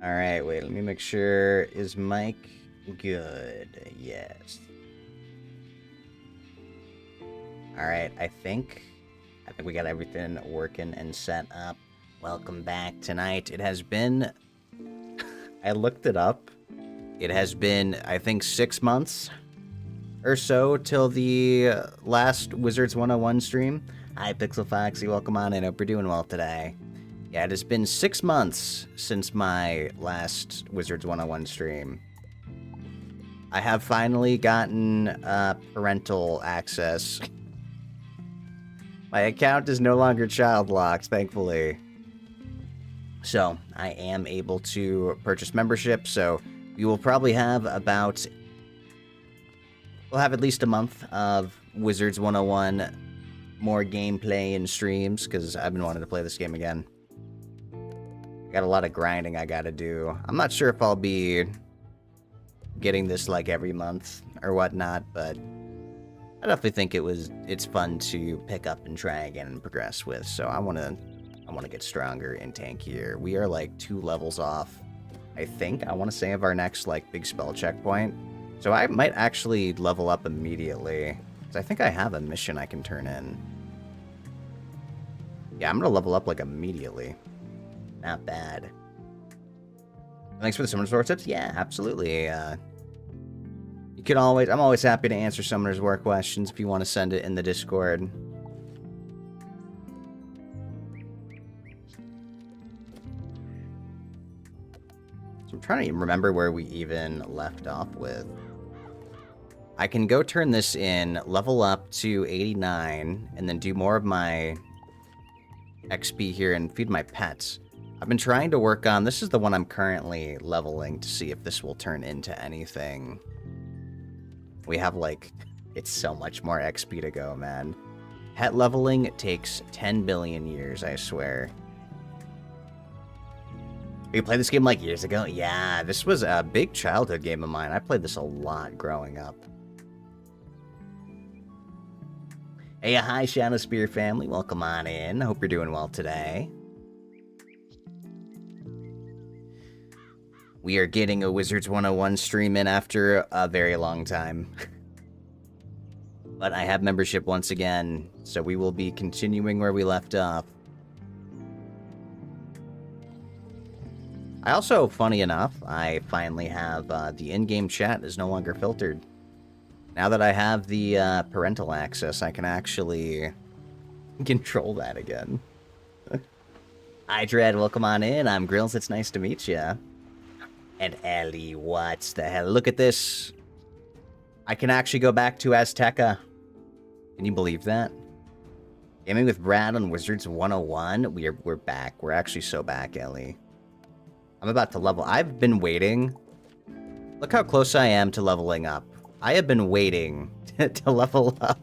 Alright, wait, let me make sure. Is Mike good? Yes. Alright, I think we got everything working and set up. Welcome back tonight. It has been... I looked it up. It has been, I think, 6 months or so till the last Wizards101 stream. Hi, Pixel Foxy. Welcome on in. Hope you're doing well today. Yeah, it has been 6 months since my last Wizards101 stream. I have finally gotten parental access. My account is no longer child locked, thankfully. So, I am able to purchase membership, so we will probably have about... We'll have at least a month of Wizards101 more gameplay and streams, because I've been wanting to play this game again. Got a lot of grinding I gotta do. I'm not sure if I'll be getting this like every month or whatnot, but I definitely think it's fun to pick up and try again and progress with. So I wanna get stronger and tankier. We are like 2 levels off, I think. I want to say of our next like big spell checkpoint. So I might actually level up immediately, because I think I have a mission I can turn in. Yeah, I'm gonna level up like immediately. Not bad. Thanks for the Summoner's War tips. Yeah, absolutely. You can always... I'm always happy to answer Summoner's War questions if you want to send it in the Discord. So I'm trying to remember where we even left off with. I can go turn this in, level up to 89, and then do more of my XP here and feed my pets. I've been trying to work on... This is the one I'm currently leveling to see if this will turn into anything. We have, like... It's so much more XP to go, man. Pet leveling takes 10 billion years, I swear. You played this game, like, years ago? Yeah, this was a big childhood game of mine. I played this a lot growing up. Hey, hi, Shadow Spear family. Welcome on in. Hope you're doing well today. We are getting a Wizards101 stream in after a very long time. But I have membership once again, so we will be continuing where we left off. I also, funny enough, I finally have the in-game chat is no longer filtered. Now that I have the parental access, I can actually control that again. Hi, Dread. Welcome on in. I'm Grills. It's nice to meet you. And Ellie, what the hell? Look at this. I can actually go back to Azteca. Can you believe that? Gaming with Brad on Wizards101. We're back. We're actually so back, Ellie. I'm about to level. I've been waiting. Look how close I am to leveling up. I have been waiting to level up.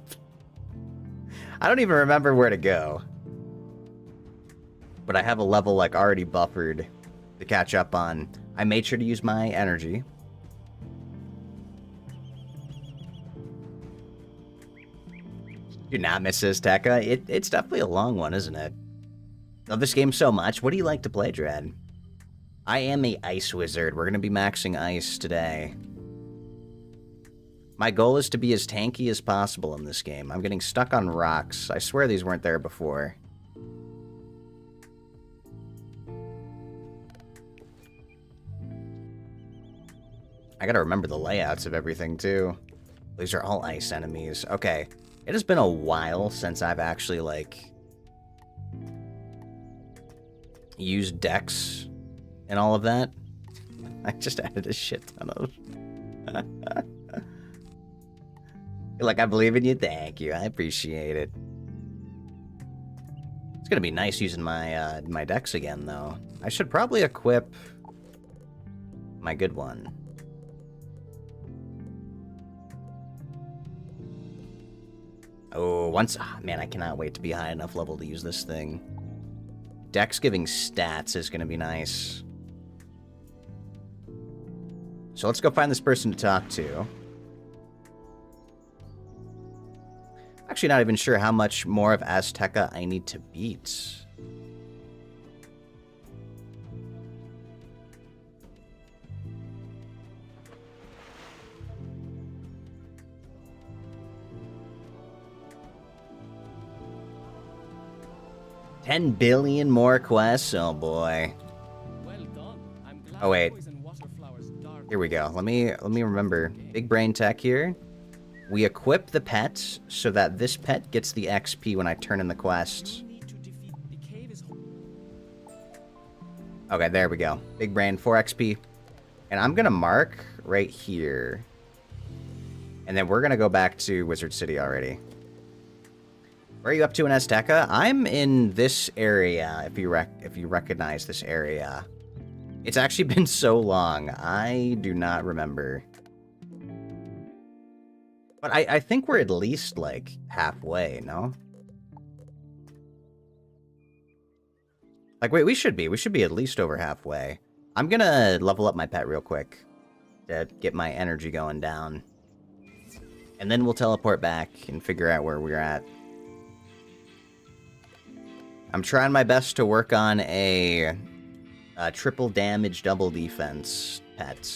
I don't even remember where to go. But I have a level like already buffered to catch up on. I made sure to use my energy. Do not miss Azteca. It's definitely a long one, isn't it? Love this game so much. What do you like to play, Dread? I am a ice wizard. We're going to be maxing ice today. My goal is to be as tanky as possible in this game. I'm getting stuck on rocks. I swear these weren't there before. I gotta remember the layouts of everything, too. These are all ice enemies. Okay. It has been a while since I've actually, like... used decks and all of that. I just added a shit ton of... Like, I believe in you. Thank you. I appreciate it. It's gonna be nice using my my decks again, though. I should probably equip my good one. Oh, man, I cannot wait to be high enough level to use this thing. Dex giving stats is gonna be nice. So let's go find this person to talk to. Actually, not even sure how much more of Azteca I need to beat. 10 billion more quests? Oh boy. Well done. I'm glad Oh wait. poison water flowers dark. Here we go. Let me remember. Big brain tech here. We equip the pet so that this pet gets the XP when I turn in the quest. You need to defeat the cave is Okay, there we go. Big brain, 4 XP. And I'm gonna mark right here. And then we're gonna go back to Wizard City already. Where are you up to in Azteca? I'm in this area, if you recognize this area. It's actually been so long, I do not remember. But I think we're at least, like, halfway, no? Like, wait, we should be at least over halfway. I'm gonna level up my pet real quick to get my energy going down. And then we'll teleport back and figure out where we're at. I'm trying my best to work on a triple damage, double defense pet.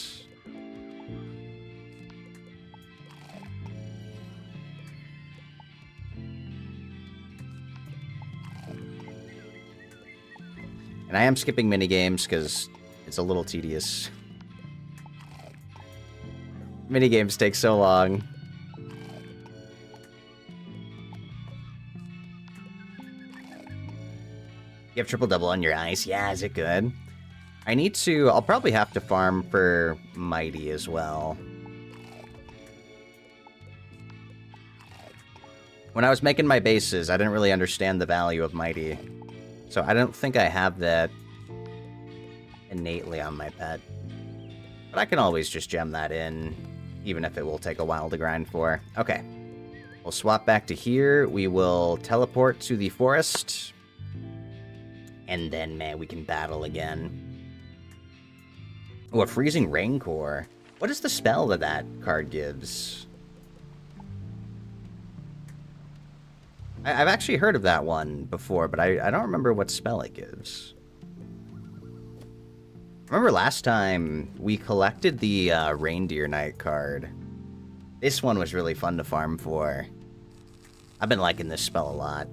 And I am skipping minigames because it's a little tedious. Minigames take so long. You have triple double on your ice? Yeah, is it good? I need to... I'll probably have to farm for Mighty as well. When I was making my bases, I didn't really understand the value of Mighty. So I don't think I have that innately on my pet. But I can always just gem that in, even if it will take a while to grind for. Okay. We'll swap back to here. We will teleport to the forest. And then, man, we can battle again. Oh, a Freezing Rain Core. What is the spell that that card gives? I've actually heard of that one before, but I don't remember what spell it gives. Remember last time we collected the Reindeer Knight card. This one was really fun to farm for. I've been liking this spell a lot.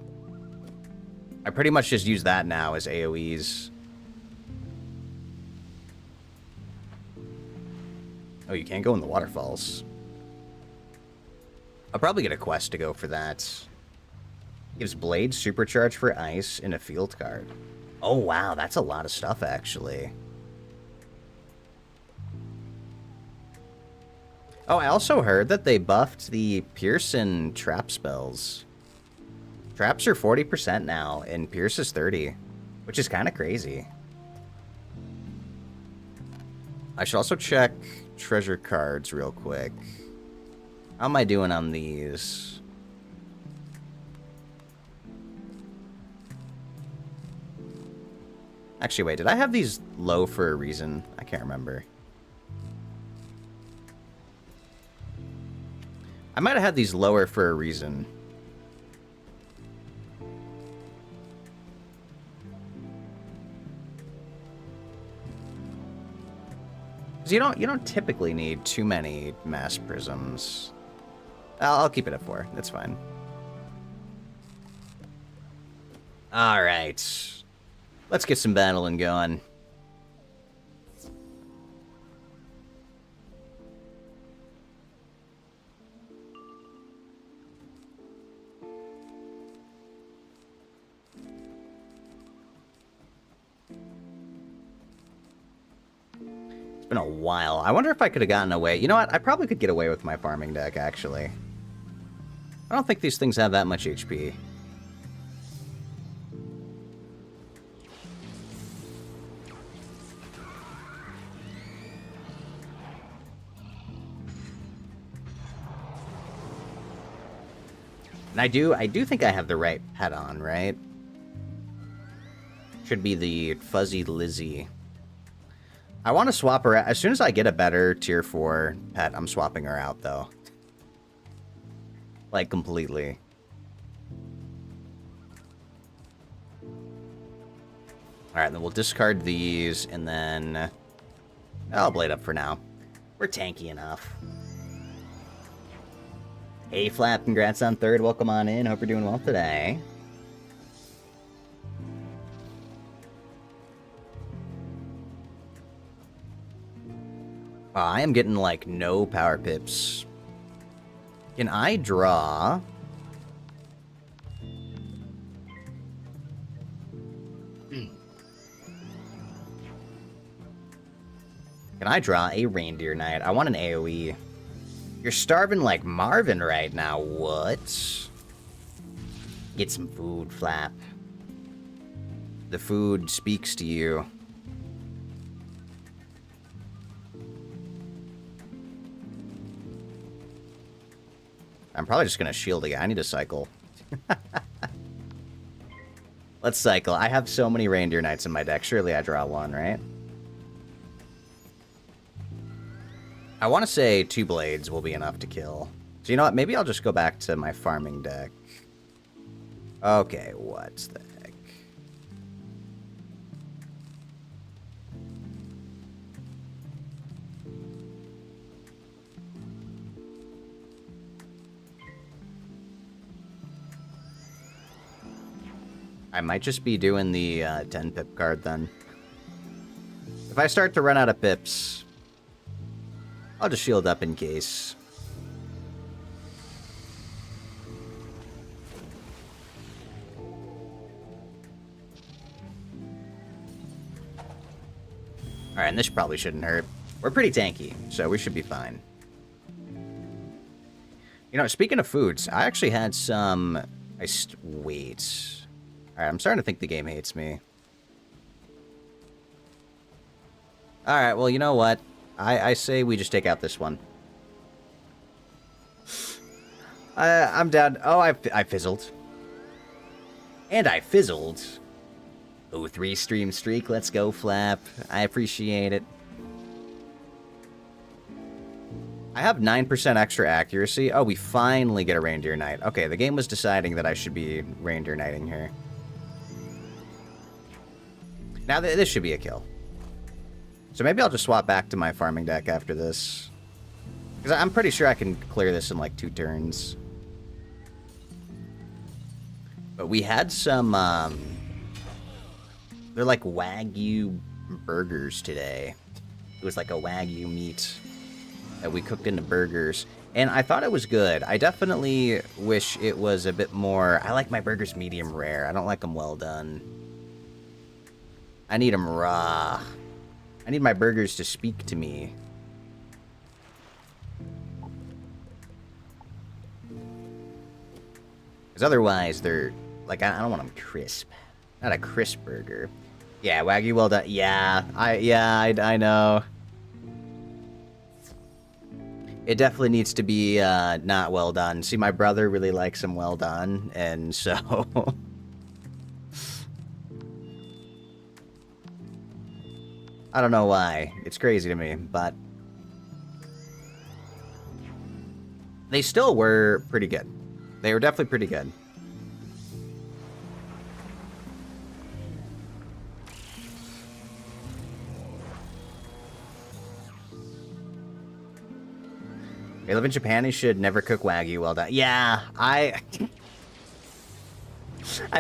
I pretty much just use that now as AoEs. Oh, you can't go in the waterfalls. I'll probably get a quest to go for that. Gives Blade Supercharge for Ice in a field card. Oh, wow, that's a lot of stuff, actually. Oh, I also heard that they buffed the Pearson trap spells. Traps are 40% now, and Pierce is 30, which is kind of crazy. I should also check treasure cards real quick. How am I doing on these? Actually, wait, did I have these low for a reason? I can't remember. I might have had these lower for a reason. You don't typically need too many mass prisms. I'll keep it at 4. That's fine. All right, let's get some battling going. Been a while. I wonder if I could have gotten away. You know what? I probably could get away with my farming deck, actually. I don't think these things have that much HP. And I do think I have the right pet on, right? Should be the Fuzzy Lizzie. I want to swap her out. As soon as I get a better tier 4 pet, I'm swapping her out, though. Like, completely. Alright, then we'll discard these, and then... I'll blade up for now. We're tanky enough. Hey, Flap, congrats on 3rd. Welcome on in. Hope you're doing well today. I am getting, like, no power pips. Can I draw... Can I draw a Reindeer Knight? I want an AoE. You're starving like Marvin right now. What? Get some food, Flap. The food speaks to you. I'm probably just gonna shield again. I need to cycle. Let's cycle. I have so many Reindeer Knights in my deck. Surely I draw one, right? I want to say 2 blades will be enough to kill. So you know what? Maybe I'll just go back to my farming deck. Okay, what's the heck? I might just be doing the 10 pip card then. If I start to run out of pips, I'll just shield up in case. Alright, and this probably shouldn't hurt. We're pretty tanky, so we should be fine. You know, speaking of foods, I actually had some... Wait. Alright, I'm starting to think the game hates me. Alright, well, you know what? I say we just take out this one. I'm down. Oh, I fizzled. And I fizzled. Oh, 3 stream streak. Let's go, Flap. I appreciate it. I have 9% extra accuracy. Oh, we finally get a Reindeer Knight. Okay, the game was deciding that I should be Reindeer Knighting here. Now, this should be a kill. So maybe I'll just swap back to my farming deck after this. Because I'm pretty sure I can clear this in like 2 turns. But we had some, they're like Wagyu burgers today. It was like a Wagyu meat that we cooked into burgers. And I thought it was good. I definitely wish it was a bit more... I like my burgers medium rare. I don't like them well done. I need them raw. I need my burgers to speak to me. Because otherwise, they're... Like, I don't want them crisp. Not a crisp burger. Yeah, Wagyu well done. Yeah, I know. It definitely needs to be not well done. See, my brother really likes them well done, and so... I don't know why. It's crazy to me, but... They still were pretty good. They were definitely pretty good. You live in Japan, you should never cook Wagyu well done. Yeah, I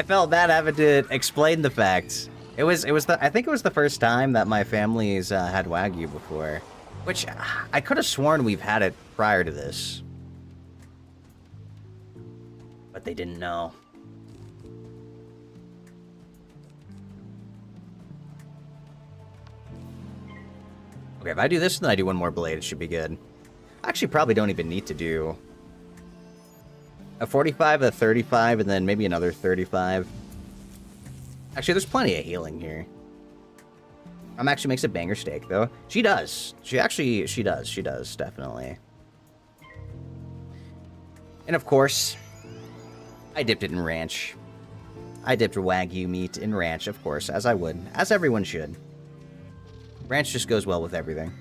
felt bad having to explain the facts. I think it was the first time that my family's had Wagyu before. Which, I could have sworn we've had it prior to this. But they didn't know. Okay, if I do this and then I do one more blade, it should be good. I actually probably don't even need to do a 45, a 35, and then maybe another 35. Actually, there's plenty of healing here. Actually makes a banger steak, though. She does. She does, definitely. And of course, I dipped it in ranch. I dipped Wagyu meat in ranch, of course, as I would. As everyone should. Ranch just goes well with everything.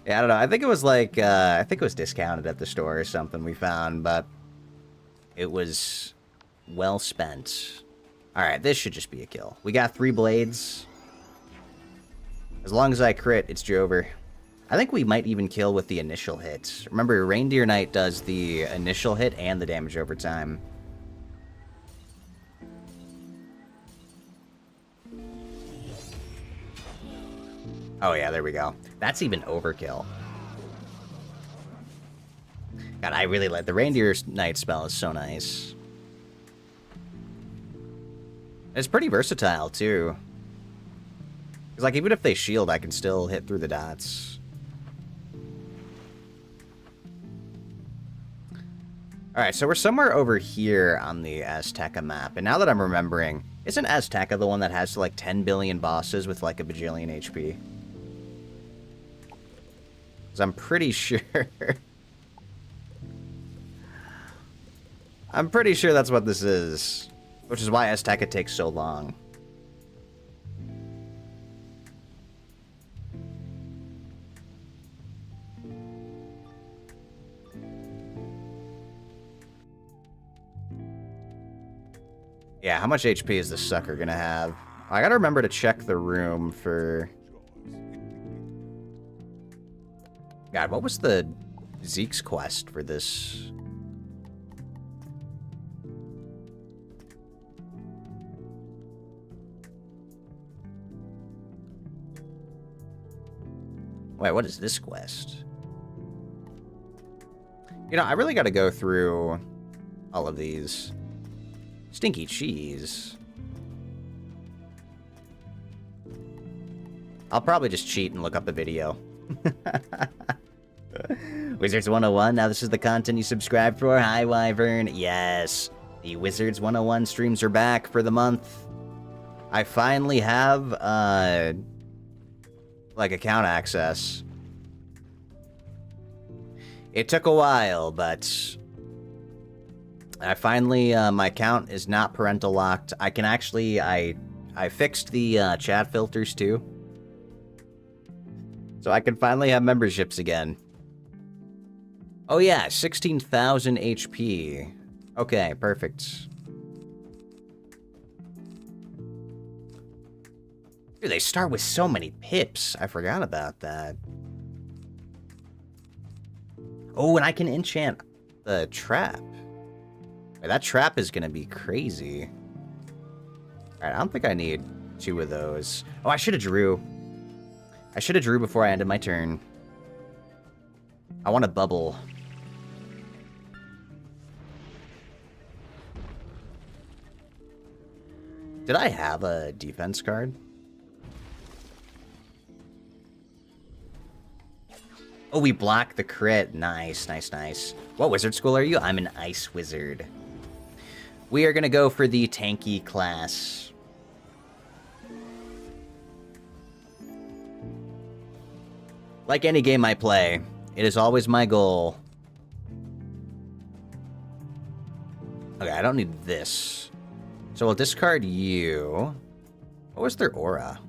Yeah, I don't know. I think it was like, I think it was discounted at the store or something we found, but it was well spent. Alright, this should just be a kill. We got 3 blades. As long as I crit, it's Jover. I think we might even kill with the initial hit. Remember, Reindeer Knight does the initial hit and the damage over time. Oh yeah, there we go. That's even overkill. God, I really like the Reindeer Knight spell is so nice. It's pretty versatile too. Cause like even if they shield, I can still hit through the dots. Alright, so we're somewhere over here on the Azteca map. And now that I'm remembering, isn't Azteca the one that has like 10 billion bosses with like a bajillion HP? Because I'm pretty sure... I'm pretty sure that's what this is. Which is why Azteca takes so long. Yeah, how much HP is this sucker gonna have? I gotta remember to check the room for... God, what was the Zeke's quest for this? Wait, what is this quest? You know, I really gotta go through all of these. Stinky cheese. I'll probably just cheat and look up the video. Wizards101, now this is the content you subscribe for. Hi, Wyvern. Yes, the Wizards101 streams are back for the month. I finally have, like, account access. It took a while, but... I finally, my account is not parental locked. I can actually, I fixed the chat filters too. So I can finally have memberships again. Oh yeah, 16,000 HP. Okay, perfect. Dude, they start with so many pips. I forgot about that. Oh, and I can enchant the trap. That trap is gonna be crazy. Alright, I don't think I need 2 of those. Oh, I should have drew. I should have drew before I ended my turn. I want a bubble. Did I have a defense card? Oh, we blocked the crit. Nice, nice, nice. What wizard school are you? I'm an ice wizard. We are going to go for the tanky class. Like any game I play, it is always my goal. Okay, I don't need this. So we'll discard you. What was their aura?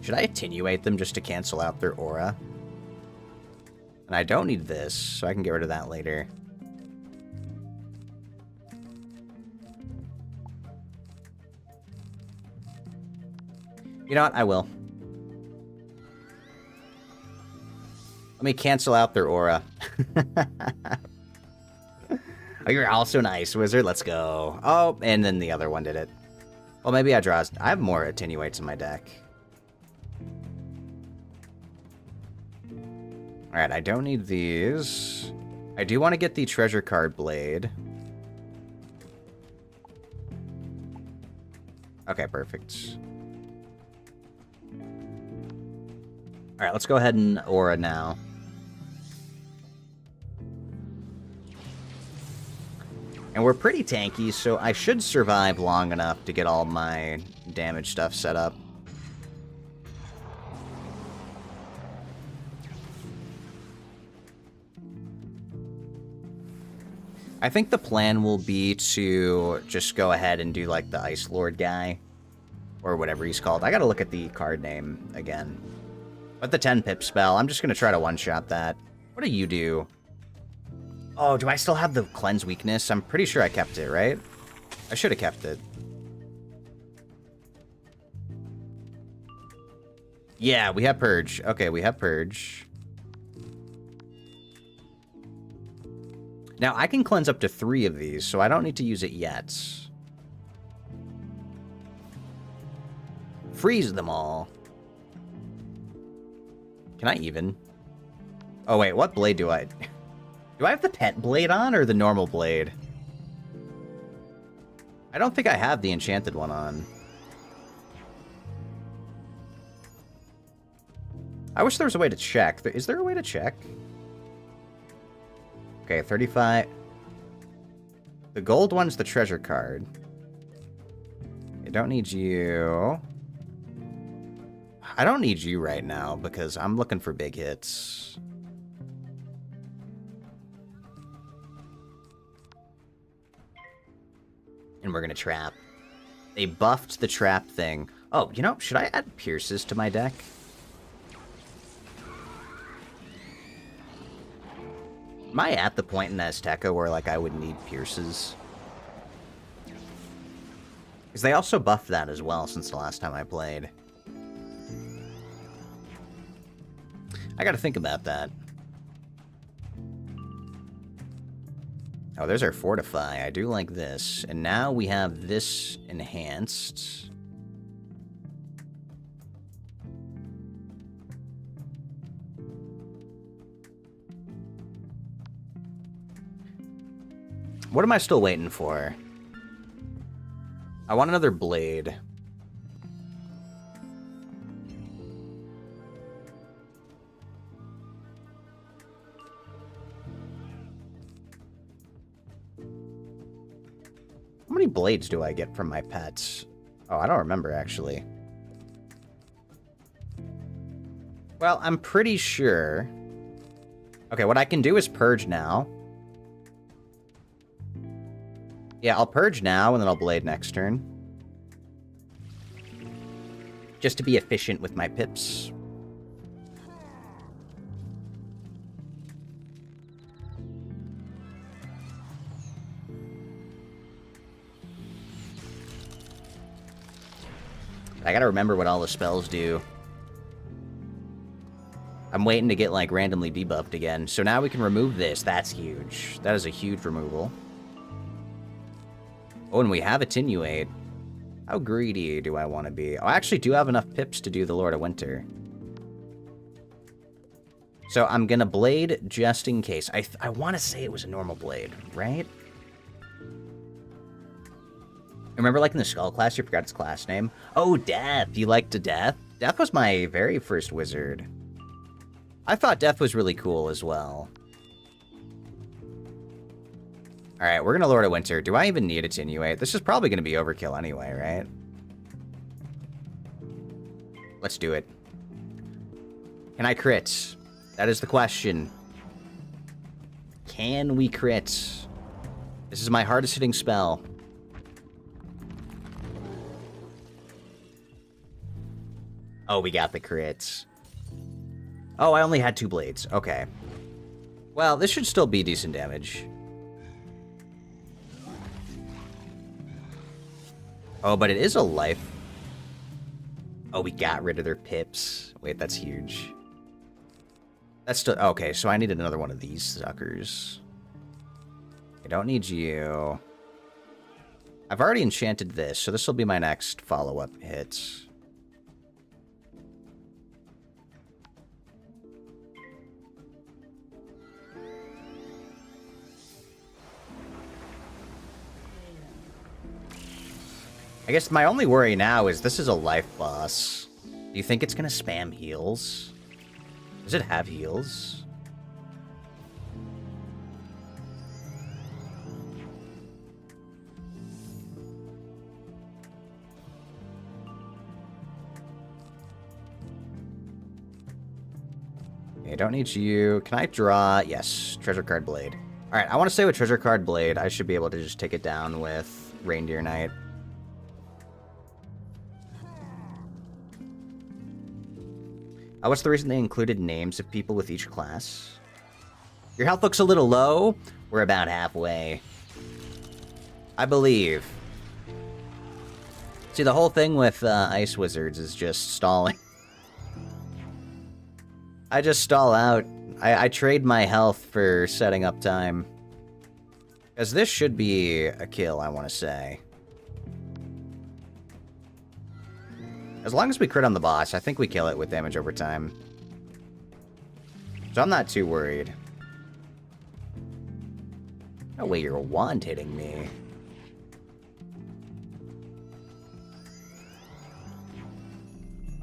Should I attenuate them just to cancel out their aura? And I don't need this, so I can get rid of that later. You know what? I will. Let me cancel out their aura. Oh, you're also an ice wizard. Let's go. Oh, and then the other one did it. Well, maybe I draw... I have more attenuates in my deck. Alright, I don't need these. I do want to get the treasure card blade. Okay, perfect. Alright, let's go ahead and aura now. And we're pretty tanky, so I should survive long enough to get all my damage stuff set up. I think the plan will be to just go ahead and do, like, the Ice Lord guy. Or whatever he's called. I gotta look at the card name again. But the 10 pip spell, I'm just gonna try to one-shot that. What do you do? Oh, do I still have the cleanse weakness? I'm pretty sure I kept it, right? I should have kept it. Yeah, we have purge. Okay, we have purge. Now, I can cleanse up to 3 of these, so I don't need to use it yet. Freeze them all. Can I even? Oh, wait, what blade do I... Do I have the pet blade on or the normal blade? I don't think I have the enchanted one on. I wish there was a way to check. Is there a way to check? Okay, 35. The gold one's the treasure card. I don't need you. I don't need you right now because I'm looking for big hits. And we're gonna trap. They buffed the trap thing. Oh, you know, should I add pierces to my deck? Am I at the point in Azteca where, like, I would need pierces? Because they also buffed that as well since the last time I played. I gotta think about that. Oh, there's our Fortify. I do like this. And now we have this enhanced. What am I still waiting for? I want another blade. How many blades do I get from my pets? Oh, I don't remember, actually. Well, I'm pretty sure... Okay, what I can do is purge now. Yeah, I'll purge now, and then I'll blade next turn. Just to be efficient with my pips. I gotta remember what all the spells do. I'm waiting to get, like, randomly debuffed again. So now we can remove this. That's huge. That is a huge removal. Oh, and we have Attenuate. How greedy do I want to be? Oh, I actually do have enough pips to do the Lord of Winter. So I'm gonna blade just in case. I want to say it was a normal blade, right? Remember, like, in the Skull class, you forgot its class name? Oh, Death! You liked Death? Death was my very first wizard. I thought Death was really cool as well. Alright, we're gonna Lord of Winter. Do I even need Attenuate? This is probably gonna be overkill anyway, right? Let's do it. Can I crit? That is the question. Can we crit? This is my hardest hitting spell. Oh, we got the crits. Oh, I only had 2 blades. Okay. Well, this should still be decent damage. Oh, but it is a life. Oh, we got rid of their pips. Wait, that's huge. That's still... Okay, so I needed another one of these suckers. I don't need you. I've already enchanted this, so this will be my next follow-up hit. I guess my only worry now is this is a life boss. Do you think it's gonna spam heals? Does it have heals? Okay, don't need you. Can I draw? Yes, treasure card blade. Alright, I want to say with treasure card blade, I should be able to just take it down with Reindeer Knight. What's the reason they included names of people with each class? Your health looks a little low. We're about halfway. I believe. See, the whole thing with Ice Wizards is just stalling. I just stall out. I trade my health for setting up time. Because this should be a kill, I want to say. As long as we crit on the boss, I think we kill it with damage over time. So I'm not too worried. No way you're wand hitting me.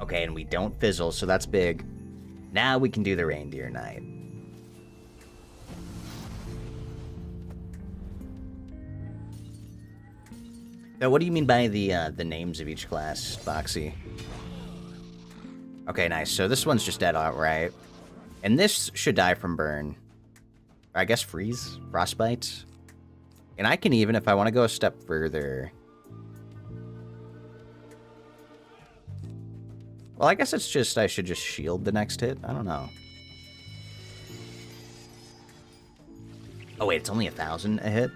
Okay, and we don't fizzle, so that's big. Now we can do the Reindeer Knight. Now, what do you mean by the names of each class, Boxy? Okay, nice. So this one's just dead outright. And this should die from burn. Or I guess freeze? Frostbite? And I can even, if I want to go a step further... Well, I guess it's just, I should just shield the next hit. I don't know. Oh, wait, it's only 1,000 a hit?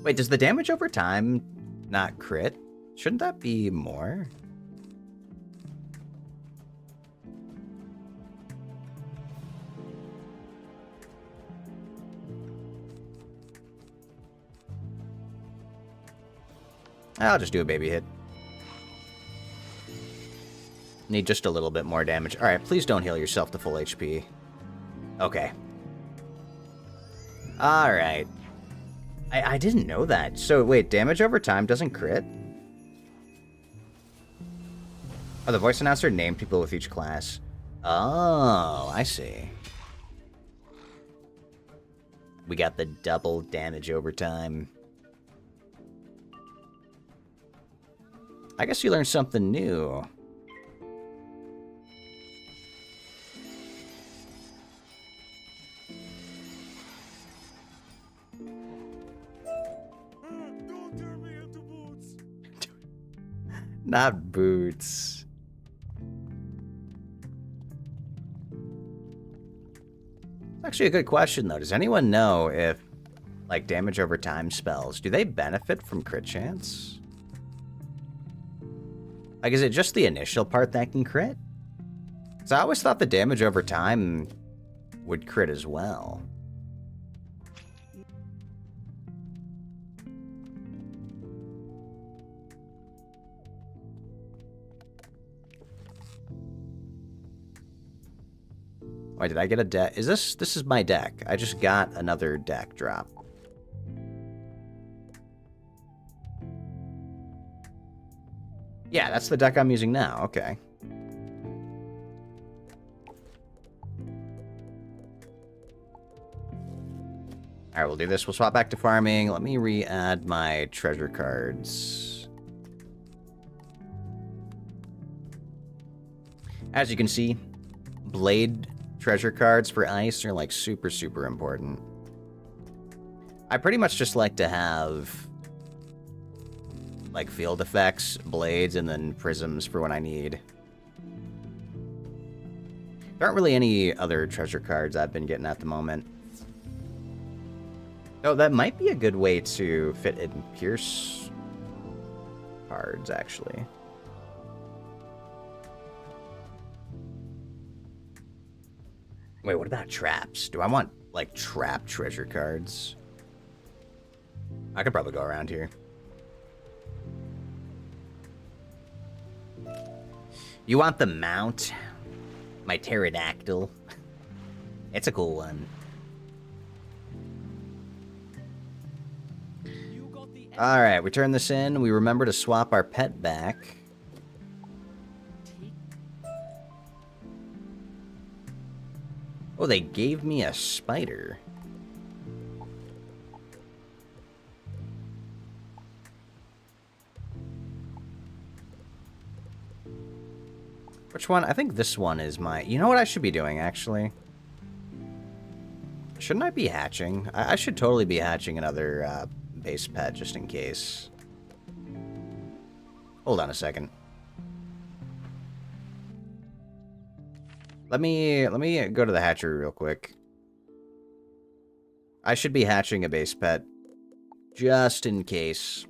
Wait, does the damage over time not crit? Shouldn't that be more? I'll just do a baby hit. Need just a little bit more damage. Alright, please don't heal yourself to full HP. Okay. Alright. I didn't know that. So, wait, damage over time doesn't crit? Oh, the voice announcer named people with each class. Oh, I see. We got the double damage over time. I guess you learned something new. Don't turn me into boots. Not boots. Actually a good question, though. Does anyone know if, like, damage over time spells, do they benefit from crit chance? Like, is it just the initial part that can crit? Because I always thought the damage over time would crit as well. Wait, did I get a deck? Is this... This is my deck. I just got another deck drop. Yeah, that's the deck I'm using now. Okay. Alright, we'll do this. We'll swap back to farming. Let me re-add my treasure cards. As you can see, blade treasure cards for ice are like super, super important. I pretty much just like to have like field effects, blades, and then prisms for when I need. There aren't really any other treasure cards I've been getting at the moment. Oh, that might be a good way to fit in Pierce cards, actually. Wait, what about traps? Do I want, like, trap treasure cards? I could probably go around here. You want the mount? My pterodactyl? It's a cool one. Alright, we turn this in. We remember to swap our pet back. Oh, they gave me a spider. Which one? I think this one is my... You know what I should be doing, actually? Shouldn't I be hatching? I should totally be hatching another base pet, just in case. Hold on a second. Let me go to the hatchery real quick. I should be hatching a base pet, just in case.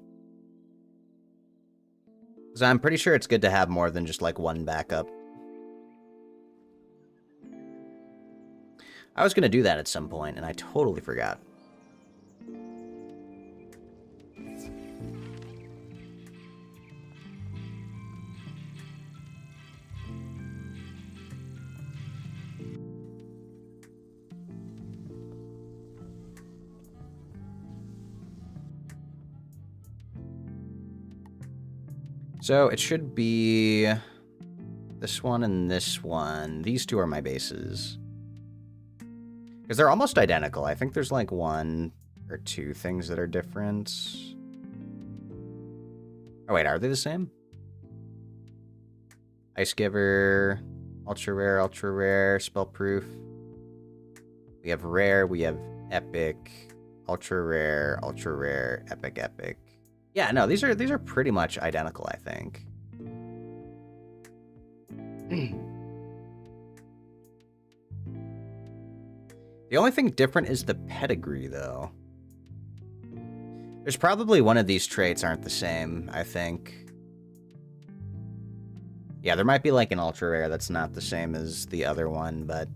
Because I'm pretty sure it's good to have more than just, like, one backup. I was going to do that at some point, and I totally forgot. So it should be this one and this one. These two are my bases. Because they're almost identical. I think there's like one or two things that are different. Oh wait, are they the same? Ice Giver, ultra rare, spell proof. We have rare, we have epic, ultra rare, epic. Yeah, no, these are pretty much identical, I think. The only thing different is the pedigree, though. There's probably one of these traits aren't the same, I think. Yeah, there might be like an ultra rare that's not the same as the other one, but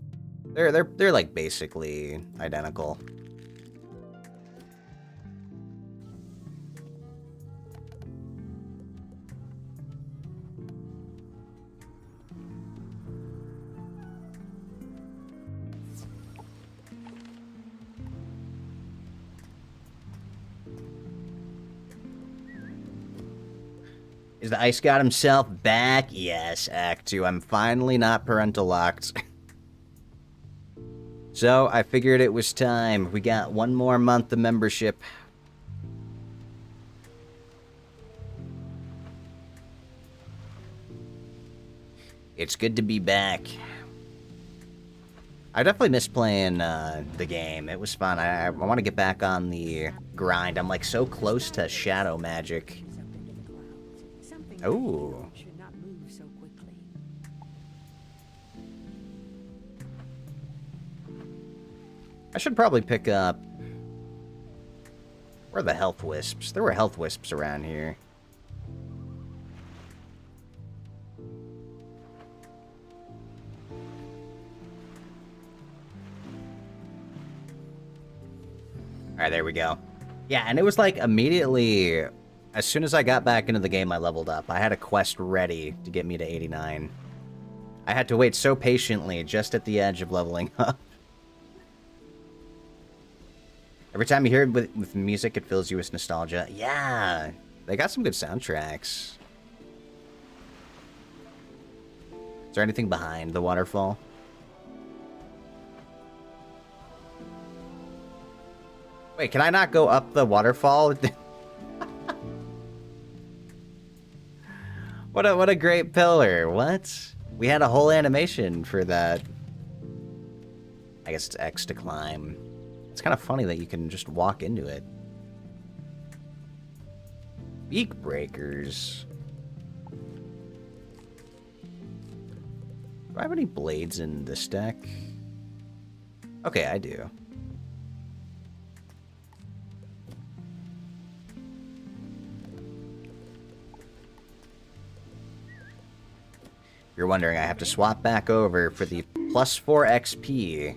they're like basically identical. Is the Ice God himself back? Yes, Act 2. I'm finally not parental locked. So, I figured it was time. We got one more month of membership. It's good to be back. I definitely miss playing the game. It was fun. I want to get back on the grind. I'm like so close to shadow magic. Oh. Should not move so quickly. I should probably pick up... Where are the health wisps? There were health wisps around here. Alright, there we go. Yeah, and it was like immediately... As soon as I got back into the game, I leveled up. I had a quest ready to get me to 89. I had to wait so patiently just at the edge of leveling up. Every time you hear it with music, it fills you with nostalgia. Yeah, they got some good soundtracks. Is there anything behind the waterfall? Wait, can I not go up the waterfall? What a great pillar. What? We had a whole animation for that. I guess it's X to climb. It's kind of funny that you can just walk into it. Beak breakers. Do I have any blades in this deck? Okay, I do. You're wondering, I have to swap back over for the plus 4 XP.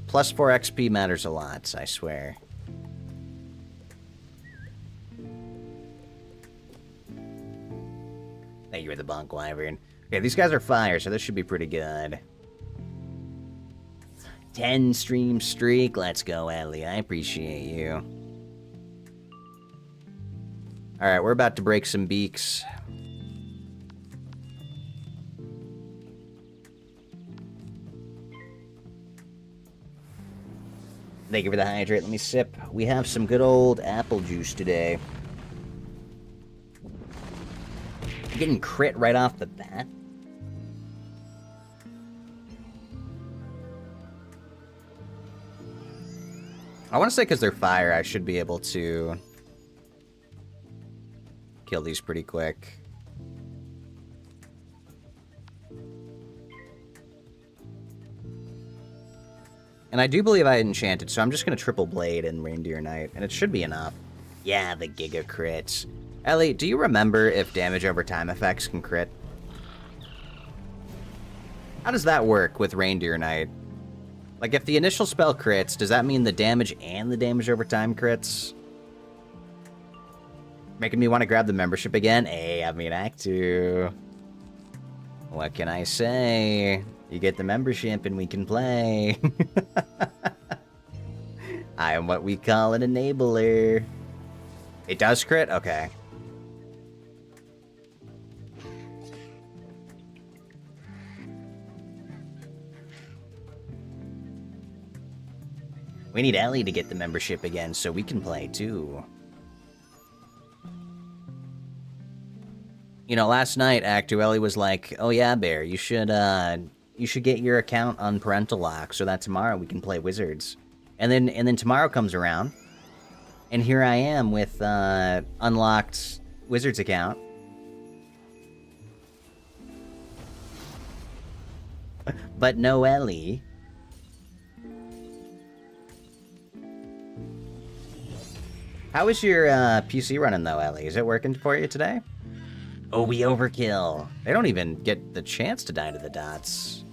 Plus 4 XP matters a lot, I swear. Thank you for the bunk, Wyvern. Okay, these guys are fire, so this should be pretty good. 10 stream streak. Let's go, Ellie. I appreciate you. Alright, we're about to break some beaks. Thank you for the hydrate. Let me sip. We have some good old apple juice today. Getting crit right off the bat. I want to say because they're fire, I should be able to kill these pretty quick. And I do believe I enchanted, so I'm just going to triple blade and Reindeer Knight, and it should be enough. Yeah, the Giga crits. Ellie, do you remember if damage over time effects can crit? How does that work with Reindeer Knight? Like, if the initial spell crits, does that mean the damage and the damage over time crits? Making me want to grab the membership again? Hey, I mean, Act 2. What can I say? You get the membership and we can play. I am what we call an enabler. It does crit? Okay. We need Ellie to get the membership again so we can play too. You know, last night, Actu Ellie was like, "Oh yeah, Bear, you should get your account on parental lock so that tomorrow we can play Wizards." And then tomorrow comes around, and here I am with unlocked Wizards account. But no Ellie. How is your PC running though, Ellie? Is it working for you today? Oh, we overkill. They don't even get the chance to die to the dots.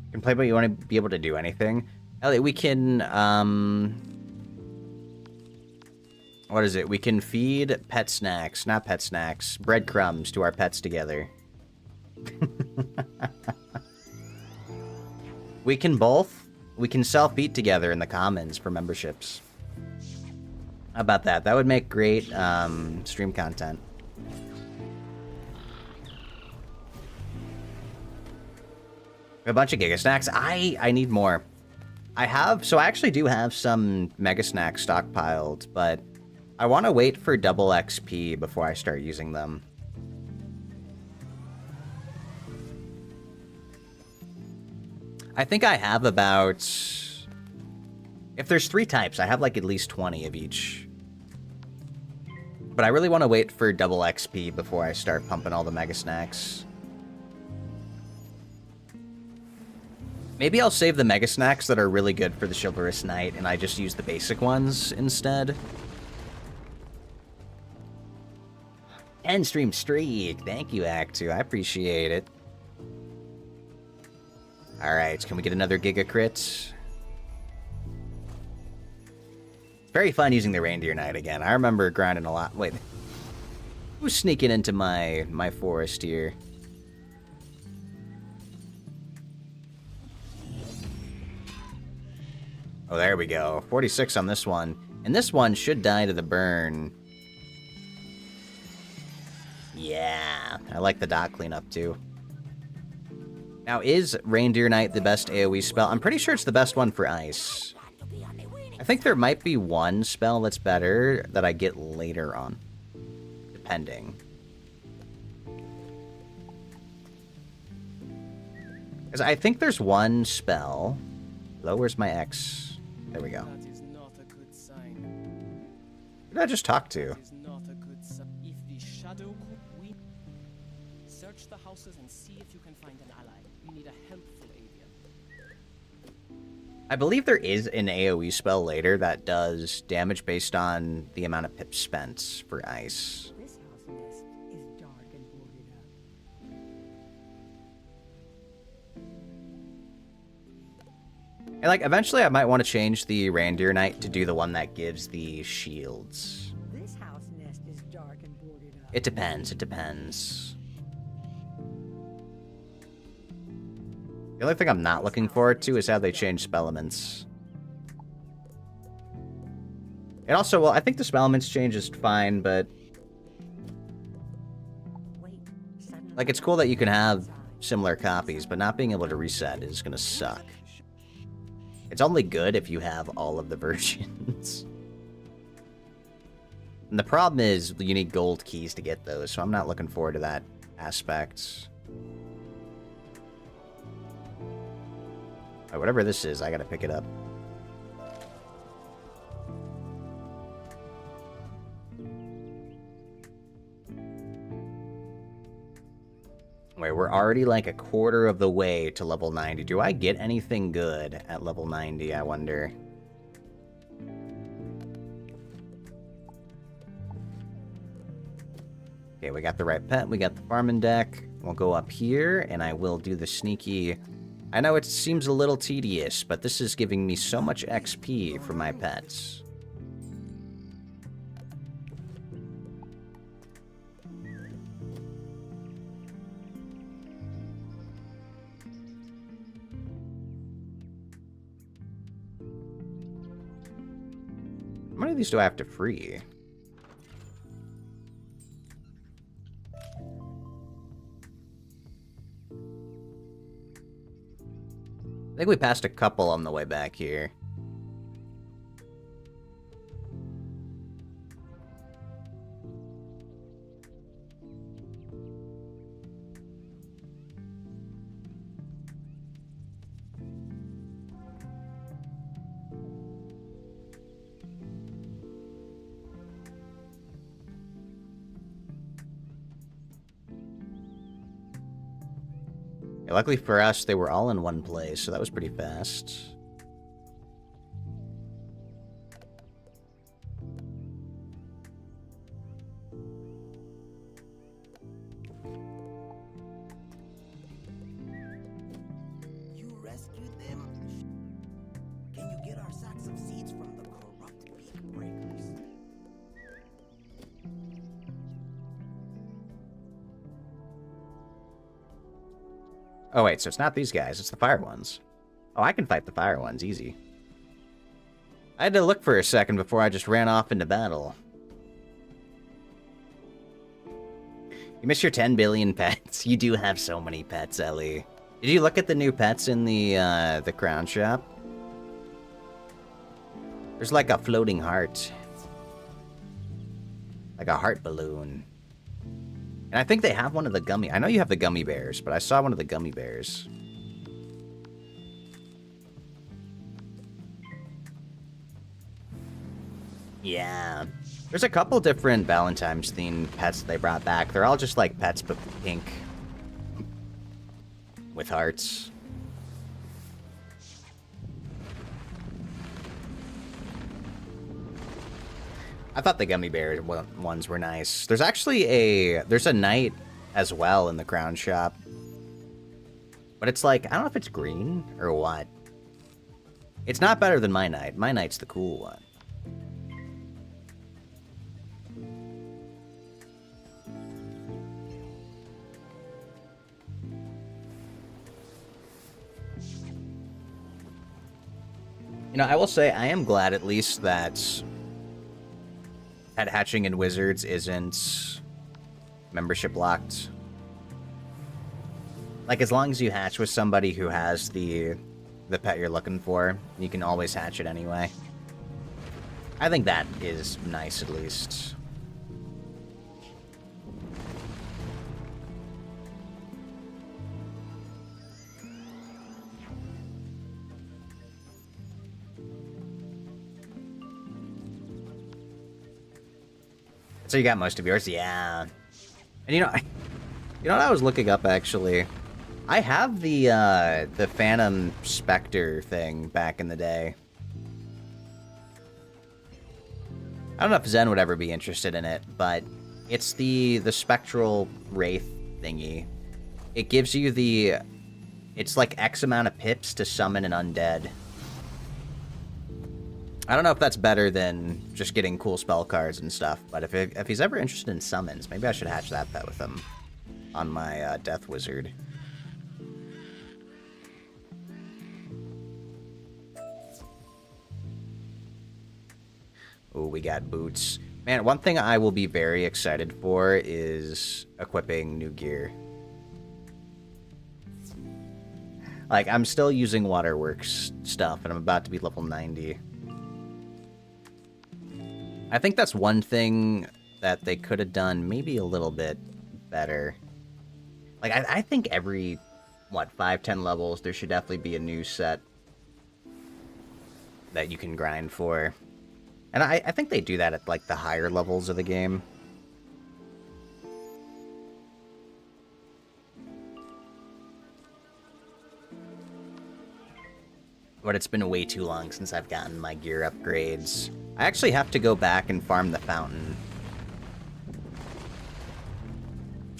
You can play, but you want to be able to do anything. Ellie, we can, what is it? We can feed pet snacks, not pet snacks, breadcrumbs to our pets together. We can self-feed together in the commons for memberships. How about that? That would make great stream content. A bunch of Giga Snacks. I need more. I actually do have some Mega Snacks stockpiled, but I want to wait for double XP before I start using them. I think I have about... If there's 3 types, I have like at least 20 of each. But I really want to wait for double XP before I start pumping all the Mega Snacks. Maybe I'll save the Mega Snacks that are really good for the Chivalrous Knight, and I just use the basic ones instead. 10 stream streak. Thank you, Act2. I appreciate it. Alright, can we get another Giga Crit? Very fun using the Reindeer Knight again. I remember grinding a lot. Wait. Who's sneaking into my forest here? Oh, there we go. 46 on this one. And this one should die to the burn. Yeah, I like the dot cleanup too. Now, is Reindeer Knight the best AoE spell? I'm pretty sure it's the best one for ice. I think there might be one spell that's better that I get later on. Depending. Because I think there's one spell. Hello, where's my X? There we go. That is not a good sign. Who did I just talk to? That is not a good sign. If the shadow we search the houses and see if you can find an ally. We need a helpful avian. I believe there is an AoE spell later that does damage based on the amount of pips spent for ice. This house nest is dark and boarded up. And like, eventually I might want to change the Reindeer Knight to do the one that gives the shields. This house nest is dark and boarded up. It depends, it depends. The only thing I'm not looking forward to is how they change spell elements. And also, well, I think the spell elements change is fine, but... Wait, suddenly like, it's cool that you can have similar copies, but not being able to reset is gonna suck. It's only good if you have all of the versions. And the problem is, you need gold keys to get those, so I'm not looking forward to that aspect. Alright, whatever this is, I gotta pick it up. Wait, we're already like a quarter of the way to level 90. Do I get anything good at level 90, I wonder? Okay, we got the right pet, we got the farming deck. We'll go up here, and I will do the sneaky... I know it seems a little tedious, but this is giving me so much XP for my pets. many of these do I have to free? I think we passed a couple on the way back here. Yeah, luckily for us, they were all in one place, so that was pretty fast. You rescued them? Can you get our sacks of seeds from the corrupt beak breakers? Oh wait, so it's not these guys, it's the fire ones. Oh, I can fight the fire ones, easy. I had to look for a second before I just ran off into battle. You miss your 10 billion pets. You do have so many pets, Ellie. Did you look at the new pets in the crown shop? There's like a floating heart. Like a heart balloon. And I think they have one of the gummy... I know you have the gummy bears, but I saw one of the gummy bears. Yeah. There's a couple different Valentine's themed pets they brought back. They're all just like pets, but pink. With hearts. I thought the gummy bear ones were nice. There's actually there's a knight as well in the crown shop. But it's like, I don't know if it's green or what. It's not better than my knight. My knight's the cool one. You know, I will say I am glad at least that pet hatching in Wizards isn't membership locked. Like, as long as you hatch with somebody who has the pet you're looking for, you can always hatch it anyway. I think that is nice, at least. So you got most of yours? Yeah. And you know what I was looking up, actually? I have the Phantom Spectre thing back in the day. I don't know if Zen would ever be interested in it, but it's the spectral wraith thingy. It gives you it's like X amount of pips to summon an undead. I don't know if that's better than just getting cool spell cards and stuff, but if he's ever interested in summons, maybe I should hatch that pet with him on my Death Wizard. Ooh, we got boots. Man, one thing I will be very excited for is equipping new gear. Like, I'm still using Waterworks stuff, and I'm about to be level 90. I think that's one thing that they could have done maybe a little bit better. Like, I think every, 5-10 levels, there should definitely be a new set that you can grind for. And I think they do that at, like, the higher levels of the game. But it's been way too long since I've gotten my gear upgrades. I actually have to go back and farm the fountain.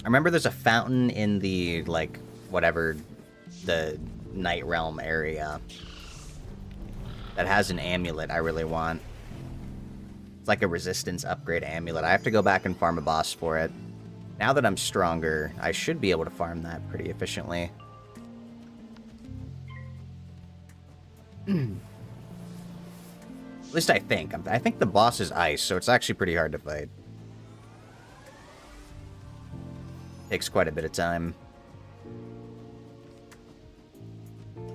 I remember there's a fountain in the, like, whatever, the Night Realm area that has an amulet I really want. It's like a resistance upgrade amulet. I have to go back and farm a boss for it. Now that I'm stronger, I should be able to farm that pretty efficiently. At least I think. I think the boss is ice, so it's actually pretty hard to fight. Takes quite a bit of time.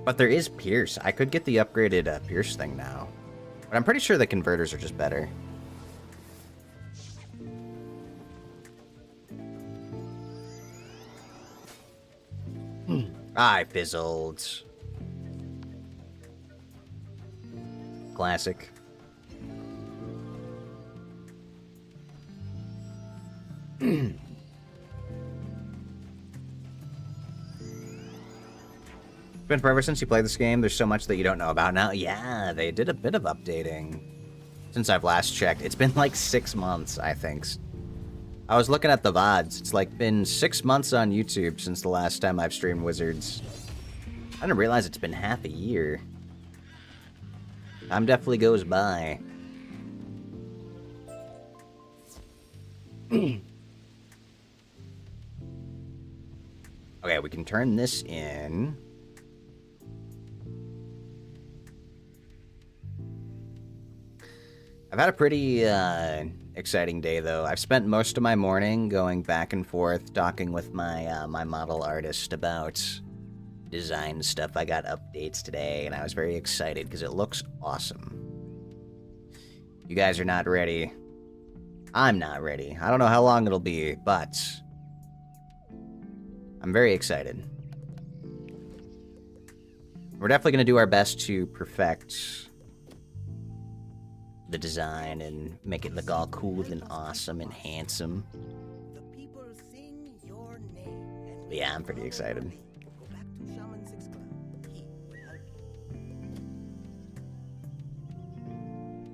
But there is Pierce. I could get the upgraded Pierce thing now. But I'm pretty sure the converters are just better. I fizzled. Classic. It's been forever since you played this game. There's so much that you don't know about now. Yeah, they did a bit of updating since I've last checked. It's been like 6 months, I think. I was looking at the VODs. It's like been 6 months on YouTube since the last time I've streamed Wizards. I didn't realize it's been half a year. Time definitely goes by. Okay, we can turn this in. I've had a pretty exciting day, though. I've spent most of my morning going back and forth, talking with my my model artist about design stuff. I got updates today, and I was very excited because it looks awesome. You guys are not ready. I'm not ready. I don't know how long it'll be, but I'm very excited. We're definitely going to do our best to perfect the design and make it look all cool and awesome and handsome. The people sing your name. And Yeah, I'm pretty excited. go back to Shaman 6 Club. He will help you.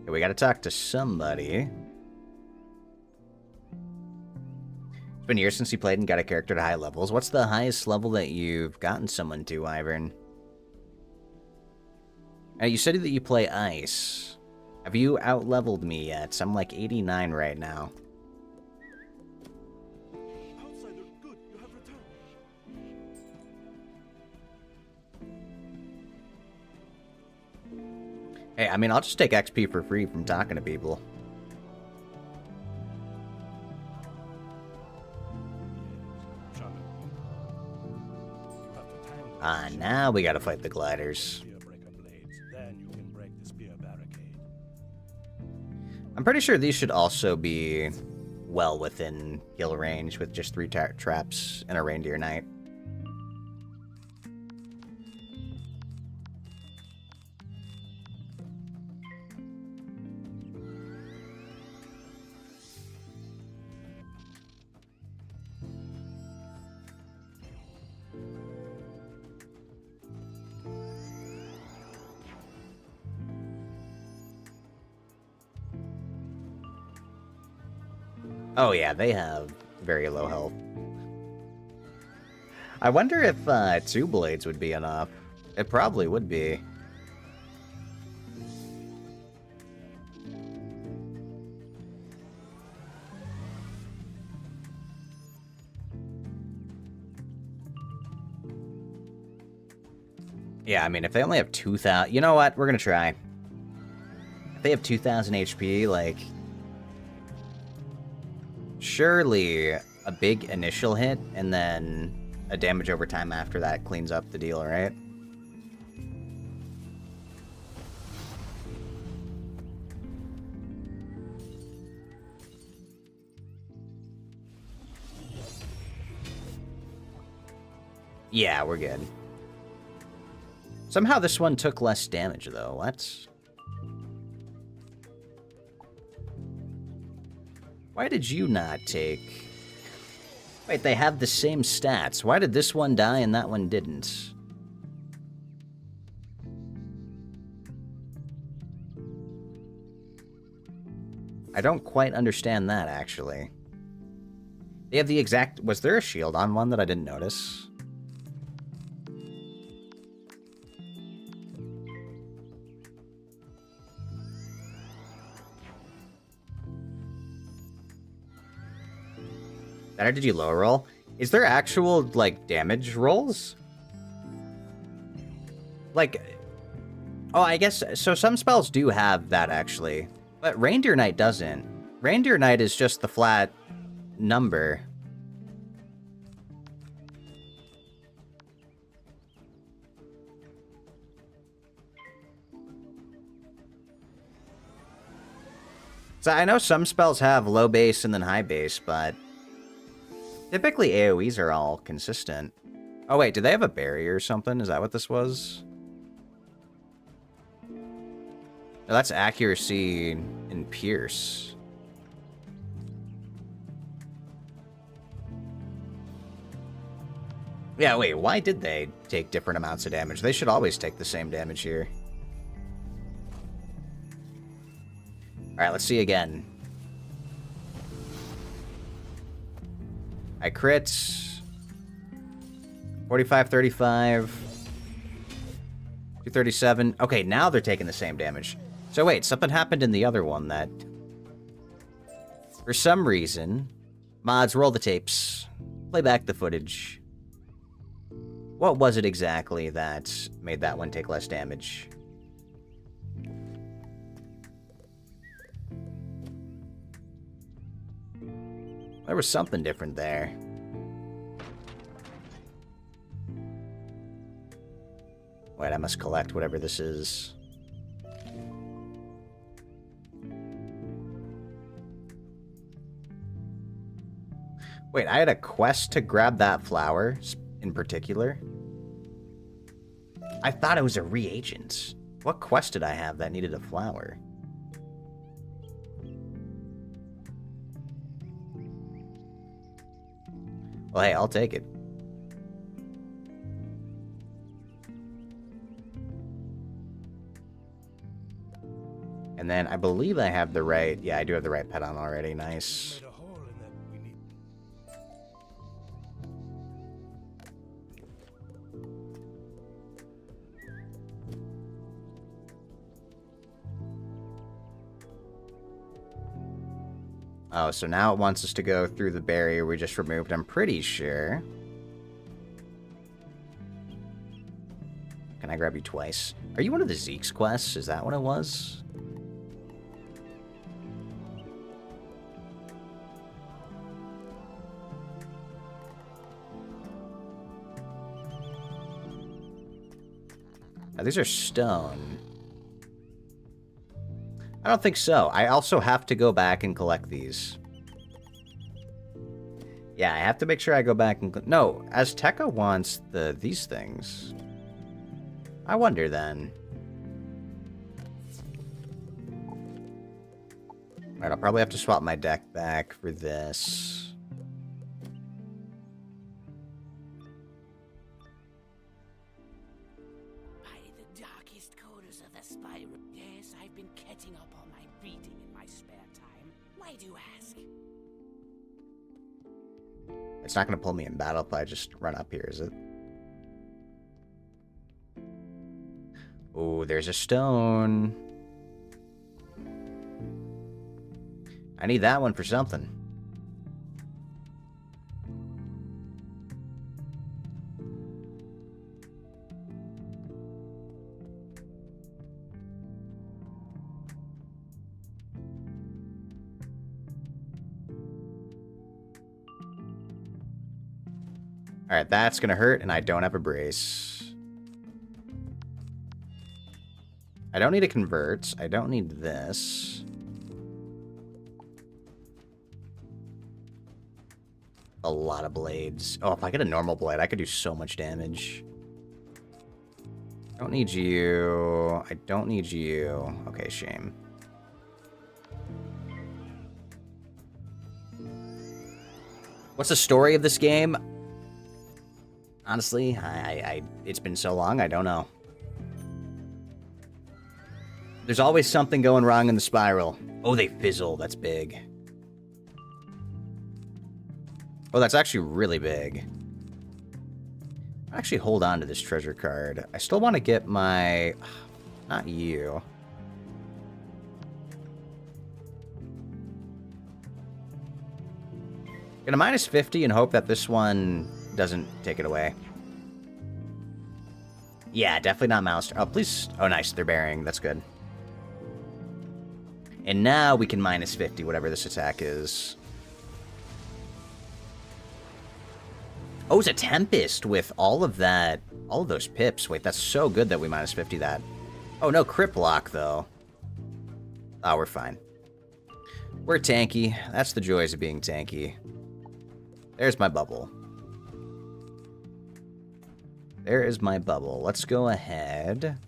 Okay, we got to talk to somebody. It's been years since you played and got a character to high levels. What's the highest level that you've gotten someone to, Ivern? You said that you play Ice. Have you out-leveled me yet? So I'm like 89 right now. Outsider, good, you have returned. Hey, I mean, I'll just take XP for free from talking to people. Shaman. You have to tangle Ah, now we gotta fight the gliders. spear breaker blades. Then you can break the spear barricade. I'm pretty sure these should also be well within kill range with just 3 traps and a reindeer knight. Oh yeah, they have very low health. I wonder if 2 blades would be enough. It probably would be. Yeah, I mean, if they only have 2,000... You know what? We're gonna try. If they have 2,000 HP, like... Surely a big initial hit, and then a damage over time after that cleans up the deal, right? Yeah, we're good. Somehow this one took less damage, though. What? Why did you not take... Wait, they have the same stats. Why did this one die and that one didn't? I don't quite understand that, actually. They have the exact... Was there a shield on one that I didn't notice? Or did you low roll? Is there actual, like, damage rolls? Like, Oh, I guess, so some spells do have that, actually. But Reindeer Knight doesn't. Reindeer Knight is just the flat number. So I know some spells have low base and then high base, but typically AoEs are all consistent. Oh wait, do they have a barrier or something? Is that what this was? No, that's accuracy and pierce. Yeah, wait, why did they take different amounts of damage? They should always take the same damage here. Alright, let's see again. I crit. 45, 35. 237. Okay, now they're taking the same damage. So wait, something happened in the other one that... For some reason... Mods, roll the tapes. Play back the footage. What was it exactly that made that one take less damage? There was something different there. Wait, I must collect whatever this is. Wait, I had a quest to grab that flower in particular? I thought it was a reagent. What quest did I have that needed a flower? Well, hey, I'll take it. And then I believe I have the right... Yeah, I do have the right pet on already. Nice. Made a hole in that we need. Oh, so now it wants us to go through the barrier we just removed, I'm pretty sure. Can I grab you twice? Are you one of the Zeke's quests? Is that what it was? Oh, these are stone. I don't think so. I also have to go back and collect these. Yeah, I have to make sure I go back and... No, Azteca wants these things. I wonder then. Alright, I'll probably have to swap my deck back for this. By the darkest corners of the spiral. Yes, I've been catching up on my reading in my spare time. Why do you ask? It's not going to pull me in battle if I just run up here, is it? Oh, there's a stone. I need that one for something. Alright, that's gonna hurt, and I don't have a brace. I don't need a convert. I don't need this. A lot of blades. Oh, if I get a normal blade, I could do so much damage. I don't need you. I don't need you. Okay, shame. What's the story of this game? Honestly, it's been so long, I don't know. There's always something going wrong in the spiral. Oh, they fizzle. That's big. Oh, that's actually really big. Actually, hold on to this treasure card. I still want to get my... Not you. Get a minus 50 and hope that this one doesn't take it away. Yeah, definitely not mouse. Oh, please. Oh, nice. They're burying. That's good. And now we can minus 50, whatever this attack is. Oh, it's a Tempest with all of that. All of those pips. Wait, that's so good that we minus 50 that. Oh, no crit block, though. Oh, we're fine. We're tanky. That's the joys of being tanky. There's my bubble. There is my bubble. Let's go ahead.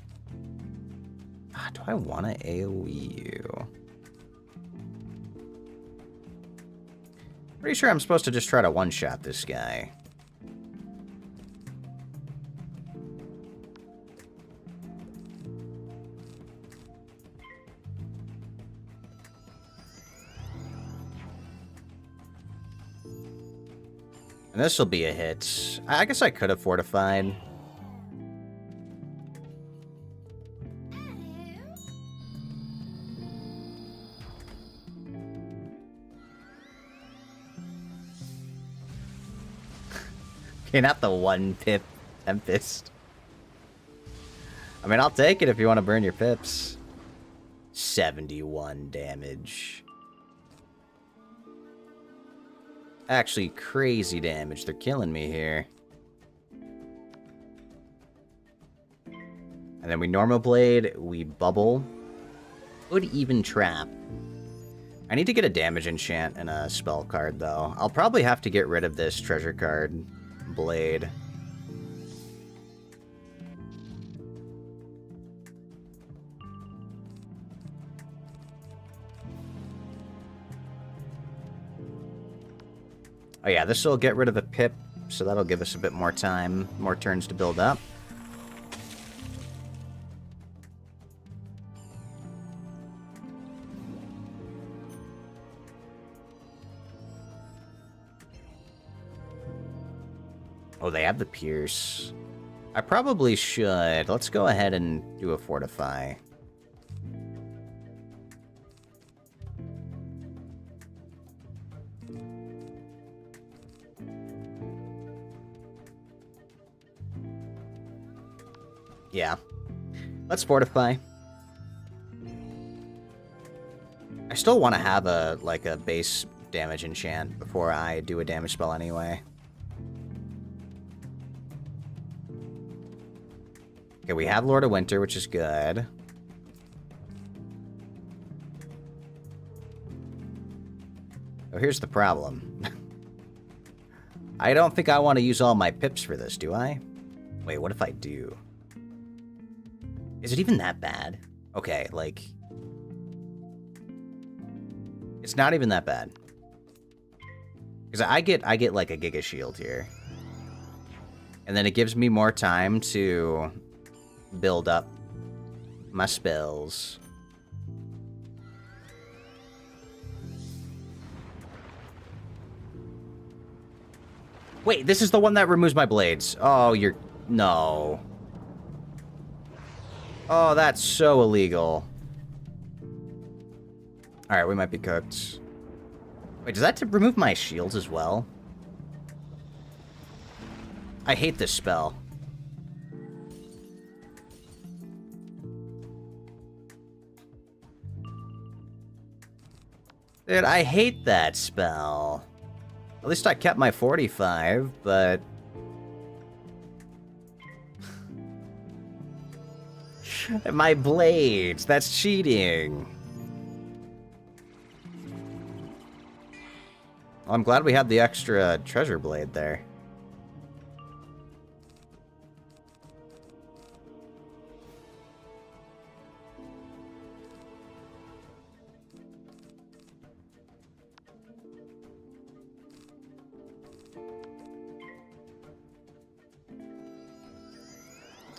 Do I want to AoE you? Pretty sure I'm supposed to just try to one-shot this guy. And this will be a hit. I guess I could have fortified. Okay, not the one pip Tempest. I mean, I'll take it if you want to burn your pips. 71 damage. Actually, crazy damage. They're killing me here. And then we normal blade, we bubble. Good even trap. I need to get a damage enchant and a spell card, though. I'll probably have to get rid of this treasure card blade. Oh yeah, this will get rid of the pip, so that'll give us a bit more time, more turns to build up. Oh, they have the pierce. I probably should. Let's go ahead and do a fortify. Yeah. Let's fortify. I still want to have a base damage enchant before I do a damage spell anyway. Okay, we have Lord of Winter, which is good. Oh, here's the problem. I don't think I want to use all my pips for this, do I? Wait, what if I do? Is it even that bad? Okay, like... It's not even that bad. Because I get like a Giga Shield here. And then it gives me more time to build up my spells. Wait, this is the one that removes my blades. Oh, you're... No. Oh, that's so illegal. Alright, we might be cooked. Wait, does that remove my shields as well? I hate this spell. Dude, I hate that spell. At least I kept my 45, but... my blades, that's cheating. Well, I'm glad we had the extra treasure blade there.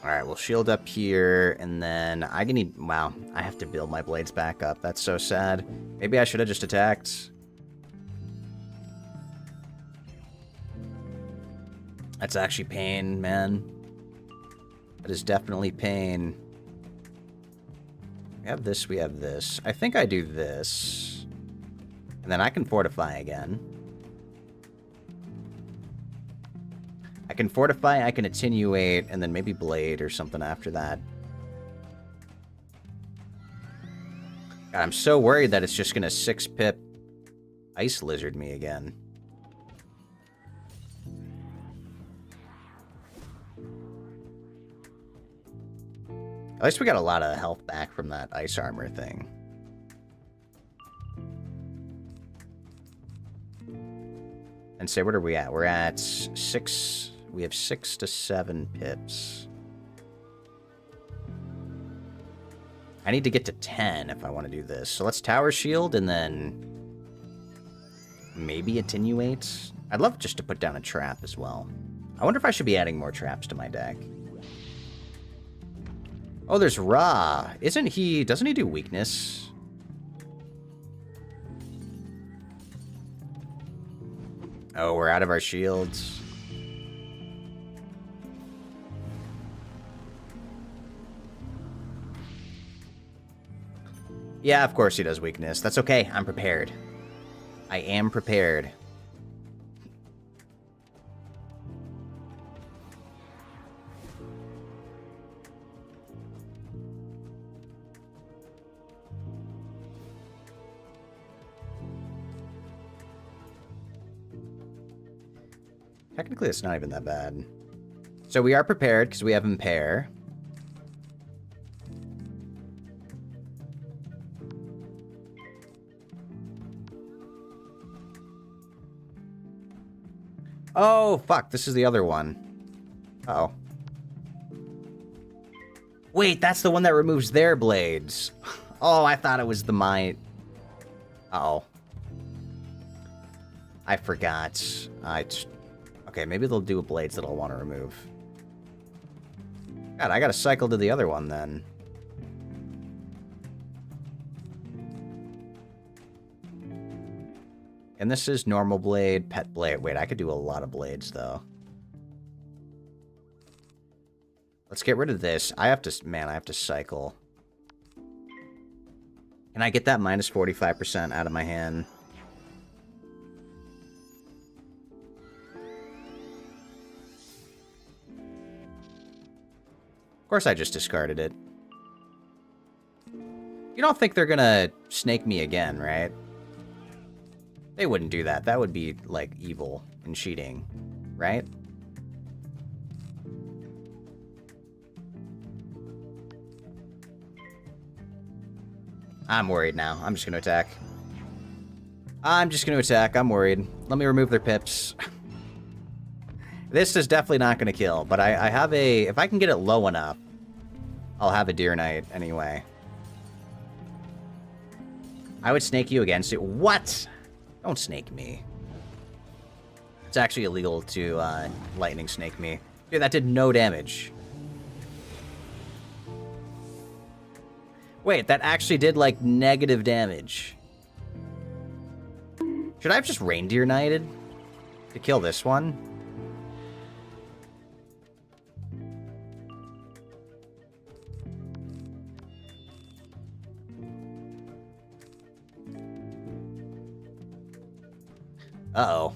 Alright, we'll shield up here, and then I can need... Wow, I have to build my blades back up. That's so sad. Maybe I should have just attacked. That's actually pain, man. That is definitely pain. We have this, we have this. I think I do this. And then I can fortify again. I can fortify, I can attenuate, and then maybe blade or something after that. God, I'm so worried that it's just gonna 6-pip ice lizard me again. At least we got a lot of health back from that ice armor thing. And say, what are we at? We're at 6. We have 6 to 7 pips. I need to get to 10 if I want to do this. So let's tower shield and then maybe attenuate. I'd love just to put down a trap as well. I wonder if I should be adding more traps to my deck. Oh, there's Ra. Doesn't he do weakness? Oh, we're out of our shields. Yeah, of course he does weakness. That's okay. I'm prepared. I am prepared. Technically, it's not even that bad. So we are prepared because we have Impair. Oh, fuck. This is the other one. Uh-oh. Wait, that's the one that removes their blades. Oh, I thought it was the mine. Uh-oh. I forgot. Okay, maybe they'll do blades that I'll want to remove. God, I gotta cycle to the other one then. And this is normal blade, pet blade. Wait, I could do a lot of blades, though. Let's get rid of this. I have to cycle. Can I get that minus 45% out of my hand? Of course I just discarded it. You don't think they're gonna snake me again, right? They wouldn't do that. That would be, like, evil and cheating, right? I'm worried now. I'm just gonna attack. I'm worried. Let me remove their pips. This is definitely not gonna kill, but I have a... If I can get it low enough, I'll have a Deer Knight anyway. I would snake you against it. What? Don't snake me. It's actually illegal to lightning snake me. Dude, that did no damage. Wait, that actually did, like, negative damage. Should I have just Reindeer Knighted to kill this one? Uh-oh.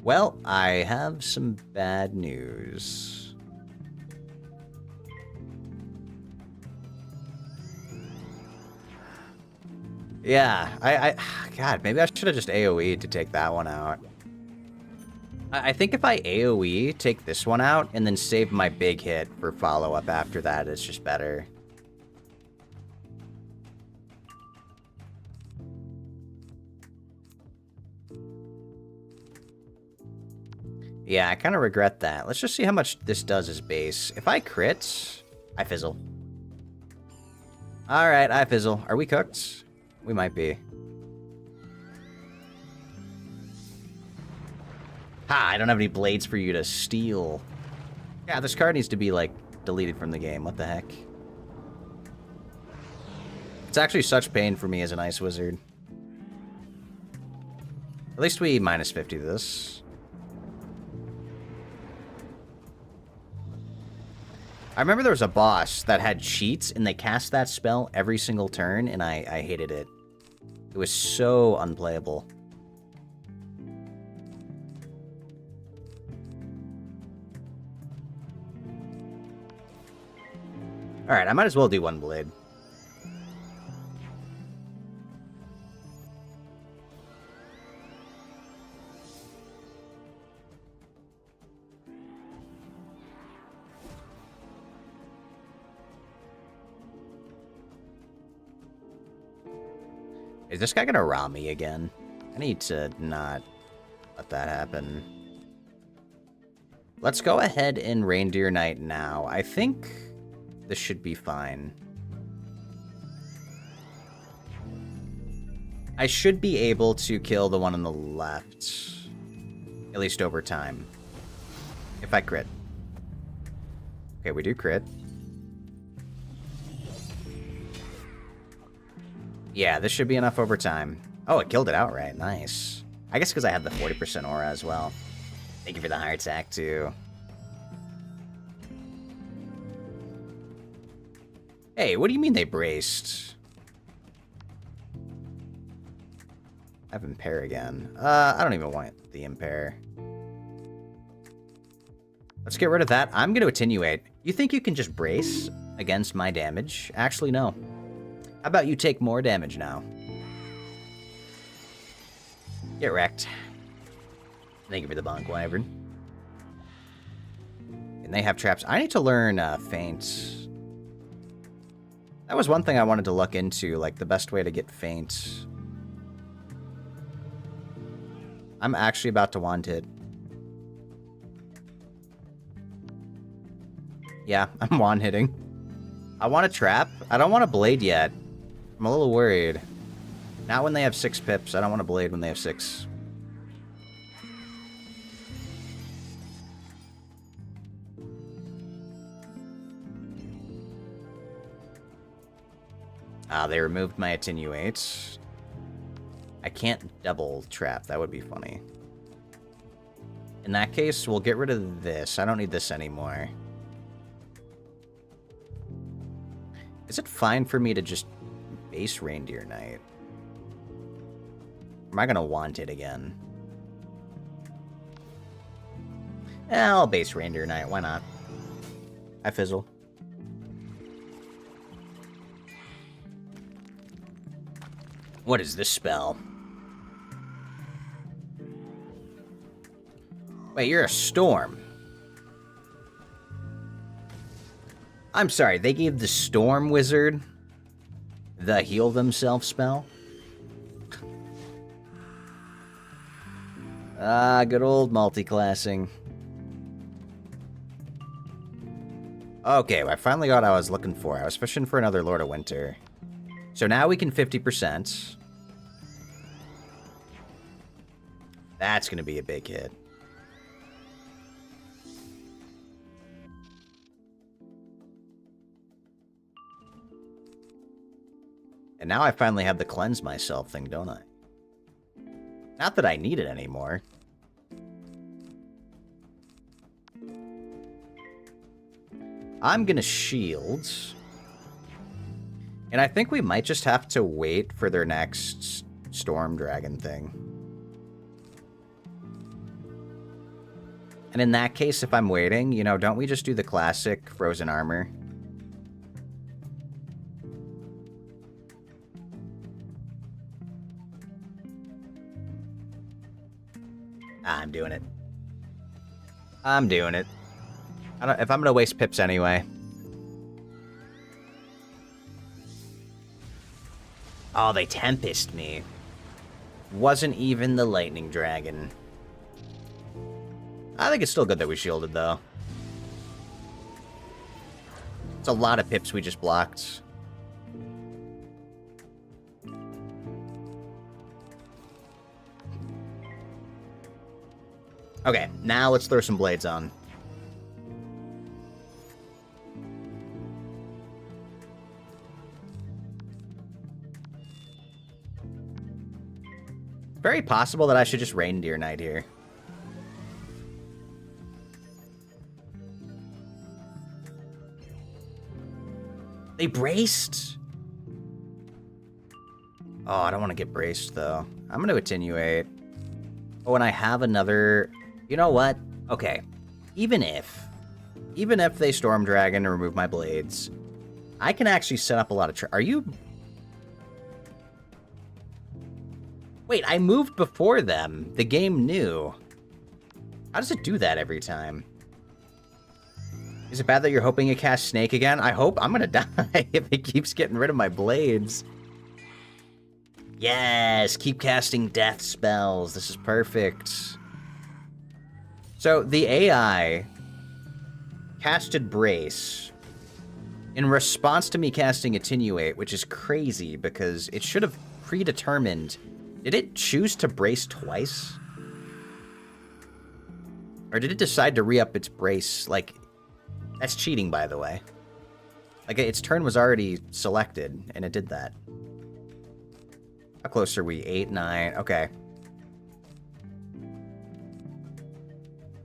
Well, I have some bad news. Yeah, God, maybe I should have just AoE'd to take that one out. I think if I AoE, take this one out, and then save my big hit for follow-up after that, it's just better. Yeah, I kind of regret that. Let's just see how much this does as base. If I crit, I fizzle. Alright, I fizzle. Are we cooked? We might be. Ha! I don't have any blades for you to steal. Yeah, this card needs to be, like, deleted from the game. What the heck? It's actually such pain for me as an Ice Wizard. At least we minus 50 this. I remember there was a boss that had cheats, and they cast that spell every single turn, and I hated it. It was so unplayable. Alright, I might as well do one blade. Is this guy gonna rob me again? I need to not let that happen. Let's go ahead and Reindeer Knight now. I think this should be fine. I should be able to kill the one on the left. At least over time. If I crit. Okay, we do crit. Yeah, this should be enough over time. Oh, it killed it outright. Nice. I guess because I had the 40% aura as well. Thank you for the heart attack, too. Hey, what do you mean they braced? I have Impair again. I don't even want the Impair. Let's get rid of that. I'm going to Attenuate. You think you can just brace against my damage? Actually, no. How about you take more damage now? Get wrecked. Thank you for the bonk, Wyvern. And they have traps. I need to learn Feint. That was one thing I wanted to look into, like the best way to get Feint. I'm actually about to want it. Yeah, I'm one-hitting. I want a trap. I don't want a blade yet. I'm a little worried. Not when they have 6 pips. I don't want a blade when they have 6. They removed my Attenuate. I can't double trap. That would be funny. In that case, we'll get rid of this. I don't need this anymore. Is it fine for me to just base Reindeer Knight? Or am I going to want it again? I'll base Reindeer Knight. Why not? I fizzle. What is this spell? Wait, you're a storm. I'm sorry, they gave the Storm Wizard the Heal Themselves spell? Good old multi-classing. Okay, well, I finally got what I was looking for. I was fishing for another Lord of Winter. So now we can 50%. That's going to be a big hit. And now I finally have the cleanse myself thing, don't I? Not that I need it anymore. I'm gonna shield. And I think we might just have to wait for their next Storm Dragon thing. And in that case, if I'm waiting, you know, don't we just do the classic Frozen Armor? I'm doing it. I'm doing it. If I'm gonna waste pips anyway. Oh, they Tempest me. Wasn't even the Lightning Dragon. I think it's still good that we shielded, though. It's a lot of pips we just blocked. Okay, now let's throw some blades on. Very possible that I should just Reindeer Knight here. They braced? Oh, I don't want to get braced, though. I'm going to attenuate. Oh, and I have another... You know what? Okay. Even if they Storm Dragon and remove my blades, I can actually set up a lot of... Are you... Wait, I moved before them. The game knew. How does it do that every time? Is it bad that you're hoping you cast Snake again? I hope I'm gonna die if it keeps getting rid of my blades. Yes, keep casting death spells. This is perfect. So the AI casted Brace in response to me casting Attenuate, which is crazy because it should have predetermined. Did it choose to brace twice? Or did it decide to re-up its brace? Like, that's cheating, by the way. Like, its turn was already selected, and it did that. How close are we? 8, 9. Okay.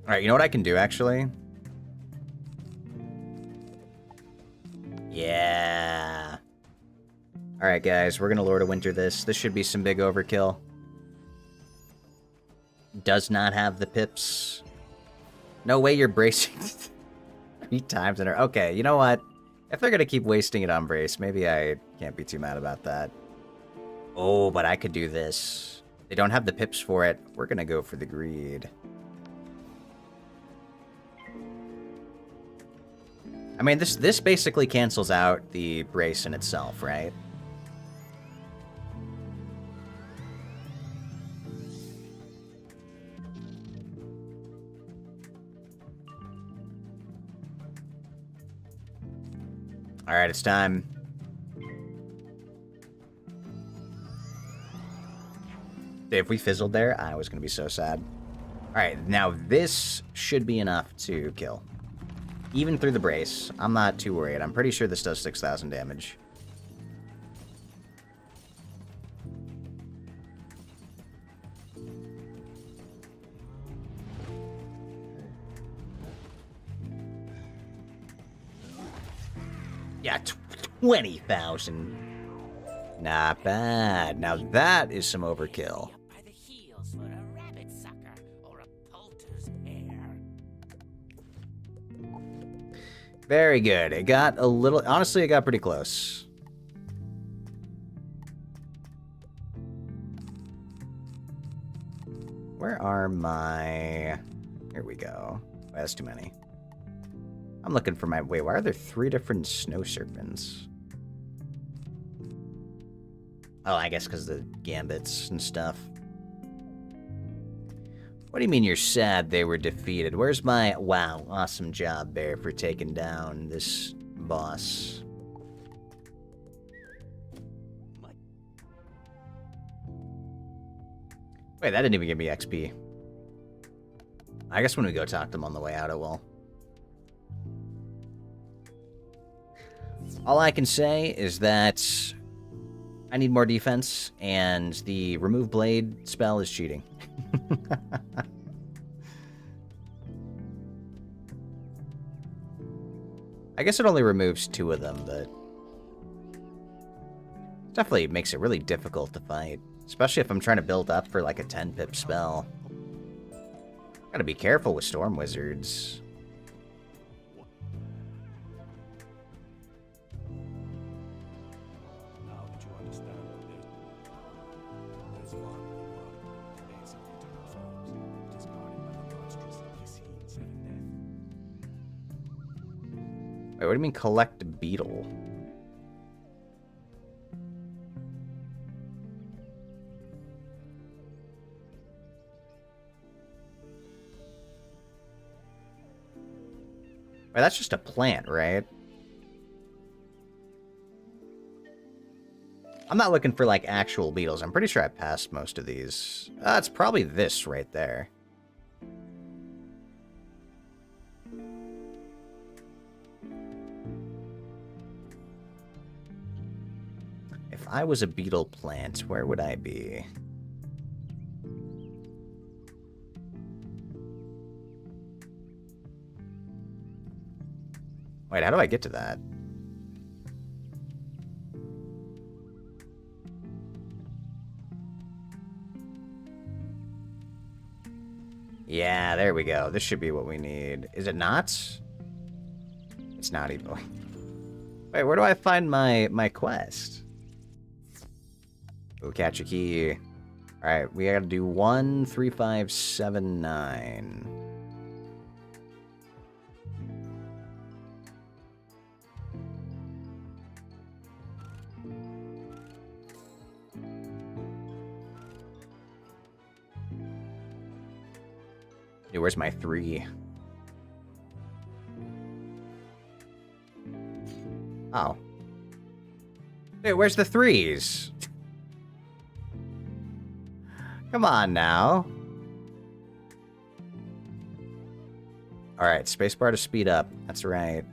Alright, you know what I can do, actually? Yeah. Alright, guys, we're gonna Lord of Winter this. This should be some big overkill. Does not have the pips. No way you're bracing 3 times in a... Okay, you know what? If they're gonna keep wasting it on brace, maybe I can't be too mad about that. Oh, but I could do this. They don't have the pips for it. We're gonna go for the greed. I mean, this basically cancels out the brace in itself, right? Alright, it's time. If we fizzled there, I was going to be so sad. Alright, now this should be enough to kill. Even through the brace. I'm not too worried. I'm pretty sure this does 6,000 damage. Yeah, 20,000. Not bad. Now that is some overkill. By the heels for a rabbit sucker or a poulter's pear. Very good. It got a little... Honestly, it got pretty close. Where are my... Here we go. Oh, that's too many. I'm looking for my... Wait, why are there 3 different snow serpents? Oh, I guess because the gambits and stuff. What do you mean you're sad they were defeated? Where's my... Wow, awesome job, Bear, for taking down this boss. Wait, that didn't even give me XP. I guess when we go talk to them on the way out, it will. All I can say is that I need more defense, and the remove blade spell is cheating. I guess it only removes 2 of them, but it definitely makes it really difficult to fight, especially if I'm trying to build up for like a 10-pip spell. Gotta be careful with Storm Wizards. Now that you understand there's one corrupt base of eternal forms. It is guarded by the monstrous Unseen Seven Death. Wait, what do you mean collect beetle? Wait, that's just a plant, right? I'm not looking for, like, actual beetles. I'm pretty sure I passed most of these. It's probably this right there. If I was a beetle plant, where would I be? Wait, how do I get to that? Yeah, there we go. This should be what we need. Is it not? It's not even. Wait, where do I find my quest? Ooh, catch a key. Alright, we gotta do 1, 3, 5, 7, 9. Dude, where's my 3? Oh. Dude, where's the 3s? Come on now. Alright, spacebar to speed up. That's right.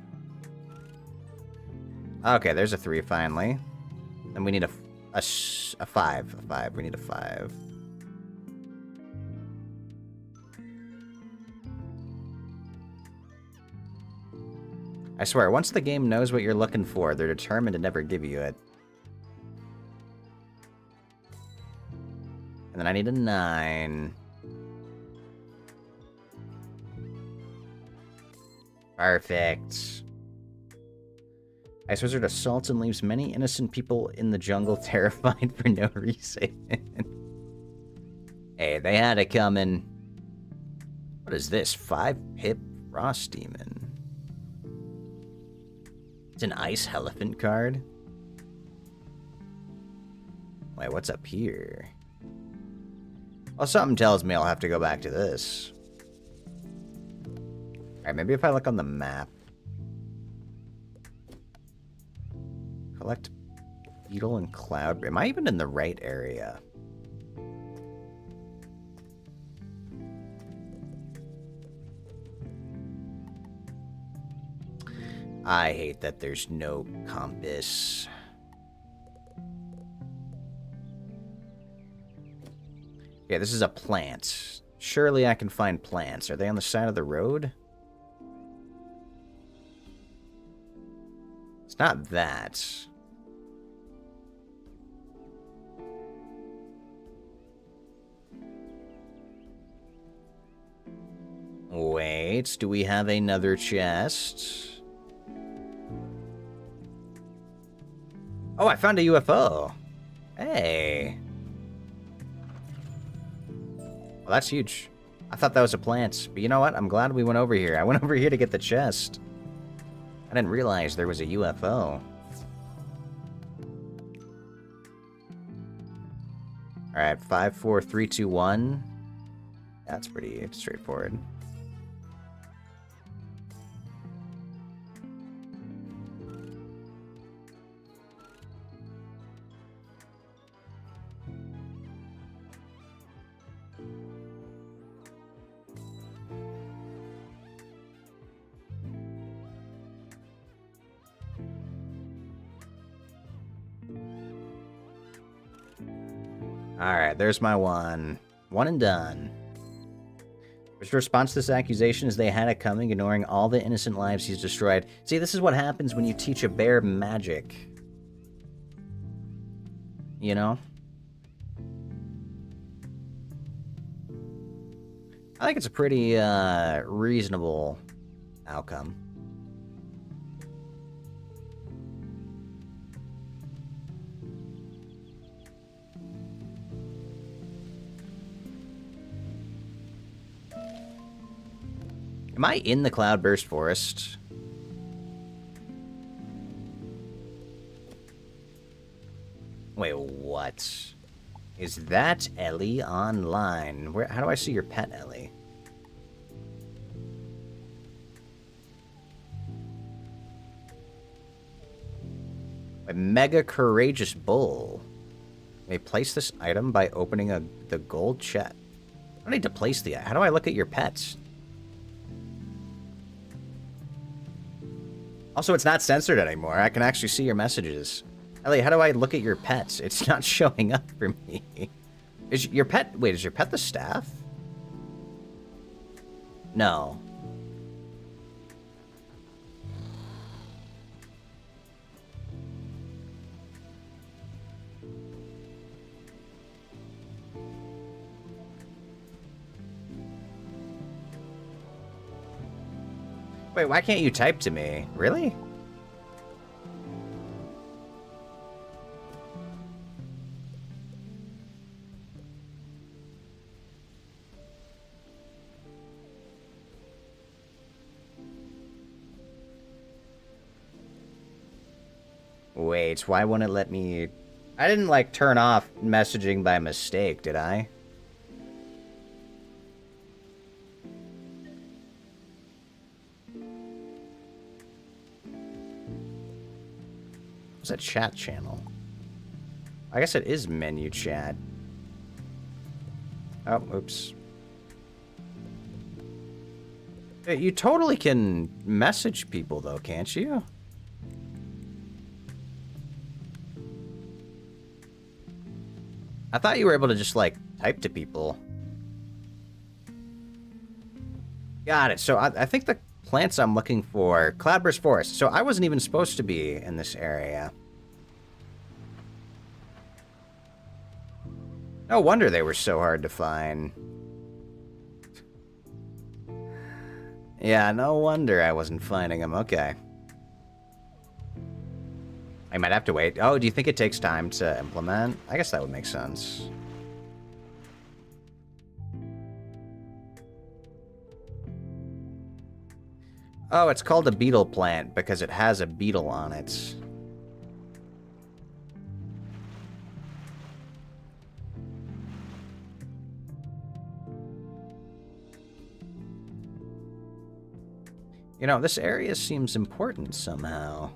Okay, there's a 3 finally. Then we need a 5. A 5. We need a 5. I swear, once the game knows what you're looking for, they're determined to never give you it. And then I need a 9. Perfect. Ice Wizard assaults and leaves many innocent people in the jungle terrified for no reason. Hey, they had it coming. What is this? 5-pip Frost Demon. It's an Ice Elephant card? Wait, what's up here? Well, something tells me I'll have to go back to this. Alright, maybe if I look on the map. Collect Beetle and Cloud. Am I even in the right area? I hate that there's no compass. Okay, this is a plant. Surely I can find plants. Are they on the side of the road? It's not that. Wait, do we have another chest? Oh, I found a UFO. Hey. Well, that's huge. I thought that was a plant. But you know what? I'm glad we went over here. I went over here to get the chest. I didn't realize there was a UFO. Alright, 5, 4, 3, 2, 1. That's pretty straightforward. Alright, there's my one. One and done. His response to this accusation is they had it coming, ignoring all the innocent lives he's destroyed. See, this is what happens when you teach a bear magic. You know? I think it's a pretty, reasonable outcome. Am I in the Cloudburst Forest? Wait, what? Is that Ellie online? Where? How do I see your pet, Ellie? A Mega Courageous Bull. May place this item by opening the gold chest. I don't need to place the... How do I look at your pets? Also, it's not censored anymore. I can actually see your messages. Ellie, how do I look at your pets? It's not showing up for me. Is your pet... Wait, is your pet the staff? No. Wait, why can't you type to me? Really? Wait, why won't it let me... I didn't, like, turn off messaging by mistake, did I? What's a chat channel? I guess it is menu chat. Oh, oops. You totally can message people, though, can't you? I thought you were able to just, like, type to people. Got it. So I think the plants I'm looking for... Cloudburst Forest. So I wasn't even supposed to be in this area. No wonder they were so hard to find. Yeah, no wonder I wasn't finding them. Okay. I might have to wait. Oh, do you think it takes time to implement? I guess that would make sense. Oh, it's called a beetle plant because it has a beetle on it. You know, this area seems important somehow.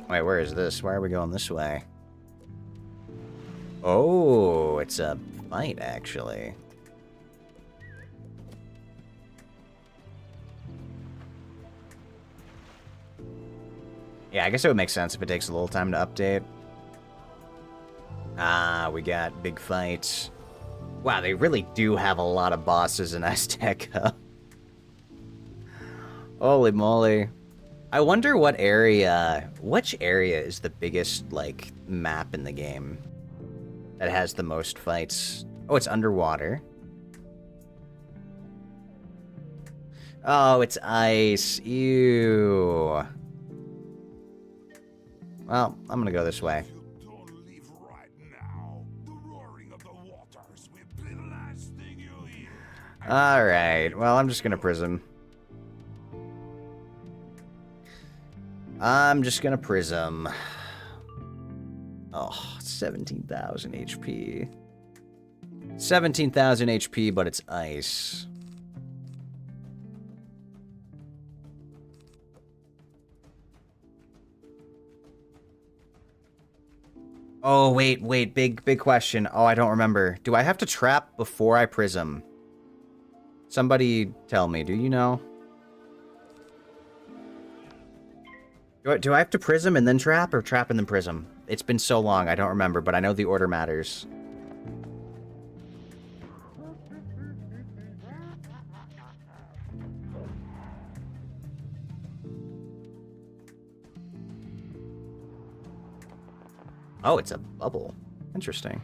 Wait, where is this? Why are we going this way? Oh, it's a fight, actually. Yeah, I guess it would make sense if it takes a little time to update. Ah, we got big fights. Wow, they really do have a lot of bosses in Azteca. Holy moly. I wonder which area is the biggest, like, map in the game that has the most fights. Oh, it's underwater. Oh, it's ice. Ew. Well, I'm gonna go this way. If you don't leave right now, the roaring of the waters will be the last thing you hear. Alright, well, I'm just gonna prism. I'm just gonna prism. Oh, 17,000 HP. 17,000 HP, but it's ice. Oh, wait, big question. Oh, I don't remember. Do I have to trap before I prism? Somebody tell me, do you know? Do I have to prism and then trap, or trap and then prism? It's been so long, I don't remember, but I know the order matters. Oh, it's a bubble. Interesting.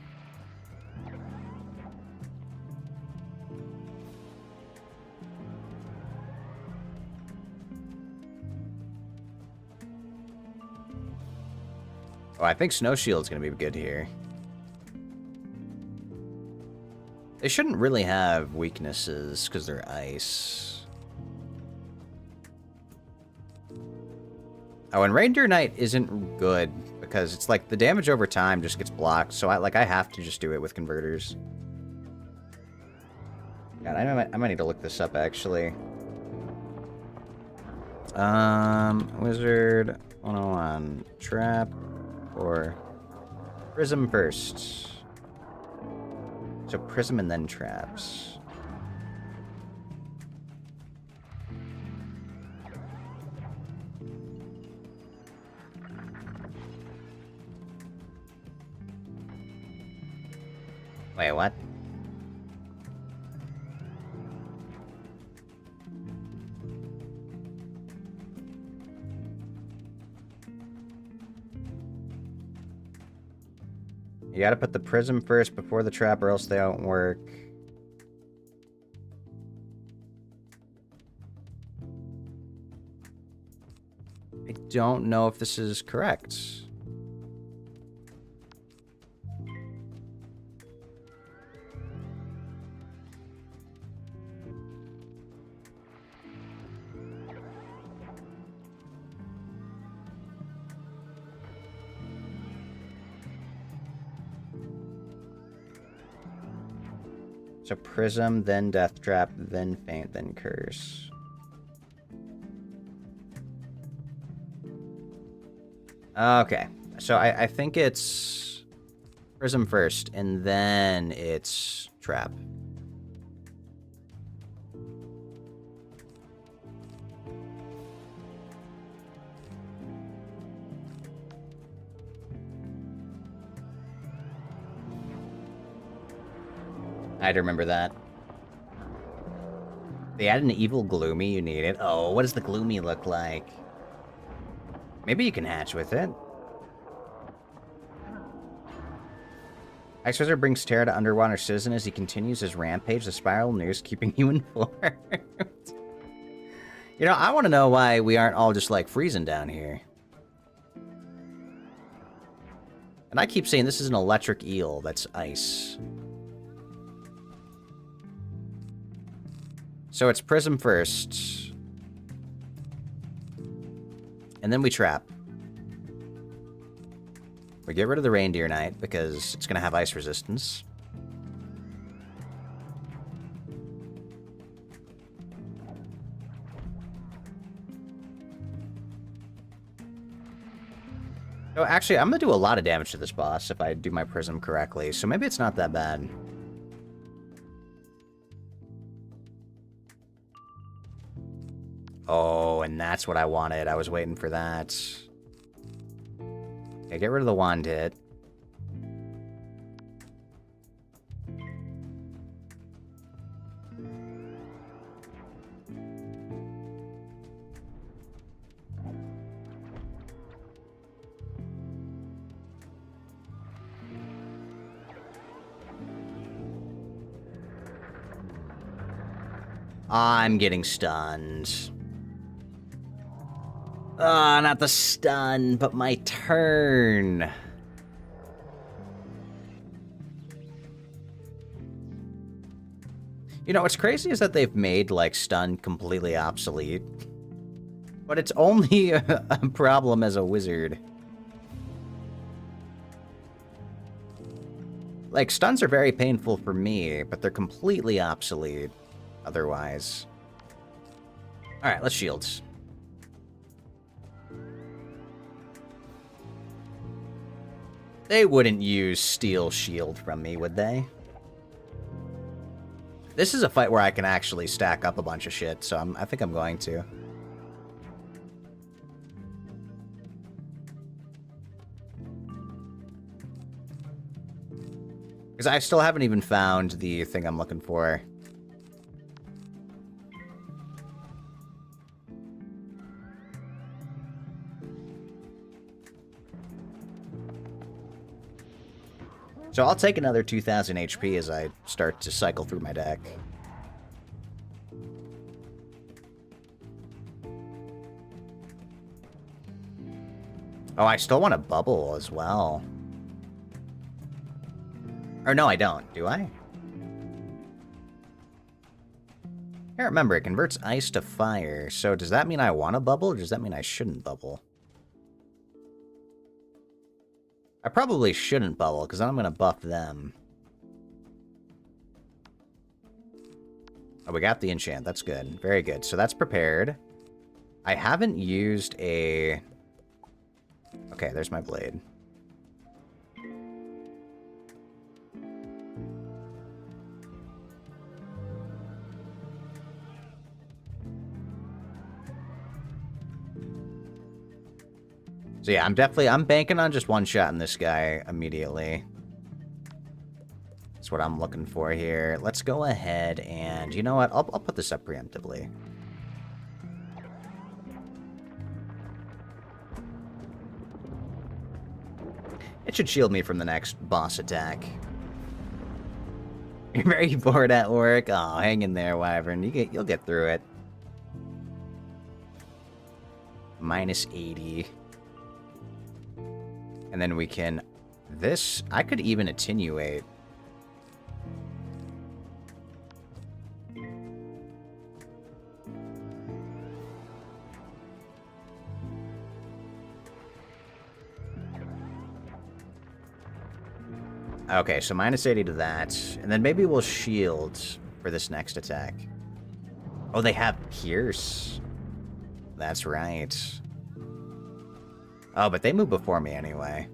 Oh, I think Snow Shield's gonna be good here. They shouldn't really have weaknesses, because they're ice. Oh, and Reindeer Knight isn't good, because it's like the damage over time just gets blocked, so I have to just do it with converters. God, I might need to look this up, actually. Wizard101. Trap or prism first. So prism and then traps. Wait, what? You gotta put the prism first before the trap or else they don't work. I don't know if this is correct. So prism, then death trap, then feint, then curse. Okay, so I think it's prism first, and then it's trap. I'd remember that. They added an evil gloomy, you need it. Oh, what does the gloomy look like? Maybe you can hatch with it. Ice Wizard brings terror to Underwater Citizen as he continues his rampage. The spiral news keeping you informed. You know, I want to know why we aren't all just, like, freezing down here. And I keep saying this is an electric eel that's ice. So it's prism first. And then we trap. We get rid of the Reindeer Knight because it's going to have ice resistance. So actually, I'm going to do a lot of damage to this boss if I do my prism correctly. So maybe it's not that bad. Oh, and that's what I wanted. I was waiting for that. Okay, get rid of the wand hit. I'm getting stunned. Ah, not the stun, but my turn. You know, what's crazy is that they've made, like, stun completely obsolete. But it's only a problem as a wizard. Like, stuns are very painful for me, but they're completely obsolete otherwise. Alright, let's shields. They wouldn't use Steel Shield from me, would they? This is a fight where I can actually stack up a bunch of shit, so I think I'm going to. Because I still haven't even found the thing I'm looking for. So I'll take another 2,000 HP as I start to cycle through my deck. Oh, I still want a bubble as well. Or no, I don't. Do I? I can't remember. It converts ice to fire. So does that mean I want a bubble, or does that mean I shouldn't bubble? I probably shouldn't bubble, because then I'm going to buff them. Oh, we got the enchant. That's good. Very good. So that's prepared. I haven't used a... Okay, there's my blade. So yeah, I'm banking on just one shot in this guy immediately. That's what I'm looking for here. Let's go ahead and, you know what? I'll put this up preemptively. It should shield me from the next boss attack. You're very bored at work? Oh, hang in there, Wyvern. You'll get through it. Minus 80. And then we can... This... I could even attenuate. Okay, so minus 80 to that. And then maybe we'll shield for this next attack. Oh, they have Pierce. That's right. Oh, but they move before me anyway.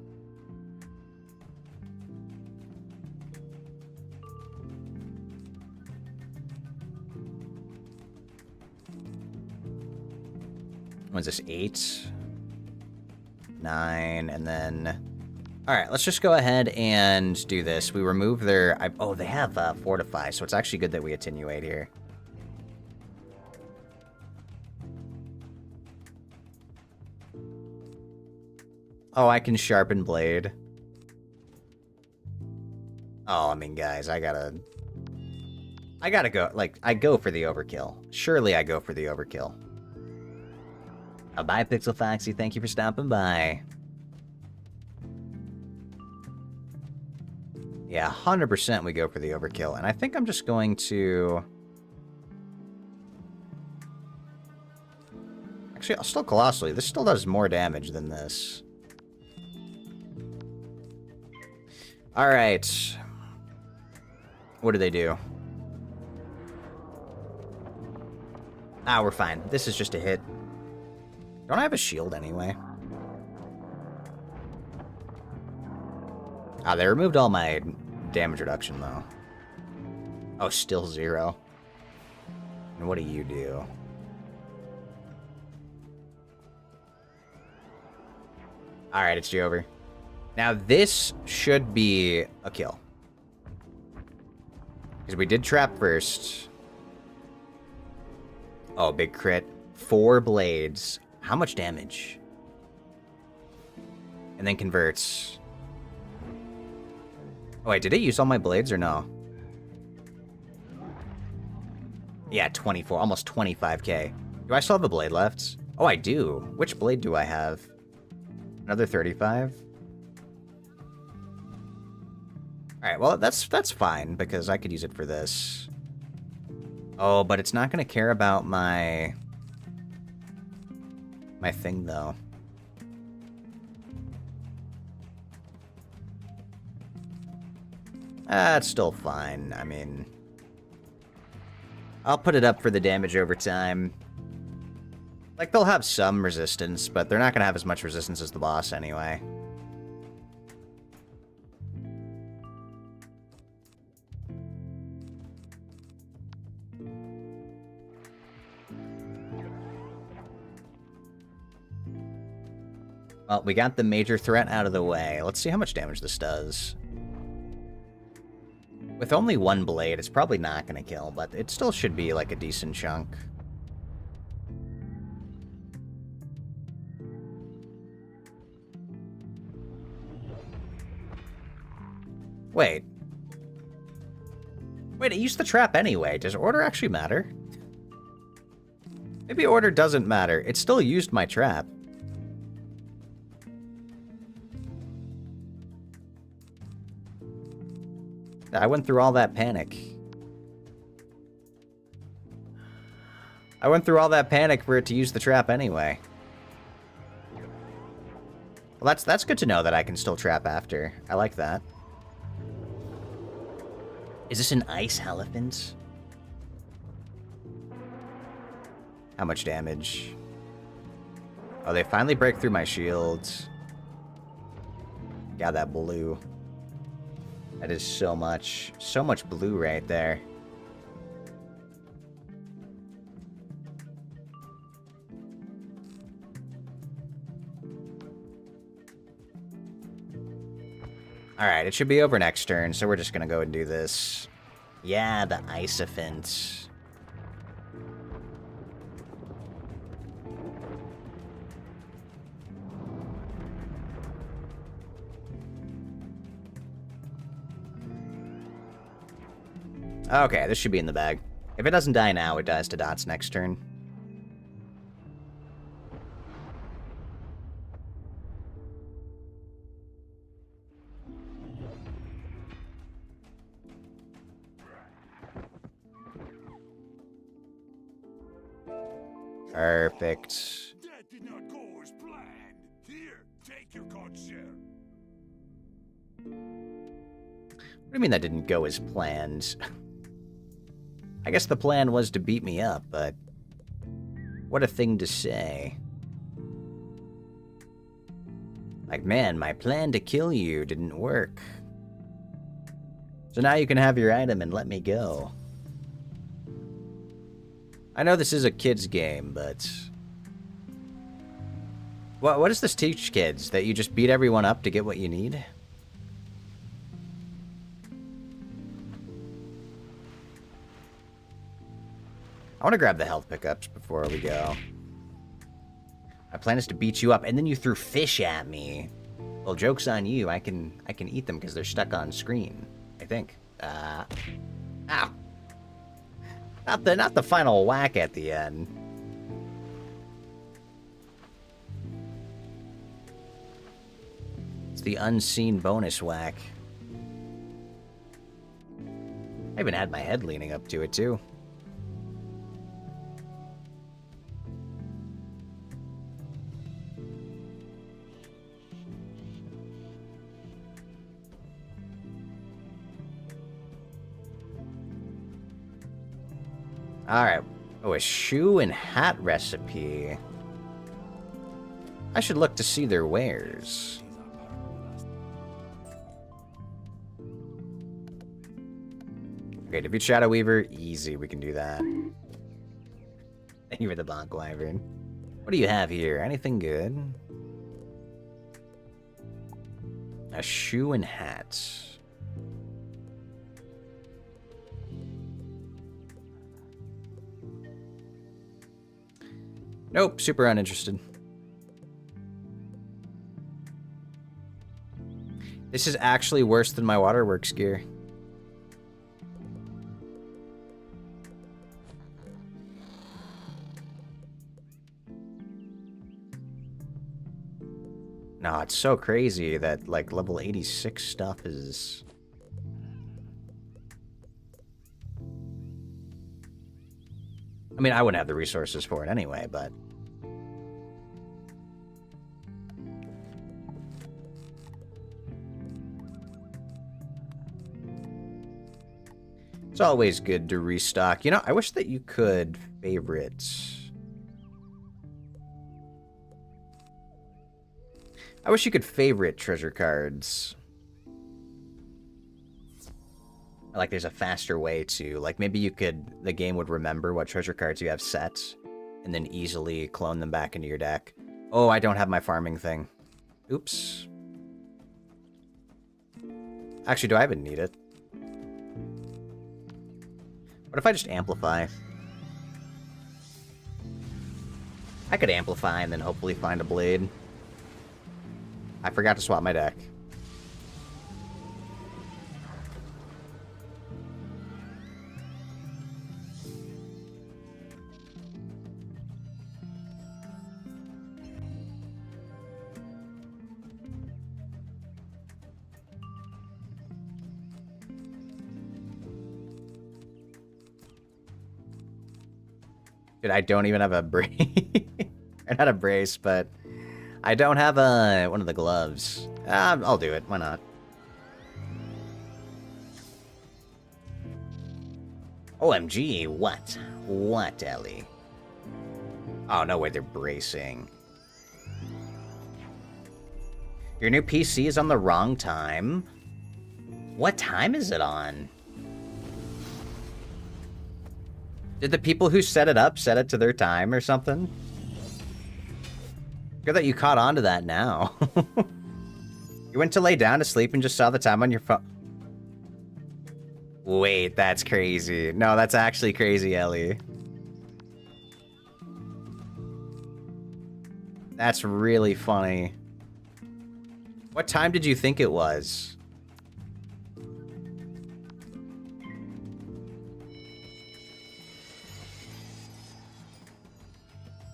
What's this? 8, 9, and then... Alright, let's just go ahead and do this. We remove their... oh, they have Fortify, so it's actually good that we attenuate here. Oh, I can sharpen blade. Oh, I mean, guys, I gotta go... Like, I go for the overkill. Surely I go for the overkill. Bye, Pixel Foxy. Thank you for stopping by. Yeah, 100% we go for the overkill. And I think I'm just going to... Actually, I'll still Colossally. This still does more damage than this. Alright. What do they do? Ah, we're fine. This is just a hit. Don't I have a shield anyway? Ah, they removed all my damage reduction, though. Oh, still 0. And what do you do? Alright, it's over. Now, this should be a kill. Because we did trap first. Oh, big crit. 4 blades. How much damage? And then converts. Oh, wait, did it use all my blades or no? Yeah, 24, almost 25k. Do I still have a blade left? Oh, I do. Which blade do I have? Another 35? Alright, well, that's fine, because I could use it for this. Oh, but it's not going to care about my thing, though. It's still fine. I mean... I'll put it up for the damage over time. Like, they'll have some resistance, but they're not going to have as much resistance as the boss anyway. Well, we got the major threat out of the way. Let's see how much damage this does. With only 1 blade, it's probably not going to kill, but it still should be like a decent chunk. Wait. Wait, it used the trap anyway. Does order actually matter? Maybe order doesn't matter. It still used my trap. I went through all that panic. I went through all that panic for it to use the trap anyway. Well, that's good to know that I can still trap after. I like that. Is this an ice elephant? How much damage? Oh, they finally break through my shields. Yeah, that blue. That is so much blue right there. Alright, it should be over next turn, so we're just gonna go and do this. Yeah, the Isophant. Okay, this should be in the bag. If it doesn't die now, it dies to Dot's next turn. Perfect. That did not go as planned. Here, take your cod share. What do you mean that didn't go as planned? I guess the plan was to beat me up, but... what a thing to say. Like, man, my plan to kill you didn't work. So now you can have your item and let me go. I know this is a kid's game, but... what does this teach kids? That you just beat everyone up to get what you need? I want to grab the health pickups before we go. My plan is to beat you up, and then you threw fish at me. Well, joke's on you. I can eat them because they're stuck on screen. I think. Ow. Not the final whack at the end. It's the unseen bonus whack. I even had my head leaning up to it too. Alright. Oh, a shoe and hat recipe. I should look to see their wares. Okay, defeat Shadow Weaver. Easy, we can do that. Thank you for the Bonk Wyvern. What do you have here? Anything good? A shoe and hat. Nope, super uninterested. This is actually worse than my waterworks gear. No, it's so crazy that, like, level 86 stuff is... I mean, I wouldn't have the resources for it anyway, but... it's always good to restock. You know, I wish that you could favorite... I wish you could favorite treasure cards. Like, there's a faster way to... like, maybe you could... the game would remember what treasure cards you have set, and then easily clone them back into your deck. Oh, I don't have my farming thing. Oops. Actually, do I even need it? What if I just amplify? I could amplify and then hopefully find a blade. I forgot to swap my deck. Dude, I don't even have a brace. Or not a brace, but I don't have one of the gloves. I'll do it. Why not? OMG, what? What, Ellie? Oh, no way, they're bracing. Your new PC is on the wrong time? What time is it on? Did the people who set it up set it to their time or something? Good that you caught on to that now. You went to lay down to sleep and just saw the time on your phone. Wait, that's crazy. No, that's actually crazy, Ellie. That's really funny. What time did you think it was?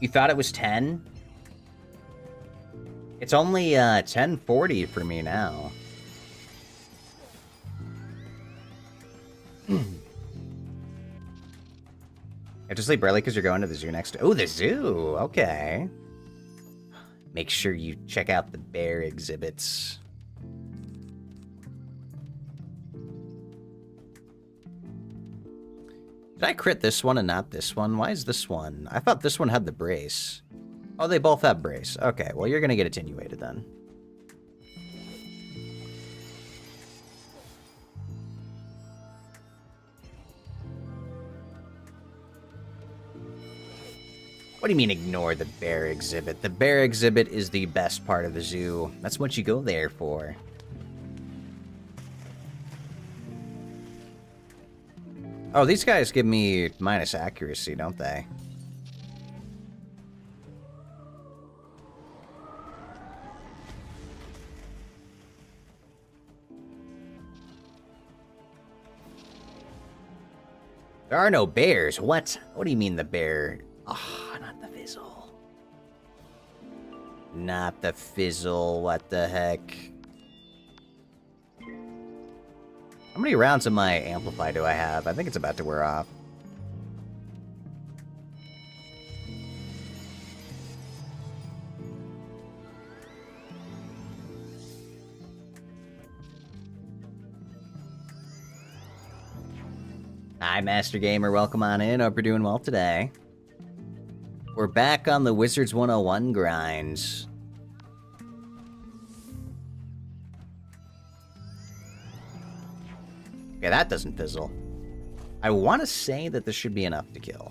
You thought it was 10? It's only 10:40 for me now. You have to sleep early because you're going to the zoo next. Oh, the zoo. Okay. Make sure you check out the bear exhibits. Did I crit this one and not this one? Why is this one? I thought this one had the brace. Oh, they both have brace. Okay, well, you're going to get attenuated then. What do you mean ignore the bear exhibit? The bear exhibit is the best part of the zoo. That's what you go there for. Oh, these guys give me minus accuracy, don't they? There are no bears. What? What do you mean the bear? Oh, not the fizzle. Not the fizzle. What the heck? How many rounds of my amplify do I have? I think it's about to wear off. Hi, Master Gamer. Welcome on in. Hope you're doing well today. We're back on the Wizards101 grinds. Okay, that doesn't fizzle. I want to say that this should be enough to kill.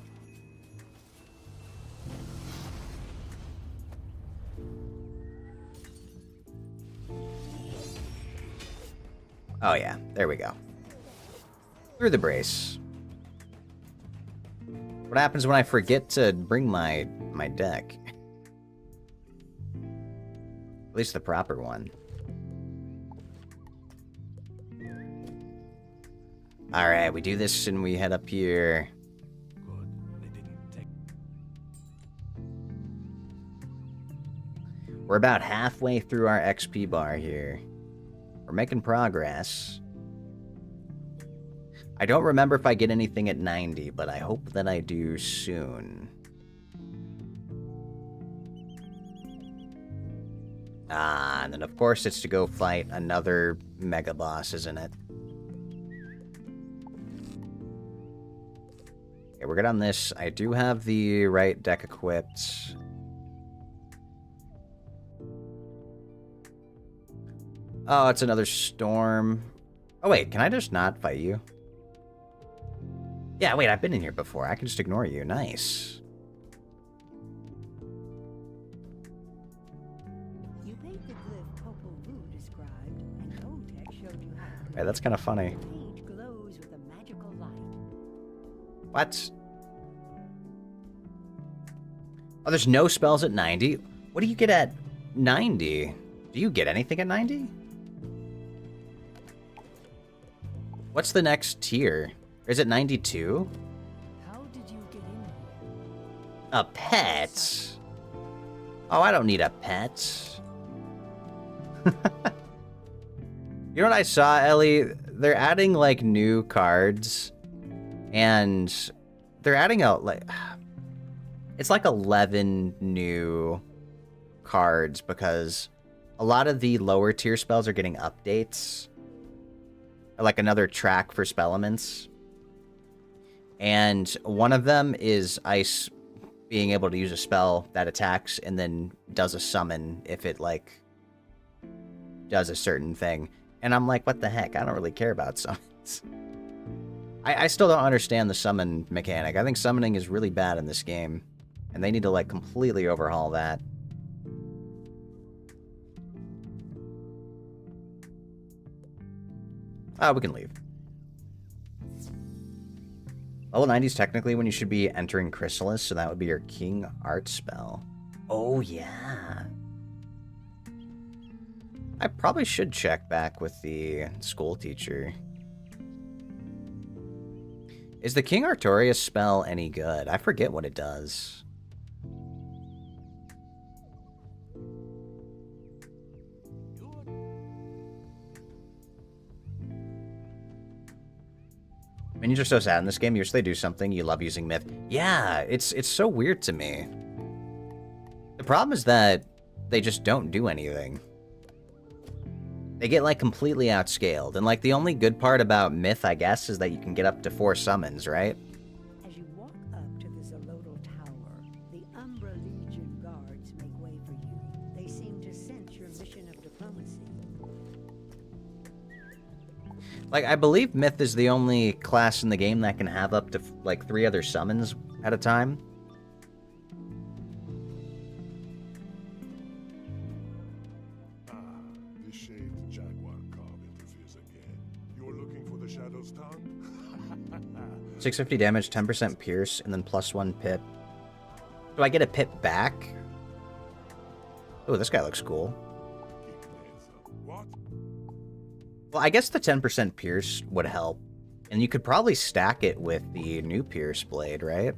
Oh yeah, there we go. Through the brace. What happens when I forget to bring my deck? At least the proper one. Alright, we do this and we head up here. Good. They didn't take. We're about halfway through our XP bar here. We're making progress. I don't remember if I get anything at 90, but I hope that I do soon. Ah, and then of course it's to go fight another mega boss, isn't it? Okay, we're good on this. I do have the right deck equipped. Oh, it's another storm. Oh wait, can I just not fight you? Yeah, wait, I've been in here before. I can just ignore you. Nice. You paid the glyph Popol Vuh described, and Tech showed you how to Hey, that's kind of funny. The page glows with a magical light. What? Oh, there's no spells at 90? What do you get at 90? Do you get anything at 90? What's the next tier? Is it 92? How did you get in here? A pet? Oh, I don't need a pet. You know what I saw, Ellie? They're adding, like, new cards. And they're adding out, like... It's like 11 new cards because a lot of the lower tier spells are getting updates. Like another track for spell elements. And one of them is Ice being able to use a spell that attacks and then does a summon if it, like, does a certain thing. And I'm like, what the heck? I don't really care about summons. I still don't understand the summon mechanic. I think summoning is really bad in this game. And they need to, like, completely overhaul that. Oh, we can leave. Level 90 is technically when you should be entering Chrysalis, so that would be your King Art spell. Oh, yeah. I probably should check back with the school teacher. Is the King Artorias spell any good? I forget what it does. Minions are so sad in this game. You wish they do something. You love using myth. Yeah, it's so weird to me. The problem is that they just don't do anything. They get, like, completely outscaled. And, like, the only good part about myth, I guess, is that you can get up to 4 summons, right? As you walk up to the Zolotl Tower, the Umbra Legion guards make way for you. They seem to sense your mission of diplomacy. Like, I believe myth is the only class in the game that can have up to, like, 3 other summons at a time. This shaved jaguar carve interferes again. You're looking for the Shadow's tongue? 650 damage, 10% pierce, and then +1 pip. Do I get a pip back? Oh, this guy looks cool. What? Well, I guess the 10% pierce would help. And you could probably stack it with the new pierce blade, right?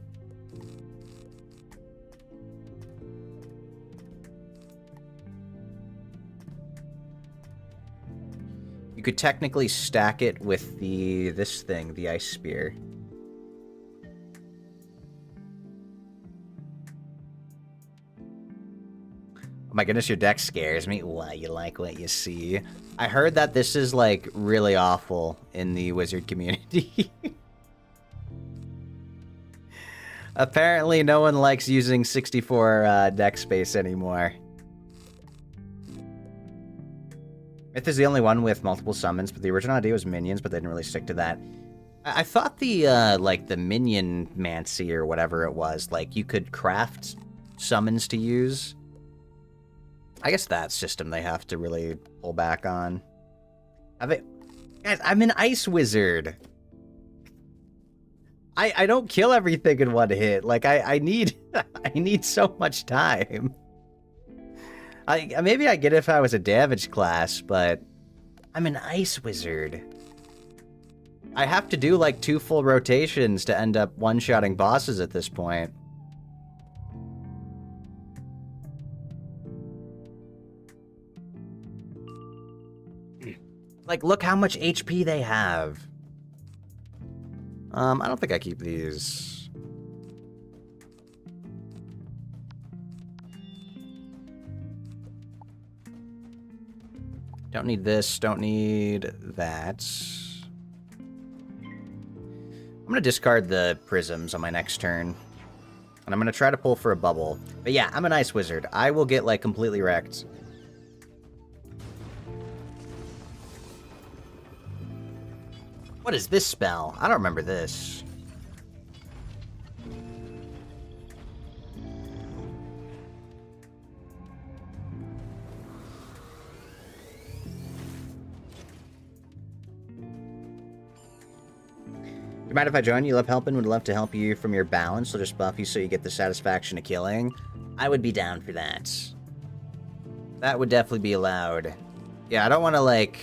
You could technically stack it with this thing, the ice spear. Oh my goodness, your deck scares me. Why, you like what you see? I heard that this is, like, really awful in the wizard community. Apparently, no one likes using 64 deck space anymore. Myth is the only one with multiple summons, but the original idea was minions, but they didn't really stick to that. I thought the, like, the minion mancy or whatever it was, like, you could craft summons to use. I guess that system they have to really pull back on. Guys, I'm an ice wizard. I don't kill everything in one hit. Like, I need I need so much time. Maybe I get it if I was a damage class, but I'm an ice wizard. I have to do like 2 full rotations to end up one-shotting bosses at this point. Like, look how much HP they have. I don't think I keep these. Don't need this, don't need that. I'm gonna discard the prisms on my next turn. And I'm gonna try to pull for a bubble. But yeah, I'm an ice wizard. I will get, like, completely wrecked. What is this spell? I don't remember this. You mind if I join? You love helping, would love to help you from your balance, so just buff you so you get the satisfaction of killing. I would be down for that. That would definitely be allowed. Yeah, I don't want to, like...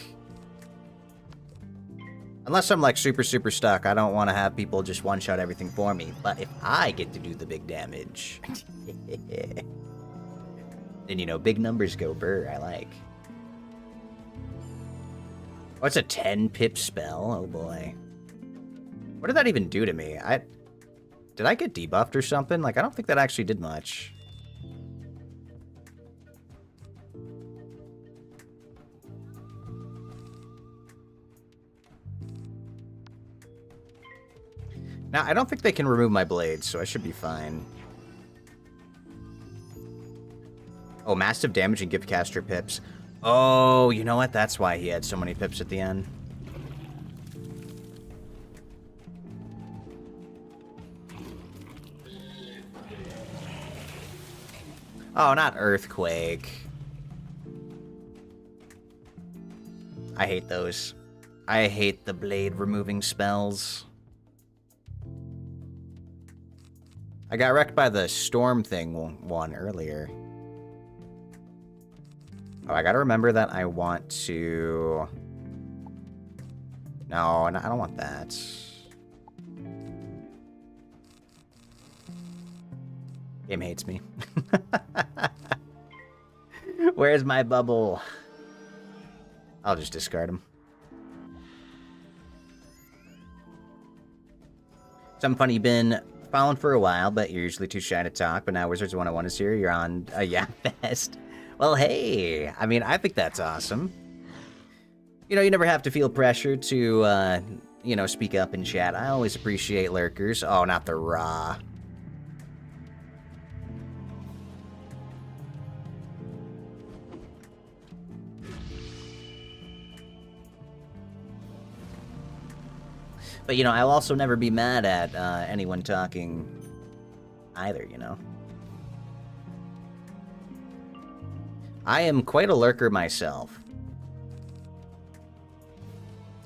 Unless I'm, like, super stuck, I don't want to have people just one-shot everything for me. But if I get to do the big damage... then, you know, big numbers go burr, I like. Oh, it's a 10 pip spell? Oh, boy. What did that even do to me? Did I get debuffed or something? Like, I don't think that actually did much. Now, I don't think they can remove my blades, so I should be fine. Oh, massive damage and gift caster pips. Oh, you know what? That's why he had so many pips at the end. Oh, not Earthquake. I hate those. I hate the blade removing spells. I got wrecked by the storm thing one earlier. Oh, I gotta remember that I want to... No, I don't want that. Game hates me. Where's my bubble? I'll just discard him. Something funny, you've been following for a while, but you're usually too shy to talk, but now Wizards101 is here, you're on a Yap Fest. Well, hey! I mean, I think that's awesome. You know, you never have to feel pressure to, you know, speak up in chat. I always appreciate lurkers. Oh, not the raw. But, you know, I'll also never be mad at anyone talking either, you know? I am quite a lurker myself.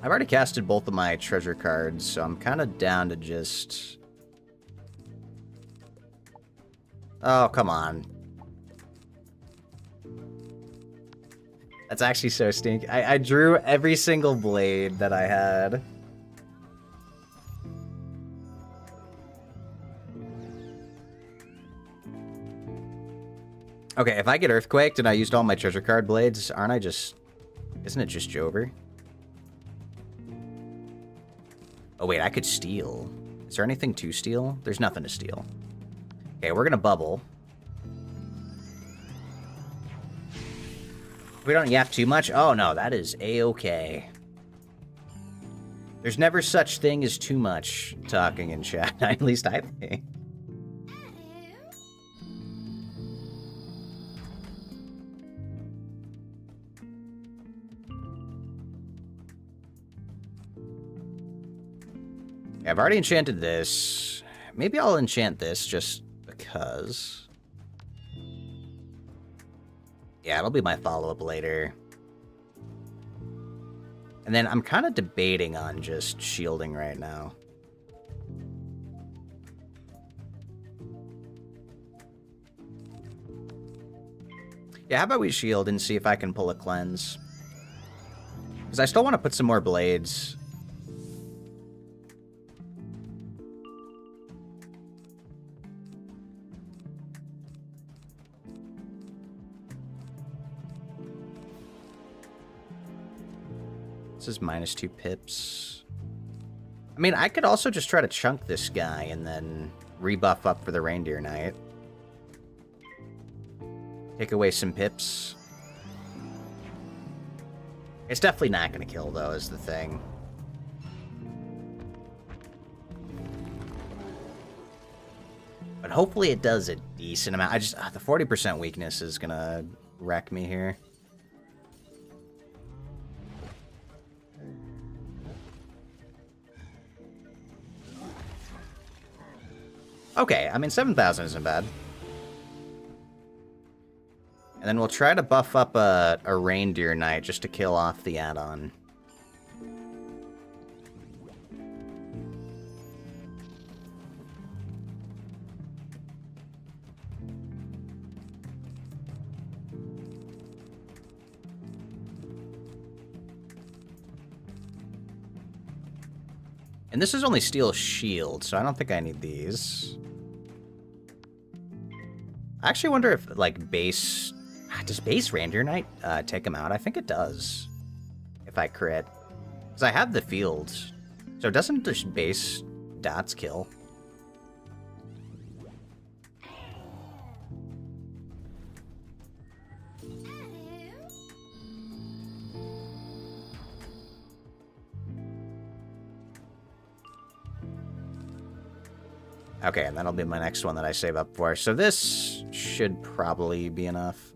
I've already casted both of my treasure cards, so I'm kind of down to just... Oh, come on. That's actually so stinky. I drew every single blade that I had. Okay, if I get earthquaked and I used all my treasure card blades, aren't I just... Isn't it just Jover? Oh wait, I could steal. Is there anything to steal? There's nothing to steal. Okay, we're gonna bubble. We don't yap too much? Oh no, that is a-okay. There's never such thing as too much talking in chat, at least I think. I've already enchanted this. Maybe I'll enchant this just because. Yeah, it'll be my follow-up later. And then I'm kind of debating on just shielding right now. Yeah, how about we shield and see if I can pull a cleanse? Because I still want to put some more blades. This is -2 pips. I mean, I could also just try to chunk this guy and then rebuff up for the Reindeer Knight. Take away some pips. It's definitely not going to kill, though, is the thing. But hopefully it does a decent amount. I just... the 40% weakness is going to wreck me here. Okay, I mean, 7,000 isn't bad. And then we'll try to buff up a Reindeer Knight just to kill off the add-on. And this is only Steel Shield, so I don't think I need these. I actually wonder if, like, base... Does base Reindeer Knight take him out? I think it does. If I crit. Because I have the fields. So doesn't just base dots kill? Okay, and that'll be my next one that I save up for. So this should probably be enough.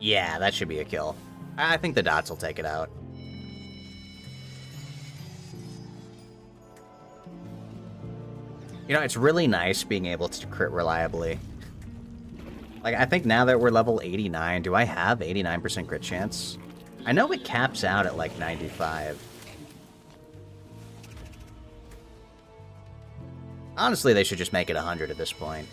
Yeah, that should be a kill. I think the dots will take it out. You know, it's really nice being able to crit reliably. Like, I think now that we're level 89, do I have 89% crit chance? I know it caps out at, like, 95. Honestly, they should just make it 100 at this point.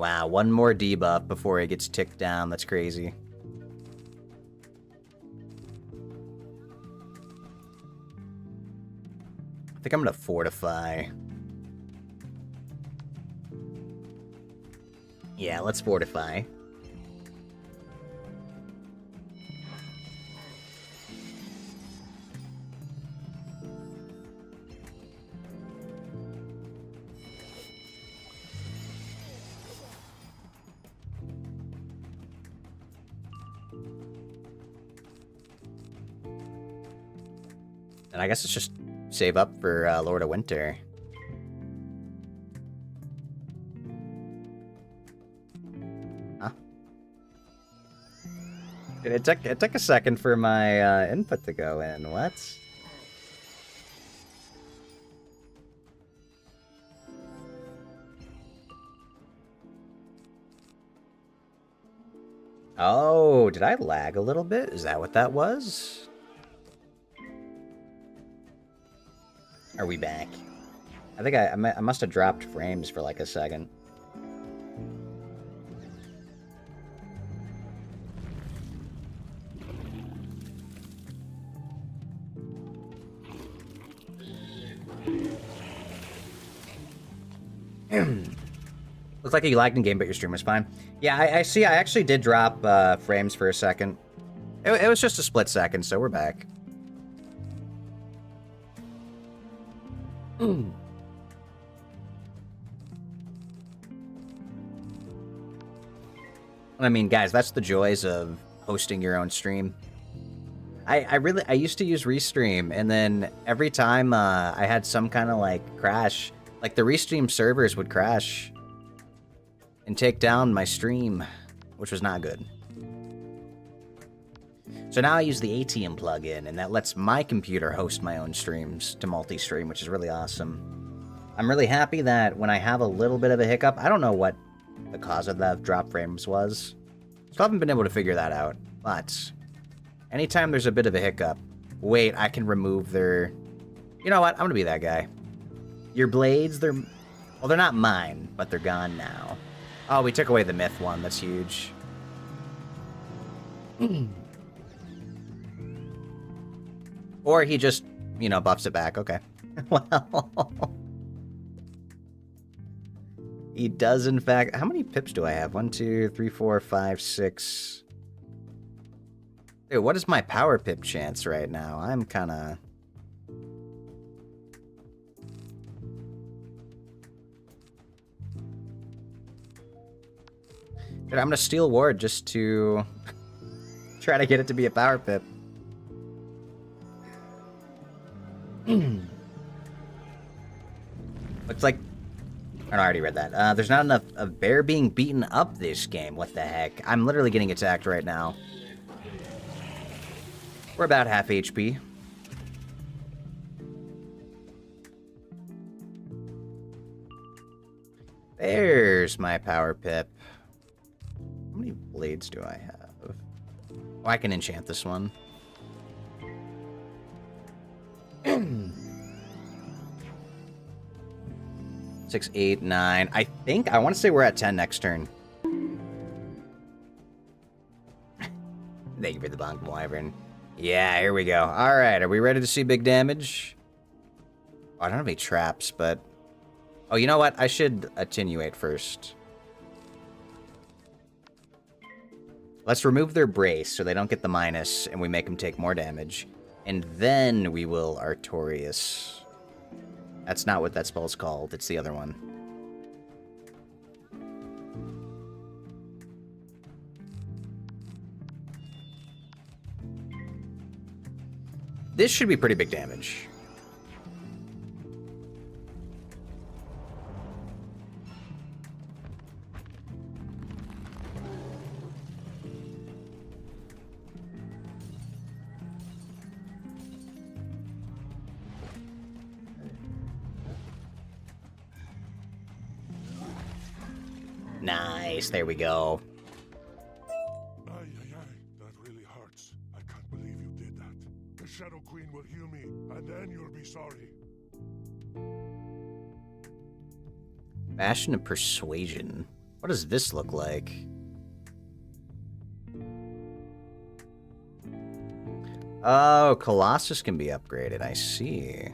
Wow, one more debuff before he gets ticked down. That's crazy. I think I'm gonna fortify. Yeah, let's fortify. And I guess it's just save up for Lord of Winter. Huh? Dude, it took a second for my input to go in. What? Oh, did I lag a little bit? Is that what that was? Are we back? I think I must have dropped frames for like a second. Looks like you lagged in game, but your stream was fine. Yeah, I see. I actually did drop frames for a second. It was just a split second, so we're back. I mean, guys, that's the joys of hosting your own stream. I used to use Restream, and then every time I had some kind of like crash, like the Restream servers would crash and take down my stream, which was not good. So now I use the ATM plugin, and that lets my computer host my own streams to multi-stream, which is really awesome. I'm really happy that when I have a little bit of a hiccup, I don't know what the cause of that drop frames was. Still haven't been able to figure that out, but anytime there's a bit of a hiccup, wait, I can remove their... You know what? I'm gonna be that guy. Your blades, well, they're not mine, but they're gone now. Oh, we took away the myth one. That's huge. Or he just, you know, buffs it back. Okay. Well... He does, in fact... How many pips do I have? 1, 2, 3, 4, 5, 6... Dude, what is my power pip chance right now? I'm kinda... Dude, I'm gonna steal ward just to... try to get it to be a power pip. Looks like... I already read that. There's not enough of bear being beaten up this game. What the heck? I'm literally getting attacked right now. We're about half HP. There's my power pip. How many blades do I have? Oh, I can enchant this one. 6, 8, 9. I want to say we're at 10 next turn. Thank you for the bonk, Wyvern. Yeah, here we go. Alright, are we ready to see big damage? Oh, I don't have any traps, but... Oh, you know what? I should attenuate first. Let's remove their brace so they don't get the minus, and we make them take more damage. And then we will Artorias. That's not what that spell's called. It's the other one. This should be pretty big damage. Nice, there we go. Ay, ay, ay, that really hurts. I can't believe you did that. The Shadow Queen will heal me, and then you'll be sorry. Bastion of Persuasion. What does this look like? Oh, Colossus can be upgraded. I see.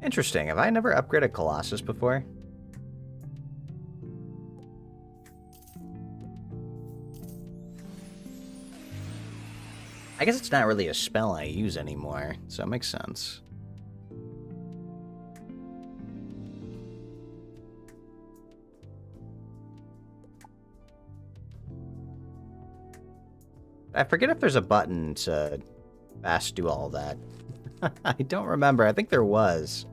Interesting. Have I never upgraded Colossus before? I guess it's not really a spell I use anymore, so it makes sense. I forget if there's a button to fast do all that. I don't remember. I think there was.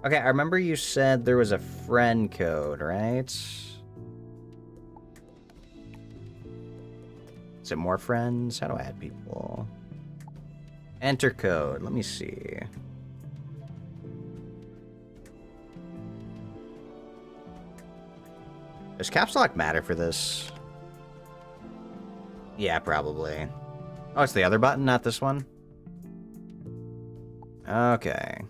Okay, I remember you said there was a friend code, right? Is it more friends? How do I add people? Enter code. Let me see. Does caps lock matter for this? Yeah, probably. Oh, it's the other button, not this one? Okay.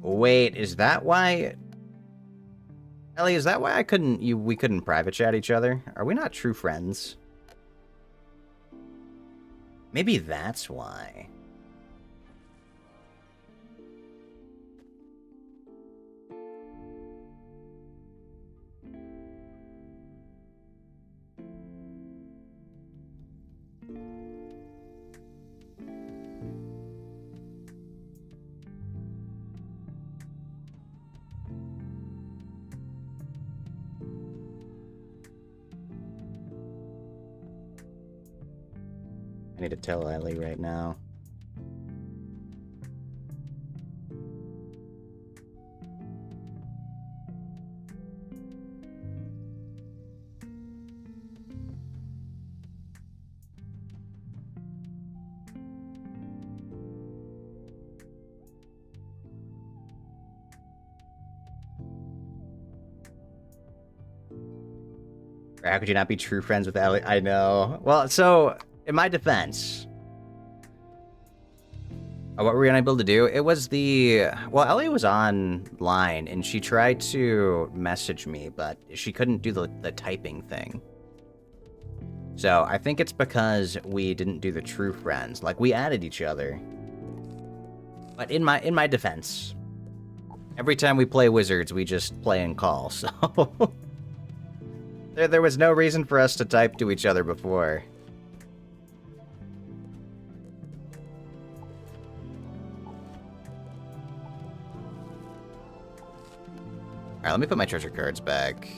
Wait, is that why... Ellie, is that why we couldn't private chat each other? Are we not true friends? Maybe that's why. I need to tell Ellie right now. How could you not be true friends with Ellie? I know. Well, so... in my defense, what were we unable to do? It was the... well, Ellie was online, and she tried to message me, but she couldn't do the typing thing. So, I think it's because we didn't do the true friends. Like, we added each other. But in my defense, every time we play Wizards, we just play and call, so... there was no reason for us to type to each other before. Alright, let me put my treasure cards back.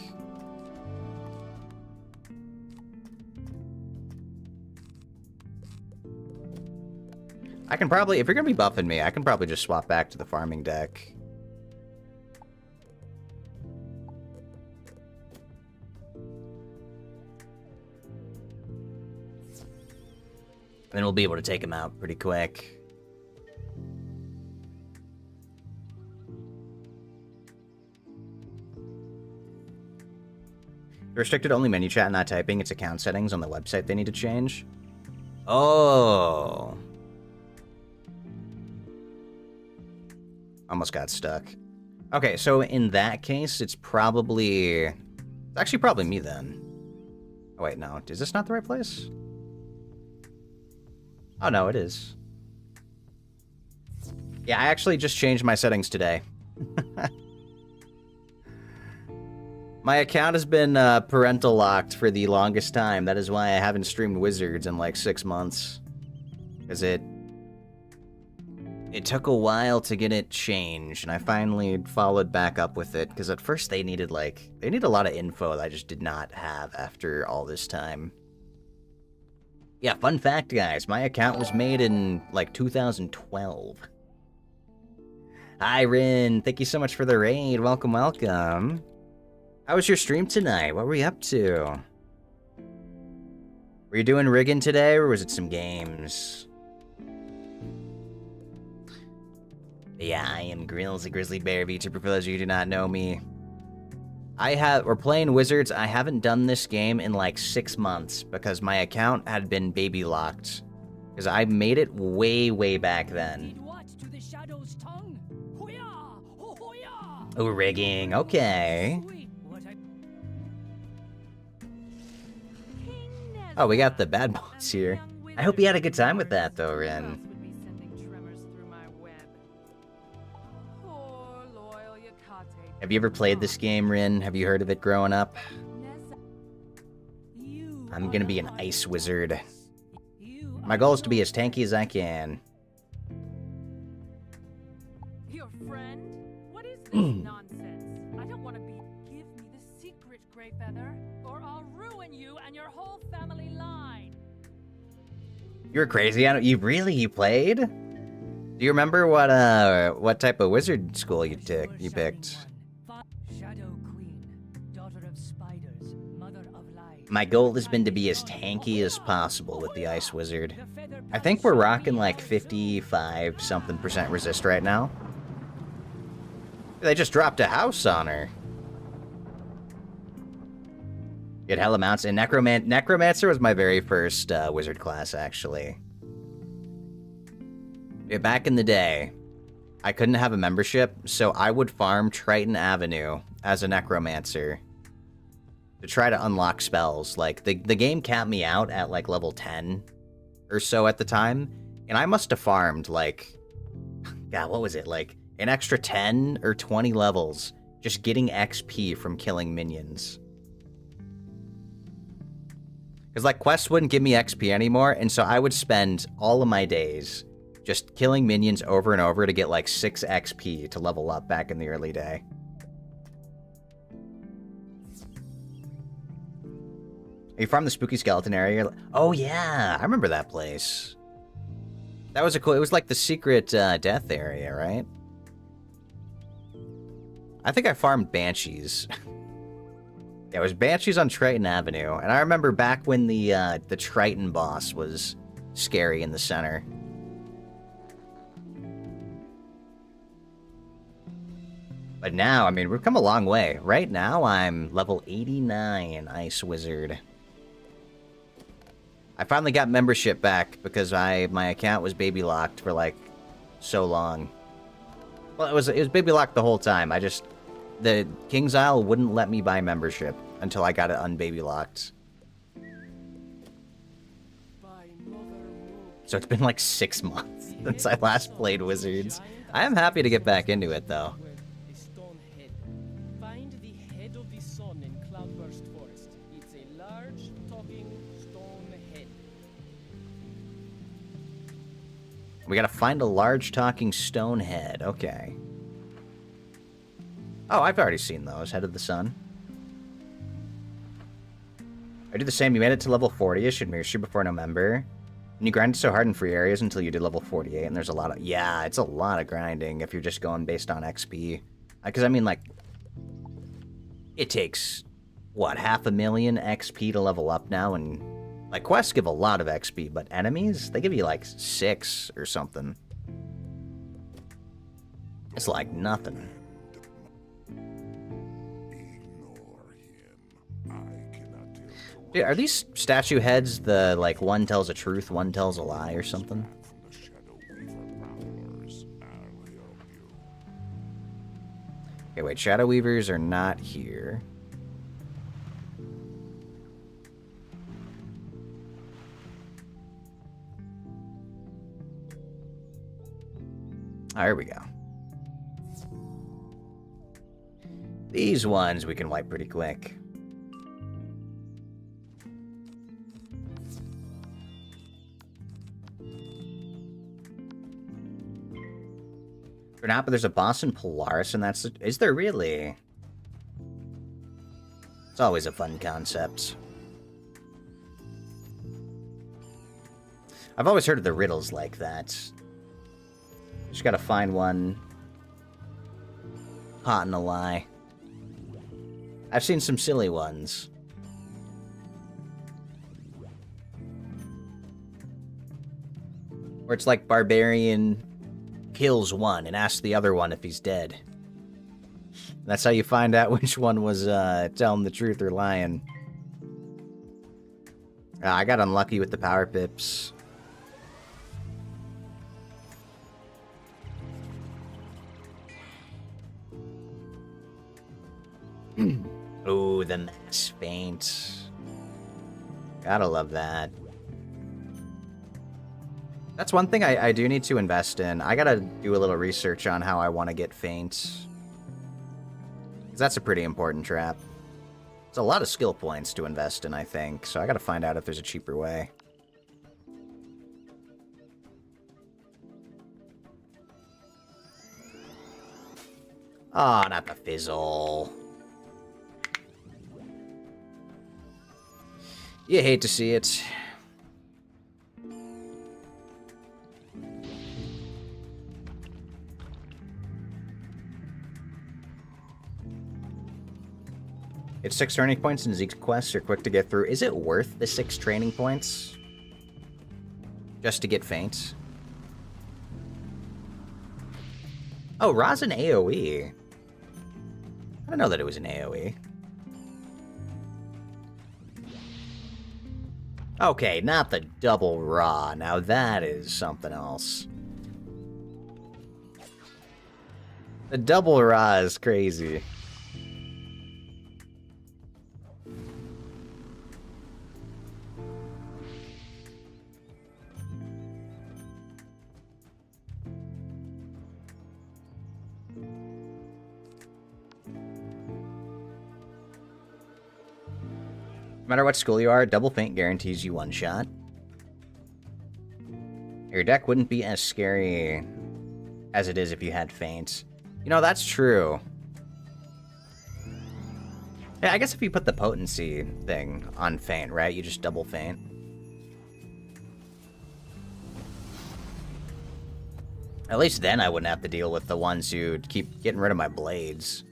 I can probably, if you're gonna be buffing me, I can probably just swap back to the farming deck. And then we'll be able to take him out pretty quick. Restricted only menu chat, not typing. It's account settings on the website they need to change. Oh. Almost got stuck. Okay, so in that case, it's probably... it's actually probably me then. Oh, wait, no. Is this not the right place? Oh, no, it is. Yeah, I actually just changed my settings today. My account has been parental locked for the longest time. That is why I haven't streamed Wizards in like 6 months. Because it took a while to get it changed, and I finally followed back up with it. Because at first they needed a lot of info that I just did not have after all this time. Yeah, fun fact, guys. My account was made in, like, 2012. Hi, Rin. Thank you so much for the raid. Welcome, welcome. How was your stream tonight? What were you up to? Were you doing rigging today, or was it some games? Yeah, I am Grills, a grizzly bear VTuber, for those of you who do not know me. We're playing Wizards. I haven't done this game in like 6 months because my account had been baby locked. Because I made it way, way back then. Oh, rigging. Okay. Oh, we got the bad boss here. I hope you had a good time with that, though, Rin. Have you ever played this game, Rin? Have you heard of it growing up? I'm gonna be an ice wizard. My goal is to be as tanky as I can. Your friend? What is this nonsense? I don't want to be. Give me the secret, Grey Feather, or I'll ruin you and your whole family line. You're crazy. You played? Do you remember what type of wizard school you picked? My goal has been to be as tanky as possible with the Ice Wizard. I think we're rocking like 55-something% resist right now. They just dropped a house on her. Get hella mounts. And Necromancer was my very first wizard class, actually. Yeah, back in the day, I couldn't have a membership, so I would farm Triton Avenue as a Necromancer to try to unlock spells. Like, the game capped me out at, like, level 10 or so at the time, and I must have farmed, like, God, what was it? Like, an extra 10 or 20 levels just getting XP from killing minions. Because, like, quests wouldn't give me XP anymore, and so I would spend all of my days just killing minions over and over to get, like, 6 XP to level up back in the early day. Are you from the Spooky Skeleton area? Oh, yeah. I remember that place. That was a cool... It was like the secret death area, right? I think I farmed Banshees. Yeah, it was Banshees on Triton Avenue. And I remember back when the Triton boss was scary in the center. But now, I mean, we've come a long way. Right now, I'm level 89 Ice Wizard. I finally got membership back because my account was baby locked for like so long. Well, it was baby locked the whole time. The King's Isle wouldn't let me buy membership until I got it unbaby locked. So it's been like 6 months since I last played Wizards. I am happy to get back into it though. We gotta find a large talking stone head. Okay. Oh, I've already seen those. Head of the Sun. I do the same. You made it to level 40-ish in Mirror before November. And you grinded so hard in free areas until you did level 48, and there's a lot of... Yeah, it's a lot of grinding if you're just going based on XP. Because, I mean, like... It takes, what, 500,000 XP to level up now, and... Like, quests give a lot of XP, but enemies, they give you, like, 6 or something. It's like nothing. Dude, are these statue heads the, like, one tells a truth, one tells a lie or something? Okay, wait, Shadow Weavers are not here. There we go. These ones we can wipe pretty quick. For now, but there's a boss in Polaris, and that's... Is there really? It's always a fun concept. I've always heard of the riddles like that. Just gotta find one. Hot and a lie. I've seen some silly ones. Where it's like barbarian kills one and asks the other one if he's dead. That's how you find out which one was telling the truth or lying. I got unlucky with the power pips. Ooh, the mass faint. Gotta love that. That's one thing I do need to invest in. I gotta do a little research on how I want to get faint. Because that's a pretty important trap. It's a lot of skill points to invest in, I think. So I gotta find out if there's a cheaper way. Oh, not the fizzle. You hate to see it. It's 6 training points and Zeke's quests are quick to get through. Is it worth the 6 training points? Just to get faint? Oh, Ra's an AoE. I don't know that it was an AoE. Okay, not the double Ra. Now that is something else. The double Ra is crazy. No matter what school you are, double faint guarantees you one shot. Your deck wouldn't be as scary as it is if you had faint. You know, that's true. Yeah, I guess if you put the potency thing on faint, right? You just double faint. At least then I wouldn't have to deal with the ones who keep getting rid of my blades.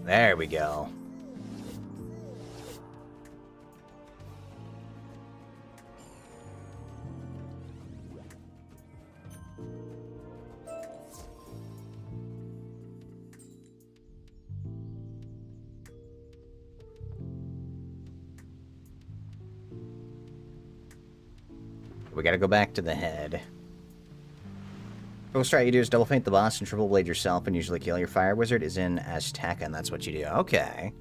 There we go. We gotta go back to the head. First strat you do is double feint the boss and triple blade yourself and usually kill. Your fire wizard is in Azteca and that's what you do. Okay.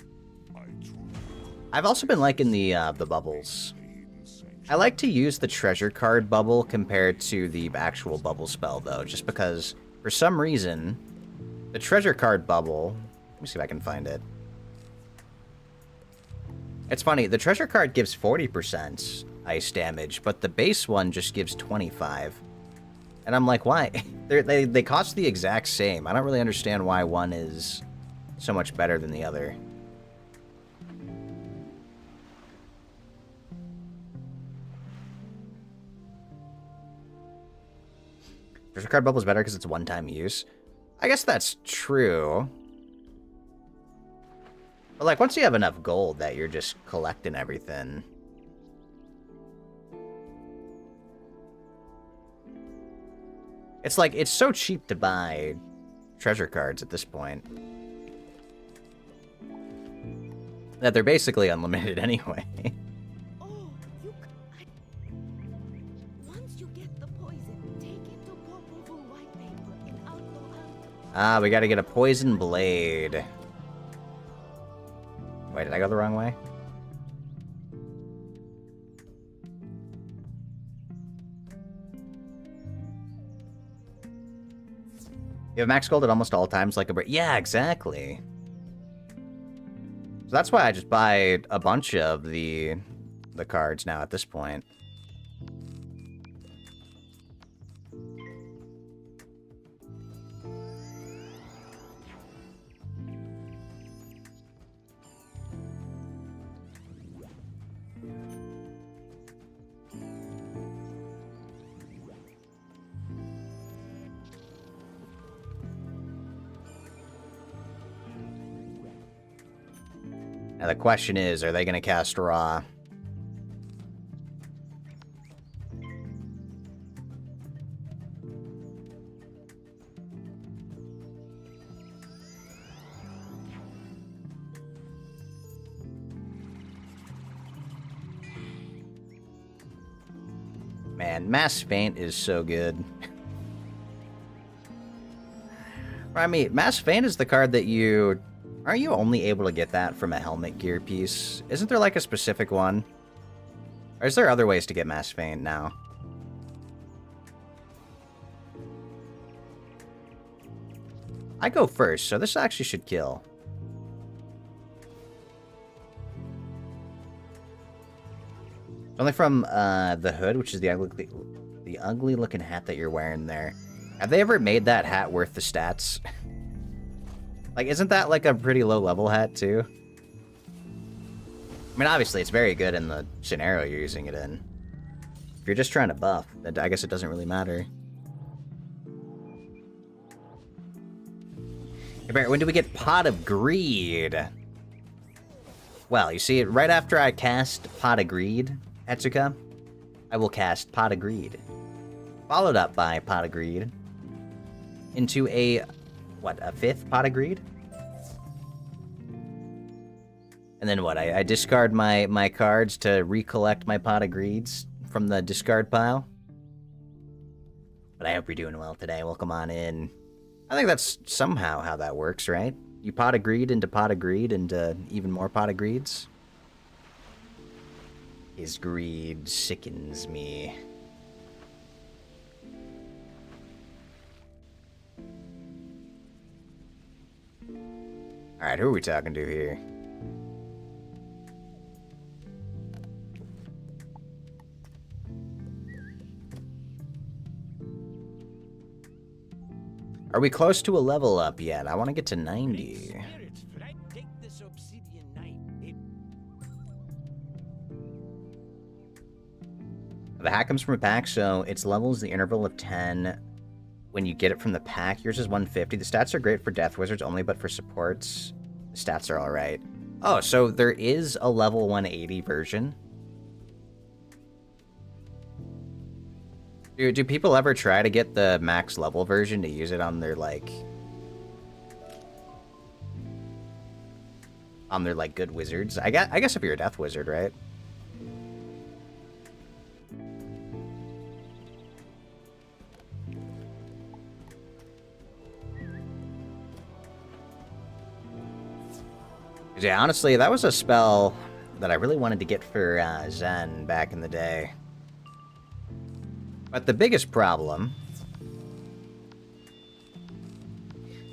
I've also been liking the bubbles. I like to use the treasure card bubble compared to the actual bubble spell though, just because for some reason the treasure card bubble, let me see if I can find it. It's funny, the treasure card gives 40% ice damage, but the base one just gives 25. And I'm like, why? They cost the exact same. I don't really understand why one is so much better than the other. Treasure card bubble is better because it's one-time use. I guess that's true. But like, once you have enough gold that you're just collecting everything... It's like, it's so cheap to buy treasure cards at this point. That they're basically unlimited anyway. Oh, once you get the poison, take it to Popovu white paper in Outlaw. Ah, we gotta get a poison blade. Wait, did I go the wrong way? You have max gold at almost all times like a brick. Yeah, exactly. So that's why I just buy a bunch of the cards now at this point. Now the question is, are they going to cast Raw? Man, Mass Feint is so good. I mean, Mass Feint is the card that you... Aren't you only able to get that from a helmet gear piece? Isn't there like a specific one? Or is there other ways to get Mass Feint now? I go first, so this actually should kill. Only from the hood, which is the ugly looking hat that you're wearing there. Have they ever made that hat worth the stats? Like, isn't that like a pretty low level hat too? I mean, obviously it's very good in the scenario you're using it in. If you're just trying to buff, then I guess it doesn't really matter. Hey, Barrett, when do we get Pot of Greed? Well, you see, right after I cast Pot of Greed, Etsuka, I will cast Pot of Greed. Followed up by Pot of Greed. Into a, what, a 5th Pot of Greed? And then what, I discard my cards to recollect my Pot of Greeds from the discard pile? But I hope you're doing well today. Welcome on in. I think that's somehow how that works, right? You Pot of Greed into even more Pot of Greeds. His greed sickens me. Alright, who are we talking to here? Are we close to a level up yet? I want to get to 90. The hat comes from a pack, so its level is the interval of 10 when you get it from the pack. Yours is 150. The stats are great for Death Wizards only, but for supports, the stats are alright. Oh, so there is a level 180 version? Do people ever try to get the max level version to use it on their, like... on their, like, good wizards? I guess if you're a Death Wizard, right? Yeah, honestly, that was a spell that I really wanted to get for Zen back in the day. But the biggest problem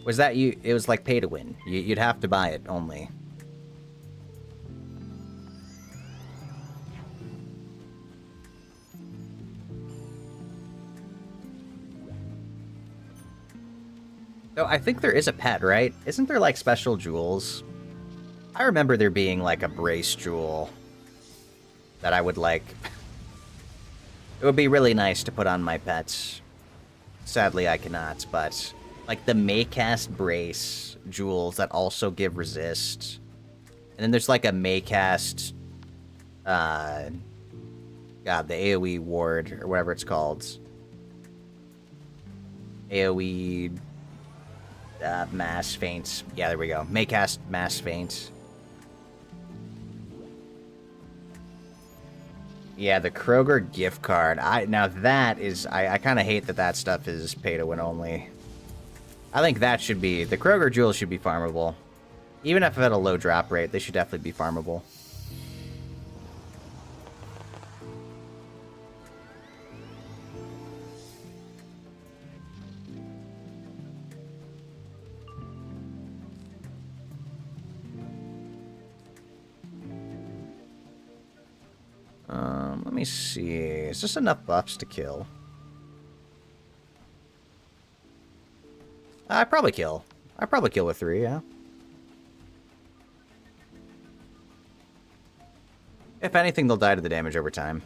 was that it was like pay to win. You'd have to buy it only. So I think there is a pet, right? Isn't there like special jewels? I remember there being like a brace jewel that I would like. It would be really nice to put on my pets. Sadly, I cannot, but like the Maycast brace jewels that also give resist. And then there's like a Maycast, God, the AoE ward, or whatever it's called. AoE mass feint. Yeah, there we go. Maycast mass feint. Yeah, the Kroger gift card. Now that is... I kind of hate that stuff is pay-to-win only. I think that should be... The Kroger jewels should be farmable. Even if at a low drop rate, they should definitely be farmable. Let me see. Is this enough buffs to kill? I'd probably kill. I'd probably kill with 3, yeah. If anything, they'll die to the damage over time.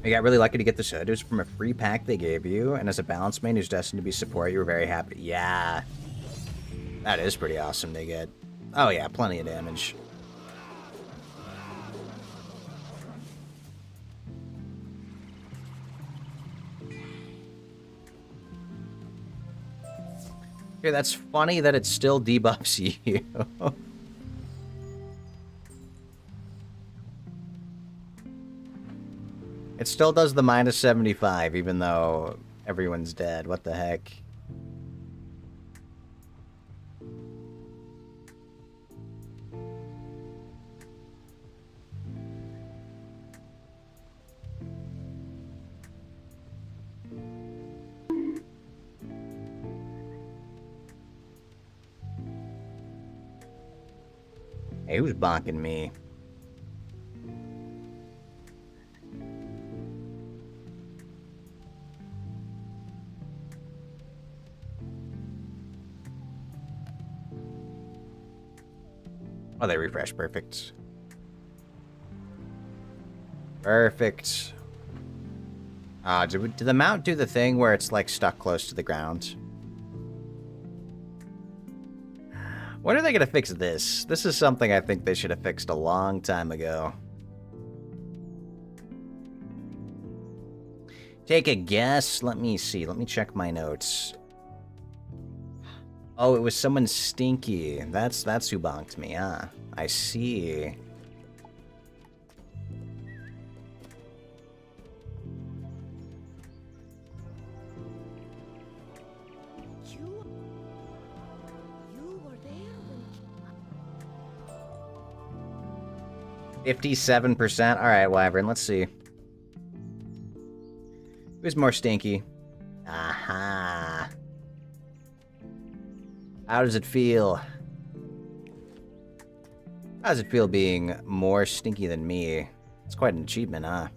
You got really lucky to get this hood. It was from a free pack they gave you, and as a balance main who's destined to be support, you were very happy. Yeah. That is pretty awesome to get. Oh yeah, plenty of damage. Okay, that's funny that it still debuffs you. It still does the minus 75, even though everyone's dead. What the heck? Hey, who's bonking me? Oh, they refresh. Perfect. Perfect. Did the mount do the thing where it's, like, stuck close to the ground? When are they gonna fix this? This is something I think they should have fixed a long time ago. Take a guess. Let me see. Let me check my notes. Oh, it was someone stinky. That's who bonked me, huh? I see. You were there when 57%. All right, Wyvern. Let's see. Who's more stinky? Aha. How does it feel? How does it feel being more stinky than me? It's quite an achievement, huh?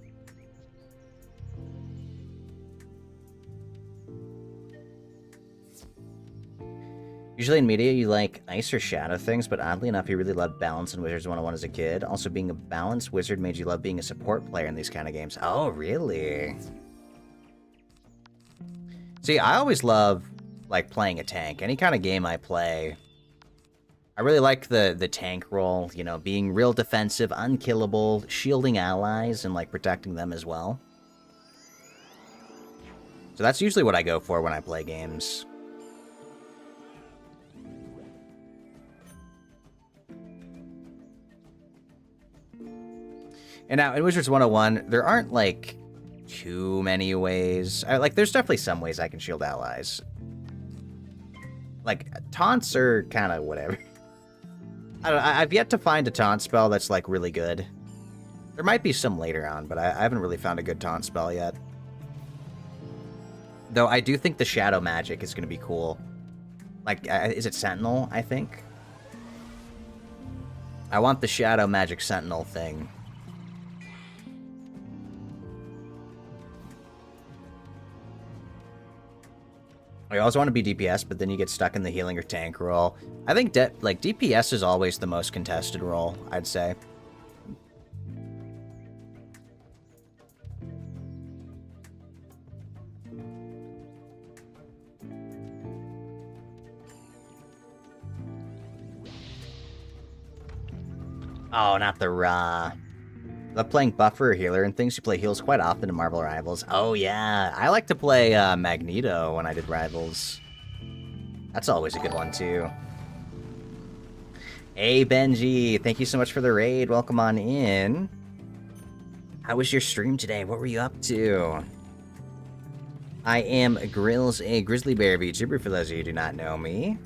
Usually in media, you like ice or shadow things, but oddly enough, you really loved balance in Wizards101 as a kid. Also, being a balanced wizard made you love being a support player in these kind of games. Oh, really? See, I always love, like, playing a tank. Any kind of game I play, I really like the tank role, you know, being real defensive, unkillable, shielding allies, and, like, protecting them as well. So that's usually what I go for when I play games. And now, in Wizards101, there aren't, like, too many ways. There's definitely some ways I can shield allies. Like, taunts are kind of whatever. I don't know, I've yet to find a taunt spell that's, like, really good. There might be some later on, but I haven't really found a good taunt spell yet. Though I do think the shadow magic is going to be cool. Like, is it Sentinel, I think? I want the shadow magic Sentinel thing. I also want to be DPS, but then you get stuck in the healing or tank role. I think DPS is always the most contested role, I'd say. Oh, not the Ra. Love playing buffer or healer and things. You play heals quite often in Marvel Rivals. Oh yeah, I like to play Magneto when I did Rivals. That's always a good one too. Hey Benji, thank you so much for the raid. Welcome on in. How was your stream today? What were you up to? I am Grills, a grizzly bear VTuber for those of you who do not know me.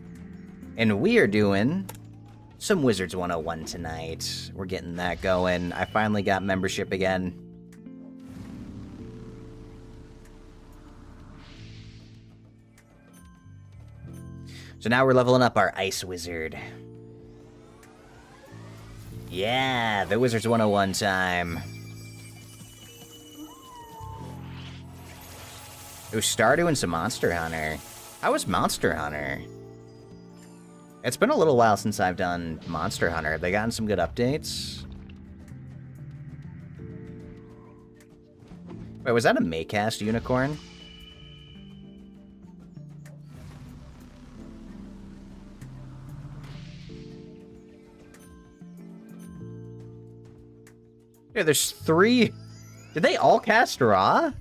And we are doing some Wizards101 tonight. We're getting that going. I finally got membership again. So now we're leveling up our Ice Wizard. Yeah, the Wizards101 time. Ooh, Stardew and some Monster Hunter. How was Monster Hunter? It's been a little while since I've done Monster Hunter. Have they gotten some good updates? Wait, was that a Maycast unicorn? Yeah, there's 3. Did they all cast Ra?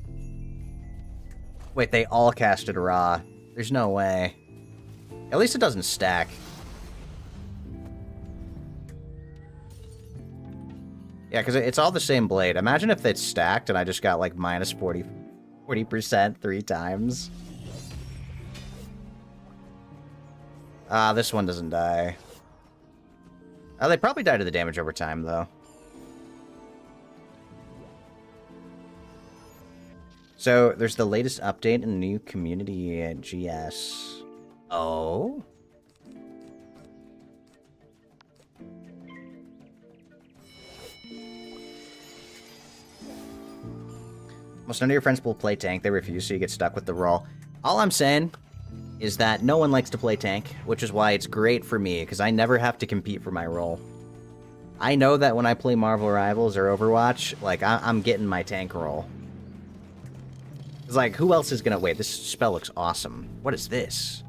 Wait, they all casted Ra. There's no way. At least it doesn't stack. Yeah, because it's all the same blade. Imagine if it's stacked and I just got like minus 40% 3 times. Ah, this one doesn't die. Oh, they probably die to the damage over time, though. So, there's the latest update in the new community at GS. Oh? Most none of your friends will play tank. They refuse, so you get stuck with the role. All I'm saying is that no one likes to play tank, which is why it's great for me, because I never have to compete for my role. I know that when I play Marvel Rivals or Overwatch, like, I'm getting my tank role. It's like, who else is gonna... Wait, this spell looks awesome. What is this?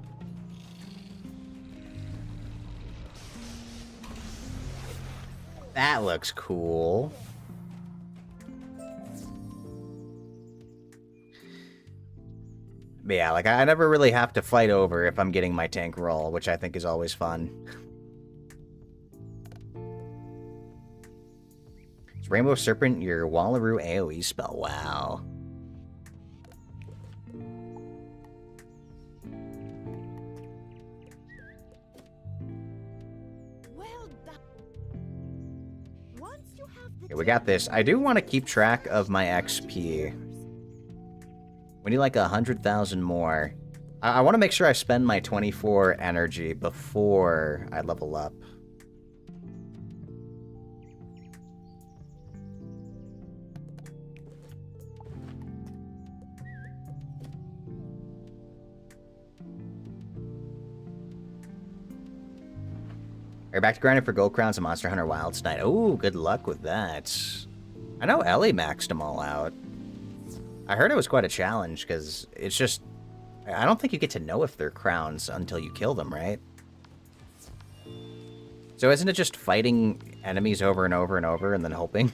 That looks cool. But yeah, like, I never really have to fight over if I'm getting my tank roll, which I think is always fun. It's Rainbow Serpent, your Wallaroo AoE spell. Wow. Well done. Once you have the Okay, we got this. I do want to keep track of my XP. We need like 100,000 more. I want to make sure I spend my 24 energy before I level up. Alright, back to grinding for gold crowns and Monster Hunter Wilds Night. Oh, good luck with that. I know Ellie maxed them all out. I heard it was quite a challenge, because it's just... I don't think you get to know if they're crowns until you kill them, right? So isn't it just fighting enemies over and over and over and then hoping?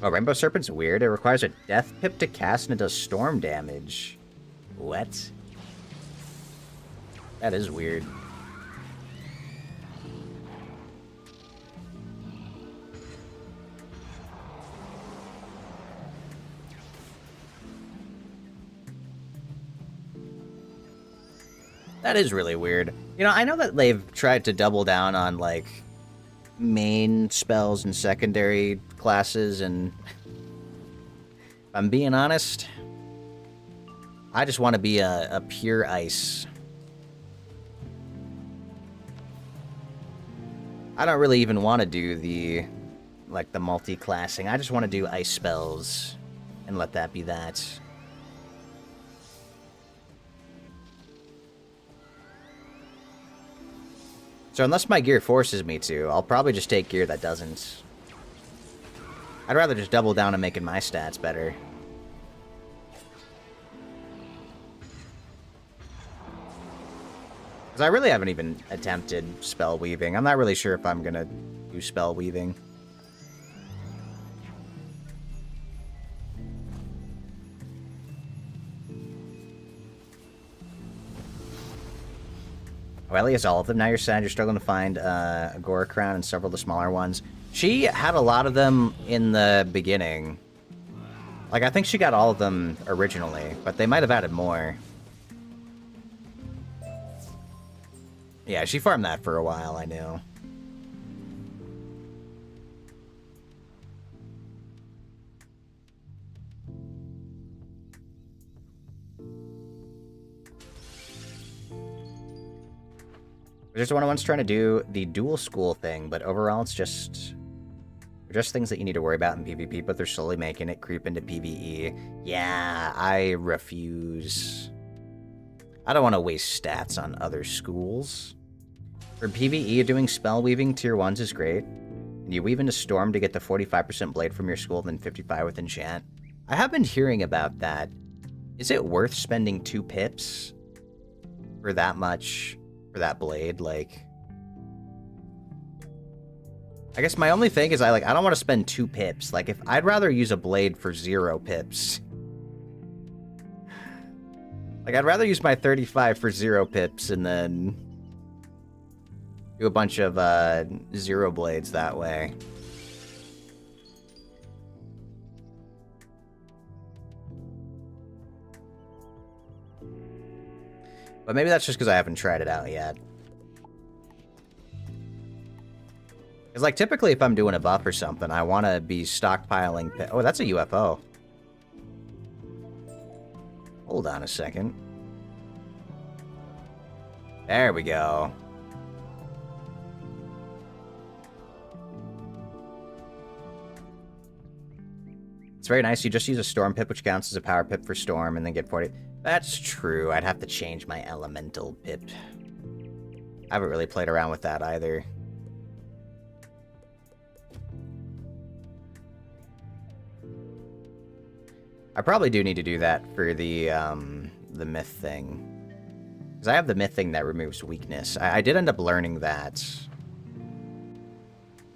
Oh, Rainbow Serpent's weird. It requires a death pip to cast and it does storm damage. What? That is weird. That is really weird. You know, I know that they've tried to double down on, like, main spells and secondary classes, and if I'm being honest, I just want to be a pure ice. I don't really even want to do the, like, the multi-classing. I just want to do ice spells and let that be that. So unless my gear forces me to, I'll probably just take gear that doesn't. I'd rather just double down on making my stats better. Because I really haven't even attempted spell weaving. I'm not really sure if I'm gonna do spell weaving. Oh, Ellie has all of them. Now you're sad. You're struggling to find Agora Crown and several of the smaller ones. She had a lot of them in the beginning. Like, I think she got all of them originally, but they might have added more. Yeah, she farmed that for a while, I knew. Wizard101's trying to do the dual school thing, but overall it's just things that you need to worry about in PvP, but they're slowly making it creep into PvE. Yeah, I refuse. I don't want to waste stats on other schools. For PvE, doing spell weaving tier 1s is great. And You weave into Storm to get the 45% blade from your school, then 55 with enchant. I have been hearing about that. Is it worth spending 2 pips for that much for that blade? Like, I guess my only thing is I don't want to spend 2 pips. Like, if I'd rather use a blade for 0 pips. Like, I'd rather use my 35 for 0 pips and then do a bunch of 0 blades that way. But maybe that's just because I haven't tried it out yet. Because, like, typically if I'm doing a buff or something, I want to be stockpiling... Oh, that's a UFO. Hold on a second. There we go. It's very nice. You just use a Storm Pip, which counts as a Power Pip for Storm, and then get 40... That's true. I'd have to change my Elemental Pip. I haven't really played around with that either. I probably do need to do that for the myth thing. Because I have the myth thing that removes weakness. I did end up learning that.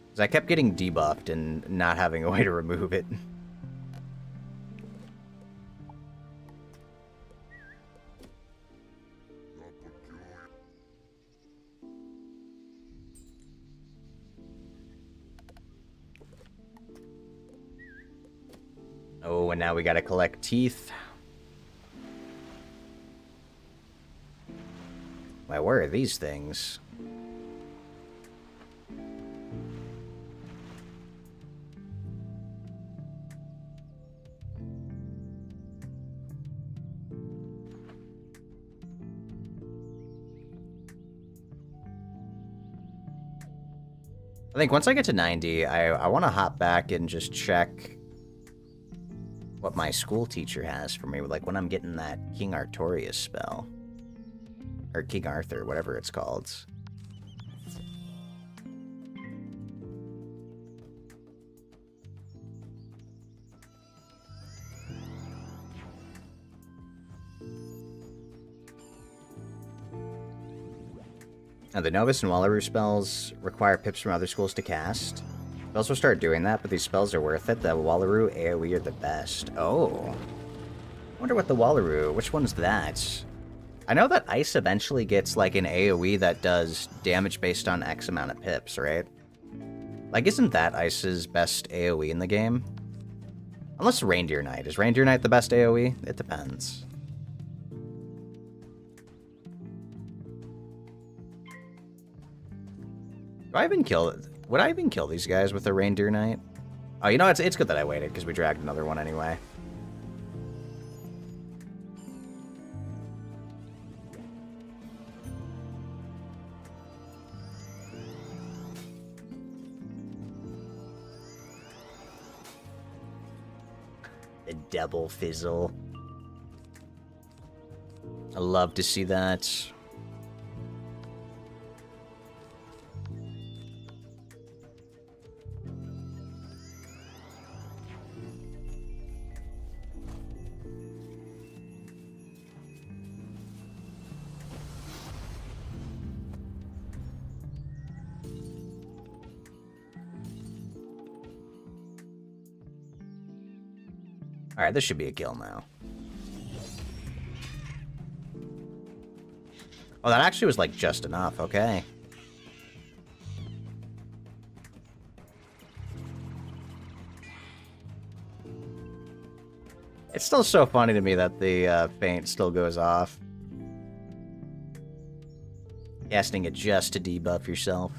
Because I kept getting debuffed and not having a way to remove it. Oh, and now we gotta collect teeth. Why, where are these things? I think once I get to 90, I want to hop back and just check what my school teacher has for me, like when I'm getting that King Artorias spell. Or King Arthur, whatever it's called. Now, the Novus and Wallaroo spells require pips from other schools to cast. Spells will start doing that, but these spells are worth it. The Wallaroo AoE are the best. Oh. I wonder what the Wallaroo... Which one's that? I know that Ice eventually gets, like, an AoE that does damage based on X amount of pips, right? Like, isn't that Ice's best AoE in the game? Unless Reindeer Knight. Is Reindeer Knight the best AoE? It depends. Do I even kill... Would I even kill these guys with a Reindeer Knight? Oh, you know, it's good that I waited, because we dragged another one anyway. The Devil Fizzle. I love to see that. Alright, this should be a kill now. Oh, that actually was, like, just enough. Okay. It's still so funny to me that the feint still goes off. Casting it just to debuff yourself.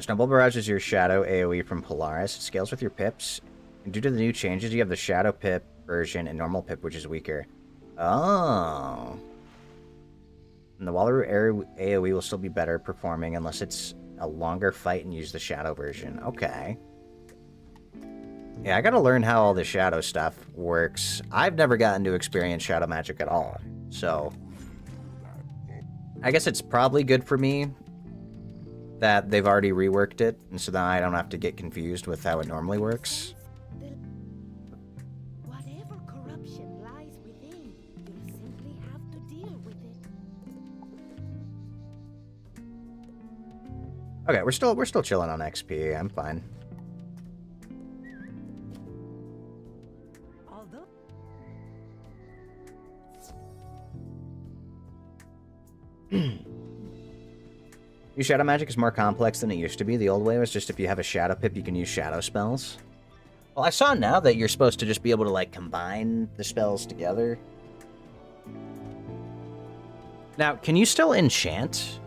Snowball Barrage is your Shadow AoE from Polaris. It scales with your pips. And due to the new changes, you have the Shadow Pip version and normal Pip, which is weaker. Oh. And the Wallaroo AoE will still be better performing unless it's a longer fight and use the Shadow version. Okay. Yeah, I gotta learn how all the shadow stuff works. I've never gotten to experience shadow magic at all, so... I guess it's probably good for me that they've already reworked it, and so then I don't have to get confused with how it normally works. Whatever corruption lies within, you'll simply have to deal with it. Okay, we're still chilling on XP. I'm fine. Although Your shadow magic is more complex than it used to be. The old way was just if you have a shadow pip, you can use shadow spells. Well, I saw now that you're supposed to just be able to, like, combine the spells together. Now, can you still enchant?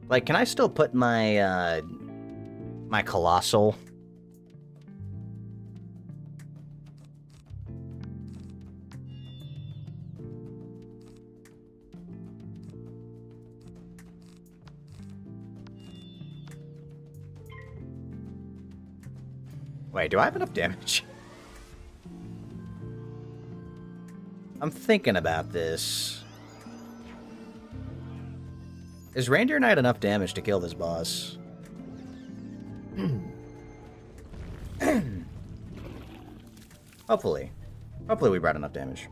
Like, can I still put my, my Colossal... Wait, do I have enough damage? I'm thinking about this. Is Reindeer Knight enough damage to kill this boss? Hopefully. Hopefully we brought enough damage.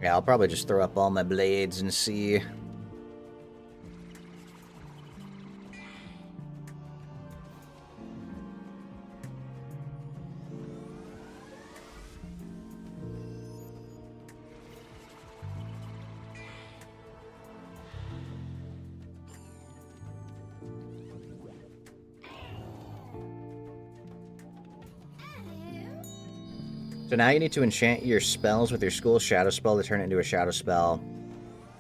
Yeah, I'll probably just throw up all my blades and see. So now you need to enchant your spells with your school shadow spell to turn it into a shadow spell.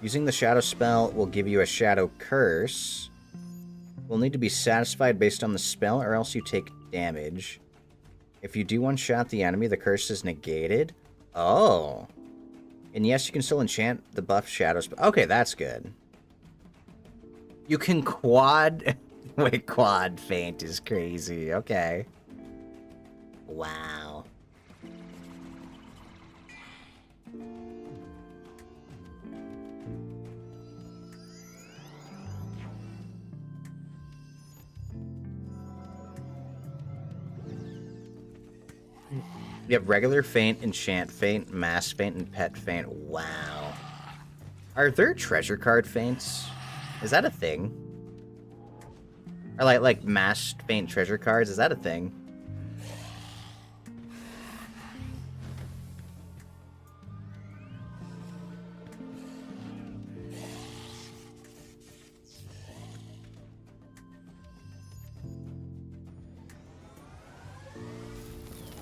Using the shadow spell will give you a shadow curse. Will need to be satisfied based on the spell or else you take damage. If you do one-shot the enemy, the curse is negated. Oh. And yes, you can still enchant the buff shadow spell. Okay, that's good. You can quad... Wait, quad feint is crazy. Okay. Wow. You have regular feint, enchant feint, mass feint, and pet feint. Wow. Are there treasure card feints? Is that a thing? Or like mass feint treasure cards? Is that a thing?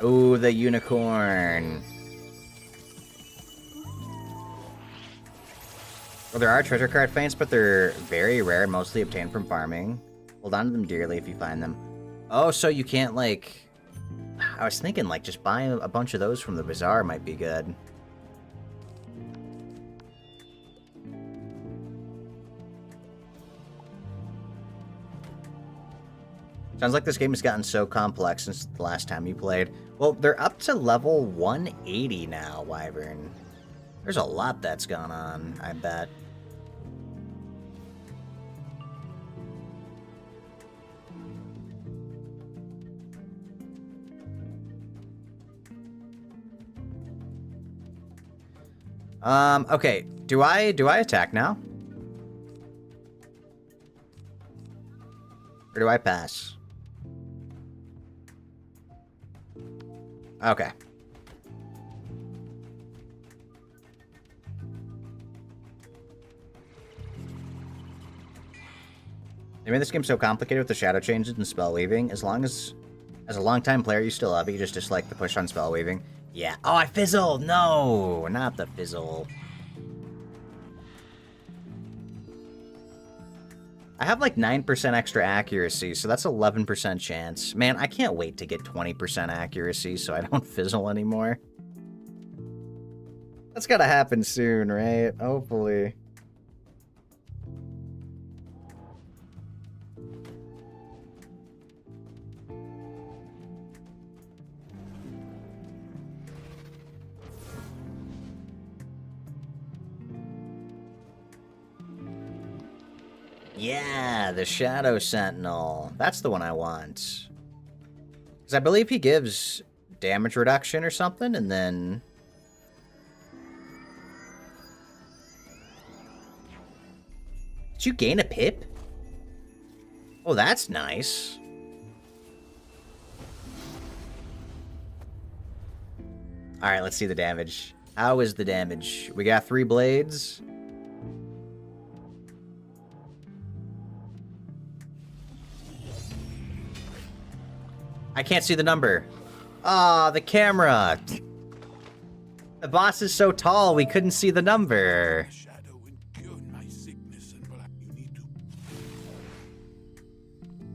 Ooh, the unicorn. Well, there are treasure card feints, but they're very rare, mostly obtained from farming. Hold on to them dearly if you find them. Oh, so you can't, like... I was thinking, like, just buying a bunch of those from the bazaar might be good. Sounds like this game has gotten so complex since the last time you played. Well, they're up to level 180 now, Wyvern. There's a lot that's gone on, I bet. Okay. Do I attack now? Or do I pass? Okay. They made this game so complicated with the shadow changes and spell weaving. As a long-time player, you still love it. You just dislike the push on spell weaving. Yeah. Oh, I fizzled! No! Not the fizzle. I have like 9% extra accuracy, so that's 11% chance. Man, I can't wait to get 20% accuracy so I don't fizzle anymore. That's gotta happen soon, right? Hopefully. Yeah, the Shadow Sentinel. That's the one I want. Because I believe he gives damage reduction or something, and then... Did you gain a pip? Oh, that's nice. Alright, let's see the damage. How is the damage? We got 3 blades. I can't see the number. Ah, the camera. The boss is so tall, we couldn't see the number.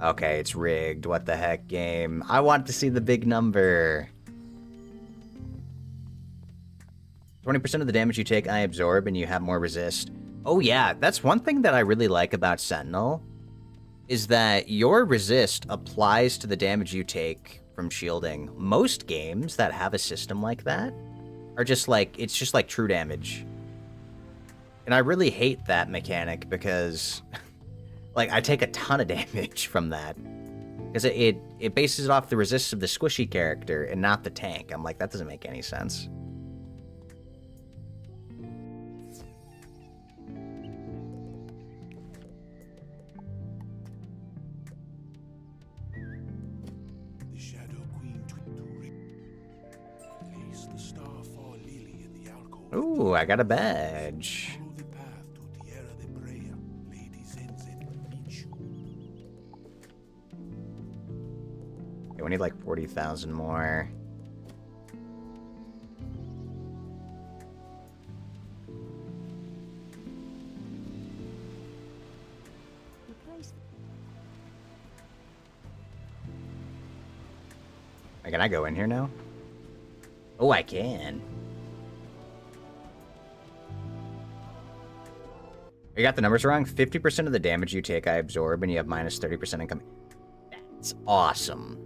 Okay, it's rigged. What the heck, game? I want to see the big number. 20% of the damage you take, I absorb, and you have more resist. Oh yeah, that's one thing that I really like about Sentinel. Is that your resist applies to the damage you take from shielding. Most games that have a system like that are just like, it's just like true damage. And I really hate that mechanic because, like, I take a ton of damage from that. Because it bases it off the resist of the squishy character and not the tank. I'm like, that doesn't make any sense. Ooh, I got a badge. Okay, we need like 40,000 more. Can I go in here now? Oh, I can. You got the numbers wrong. 50% of the damage you take, I absorb, and you have minus 30% income. That's awesome.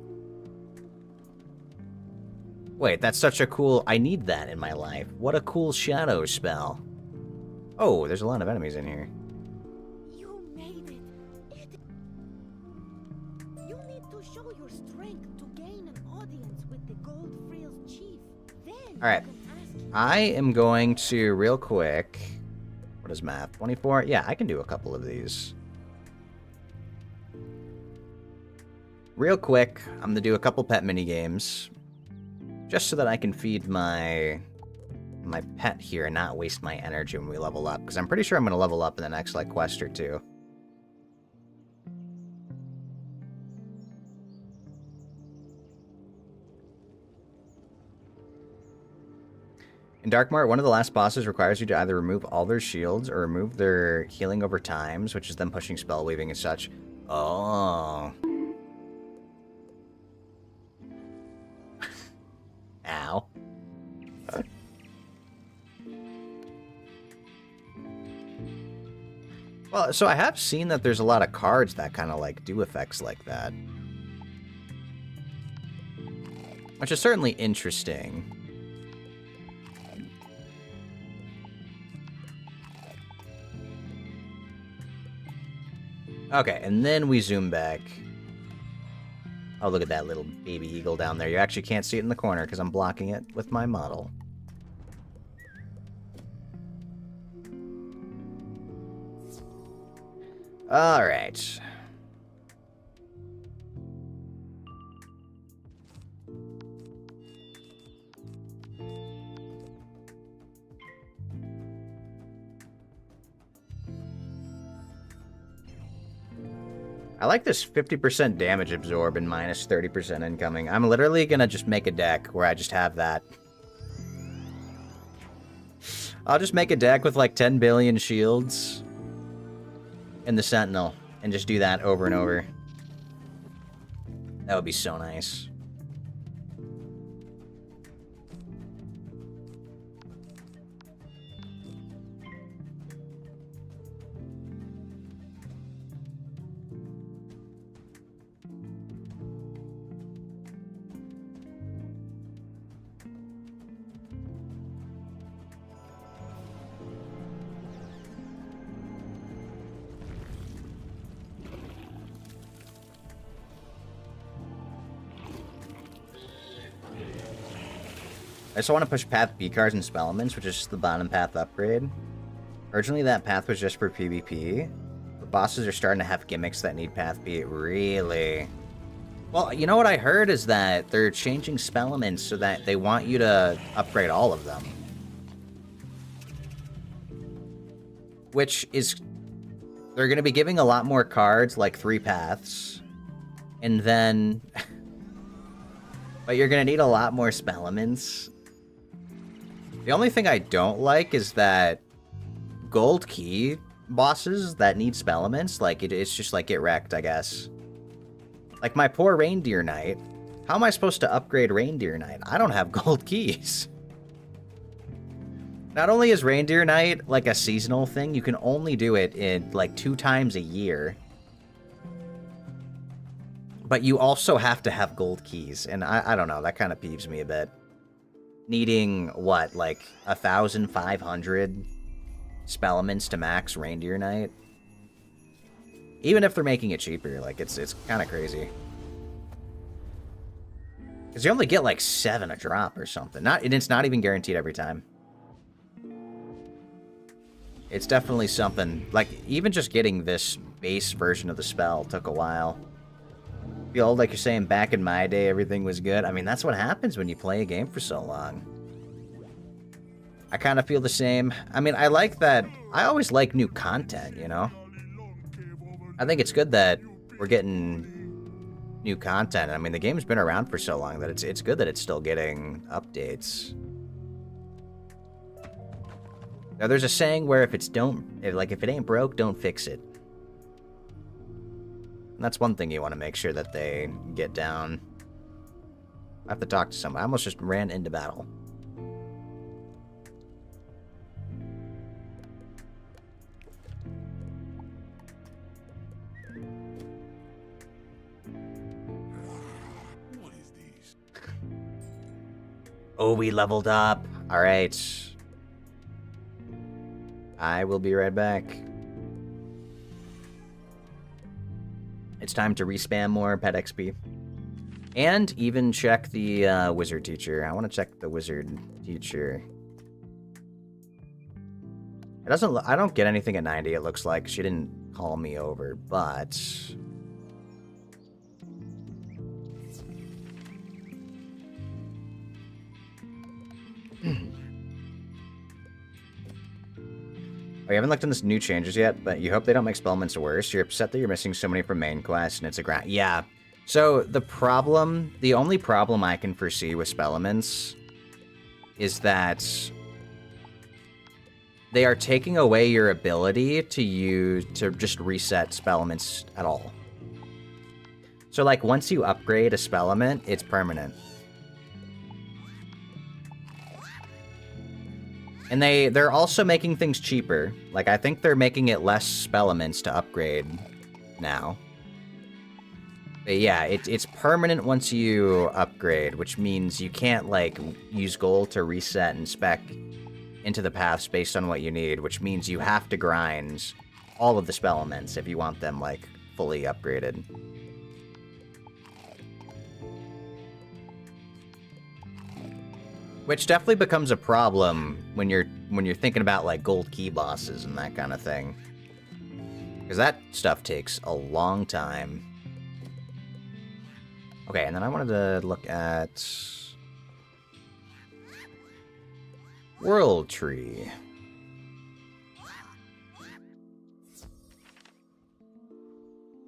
Wait, that's such a cool... I need that in my life. What a cool shadow spell. Oh, there's a lot of enemies in here. You made it. You need to show your strength to gain an audience with the Gold Frills chief. Then Alright. I am going to, real quick... What is math? 24? Yeah, I can do a couple of these. Real quick, I'm going to do a couple pet minigames. Just so that I can feed my pet here and not waste my energy when we level up. Because I'm pretty sure I'm going to level up in the next, like, quest or two. In Darkmoor, one of the last bosses requires you to either remove all their shields or remove their healing over times, which is them pushing spell weaving and such. Oh. Ow. Well, so I have seen that there's a lot of cards that kind of like do effects like that. Which is certainly interesting. Okay, and then we zoom back. Oh, look at that little baby eagle down there. You actually can't see it in the corner because I'm blocking it with my model. Alright. I like this 50% damage absorb and minus 30% incoming. I'm literally gonna just make a deck where I just have that. I'll just make a deck with like 10 billion shields and the Sentinel. and just do that over and over. That would be so nice. I just want to push path B cards and Spellements, which is just the bottom path upgrade. Originally, that path was just for PvP, but bosses are starting to have gimmicks that need path B. Really? Well, you know what I heard is that they're changing Spellements so that they want you to upgrade all of them. Which is... They're going to be giving a lot more cards, like 3 paths. And then... but you're going to need a lot more Spellements. The only thing I don't like is that gold key bosses that need Spellements, like, it's just like, get wrecked, I guess. Like, my poor Reindeer Knight. How am I supposed to upgrade Reindeer Knight? I don't have gold keys. Not only is Reindeer Knight, like, a seasonal thing, you can only do it in, like, 2 times a year. But you also have to have gold keys, and I don't know, that kind of peeves me a bit. Needing, what, like, 1,500 Spellements to max Reindeer Knight? Even if they're making it cheaper, like, it's kind of crazy. Because you only get, like, 7 a drop or something. And it's not even guaranteed every time. It's definitely something, like, even just getting this base version of the spell took a while. Feel like you're saying back in my day everything was good. I mean, that's what happens when you play a game for so long. I kind of feel the same. I mean, I like that. I always like new content, you know? I think it's good that we're getting new content. I mean, the game's been around for so long that it's good that it's still getting updates. Now, there's a saying where if it ain't broke, don't fix it. And that's one thing you want to make sure that they get down. I have to talk to someone. I almost just ran into battle. What is this? Oh, we leveled up. All right. I will be right back. It's time to respam more pet XP. And even check the wizard teacher. I want to check the wizard teacher. It doesn't. I don't get anything at 90. It looks like she didn't call me over, but you haven't looked in this new changes yet, but you hope they don't make Spellments worse. You're upset that you're missing so many from main quest, and it's a grind. Yeah. So the only problem I can foresee with Spellments is that they are taking away your ability to just reset Spellments at all. So, like, once you upgrade a Spellment, it's permanent. And they're also making things cheaper. Like, I think they're making it less Spellements to upgrade now. But yeah, it's permanent once you upgrade, which means you can't, like, use gold to reset and spec into the paths based on what you need, which means you have to grind all of the Spellements if you want them, like, fully upgraded. Which definitely becomes a problem when you're thinking about, like, gold key bosses and that kind of thing. Because that stuff takes a long time. Okay, and then I wanted to look at World Tree.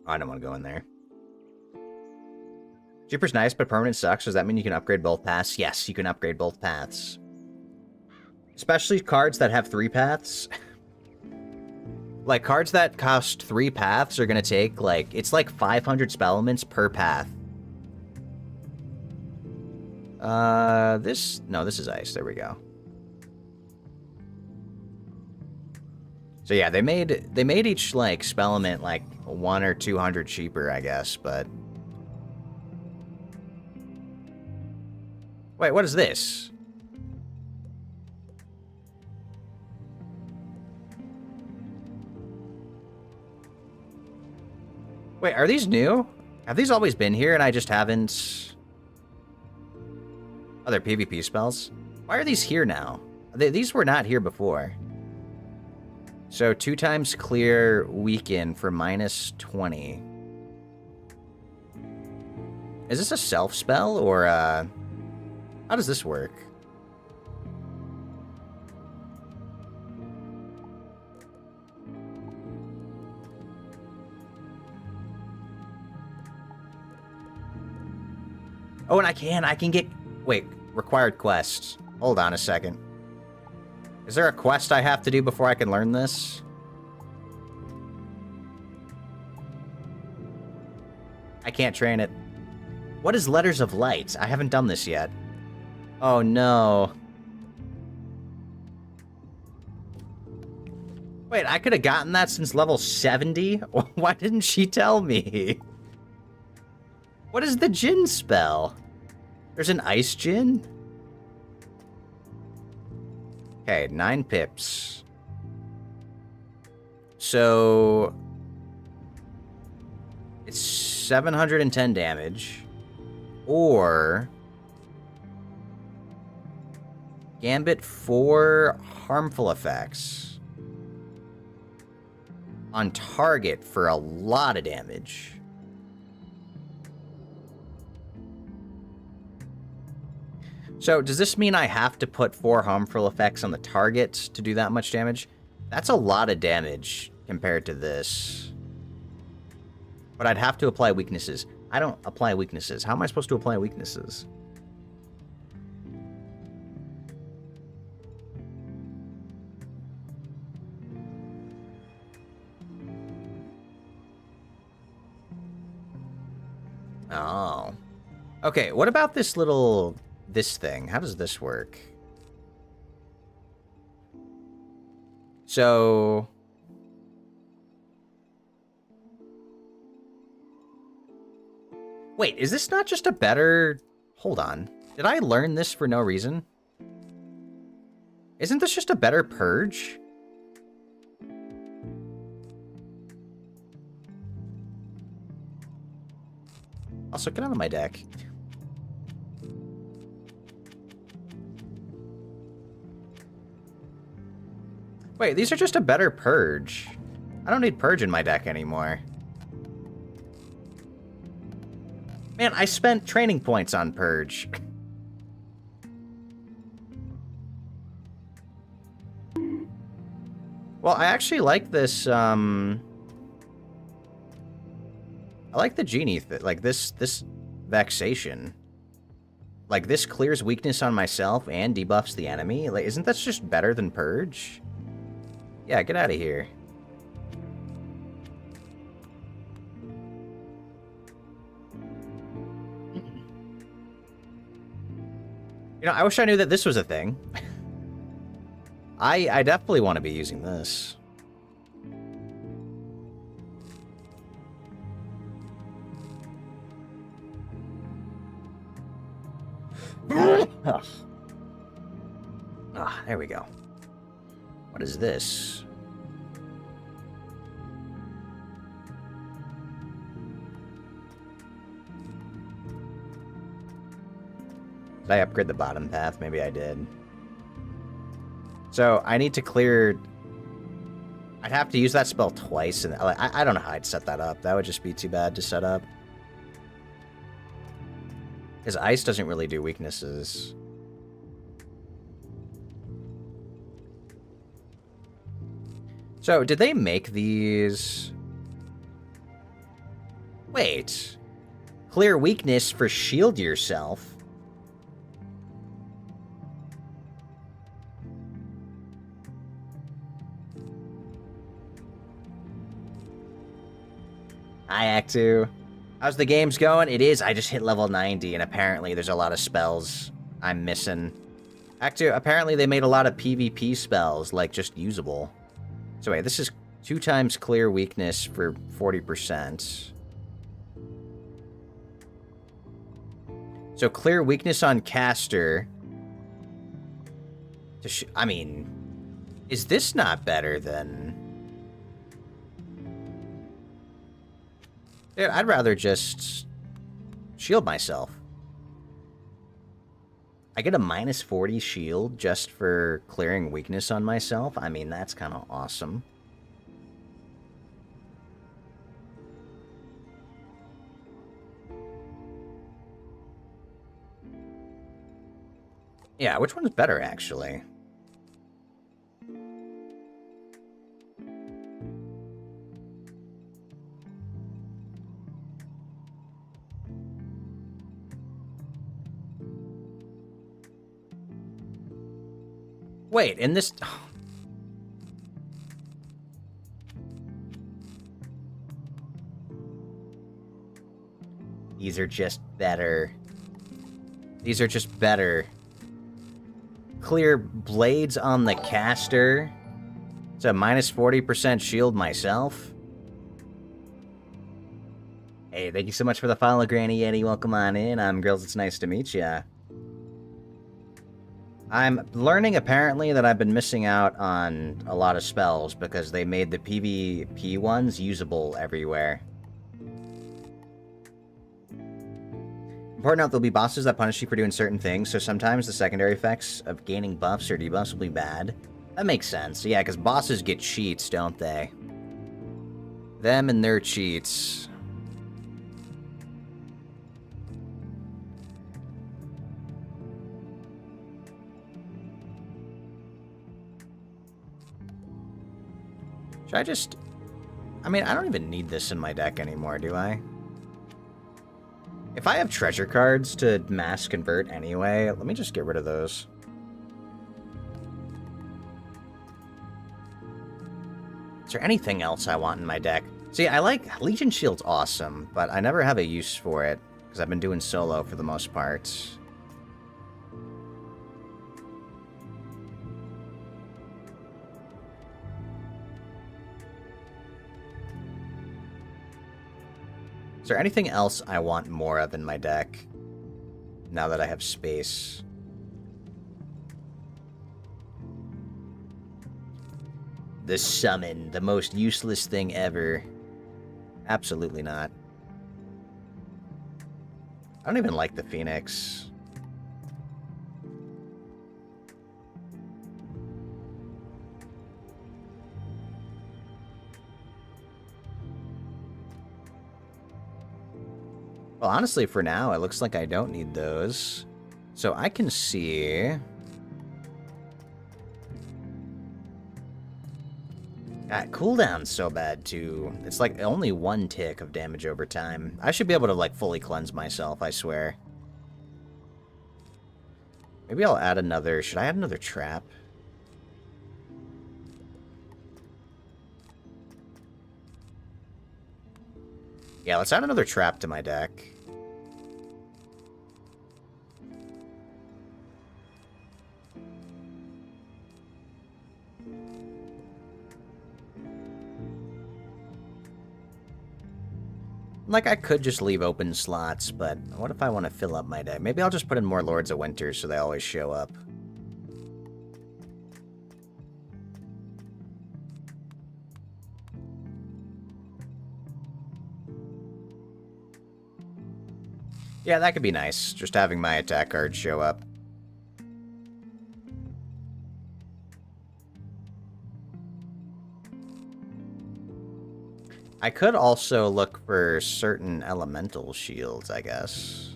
Oh, I don't want to go in there. Cheaper's nice, but permanent sucks. Does that mean you can upgrade both paths? Yes, you can upgrade both paths. Especially cards that have 3 paths. Like, cards that cost 3 paths are gonna take, like, it's like 500 spell elements per path. No, this is ice. There we go. So yeah, they made each, like, spell element, like, 1 or 200 cheaper, I guess, but... Wait, what is this? Wait, are these new? Have these always been here and I just haven't... Oh, they're PvP spells? Why are these here now? These were not here before. So 2 times clear weaken for -20. Is this a self spell or how does this work? Oh, and I can get... Wait, required quests. Hold on a second. Is there a quest I have to do before I can learn this? I can't train it. What is Letters of Light? I haven't done this yet. Oh, no. Wait, I could have gotten that since level 70? Why didn't she tell me? What is the Djinn spell? There's an Ice Djinn? Okay, 9 pips. So... It's 710 damage. Or... Gambit 4 harmful effects. On target for a lot of damage. So, does this mean I have to put 4 harmful effects on the target to do that much damage? That's a lot of damage compared to this. But I'd have to apply weaknesses. I don't apply weaknesses. How am I supposed to apply weaknesses? Oh. Okay, what about this little... this thing? How does this work? So... Wait, is this not just a better... Hold on. Did I learn this for no reason? Isn't this just a better purge? Also, get out of my deck. Wait, these are just a better purge. I don't need purge in my deck anymore. Man, I spent training points on purge. Well, I actually like this, I like the genie, like this vexation. Like, this clears weakness on myself and debuffs the enemy. Like, isn't that just better than purge? Yeah, get out of here. You know, I wish I knew that this was a thing. I definitely want to be using this. There we go. What is this? Did I upgrade the bottom path? Maybe I did. So, I need to clear... I'd have to use that spell twice, and I don't know how I'd set that up. That would just be too bad to set up. Because ice doesn't really do weaknesses. So, did they make these... Wait. Clear weakness for shield yourself. Hi, Act 2. How's the games going? It is. I just hit level 90, and apparently there's a lot of spells I'm missing. Act 2, apparently they made a lot of PvP spells, like, just usable. So wait, this is 2 times clear weakness for 40%. So clear weakness on caster. I mean, is this not better than... Dude, I'd rather just shield myself. I get a minus 40 shield just for clearing weakness on myself. I mean, that's kind of awesome. Yeah, which one's better, actually? Wait, in this... These are just better. These are just better. Clear blades on the caster. It's a minus 40% shield myself. Hey, thank you so much for the follow, Granny Yeti. Welcome on in. I'm Grills. It's nice to meet ya. I'm learning, apparently, that I've been missing out on a lot of spells because they made the PvP ones usable everywhere. Important note, there'll be bosses that punish you for doing certain things, so sometimes the secondary effects of gaining buffs or debuffs will be bad. That makes sense. Yeah, because bosses get cheats, don't they? Them and their cheats. Should I just... I mean, I don't even need this in my deck anymore, do I? If I have treasure cards to mass convert anyway, let me just get rid of those. Is there anything else I want in my deck? See, I like... Legion Shield's awesome, but I never have a use for it, because I've been doing solo for the most part. Is there anything else I want more of in my deck, now that I have space? The summon, the most useless thing ever. Absolutely not. I don't even like the Phoenix. Well, honestly, for now, it looks like I don't need those. So I can see... cooldown's so bad, too. It's like only 1 tick of damage over time. I should be able to, like, fully cleanse myself, I swear. Maybe I'll add another... Should I add another trap? Yeah, let's add another trap to my deck. Like, I could just leave open slots, but what if I want to fill up my deck? Maybe I'll just put in more Lords of Winter so they always show up. Yeah, that could be nice, just having my attack cards show up. I could also look for certain elemental shields, I guess.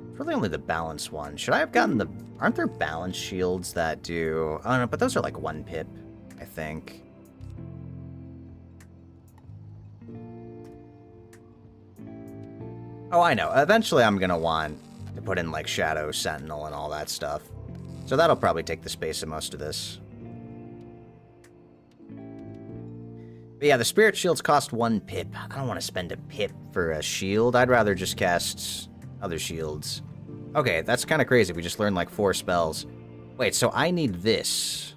It's really only the balance one. Should I have gotten the... Aren't there balance shields that do... Oh, no, but those are like 1 pip, I think. Oh, I know. Eventually I'm gonna want to put in, like, Shadow Sentinel and all that stuff. So that'll probably take the space of most of this. But yeah, the spirit shields cost 1 pip. I don't want to spend a pip for a shield. I'd rather just cast other shields. Okay, that's kind of crazy. We just learned like 4 spells. Wait, so I need this.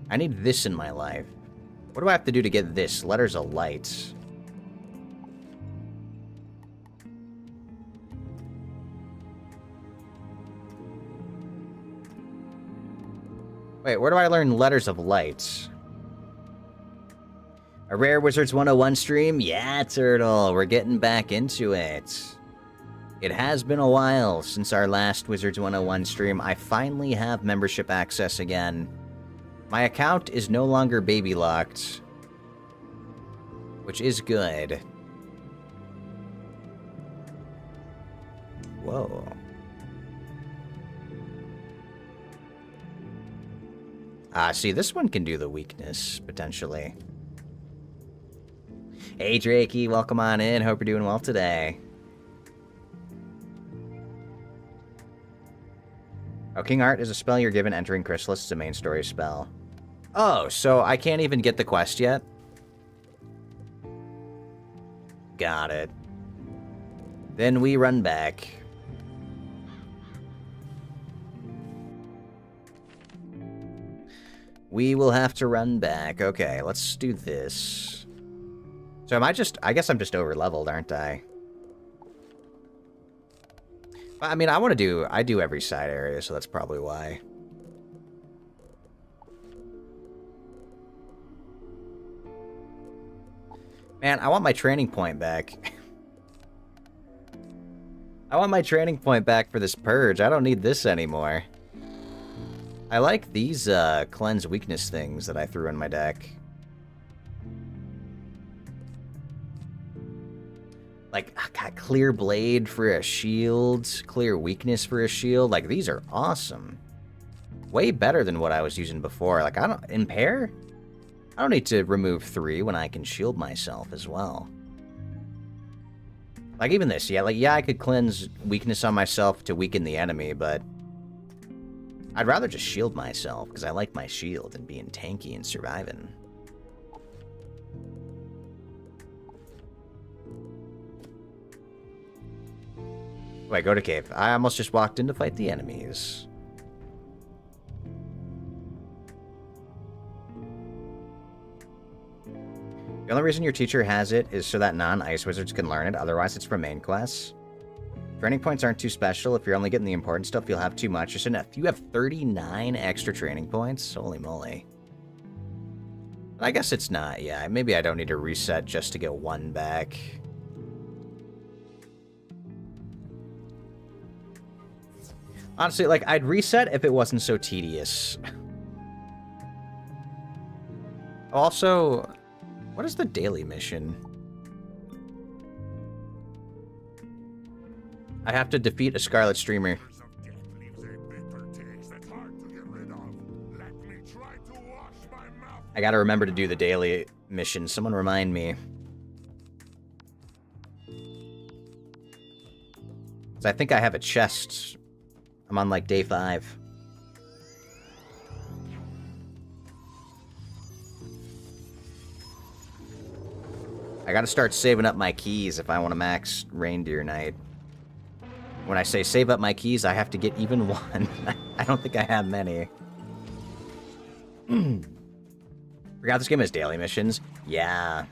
I need this in my life. What do I have to do to get this? Letters of Light. Wait, where do I learn Letters of Light? A rare Wizards101 stream? Yeah, Turtle, we're getting back into it. It has been a while since our last Wizards101 stream. I finally have membership access again. My account is no longer baby locked, which is good. Whoa. See, this one can do the weakness, potentially. Hey, Drakey, welcome on in. Hope you're doing well today. Oh, King Art is a spell you're given entering Chrysalis. It's a main story spell. Oh, so I can't even get the quest yet? Got it. Then we run back. We will have to run back. Okay, let's do this. So I guess I'm just over leveled, aren't I? I mean, I do every side area, so that's probably why. Man, I want my training point back. I want my training point back for this purge. I don't need this anymore. I like these cleanse weakness things that I threw in my deck. Like, clear blade for a shield, clear weakness for a shield. Like, these are awesome. Way better than what I was using before. Like, impair? I don't need to remove 3 when I can shield myself as well. Like, even this, yeah, I could cleanse weakness on myself to weaken the enemy, but I'd rather just shield myself, because I like my shield and being tanky and surviving. Wait, go to cave. I almost just walked in to fight the enemies. The only reason your teacher has it is so that non-ice wizards can learn it, otherwise it's for main quests. Training points aren't too special. If you're only getting the important stuff, you'll have too much. Just enough. You have 39 extra training points? Holy moly. I guess it's not, yeah. Maybe I don't need to reset just to get 1 back. Honestly, like, I'd reset if it wasn't so tedious. Also, what is the daily mission? I have to defeat a Scarlet Streamer. I gotta remember to do the daily mission. Someone remind me. 'Cause I think I have a chest. I'm on, like, day 5. I gotta start saving up my keys if I want to max Reindeer Knight. When I say save up my keys, I have to get even 1. I don't think I have many. Forgot this game has daily missions. Yeah.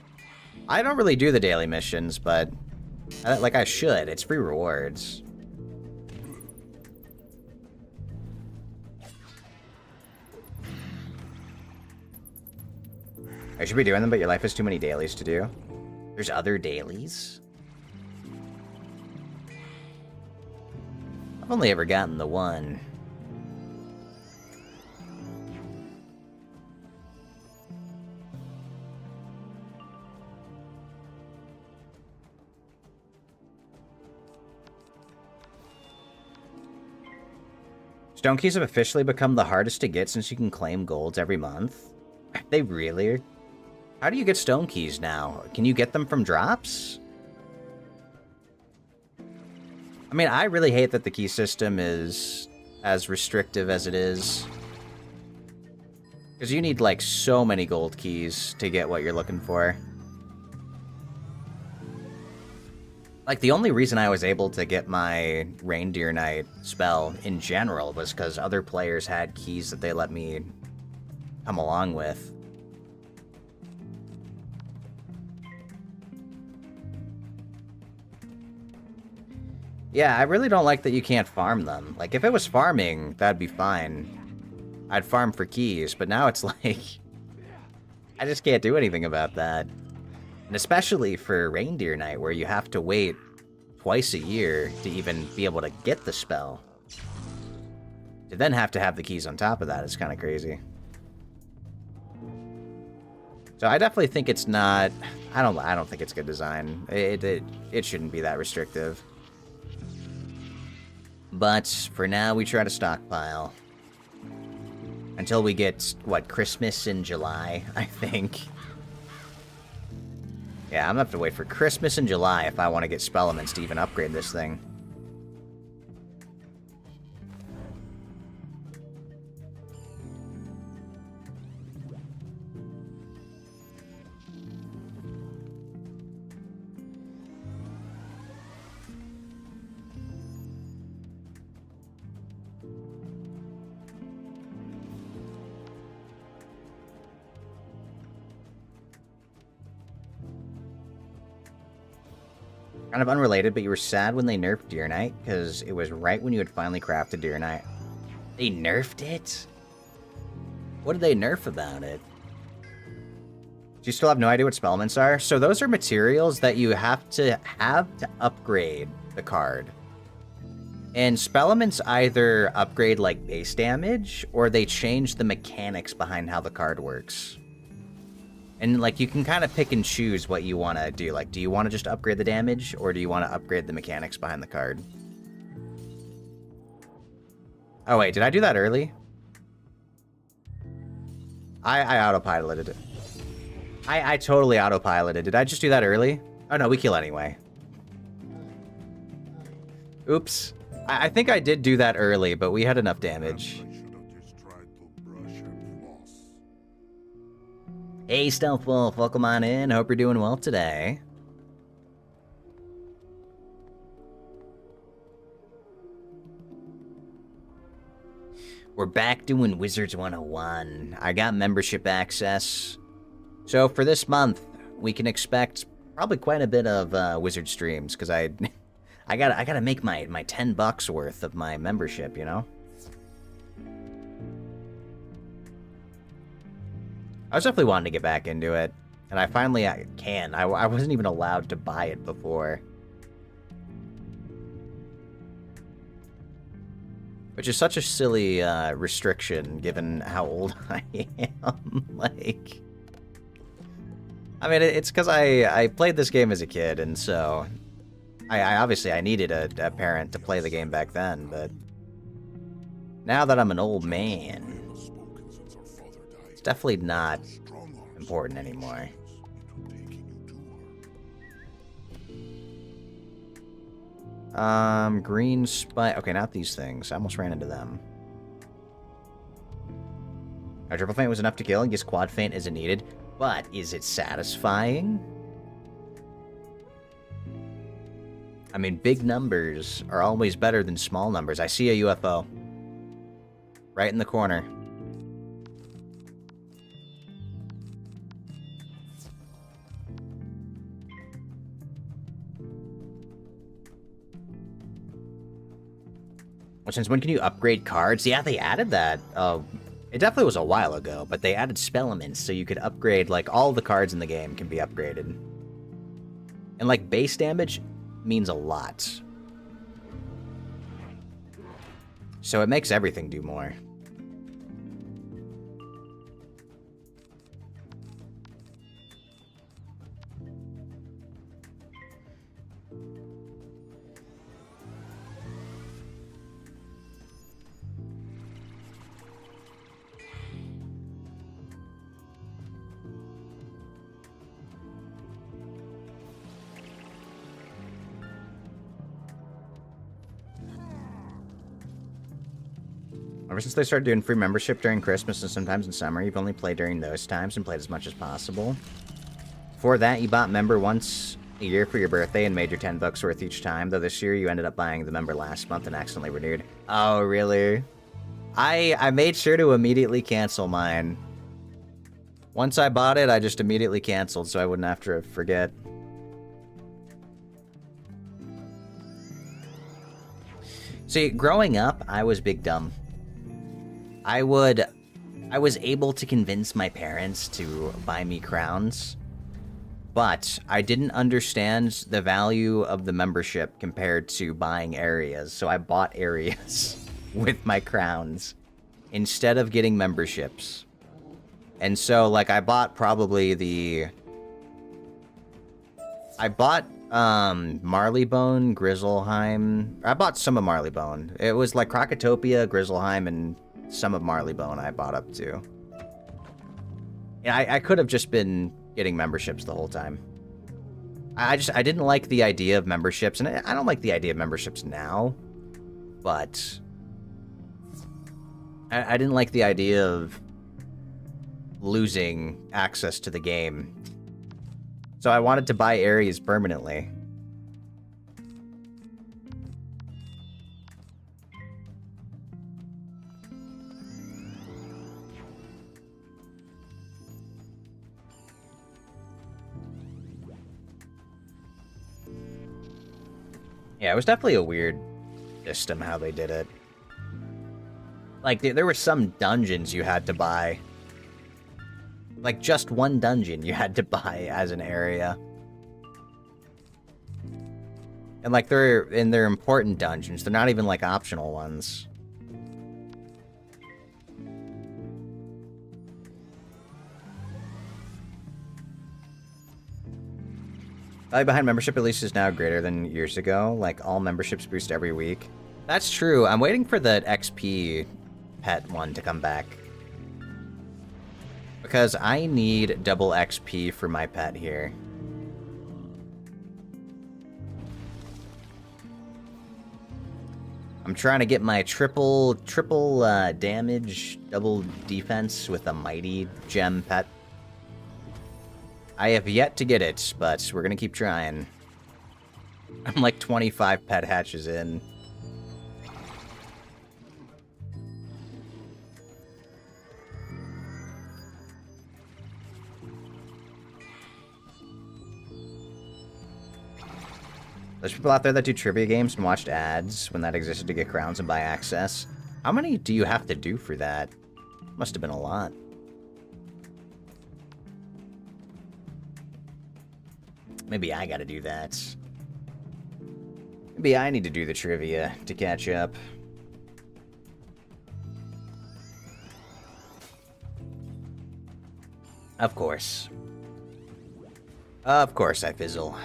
I don't really do the daily missions, but like I should. It's free rewards. I should be doing them, but your life has too many dailies to do. There's other dailies? I've only ever gotten the 1. Stone keys have officially become the hardest to get since you can claim golds every month. They really? How do you get stone keys now? Can you get them from drops? I mean, I really hate that the key system is as restrictive as it is. Because you need, like, so many gold keys to get what you're looking for. Like, the only reason I was able to get my Reindeer Knight spell in general was because other players had keys that they let me come along with. Yeah, I really don't like that you can't farm them. Like, if it was farming, that'd be fine. I'd farm for keys, but now it's like... I just can't do anything about that. And especially for Reindeer Knight, where you have to wait twice a year to even be able to get the spell. To then have to have the keys on top of that is kind of crazy. So I definitely think it's not... I don't think it's good design. It shouldn't be that restrictive. But for now, we try to stockpile. Until we get, what, Christmas in July, I think. Yeah, I'm gonna have to wait for Christmas in July if I want to get spell elements to even upgrade this thing. Kind of unrelated, but you were sad when they nerfed Deer Knight, because it was right when you had finally crafted Deer Knight. They nerfed it? What did they nerf about it? Do you still have no idea what spellments are? So those are materials that you have to upgrade the card. And spellments either upgrade, like, base damage, or they change the mechanics behind how the card works. And, like, you can kind of pick and choose what you want to do. Like, do you want to just upgrade the damage, or do you want to upgrade the mechanics behind the card? Oh, wait, did I do that early? I autopiloted it. I totally autopiloted. Did I just do that early? Oh, no, we kill anyway. Oops. I think I did do that early, but we had enough damage. Hey, Stealth Wolf, welcome on in. Hope you're doing well today. We're back doing Wizards101. I got membership access. So for this month, we can expect probably quite a bit of Wizard streams, because I gotta make my $10 worth of my membership, you know? I was definitely wanting to get back into it, and I finally can. I wasn't even allowed to buy it before. Which is such a silly restriction, given how old I am. Like... I mean, it's because I played this game as a kid, and so... I obviously, I needed a parent to play the game back then, but... Now that I'm an old man... It's definitely not important anymore. Green spike. Okay, not these things. I almost ran into them. Our triple feint was enough to kill, and guess quad feint isn't needed. But is it satisfying? I mean, big numbers are always better than small numbers. I see a UFO. Right in the corner. Since when can you upgrade cards? Yeah, they added that. It definitely was a while ago, but they added spellments, so you could upgrade, like, all the cards in the game can be upgraded. And, like, base damage means a lot. So it makes everything do more. Ever since they started doing free membership during Christmas and sometimes in summer, you've only played during those times and played as much as possible. Before that, you bought member once a year for your birthday and made your $10 worth each time, though this year you ended up buying the member last month and accidentally renewed. Oh, really? I made sure to immediately cancel mine. Once I bought it, I just immediately canceled so I wouldn't have to forget. See, growing up, I was big dumb. I was able to convince my parents to buy me crowns, but I didn't understand the value of the membership compared to buying areas, so I bought areas with my crowns instead of getting memberships. And so, like, I bought probably the... I bought, Marleybone, Grizzleheim... I bought some of Marleybone. It was like Krokotopia, Grizzleheim, and some of Marleybone I bought up to. Yeah, I could have just been getting memberships the whole time. I didn't like the idea of memberships, and I don't like the idea of memberships now, but... I didn't like the idea of losing access to the game. So I wanted to buy areas permanently. Yeah, it was definitely a weird system how they did it. Like, there were some dungeons you had to buy. Like, just one dungeon you had to buy as an area. And, like, they're important dungeons. They're not even, like, optional ones. Value behind membership at least is now greater than years ago. Like, all memberships boost every week. That's true. I'm waiting for the XP pet one to come back. Because I need double XP for my pet here. I'm trying to get my triple damage, double defense with a mighty gem pet. I have yet to get it, but we're gonna keep trying. I'm like 25 pet hatches in. There's people out there that do trivia games and watched ads when that existed to get crowns and buy access. How many do you have to do for that? Must have been a lot. Maybe I gotta do that. Maybe I need to do the trivia to catch up. Of course. Of course I fizzle.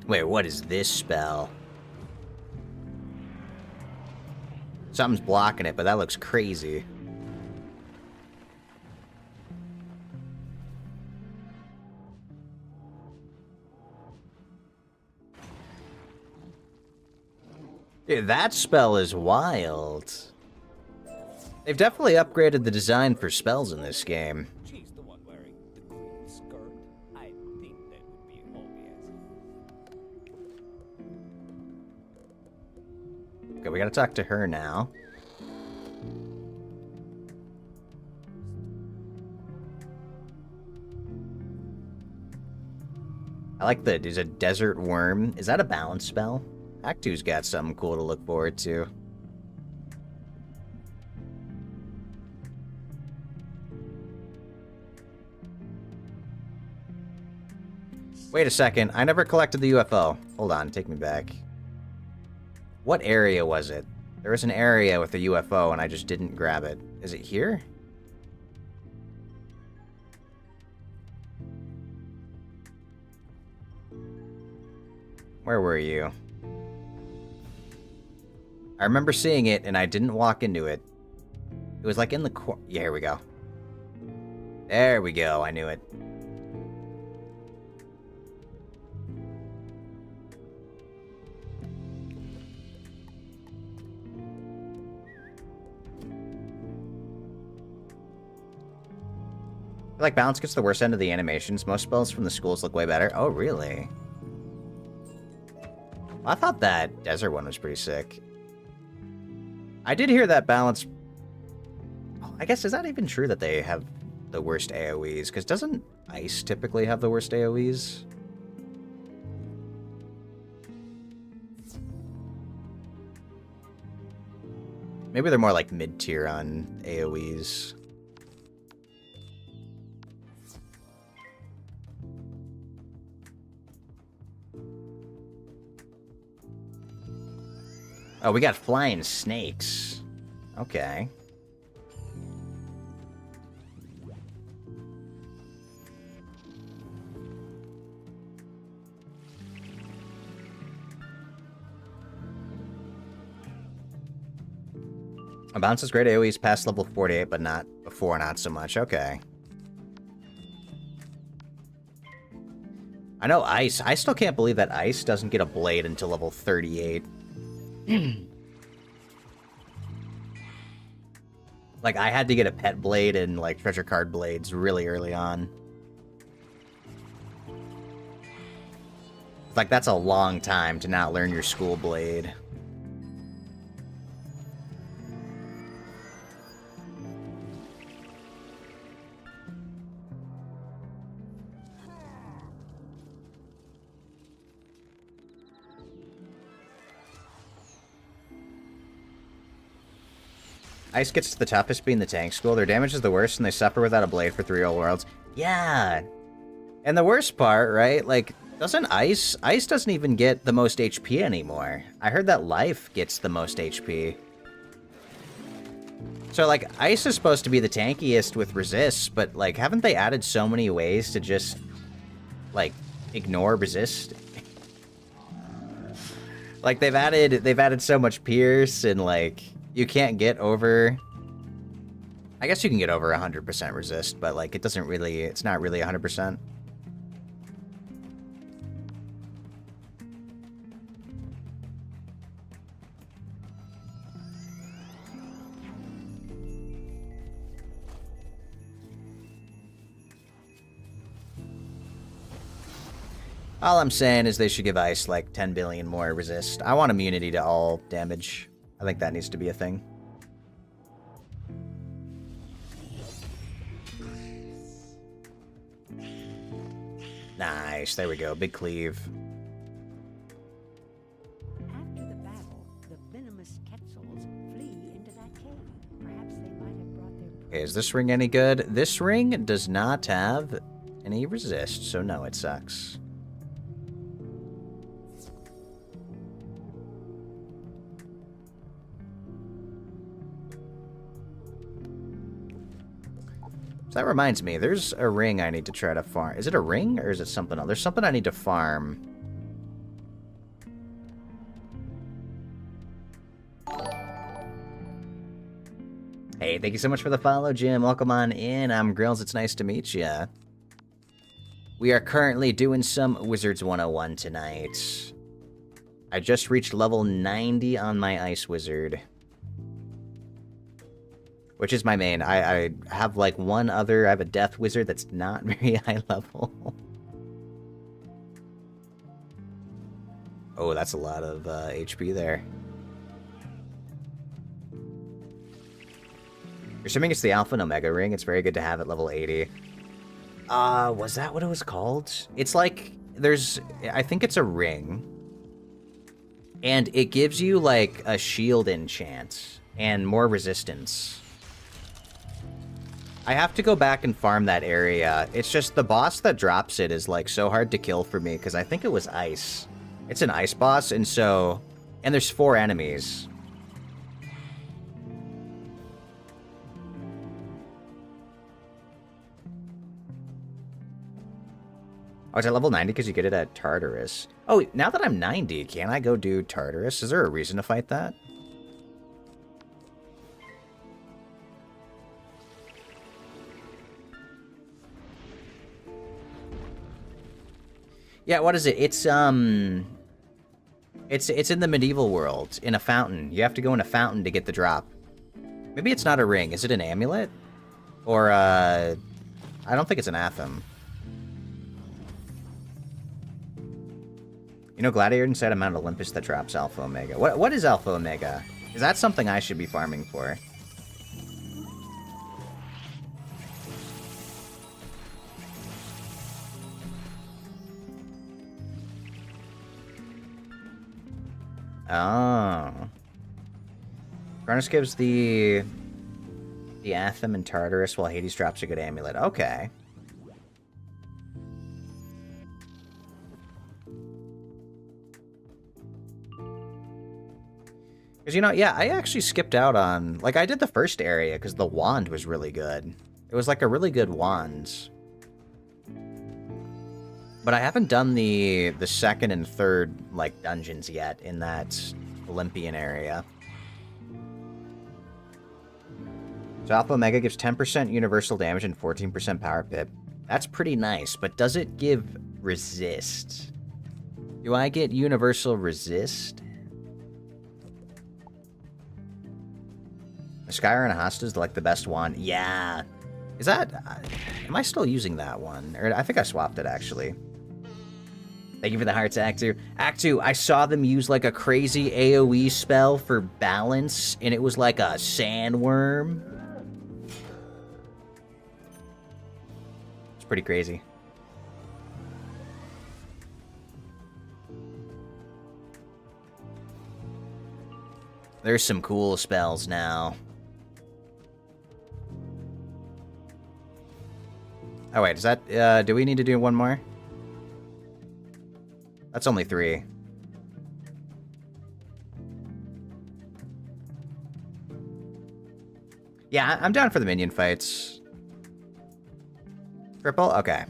Wait, what is this spell? Something's blocking it, but that looks crazy. Dude, that spell is wild. They've definitely upgraded the design for spells in this game. She's the one wearing the green skirt. I think that would be obvious. Okay, we gotta talk to her now. I like that. There's a desert worm. Is that a balance spell? Act 2's got something cool to look forward to. Wait a second. I never collected the UFO. Hold on. Take me back. What area was it? There was an area with a UFO and I just didn't grab it. Is it here? Where were you? I remember seeing it and I didn't walk into it. It was like in the corner. Yeah, here we go. There we go. I knew it. feel like balance gets the worst end of the animations. Most spells from the schools look way better. Oh, really? Well, I thought that desert one was pretty sick. I did hear that balance... Oh, I guess, is that even true that they have the worst AoEs? Because doesn't ice typically have the worst AoEs? Maybe they're more like mid-tier on AoEs. Oh, we got flying snakes. Okay. Bounce is great AoEs past level 48, but not before, not so much. Okay. I know Ice. I still can't believe that Ice doesn't get a blade until level 38. Like, I had to get a pet blade and, like, treasure card blades really early on. Like, that's a long time to not learn your school blade. Ice gets the toughest being the tank school. Their damage is the worst, and they suffer without a blade for 3 whole worlds. Yeah! And the worst part, right? Like, doesn't Ice... Ice doesn't even get the most HP anymore. I heard that Life gets the most HP. So, like, Ice is supposed to be the tankiest with Resist, but, like, haven't they added so many ways to just, like, ignore Resist? Like, they've added so much Pierce, and, like... You can't get over... I guess you can get over 100% resist, but, like, it doesn't really... It's not really 100%. All I'm saying is they should give Ice, like, 10 billion more resist. I want immunity to all damage. I think that needs to be a thing. Nice, there we go. Big cleave. After the battle, the venomous Quetzals flee into that cave. Perhaps they might have brought their... Okay, is this ring any good? This ring does not have any resist, so no, it sucks. So that reminds me, there's a ring I need to try to farm. Is it a ring, or is it something else? There's something I need to farm. Hey, thank you so much for the follow, Jim. Welcome on in. I'm Grills. It's nice to meet ya. We are currently doing some Wizards 101 tonight. I just reached level 90 on my Ice Wizard. Which is my main. I have, like, one other... I have a Death Wizard that's not very high level. Oh, that's a lot of HP there. You're assuming it's the Alpha and Omega ring. It's very good to have at level 80. Was that what it was called? It's like... There's... I think it's a ring. And it gives you, like, a shield enchant. And more resistance. I have to go back and farm that area. It's just the boss that drops it is, like, so hard to kill for me, because I think it was Ice. It's an Ice boss, and so... And there's 4 enemies. Oh, it's at level 90 because you get it at Tartarus. Oh, now that I'm 90, can I go do Tartarus? Is there a reason to fight that? Yeah, what is it? It's in the medieval world, in a fountain. You have to go in a fountain to get the drop. Maybe it's not a ring. Is it an amulet? Or, I I don't think it's an Atham. You know, Gladiator inside of Mount Olympus that drops Alpha Omega. What is Alpha Omega? Is that something I should be farming for? Oh. Cronus gives the Atham and Tartarus while Hades drops a good amulet. Okay. Because, you know, yeah, I actually skipped out on... Like, I did the first area because the wand was really good. It was, like, a really good wand. But I haven't done the second and third, like, dungeons yet in that Olympian area. So Alpha Omega gives 10% universal damage and 14% power pip. That's pretty nice, but does it give resist? Do I get universal resist? The Skyrim Hasta is like the best one. Yeah. Is that... am I still using that one? Or I think I swapped it, actually. Thank you for the hearts, Act 2. Act 2, I saw them use like a crazy AoE spell for balance, and it was like a sandworm. It's pretty crazy. There's some cool spells now. Oh wait, is that, do we need to do one more? That's only 3. Yeah, I'm down for the minion fights. Triple? Okay.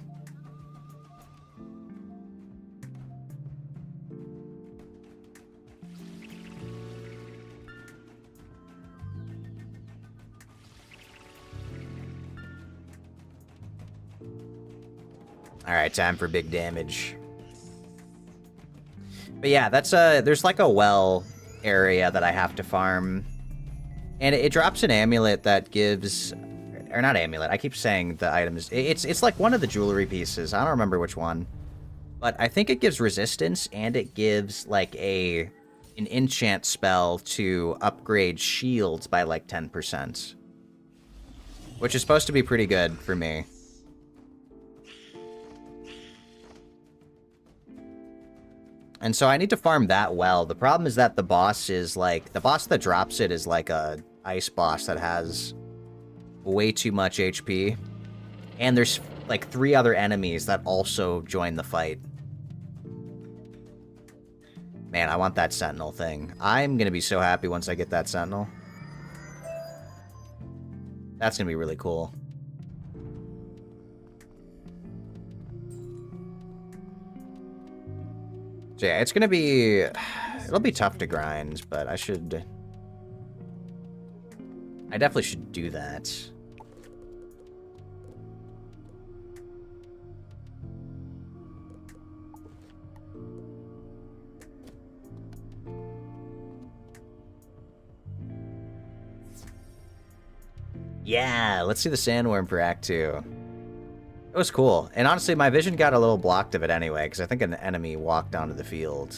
Alright, time for big damage. But yeah, that's there's like a well area that I have to farm. And it drops an amulet that gives... Or not amulet, I keep saying the items. It's like one of the jewelry pieces. I don't remember which one. But I think it gives resistance, and it gives like an enchant spell to upgrade shields by like 10%. Which is supposed to be pretty good for me. And so I need to farm that well. The problem is that the boss is like... The boss that drops it is like a ice boss that has way too much HP. And there's like 3 other enemies that also join the fight. Man, I want that sentinel thing. I'm gonna be so happy once I get that sentinel. That's gonna be really cool. So yeah, it's gonna be... It'll be tough to grind, but I definitely should do that. Yeah, let's see the sandworm for Act 2. It was cool. And honestly, my vision got a little blocked of it anyway, because I think an enemy walked onto the field.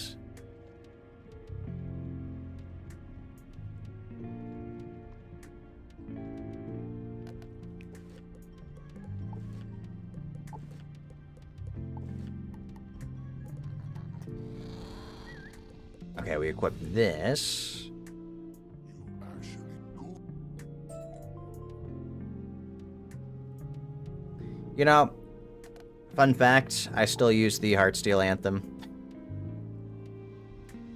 Okay, we equip this. You know, fun fact, I still use the Heartsteel Anthem.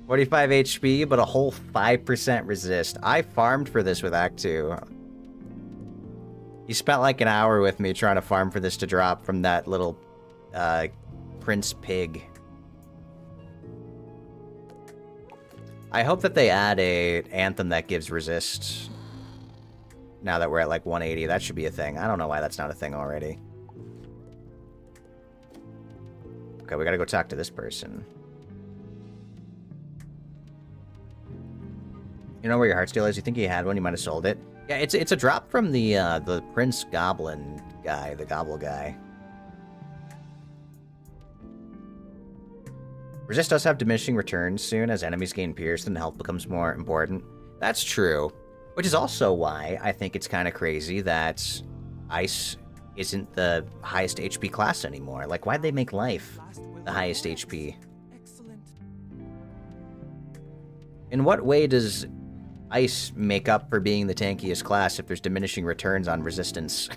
45 HP, but a whole 5% resist. I farmed for this with Act 2. He spent like an hour with me trying to farm for this to drop from that little Prince Pig. I hope that they add a Anthem that gives resist. Now that we're at like 180, that should be a thing. I don't know why that's not a thing already. Okay, we gotta go talk to this person. You know where your Heartsteel is? You think he had one? You might have sold it. Yeah, it's a drop from the Prince Goblin guy, the Gobble guy. Resist does have diminishing returns soon as enemies gain pierced and health becomes more important. That's true. Which is also why I think it's kind of crazy that Ice isn't the highest HP class anymore. Like, why'd they make Life the highest HP? Excellent. In what way does Ice make up for being the tankiest class if there's diminishing returns on resistance?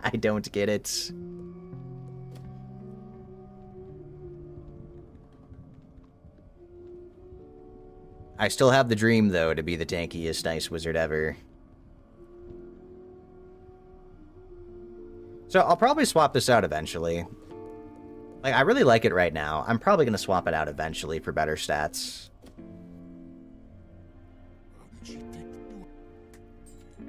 I don't get it. I still have the dream, though, to be the tankiest Ice Wizard ever. So I'll probably swap this out eventually. Like, I really like it right now. I'm probably going to swap it out eventually for better stats. How did she take the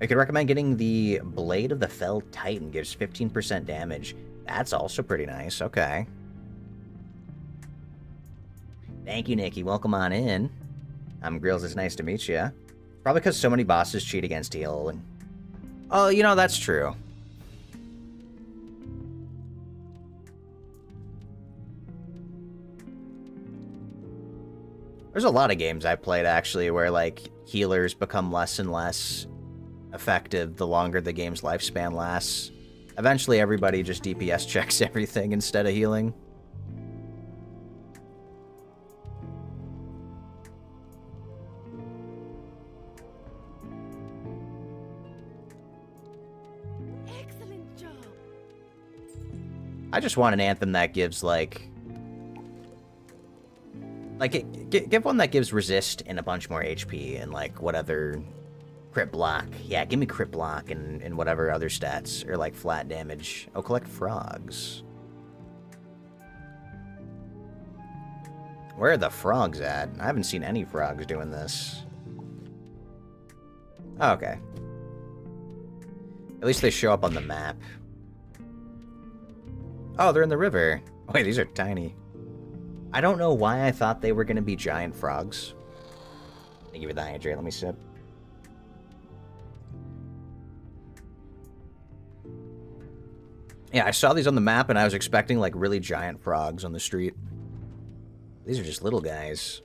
I could recommend getting the Blade of the Felled Titan. Gives 15% damage. That's also pretty nice. Okay. Thank you, Nikki. Welcome on in. Grills, it's nice to meet you. Probably because so many bosses cheat against healing. Oh, you know, that's true. There's a lot of games I played, actually, where, like, healers become less and less effective the longer the game's lifespan lasts. Eventually, everybody just DPS checks everything instead of healing. Excellent job. I just want an anthem that gives, like, give one that gives resist and a bunch more HP and, like, what other crit block. Yeah, give me crit block and whatever other stats, or, like, flat damage. Oh, collect frogs. Where are the frogs at? I haven't seen any frogs doing this. Oh, okay. At least they show up on the map. Oh, they're in the river. Wait, these are tiny. I don't know why I thought they were going to be giant frogs. Thank you for the hydrate. Let me sip. Yeah, I saw these on the map and I was expecting like really giant frogs on the street. These are just little guys.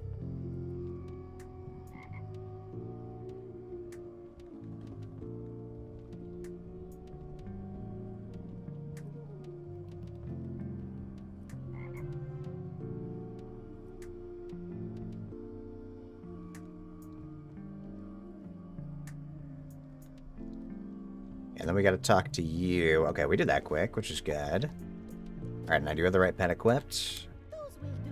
And then we gotta talk to you. Okay, we did that quick, which is good. Alright, now do you have the right pet equipped? Those will do.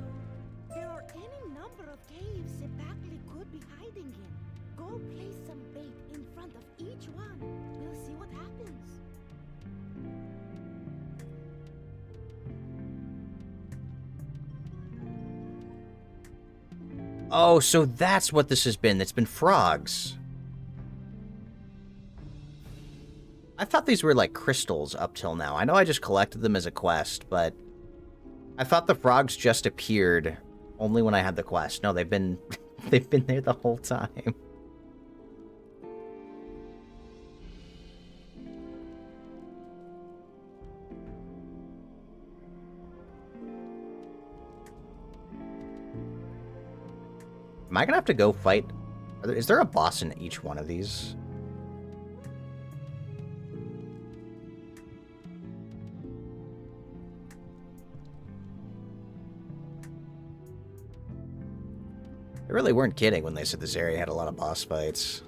There are any number of caves Sepakli could be hiding in. Go place some bait in front of each one. We'll see what happens. Oh, so that's what this has been. It's been frogs. I thought these were like crystals up till now. I know I just collected them as a quest, but I thought the frogs just appeared only when I had the quest. No, they've been they've been there the whole time. Am I gonna have to go fight? Is there a boss in each one of these? They really weren't kidding when they said this area had a lot of boss fights.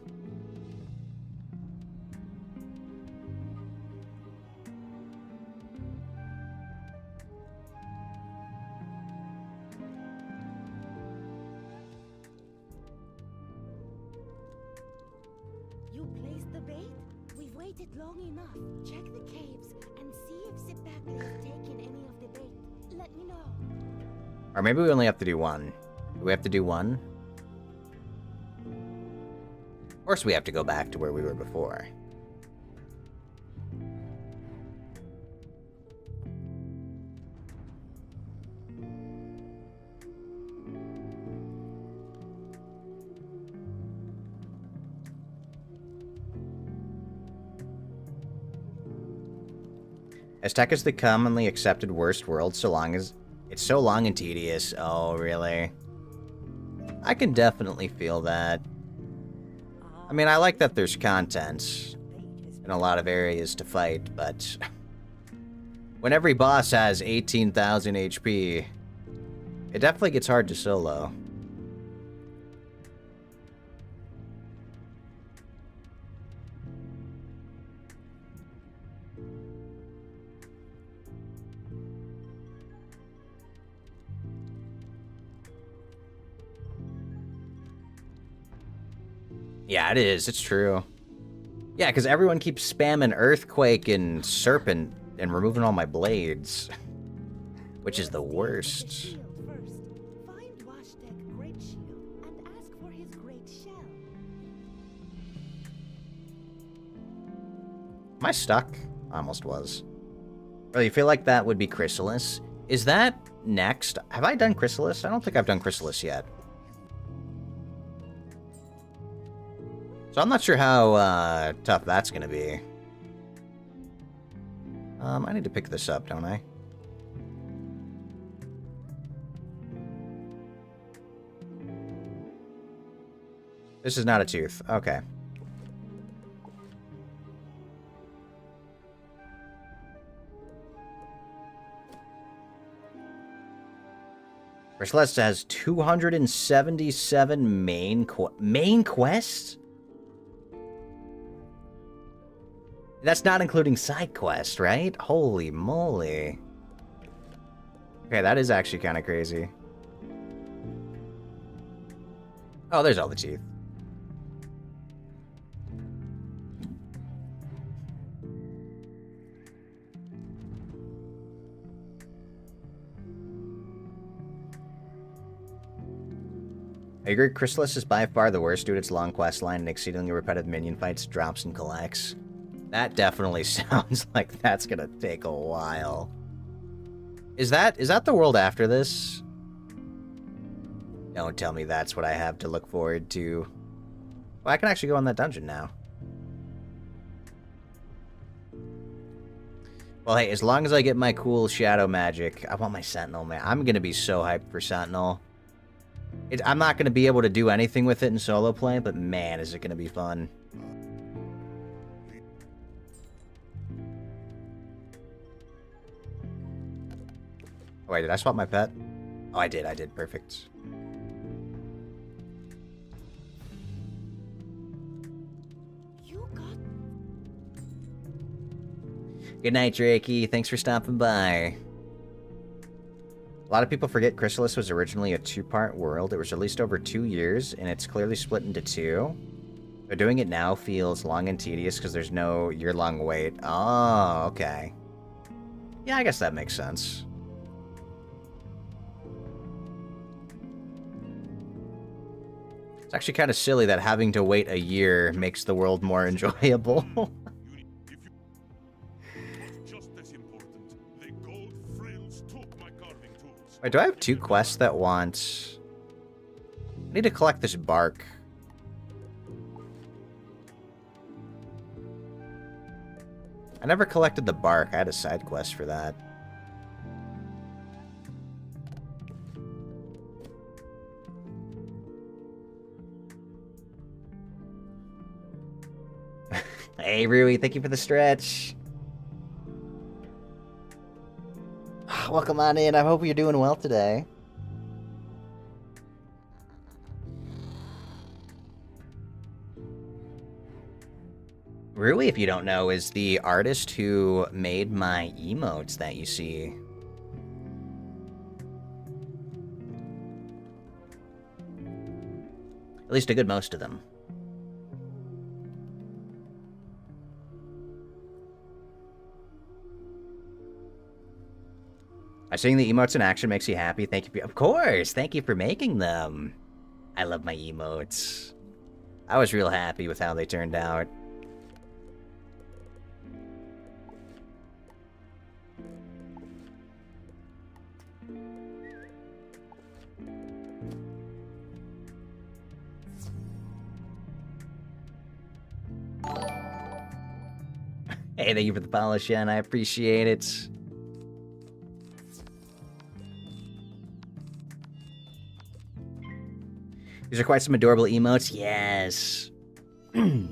You placed the bait? We've waited long enough. Check the caves and see if Sepakli has taken any of the bait. Let me know. Or maybe we only have to do one. Do we have to do one? Of course we have to go back to where we were before. As tech is the commonly accepted worst world so long as it's so long and tedious. Oh, really? I can definitely feel that. I mean, I like that there's content in a lot of areas to fight, but when every boss has 18,000 HP, it definitely gets hard to solo. Yeah, it is. It's true. Yeah, because everyone keeps spamming Earthquake and Serpent and removing all my blades. Which is the worst. Shield first. Find Washtek Great Shield and ask for his great shell. Am I stuck? I almost was. Really, you feel like that would be Chrysalis? Is that next? Have I done Chrysalis? I don't think I've done Chrysalis yet. So I'm not sure how tough that's going to be. I need to pick this up, don't I? This is not a tooth. Okay. Celeste has 277 main quests? That's not including side quests, right? Holy moly. Okay, that is actually kind of crazy. Oh, there's all the teeth. I agree, Chrysalis is by far the worst due to its long quest line and exceedingly repetitive minion fights, drops, and collects. That definitely sounds like that's gonna take a while. Is that the world after this? Don't tell me that's what I have to look forward to. Well, I can actually go in that dungeon now. Well, hey, as long as I get my cool shadow magic, I want my Sentinel, man. I'm gonna be so hyped for Sentinel. I'm not gonna be able to do anything with it in solo play, but man, is it gonna be fun. Oh, wait, did I swap my pet? Oh, I did, perfect. You got Good night, Drakey. Thanks for stopping by. A lot of people forget Chrysalis was originally a two-part world. It was released over 2 years, and it's clearly split into two. So doing it now feels long and tedious because there's no year-long wait. Oh, okay. Yeah, I guess that makes sense. It's actually kind of silly that having to wait a year makes the world more enjoyable. Wait, do I have 2 quests that want... I need to collect this bark. I never collected the bark. I had a side quest for that. Hey, Rui, thank you for the stretch. Welcome on in. I hope you're doing well today. Rui, if you don't know, is the artist who made my emotes that you see. At least a good most of them. Seeing the emotes in action makes you happy. Thank you. Of course. Thank you for making them. I love my emotes. I was real happy with how they turned out. Hey, thank you for the follow, Shen. I appreciate it. These are quite some adorable emotes. Yes. We're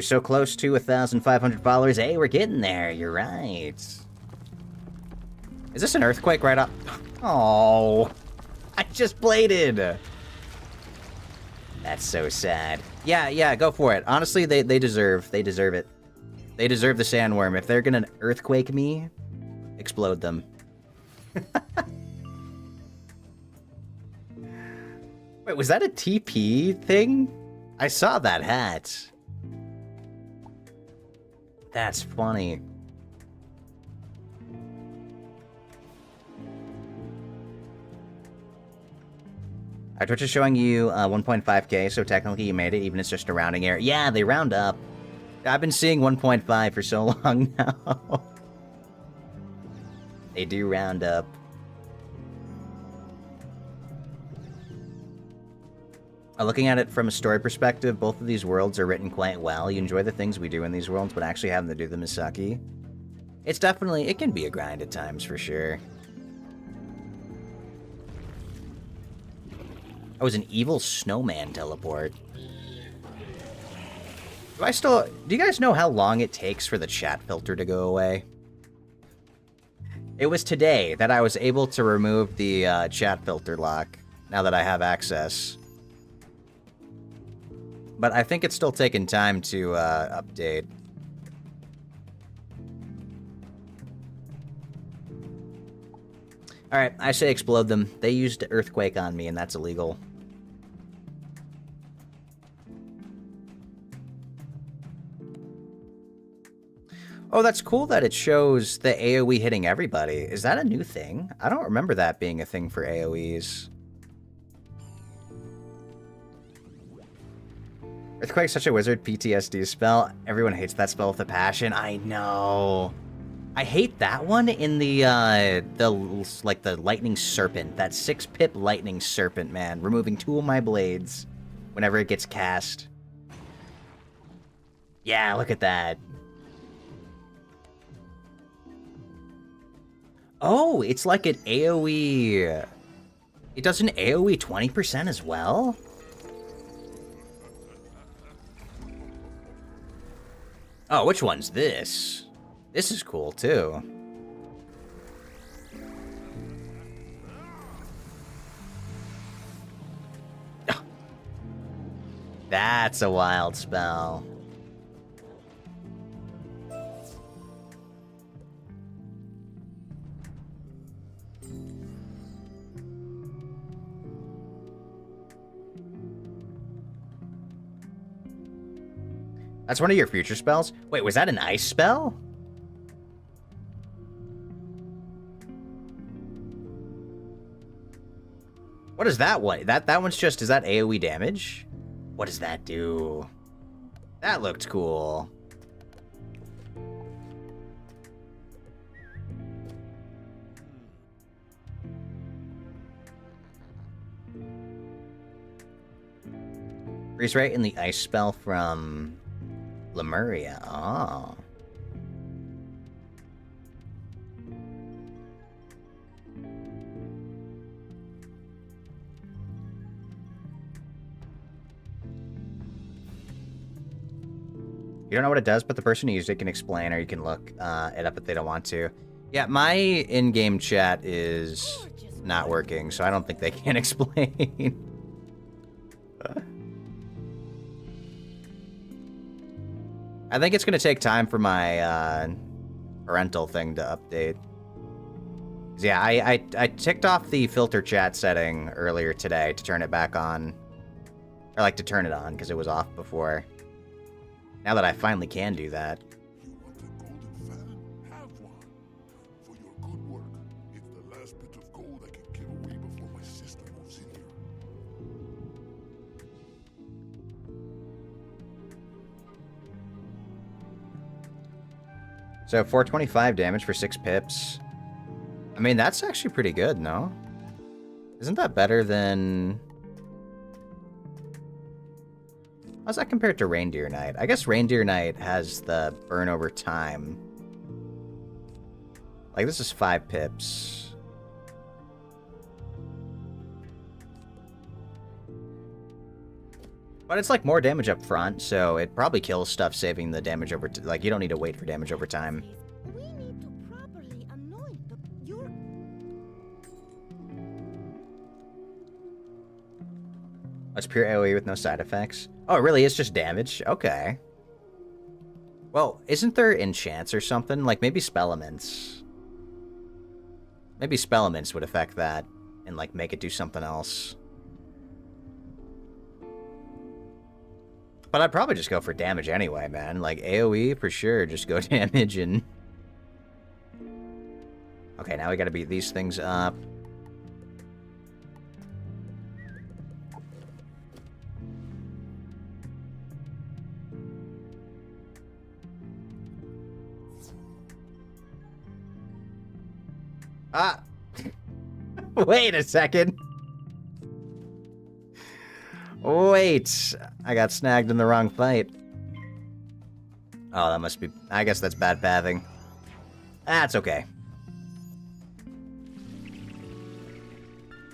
so close to 1,500 followers. Hey, we're getting there. You're right. Is this an earthquake right up? Oh, I just bladed. That's so sad. Yeah, go for it. Honestly, they deserve it. They deserve the sandworm. If they're gonna earthquake me, explode them. Wait, was that a TP thing? I saw that hat. That's funny. Our Twitch is showing you 1.5k, so technically you made it, even if it's just a rounding error. Yeah, they round up. I've been seeing 1.5 for so long now. They do round up. Looking at it from a story perspective, both of these worlds are written quite well. You enjoy the things we do in these worlds, but actually having to do them is sucky. It's definitely, it can be a grind at times, for sure. Oh, it's an evil snowman teleport. Do you guys know how long it takes for the chat filter to go away? It was today that I was able to remove the chat filter lock, now that I have access. But I think it's still taking time to update. Alright, I say explode them. They used earthquake on me, and that's illegal. Oh, that's cool that it shows the AoE hitting everybody. Is that a new thing? I don't remember that being a thing for AoEs. Earthquake's such a wizard PTSD spell. Everyone hates that spell with a passion. I know. I hate that one in the lightning serpent. That 6-pip lightning serpent, man. Removing 2 of my blades whenever it gets cast. Yeah, look at that. Oh, it's like an AoE. It does an AoE 20% as well? Oh, which one's this? This is cool, too. That's a wild spell. That's one of your future spells? Wait, was that an ice spell? What is that one? That one's just, is that AoE damage? What does that do? That looked cool. Freeze rate in the ice spell from Lemuria. Oh. You don't know what it does, but the person who used it can explain, or you can look it up if they don't want to. Yeah, my in-game chat is not working, so I don't think they can explain. I think it's going to take time for my parental thing to update. Yeah, I ticked off the filter chat setting earlier today to turn it back on. Or like to turn it on, because it was off before. Now that I finally can do that. You want a golden fan? Have one. For your good work. It's the last bit of gold I can give away before my sister moves in here. So 425 damage for 6 pips. I mean, that's actually pretty good, no? Isn't that better than... How's that compared to Reindeer Knight? I guess Reindeer Knight has the burn over time. Like, this is 5 pips. But it's like more damage up front, so it probably kills stuff saving the damage over... Like, you don't need to wait for damage over time. We need to properly anoint your... It's pure AoE with no side effects. Oh, it really is just damage? Okay. Well, isn't there enchants or something? Like, maybe spellements. Maybe spellements would affect that and, like, make it do something else. But I'd probably just go for damage anyway, man. Like, AoE, for sure, just go damage and... Okay, now we gotta beat these things up. Ah! Wait a second! Wait! I got snagged in the wrong fight. Oh, that must be... I guess that's bad pathing. That's okay.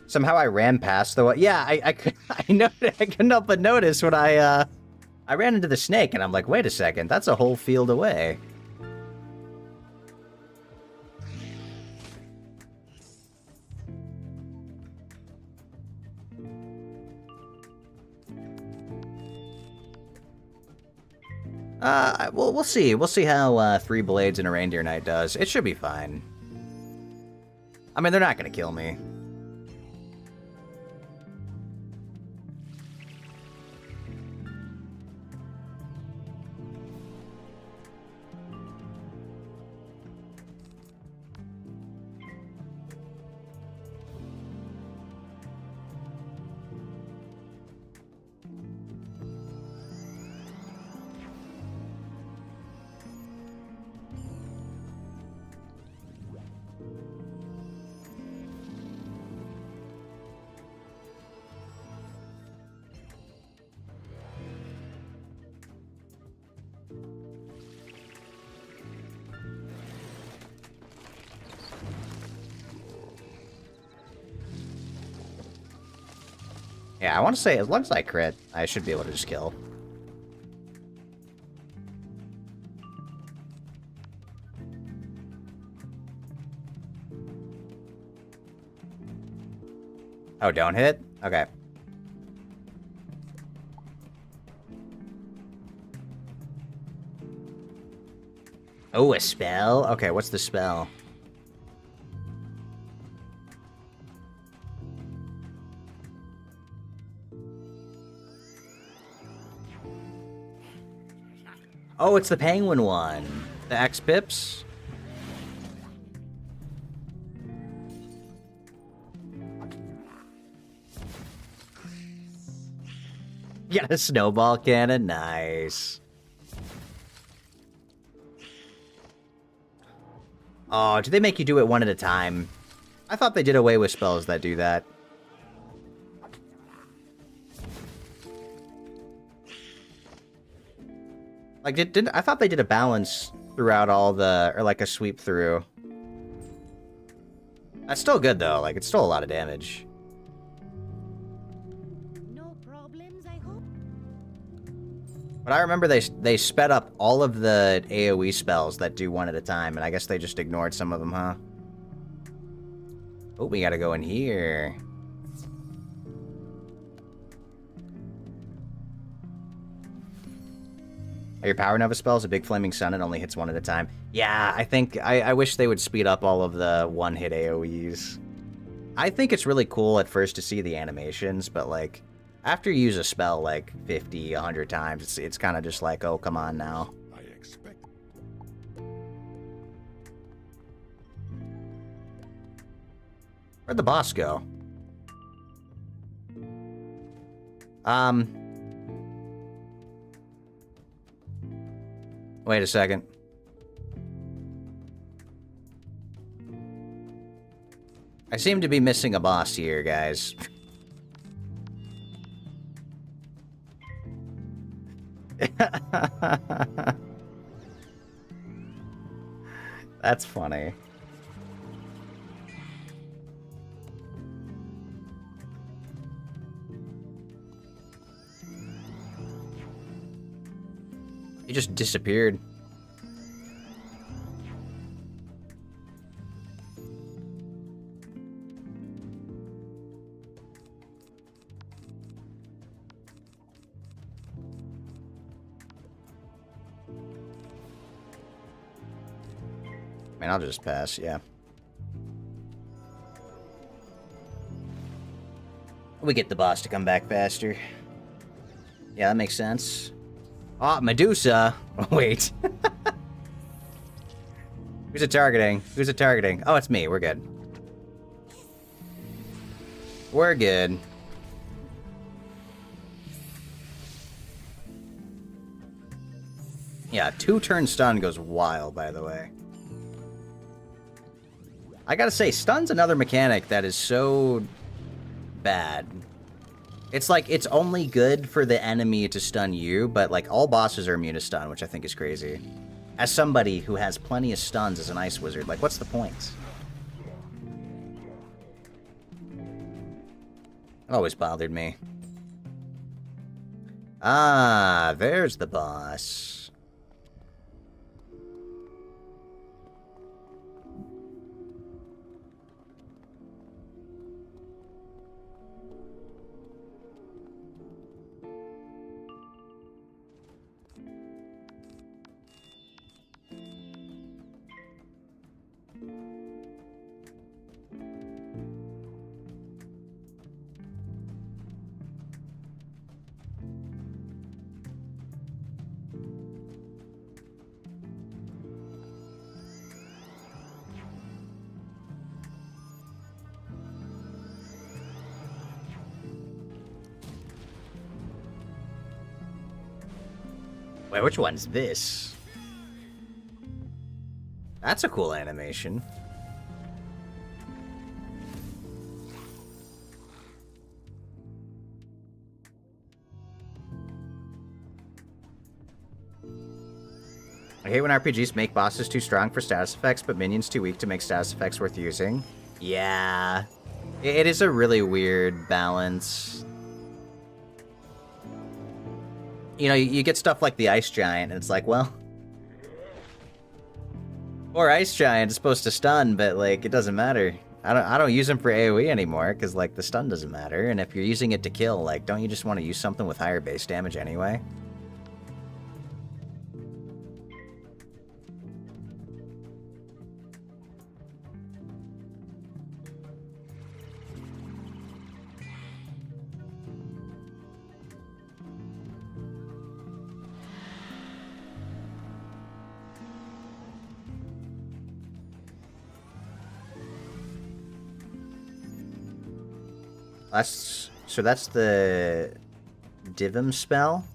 Somehow I ran past the... Yeah, I couldn't help but notice when I ran into the snake, and I'm like, wait a second, that's a whole field away. We'll see. We'll see how 3 Blades and a Reindeer Knight does. It should be fine. I mean, they're not gonna kill me. Yeah, I want to say, as long as I crit, I should be able to just kill. Oh, don't hit? Okay. Oh, a spell? Okay, what's the spell? Oh, it's the penguin one. The X pips? Got a snowball cannon? Nice. Oh, do they make you do it one at a time? I thought they did away with spells that do that. Like, I thought they did a balance throughout all the... Or, like, a sweep through. That's still good, though. Like, it's still a lot of damage. No problems, I hope. But I remember they sped up all of the AoE spells that do one at a time, and I guess they just ignored some of them, huh? Oh, we gotta go in here. Are your Power Nova spells a big flaming sun and only hits one at a time? Yeah, I think... I wish they would speed up all of the one-hit AoEs. I think it's really cool at first to see the animations, but, like, after you use a spell, like, 50, 100 times, it's kind of just like, oh, come on now. I expect. Where'd the boss go? Wait a second. I seem to be missing a boss here, guys. That's funny. He just disappeared. Man, I'll just pass, yeah. We get the boss to come back faster. Yeah, that makes sense. Oh, Medusa! Wait. Who's it targeting? Who's it targeting? Oh, it's me. We're good. We're good. Yeah, 2-turn stun goes wild, by the way. I gotta say, stun's another mechanic that is so bad. It's like, it's only good for the enemy to stun you, but like, all bosses are immune to stun, which I think is crazy. As somebody who has plenty of stuns as an ice wizard, like, what's the point? It always bothered me. Ah, there's the boss. Wait, which one's this? That's a cool animation. I hate when RPGs make bosses too strong for status effects, but minions too weak to make status effects worth using. Yeah. It is a really weird balance. You know, you get stuff like the Ice Giant, and it's like, well... Poor Ice Giant is supposed to stun, but, like, it doesn't matter. I don't use him for AoE anymore, because, like, the stun doesn't matter, and if you're using it to kill, like, don't you just want to use something with higher base damage anyway? So that's the Divim spell.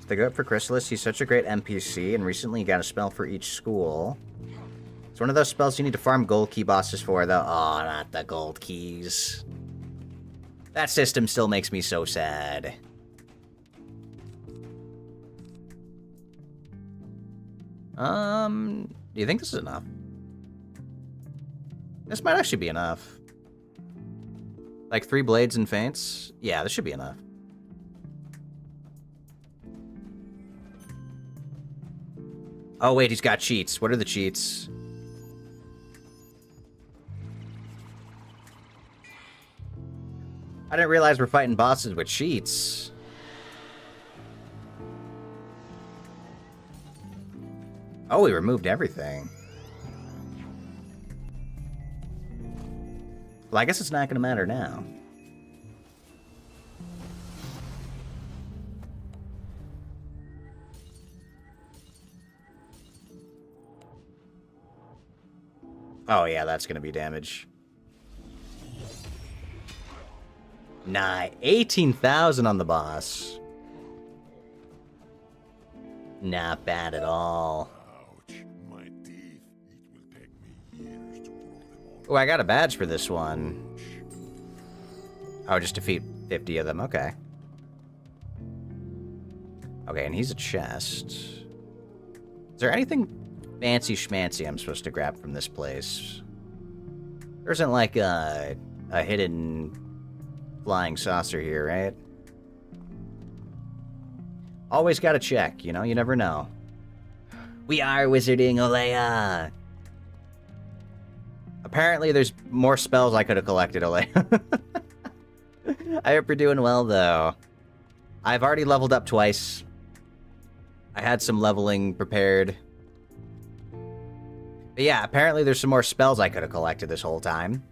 To go up for Chrysalis, he's such a great NPC, and recently he got a spell for each school. It's one of those spells you need to farm gold key bosses for, though. Oh, not the gold keys. That system still makes me so sad. Do you think this is enough? This might actually be enough. Like 3 blades and feints? Yeah, this should be enough. Oh wait, he's got cheats. What are the cheats? I didn't realize we're fighting bosses with cheats. Oh, we removed everything. Well, I guess it's not going to matter now. Oh, yeah, that's going to be damage. Nah, 18,000 on the boss. Not bad at all. Ouch, my teeth. It will take me years to grow them all. Oh, I got a badge for this one. Oh, just defeat 50 of them. Okay. Okay, and he's a chest. Is there anything fancy schmancy I'm supposed to grab from this place? There isn't like a hidden flying saucer here, right? Always gotta check, you know? You never know. We are wizarding, Olea! Apparently there's more spells I could have collected, Olea. I hope you're doing well, though. I've already leveled up twice. I had some leveling prepared. But yeah, apparently there's some more spells I could have collected this whole time.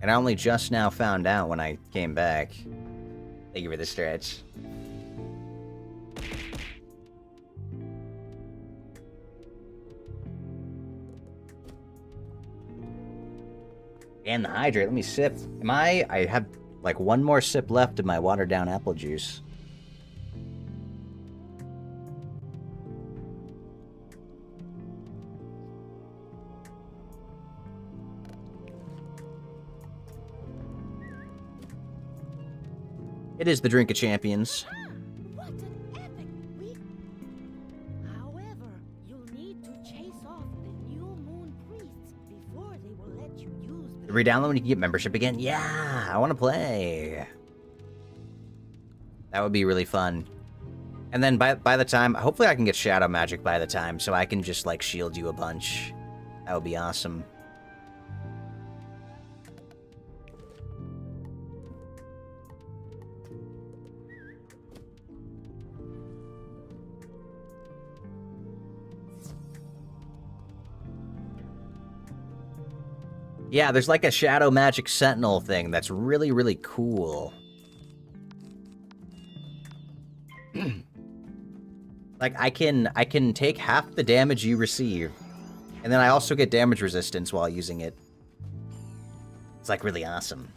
And I only just now found out when I came back. Thank you for the stretch. And the hydrate, let me sip. I have like one more sip left of my watered down apple juice. It is the drink of champions. What an epic week! However, you'll need to chase off the new moon priests before they will let you use the Redownload when you can get membership again? Yeah, I want to play. That would be really fun. And then by the time, hopefully I can get shadow magic by the time, so I can just like shield you a bunch. That would be awesome. Yeah, there's like a shadow magic sentinel thing that's really, really cool. Like I can take half the damage you receive, and then I also get damage resistance while using it. It's like really awesome.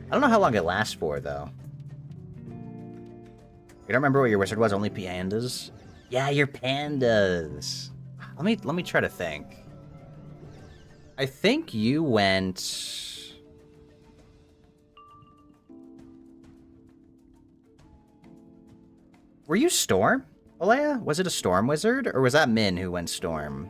I don't know how long it lasts for though. You don't remember what your wizard was? Only pandas? Yeah, your pandas. Let me try to think. I think you went... Were you Storm, Alea? Was it a Storm wizard? Or was that Min who went Storm?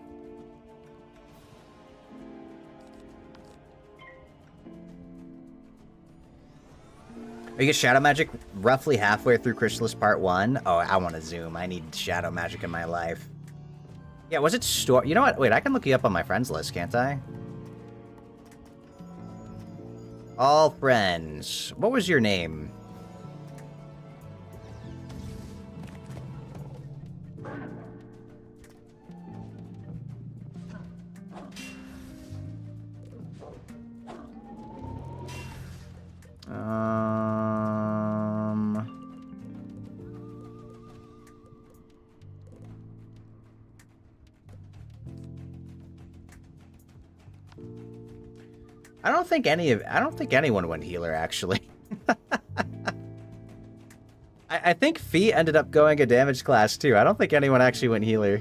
You get Shadow Magic roughly halfway through Chrysalis Part 1. Oh, I want to zoom. I need Shadow Magic in my life. Yeah, was it Storm? You know what? Wait, I can look you up on my friends list, can't I? All friends. What was your name? I don't think anyone went healer, actually. I think Fee ended up going a damage class, too. I don't think anyone actually went healer.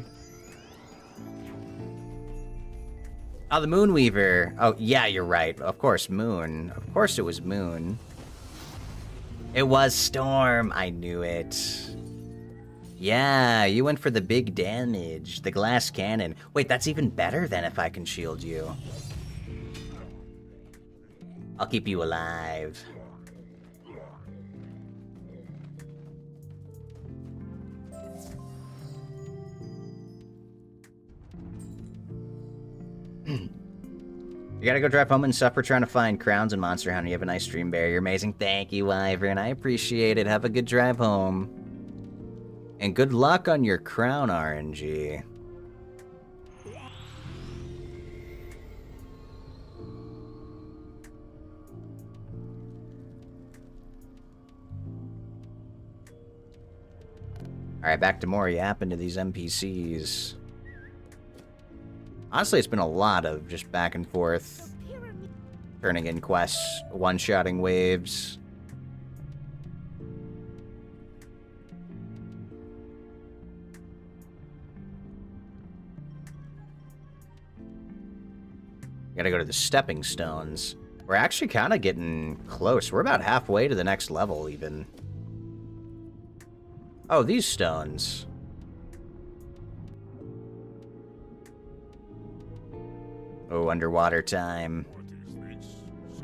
Oh, the Moonweaver. Oh, yeah, you're right. Of course, Moon. Of course it was Moon. It was Storm. I knew it. Yeah, you went for the big damage. The glass cannon. Wait, that's even better than if I can shield you. I'll keep you alive. You gotta go drive home and suffer trying to find crowns and Monster Hunter. You have a nice stream, Bear. You're amazing. Thank you, Wyvern. I appreciate it. Have a good drive home. And good luck on your crown RNG. Alright, back to more yapping to these NPCs. Honestly, it's been a lot of just back and forth. Turning in quests, one-shotting waves. Gotta go to the stepping stones. We're actually kind of getting close. We're about halfway to the next level, even. Oh, these stones. Oh, underwater time. What is this?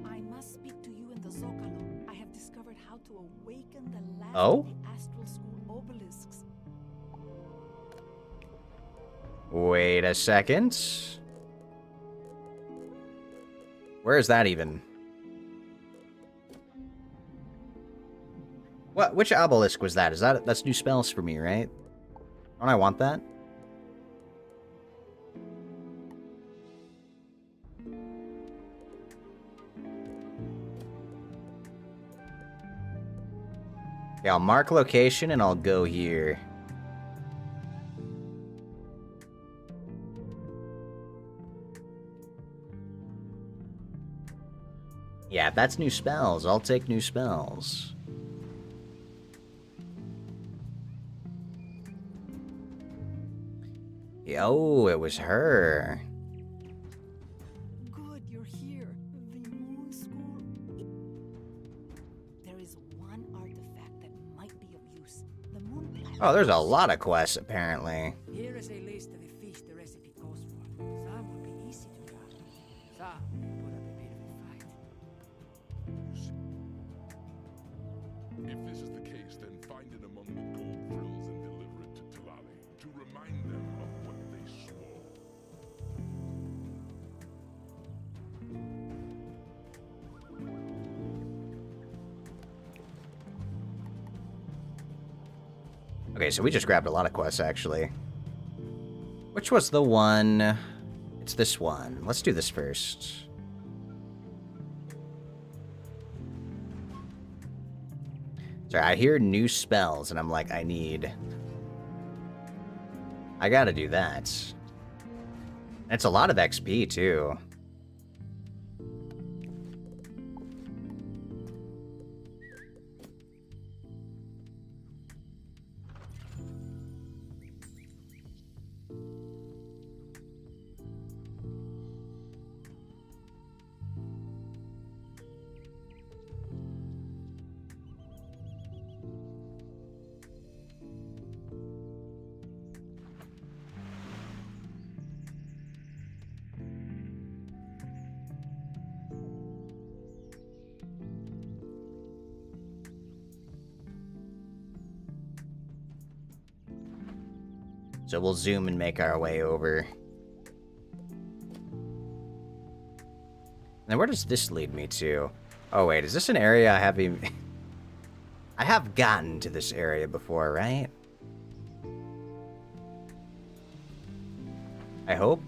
I must speak to you in the Zocalo. I have discovered how to awaken the last Oh? of the Astral School obelisks. Wait a second. Where is that even? What? Which obelisk was that? That's new spells for me, right? Don't I want that? Okay, I'll mark location and I'll go here. Yeah, that's new spells. I'll take new spells. Oh, it was her. Good, you're here. The Moon School. There is one artifact that might be of use. The Moon Planet. Oh, there's a lot of quests, apparently. Here is a list of the fish the recipe calls for. Some will be easy to grab. Some will put up a bit of a fight. If this is the case, then find it among the gold frills and deliver it to Talali to remind them of what they swore. Okay, so we just grabbed a lot of quests, actually. Which was the one? It's this one. Let's do this first. Sorry, I hear new spells, and I'm like, I gotta do that. And it's a lot of XP, too. So we'll zoom and make our way over. Now, where does this lead me to? Oh, wait, is this an area I have even... I have gotten to this area before, right? I hope.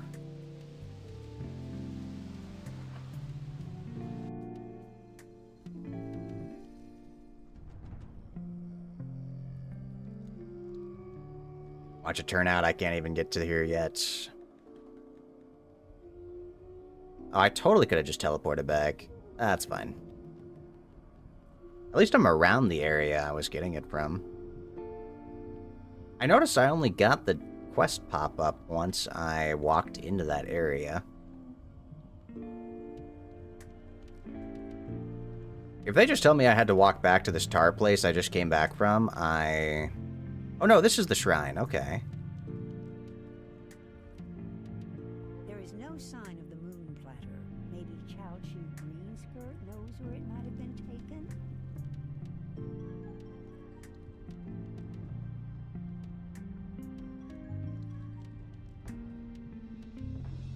Watch it turn out, I can't even get to here yet. Oh, I totally could have just teleported back. That's fine. At least I'm around the area I was getting it from. I noticed I only got the quest pop-up once I walked into that area. If they just tell me I had to walk back to this tar place I just came back from, Oh no, this is the shrine, okay. There is no sign of the moon platter. Maybe Child Shoe Greenskirt knows where it might have been taken?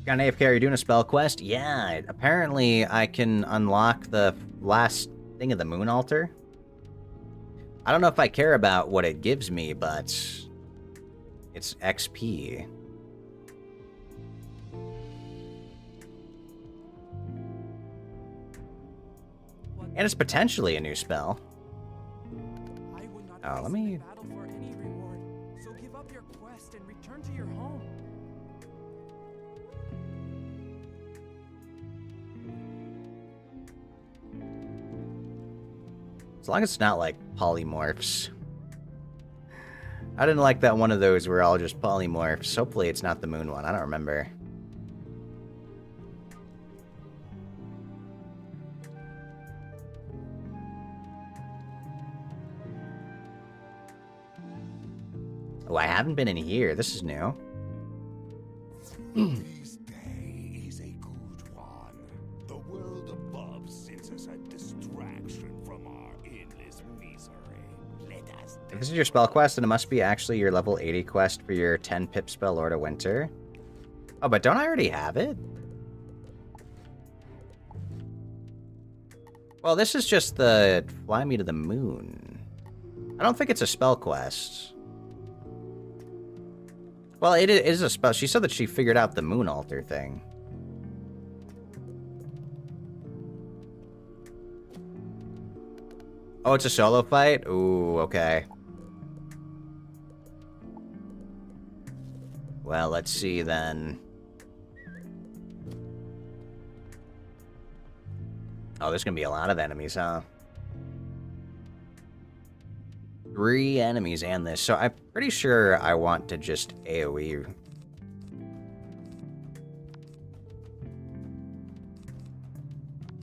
Got an AFK, are you doing a spell quest? Yeah, apparently I can unlock the last thing of the moon altar. I don't know if I care about what it gives me, but it's XP. And it's potentially a new spell. I would not Oh, face let me- the battle for any reward. So give up your quest and return to your home. As long as it's not like polymorphs. I didn't like that one of those were all just polymorphs. Hopefully it's not the moon one. I don't remember. Oh, I haven't been in here. This is new. This day is a good one. The world above sits as a distraction from our endless misery. Let us. If this is your spell quest, then it must be actually your level 80 quest for your 10 pip spell Lord of Winter. Oh, but don't I already have it? Well, this is just the fly me to the moon. I don't think it's a spell quest. Well, it is a spell. She said that she figured out the moon altar thing. Oh, it's a solo fight? Ooh, okay. Well, let's see then. Oh, there's gonna be a lot of enemies, huh? 3 enemies and this, so I'm pretty sure I want to just AoE.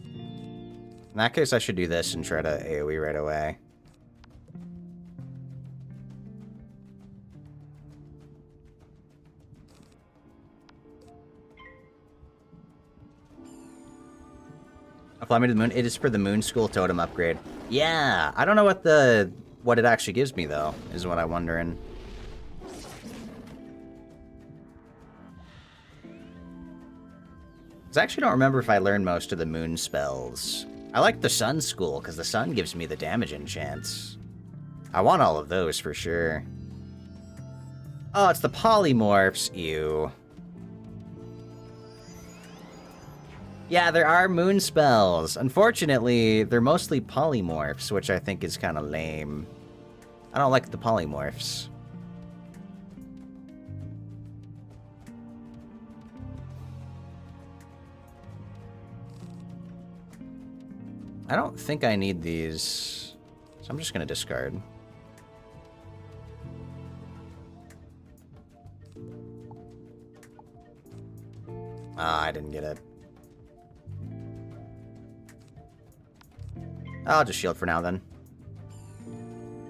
In that case, I should do this and try to AoE right away. Fly me to the moon. It is for the moon school totem upgrade. Yeah, I don't know what it actually gives me though, is what I'm wondering. I actually don't remember if I learned most of the moon spells. I like the sun school because the sun gives me the damage enchants. I want all of those for sure. Oh, it's the polymorphs. Ew. Yeah, there are moon spells. Unfortunately, they're mostly polymorphs, which I think is kind of lame. I don't like the polymorphs. I don't think I need these, so I'm just going to discard. Ah, I didn't get it. I'll just shield for now, then.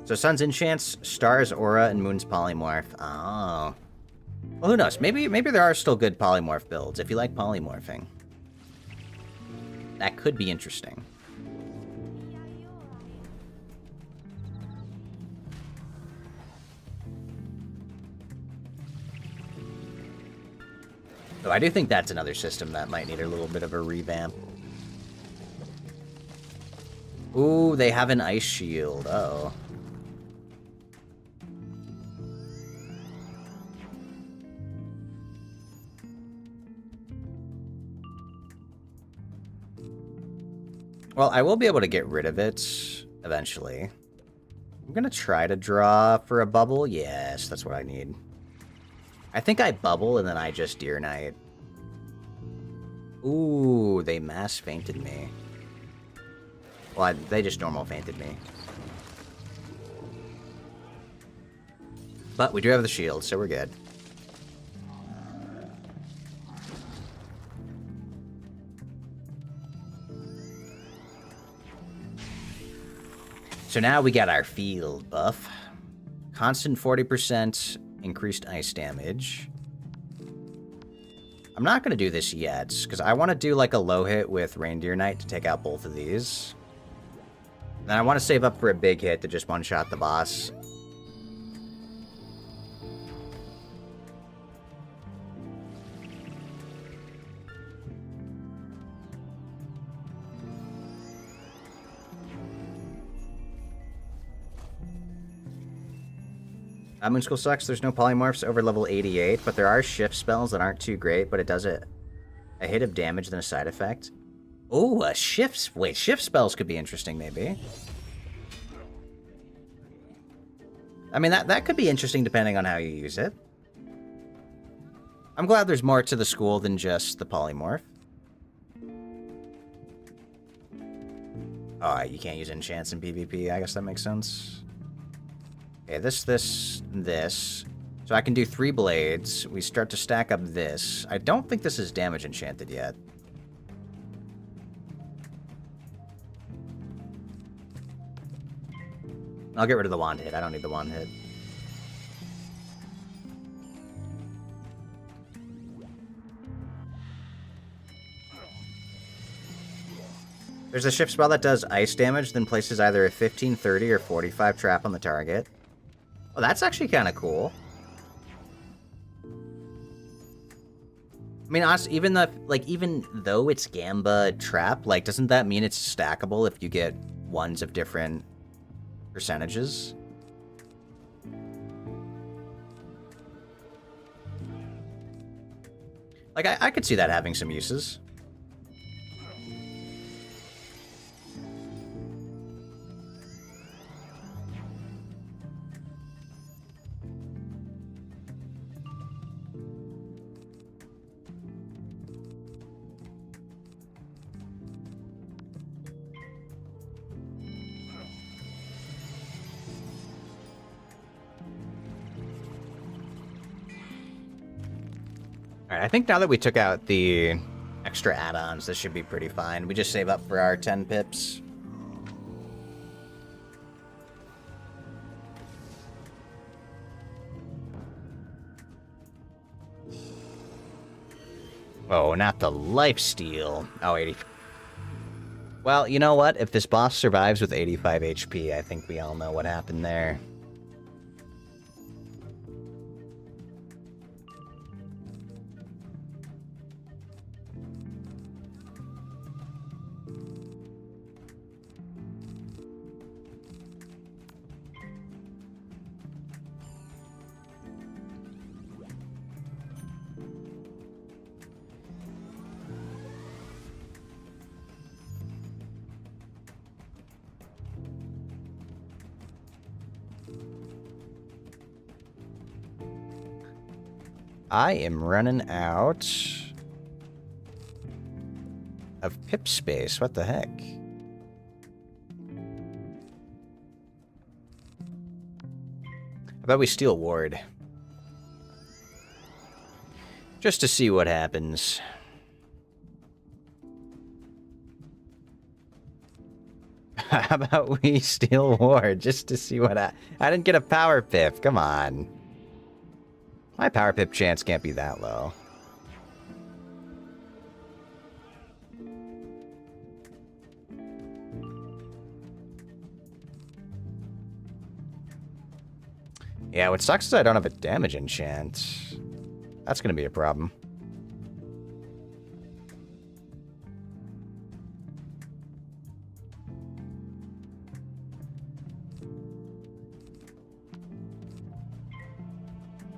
So Sun's Enchants, Star's Aura, and Moon's Polymorph. Oh. Well, who knows? Maybe there are still good polymorph builds, if you like polymorphing. That could be interesting. So I do think that's another system that might need a little bit of a revamp. Ooh, they have an ice shield. Uh-oh. Well, I will be able to get rid of it eventually. I'm gonna try to draw for a bubble. Yes, that's what I need. I think I bubble and then I just Deer Knight. Ooh, they mass fainted me. Well, they just normal fainted me. But we do have the shield, so we're good. So now we got our field buff. Constant 40% increased ice damage. I'm not going to do this yet, because I want to do like a low hit with Reindeer Knight to take out both of these. Then I want to save up for a big hit to just one-shot the boss. Moon School sucks. There's no polymorphs over level 88, but there are shift spells that aren't too great, but it does a hit of damage than a side effect. Oh, a shift... Wait, shift spells could be interesting, maybe. I mean, that could be interesting depending on how you use it. I'm glad there's more to the school than just the polymorph. Oh, you can't use enchants in PvP. I guess that makes sense. Okay, this. So I can do 3 blades. We start to stack up this. I don't think this is damage enchanted yet. I'll get rid of the wand hit. I don't need the wand hit. There's a shift spell that does ice damage, then places either a 15, 30, or 45 trap on the target. Oh, that's actually kind of cool. I mean, honestly, even though it's Gamba trap, like, doesn't that mean it's stackable if you get ones of different percentages? Like, I could see that having some uses. Alright, I think now that we took out the extra add-ons, this should be pretty fine. We just save up for our 10 pips. Oh, not the lifesteal. Oh, 80. Well, you know what? If this boss survives with 85 HP, I think we all know what happened there. I am running out of pip space. What the heck? How about we steal ward? Just to see what happens. How about we steal ward just to see what I didn't get a power pip. Come on. My power pip chance can't be that low. Yeah, what sucks is I don't have a damage enchant. That's gonna be a problem.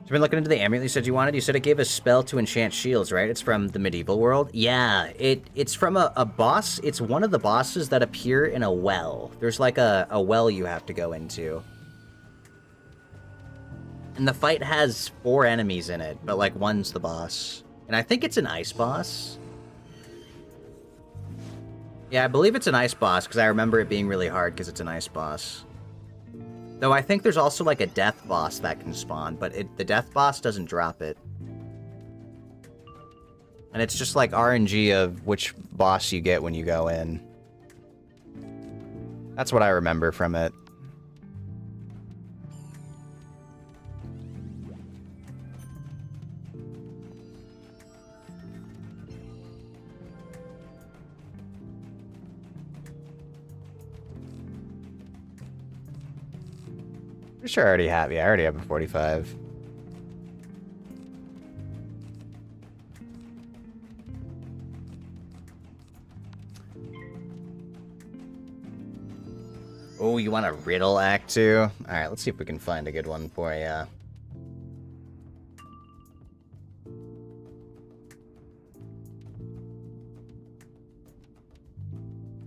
You've been looking into the amulet you said you wanted? You said it gave a spell to enchant shields, right? It's from the medieval world? Yeah, it's from a boss. It's one of the bosses that appear in a well. There's like a well you have to go into. And the fight has 4 enemies in it, but like one's the boss. And I think it's an ice boss. Yeah, I believe it's an ice boss because I remember it being really hard because it's an ice boss. Though I think there's also like a death boss that can spawn, but the death boss doesn't drop it. And it's just like RNG of which boss you get when you go in. That's what I remember from it. Pretty sure I already have. Yeah, I already have a 45. Oh, you want a riddle act too? Alright, let's see if we can find a good one for you.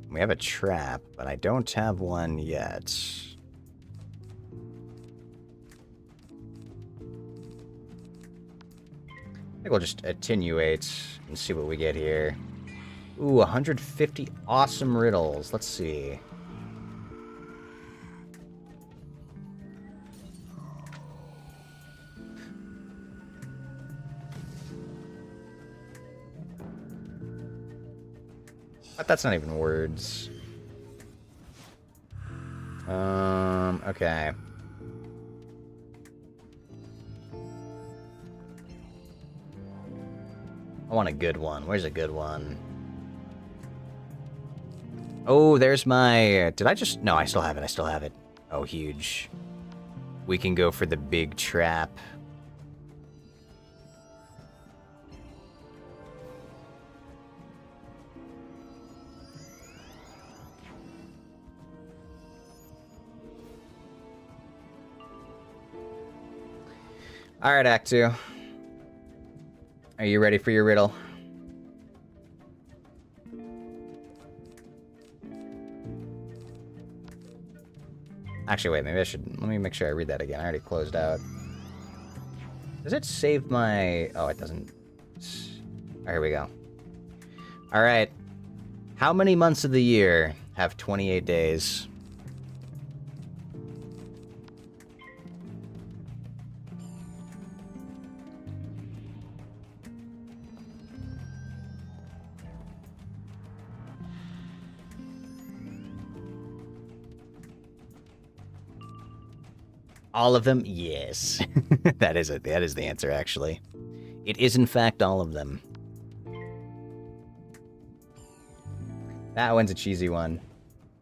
We have a trap, but I don't have one yet. I think we'll just attenuate and see what we get here. Ooh, 150 awesome riddles. Let's see. But that's not even words. Okay. I want a good one. Where's a good one? Oh, there's my... Did I just... No, I still have it. I still have it. Oh, huge. We can go for the big trap. Alright, Act 2. Are you ready for your riddle? Actually, wait, maybe I should... Let me make sure I read that again. I already closed out. Does it save my... Oh, it doesn't. Oh, here we go. Alright. How many months of the year have 28 days? All of them? Yes. That is it. That is the answer, actually. It is, in fact, all of them. That one's a cheesy one.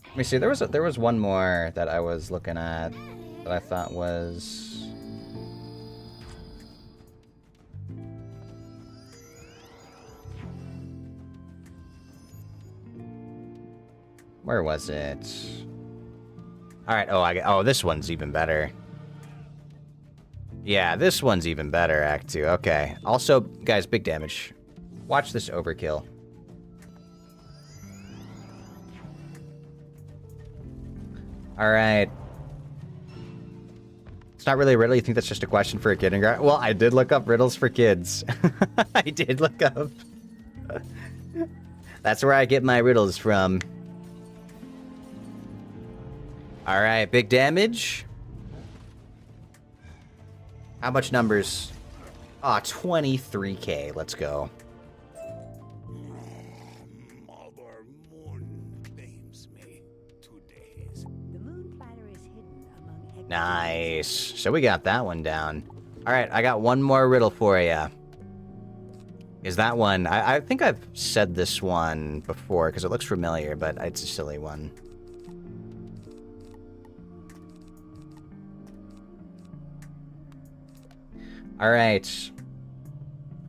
Let me see. There was one more that I was looking at that I thought was... Where was it? All right. Oh, this one's even better. Yeah, this one's even better, Act 2. Okay. Also, guys, big damage. Watch this overkill. Alright. It's not really a riddle. You think that's just a question for a kindergarten? Well, I did look up riddles for kids. I did look up. That's where I get my riddles from. Alright, big damage. How much numbers? Ah, 23k. Let's go. Mother Moon claims me. 2 days. The moon platter is hidden among Nice. So we got that one down. Alright, I got one more riddle for you. Is that one... I think I've said this one before because it looks familiar, but it's a silly one. Alright.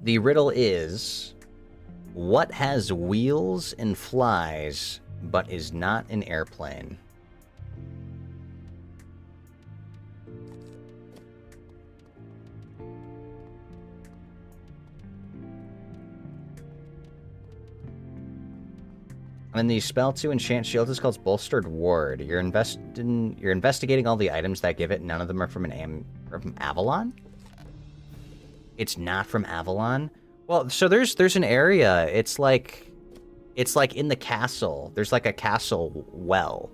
The riddle is... What has wheels and flies, but is not an airplane? And the spell to enchant shield is called Bolstered Ward. You're investigating all the items that give it. None of them are from from Avalon? It's not from Avalon? Well, so there's an area. It's like in the castle. There's like a castle well.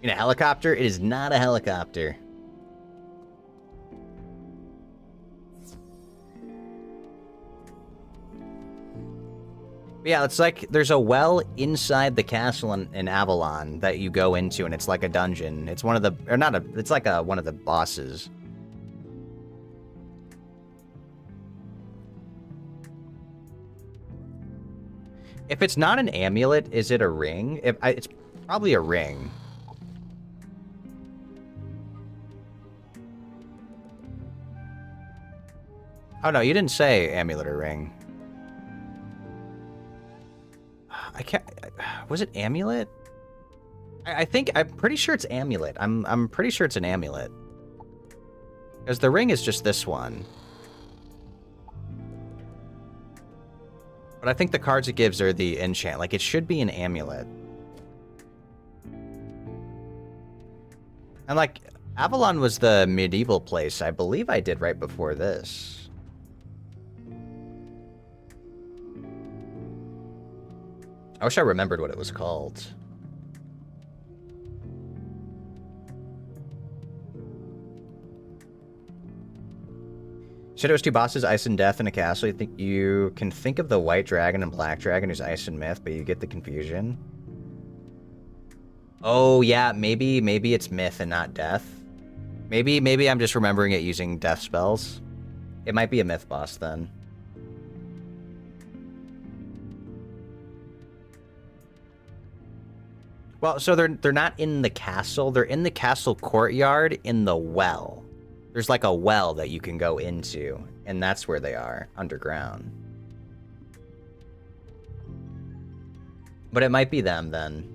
In a helicopter? It is not a helicopter. Yeah, it's like there's a well inside the castle in Avalon that you go into, and it's like a dungeon. It's one of the, or not a, it's like one of the bosses. If it's not an amulet, is it a ring? It's probably a ring. Oh no, you didn't say amulet or ring. I can't... Was it amulet? I'm pretty sure it's amulet. I'm pretty sure it's an amulet. Because the ring is just this one. But I think the cards it gives are the enchant. Like, it should be an amulet. And, like, Avalon was the medieval place. I believe I did right before this. I wish I remembered what it was called. Said it was two bosses, Ice and Death in a castle. You can think of the White Dragon and Black Dragon who's Ice and Myth, but you get the confusion. Oh yeah, maybe it's Myth and not Death. Maybe I'm just remembering it using Death spells. It might be a Myth boss then. Well, so they're not in the castle. They're in the castle courtyard in the well. There's like a well that you can go into, and that's where they are, underground. But it might be them then.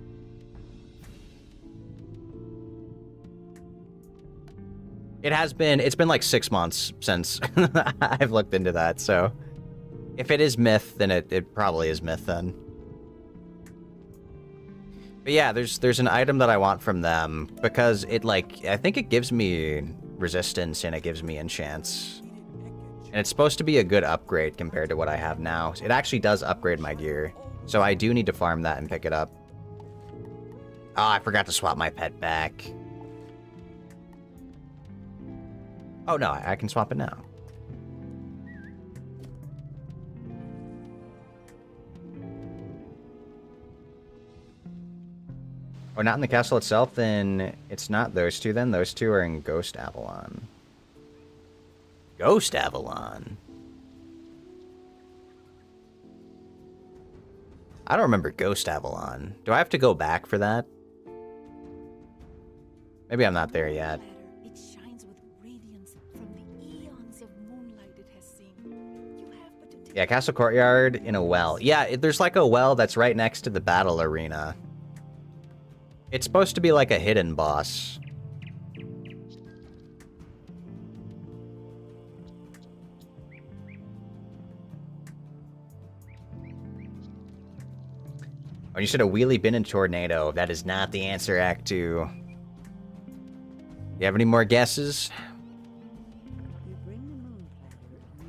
It's been like 6 months since I've looked into that, so if it is Myth, then it probably is Myth then. But yeah, there's an item that I want from them because it I think it gives me resistance and it gives me enchants. And it's supposed to be a good upgrade compared to what I have now. It actually does upgrade my gear. So I do need to farm that and pick it up. Oh, I forgot to swap my pet back. Oh no, I can swap it now. Oh, not in the castle itself? Then it's not those two then. Those two are in Ghost Avalon. Ghost Avalon? I don't remember Ghost Avalon. Do I have to go back for that? Maybe I'm not there yet. It shines with radiance from the eons of moonlight it has seen. You have but to take Yeah, Castle Courtyard in a well. Yeah, there's like a well that's right next to the battle arena. It's supposed to be like a hidden boss. Oh, you said a wheelie bin and tornado. That is not the answer, Act 2. You have any more guesses? You bring the moon platter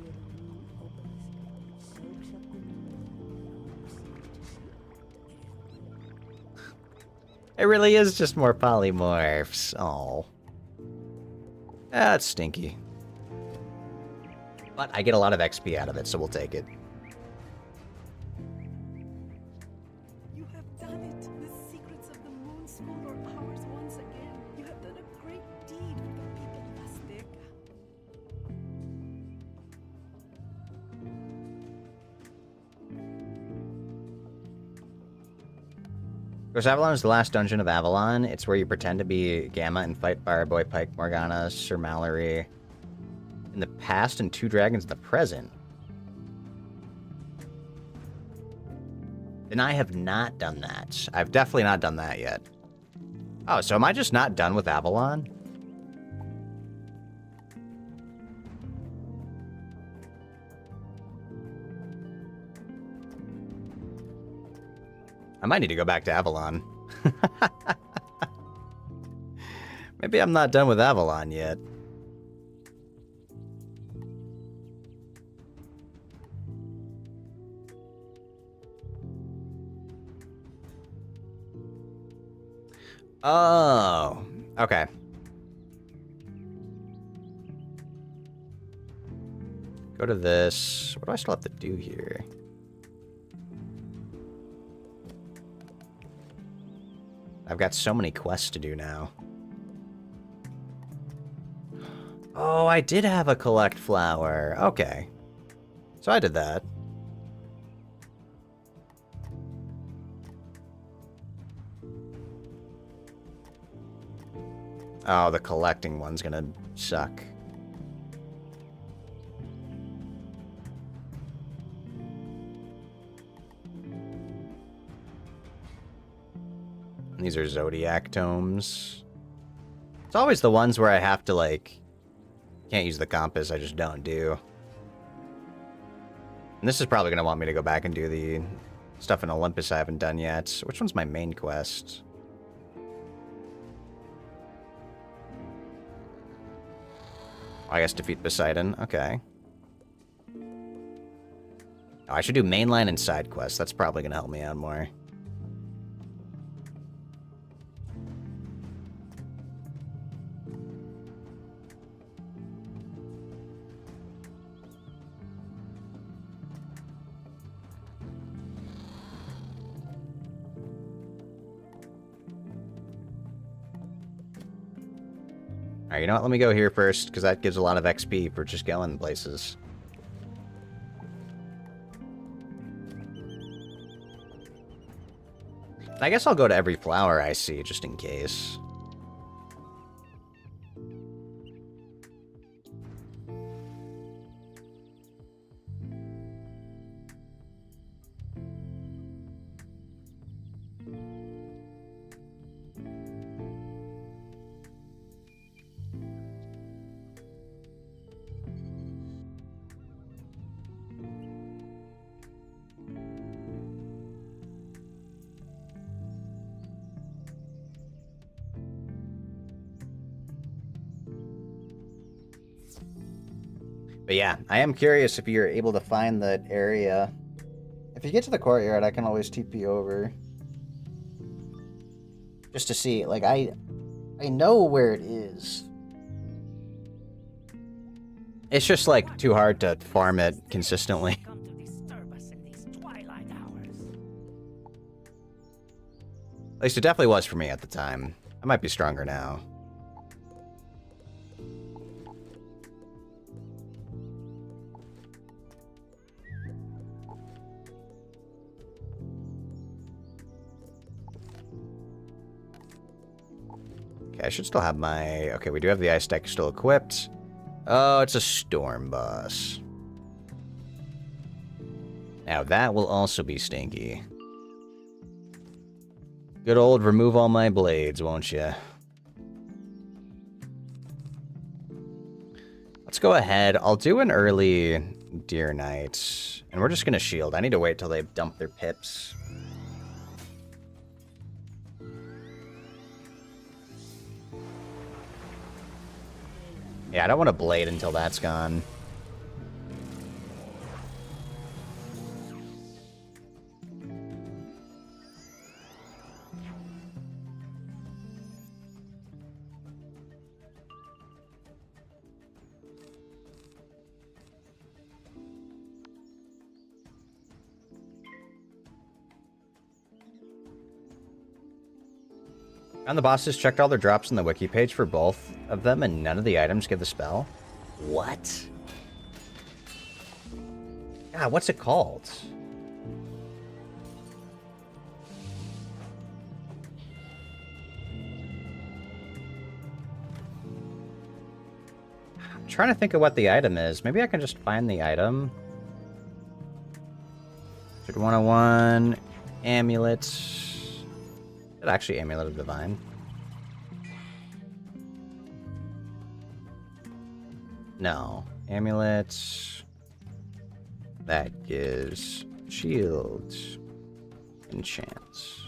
near the moon opens, soaks up the moon, It really is just more polymorphs. Oh. That's stinky. But I get a lot of XP out of it, so we'll take it. You have done it. The secrets of the moon school are ours once again. You have done a great deed for the people of Azteca. Ghost Avalon is the last dungeon of Avalon. It's where you pretend to be Gamma and fight Fireboy, Pike, Morgana, Sir Mallory in the past and two dragons in the present. Then I have not done that. I've definitely not done that yet. Oh, so am I just not done with Avalon? I might need to go back to Avalon. Maybe I'm not done with Avalon yet. Oh, okay. Go to this. What do I still have to do here? I've got so many quests to do now. Oh, I did have a collect flower. Okay. So I did that. Oh, the collecting one's gonna suck. These are Zodiac tomes. It's always the ones where I have to, like... Can't use the compass, I just don't do. And this is probably going to want me to go back and do the stuff in Olympus I haven't done yet. Which one's my main quest? I guess defeat Poseidon. Okay. Oh, I should do mainline and side quests. That's probably going to help me out more. Alright, you know what? Let me go here first, because that gives a lot of XP for just going places. I guess I'll go to every flower I see, just in case. But yeah, I am curious if you're able to find that area. If you get to the courtyard, I can always TP over. Just to see, like, I know where it is. It's just, like, too hard to farm it consistently. Come to disturb us in these twilight hours. At least it definitely was for me at the time. I might be stronger now. Okay, I should still have my... Okay, we do have the ice deck still equipped. Oh, it's a storm boss. Now that will also be stinky. Good old remove all my blades, won't you? Let's go ahead. I'll do an early Deer Night. And we're just going to shield. I need to wait till they dump their pips. Yeah, I don't want to blade until that's gone. Found the bosses, checked all their drops on the wiki page for both of them, and none of the items give the spell? What? God, what's it called? I'm trying to think of what the item is. Maybe I can just find the item. Wizard101 amulet. Is it actually Amulet of Divine? No. Amulet. That gives shields. Enchants.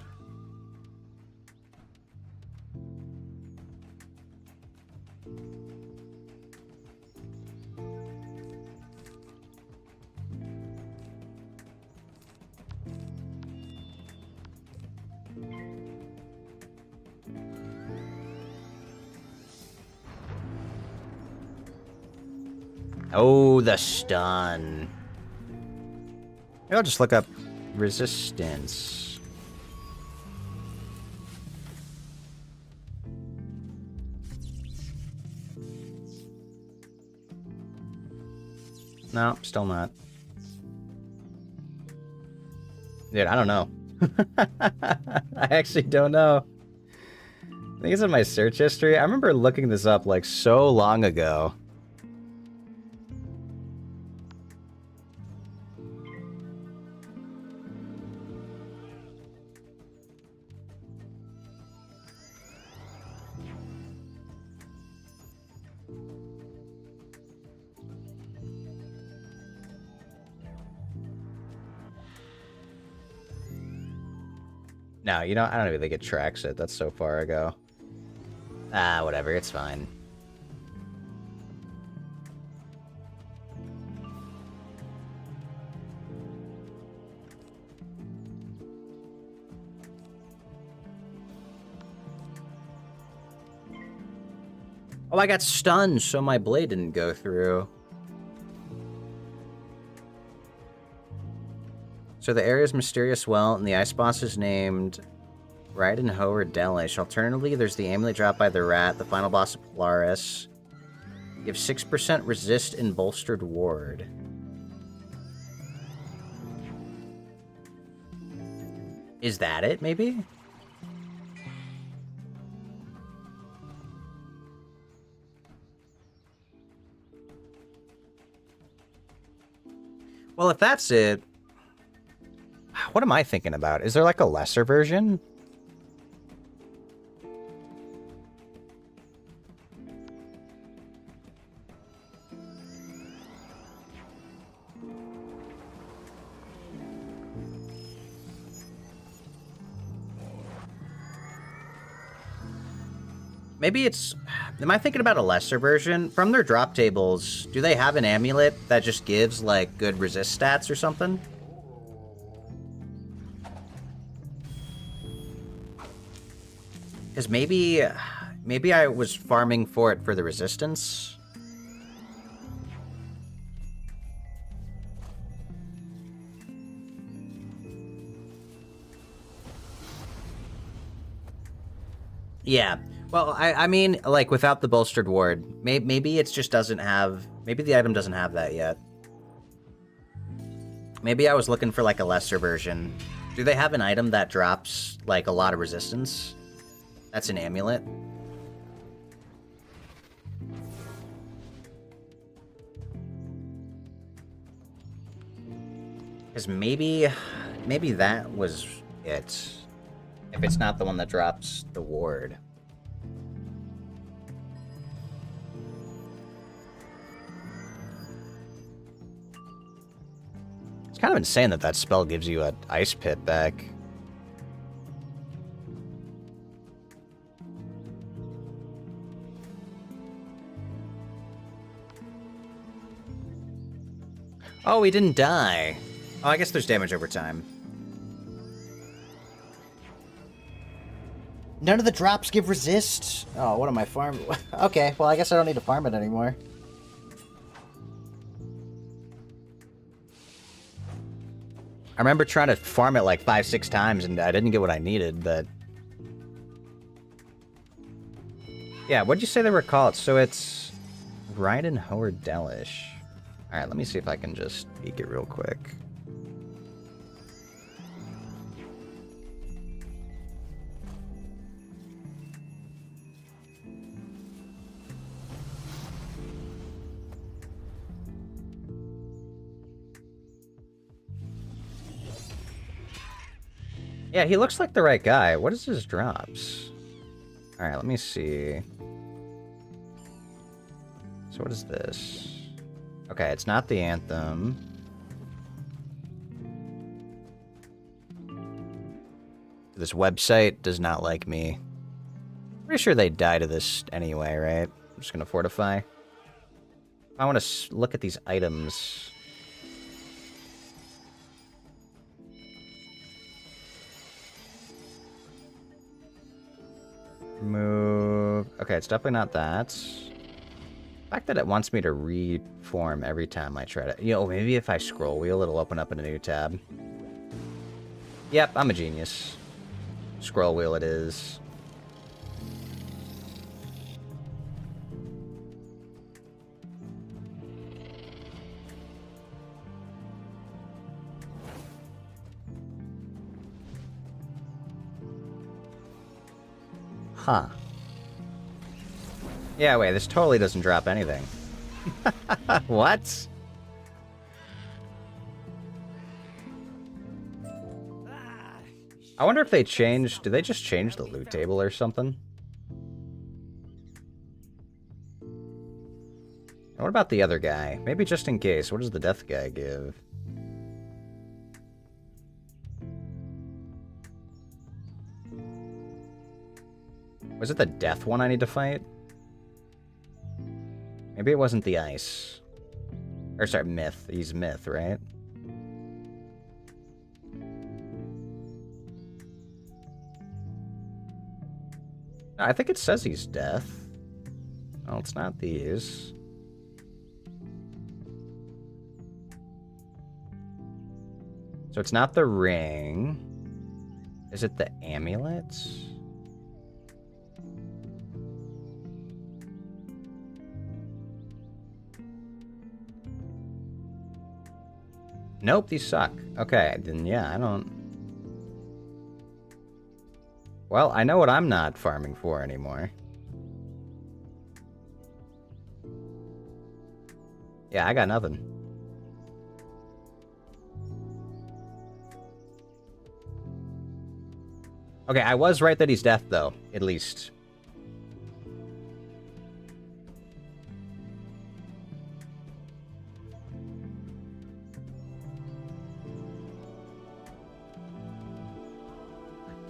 Oh, the stun. Maybe I'll just look up resistance. No, still not. Dude, I don't know. I actually don't know. I think it's in my search history. I remember looking this up like so long ago. No, you know, I don't even think it tracks it. That's so far ago. Ah, whatever. It's fine. Oh, I got stunned, so my blade didn't go through. So the area's mysterious well, and the ice boss is named Ride and Hoe or Delish. Alternatively, there's the amulet dropped by the rat, the final boss of Polaris. You have 6% resist and bolstered ward. Is that it, maybe? Well, if that's it, what am I thinking about? Is there like a lesser version? Maybe it's... Am I thinking about a lesser version? From their drop tables, do they have an amulet that just gives, like, good resist stats or something? Because maybe I was farming for it for the resistance. Yeah. Well, I mean, like, without the bolstered ward, maybe it just doesn't have... Maybe the item doesn't have that yet. Maybe I was looking for, like, a lesser version. Do they have an item that drops, like, a lot of resistance? That's an amulet. Because maybe that was it. If it's not the one that drops the ward. It's kind of insane that that spell gives you an ice pit back. Oh, he didn't die. Oh, I guess there's damage over time. None of the drops give resist? Oh, what am I farming? Okay, well, I guess I don't need to farm it anymore. I remember trying to farm it like 5-6 times and I didn't get what I needed, but... Yeah, what'd you say they were called? So it's... Ride and Hoe or Delish. Alright, let me see if I can just peek it real quick. Yeah, he looks like the right guy. What is his drops? Alright, let me see. So what is this? Okay, it's not the anthem. This website does not like me. Pretty sure they die to this anyway, right? I'm just gonna fortify. I want to look at these items. Move. Okay, it's definitely not that. The fact that it wants me to reform every time I try to... You know, maybe if I scroll wheel, it'll open up in a new tab. Yep, I'm a genius. Scroll wheel it is. Huh. Yeah, wait, this totally doesn't drop anything. What? I wonder if they changed... Did they just change the loot table or something? And what about the other guy? Maybe just in case. What does the death guy give? Was it the death one I need to fight? Maybe it wasn't the ice. Or sorry, myth. He's myth, right? I think it says he's death. Oh, it's not these. So it's not the ring. Is it the amulets? Nope, these suck. Okay, then yeah, I don't... Well, I know what I'm not farming for anymore. Yeah, I got nothing. Okay, I was right that he's deaf, though, at least.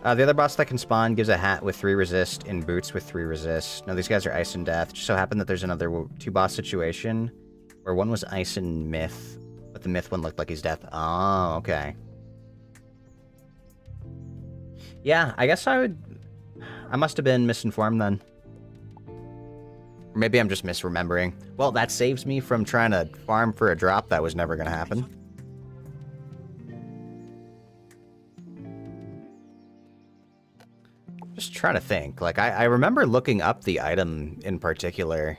The other boss that can spawn gives a hat with 3 resist and boots with 3 resist. No, these guys are ice and death. Just so happened that there's another 2 boss situation where one was ice and myth, but the myth one looked like he's death. Oh, okay. Yeah, I guess I must have been misinformed then. Or maybe I'm just misremembering. Well, that saves me from trying to farm for a drop that was never going to happen. Just trying to think. Like, I remember looking up the item in particular.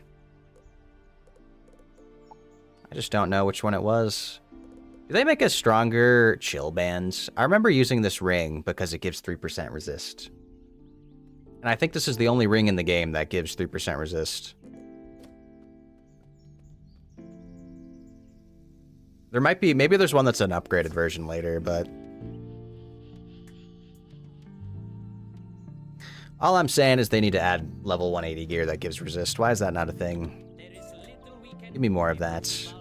I just don't know which one it was. Do they make a stronger chill bands? I remember using this ring because it gives 3% resist. And I think this is the only ring in the game that gives 3% resist. There might be, maybe there's one that's an upgraded version later, but... all I'm saying is they need to add level 180 gear that gives resist. Why is that not a thing? Give me more of that.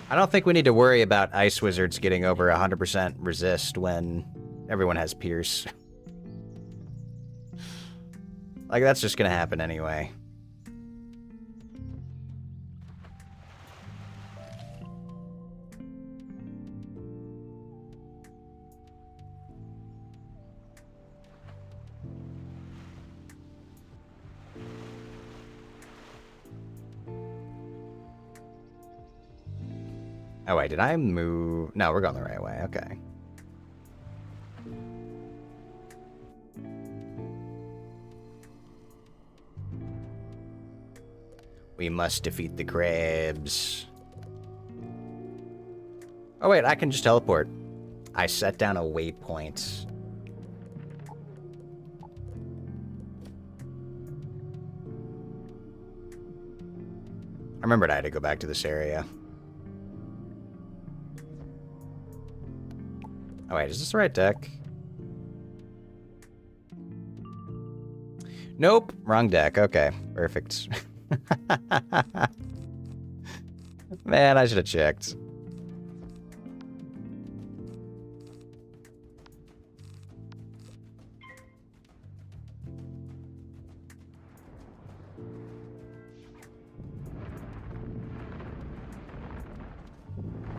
I don't think we need to worry about ice wizards getting over 100% resist when everyone has pierce. Like, that's just gonna happen anyway. Oh wait, did I move? No, we're going the right way, okay. We must defeat the crabs. Oh wait, I can just teleport. I set down a waypoint. I remembered I had to go back to this area. Oh wait, is this the right deck? Nope, wrong deck. Okay, perfect. Man, I should have checked.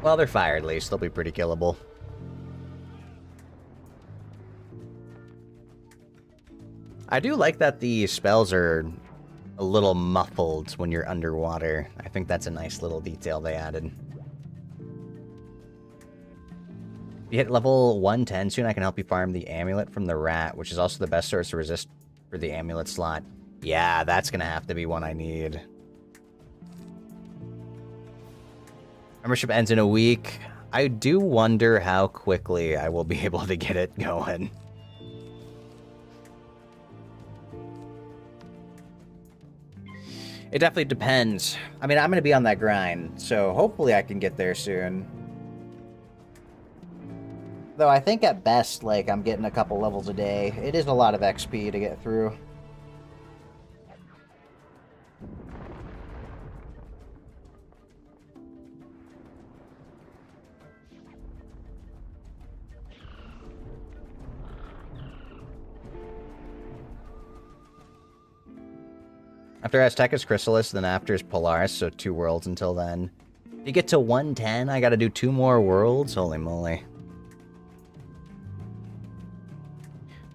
Well, they're fire at least. They'll be pretty killable. I do like that the spells are a little muffled when you're underwater. I think that's a nice little detail they added. If you hit level 110 soon, I can help you farm the amulet from the rat, which is also the best source of resist for the amulet slot. Yeah, that's gonna have to be one I need. Membership ends in a week. I do wonder how quickly I will be able to get it going. It definitely depends. I mean, I'm going to be on that grind, so hopefully I can get there soon. Though I think at best, like, I'm getting a couple levels a day. It is a lot of XP to get through. After Aztecus Chrysalis, then after is Polaris, so 2 worlds until then. If you get to 110, I gotta do 2 more worlds? Holy moly.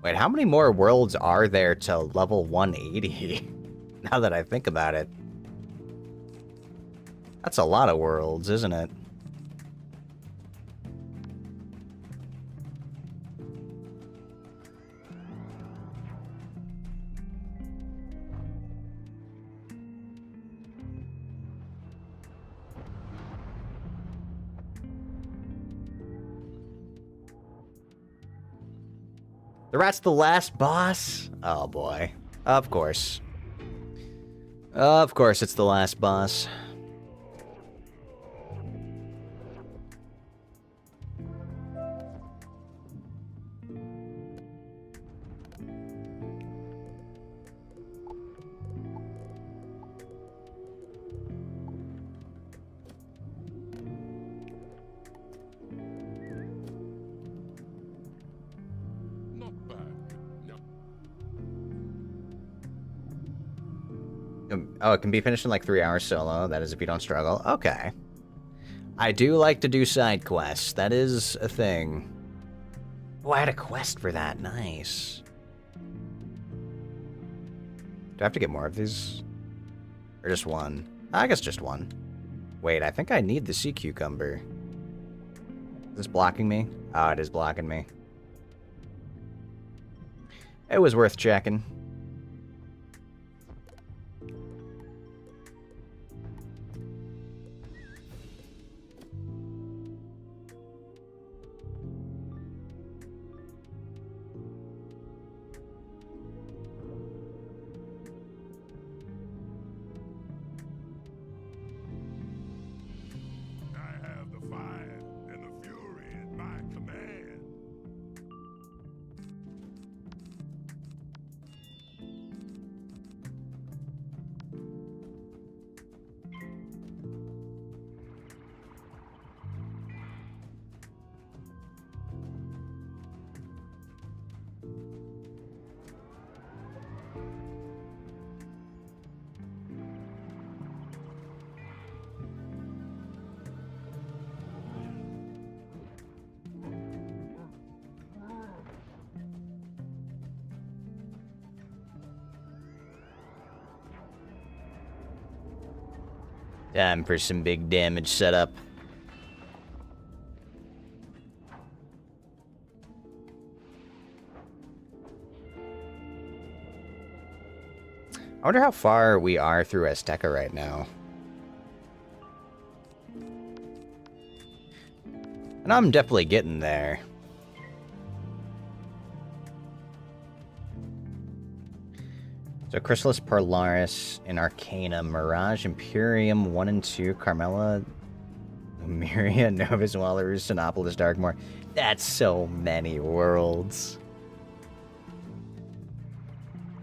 Wait, how many more worlds are there to level 180? Now that I think about it. That's a lot of worlds, isn't it? The rat's the last boss? Oh boy. Of course. Of course it's the last boss. Not bad. No. Oh, it can be finished in like 3 hours solo. That is if you don't struggle. Okay. I do like to do side quests. That is a thing. Oh, I had a quest for that. Nice. Do I have to get more of these? Or just one? I guess just one. Wait, I think I need the sea cucumber. Is this blocking me? Oh, it is blocking me. It was worth checking. I have the fire and the fury at my command. Time for some big damage setup. I wonder how far we are through Azteca right now. And I'm definitely getting there. So Chrysalis, Polaris, and Arcana, Mirage, Imperium 1 and 2, Carmela, Myria, Novus, Walrus, Sinopolis, Darkmoor. That's so many worlds.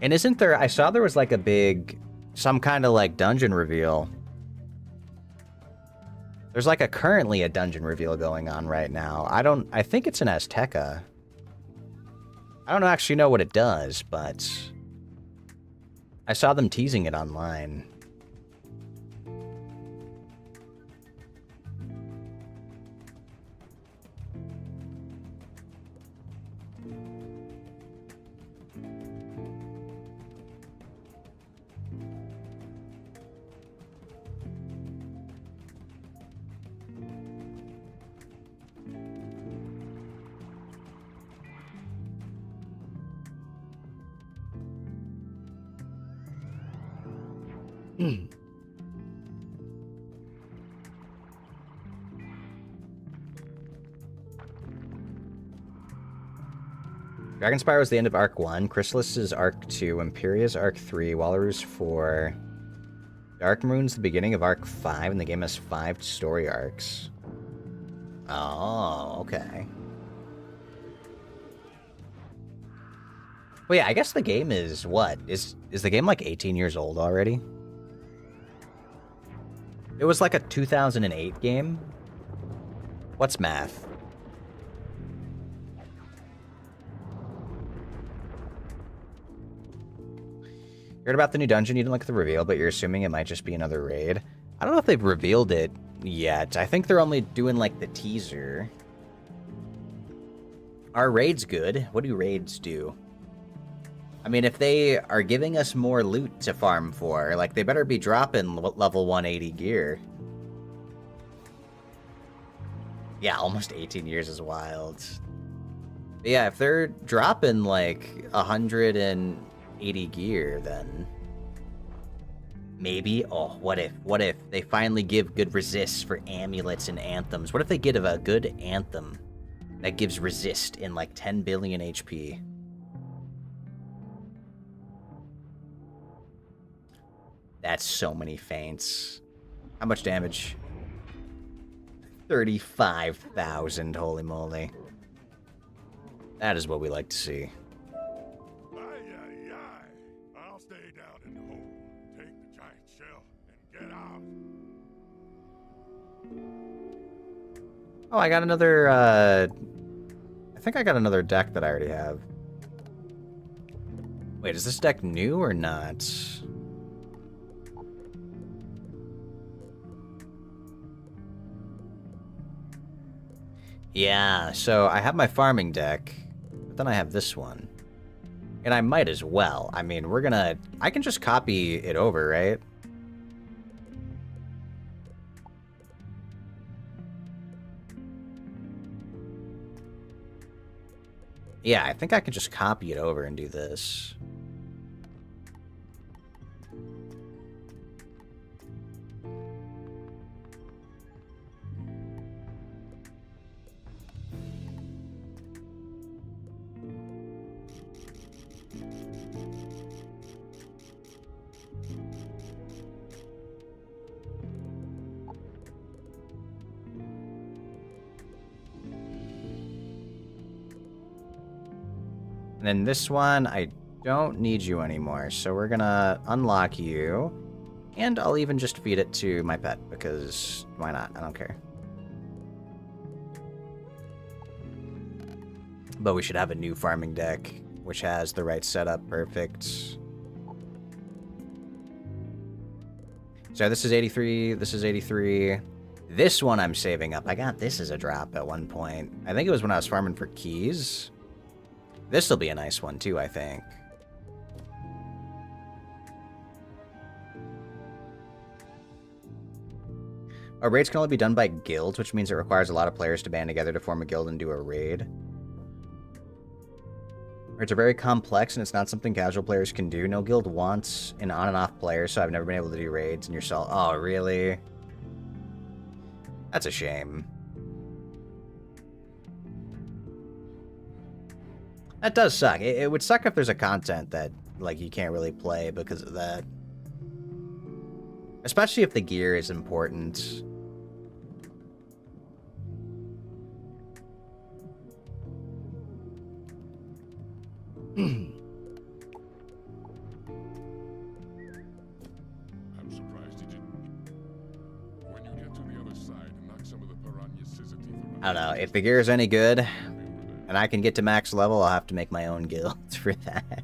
And isn't there... I saw there was like a big... some kind of like dungeon reveal. There's like currently a dungeon reveal going on right now. I think it's in Azteca. I don't actually know what it does, but... I saw them teasing it online. Dragonspire was the end of Arc 1, Chrysalis is Arc 2, Imperia's Arc 3, Walrus 4, Dark Moon's the beginning of Arc 5, and the game has 5 story arcs. Oh, okay. Well, yeah, I guess the game is what? Is the game like 18 years old already? It was like a 2008 game? What's math? You heard about the new dungeon? You didn't look at the reveal, but you're assuming it might just be another raid. I don't know if they've revealed it yet. I think they're only doing like the teaser. Are raids good? What do raids do? I mean, if they are giving us more loot to farm for, like, they better be dropping level 180 gear. Yeah, almost 18 years is wild. But yeah, if they're dropping, like, 180 gear, then... maybe? Oh, what if they finally give good resists for amulets and anthems? What if they give a good anthem that gives resist in, like, 10 billion HP? That's so many feints. How much damage? 35,000, holy moly. That is what we like to see. Aye, aye, aye. I'll stay down in the hole, take the giant shell, and get out. Oh, I got another, I think I got another deck that I already have. Wait, is this deck new or not? Yeah, so I have my farming deck, but then I have this one. And I might as well. I mean, I can just copy it over, right? Yeah, I think I can just copy it over and do this. And then this one, I don't need you anymore, so we're gonna unlock you. And I'll even just feed it to my pet, because why not? I don't care. But we should have a new farming deck, which has the right setup. Perfect. So this is 83, this is 83. This one I'm saving up. I got this as a drop at one point. I think it was when I was farming for keys. This will be a nice one too, I think. Oh, raids can only be done by guilds, which means it requires a lot of players to band together to form a guild and do a raid. Raids are very complex, and it's not something casual players can do. No guild wants an on and off player, so I've never been able to do raids and yourself. Oh, really? That's a shame. That does suck. It would suck if there's a content that, like, you can't really play because of that. Especially if the gear is important. I'm surprised he didn't. When you get to the other side, knock some of the piranha's scissor teeth around. I don't know. If the gear is any good, and I can get to max level, I'll have to make my own guilds for that.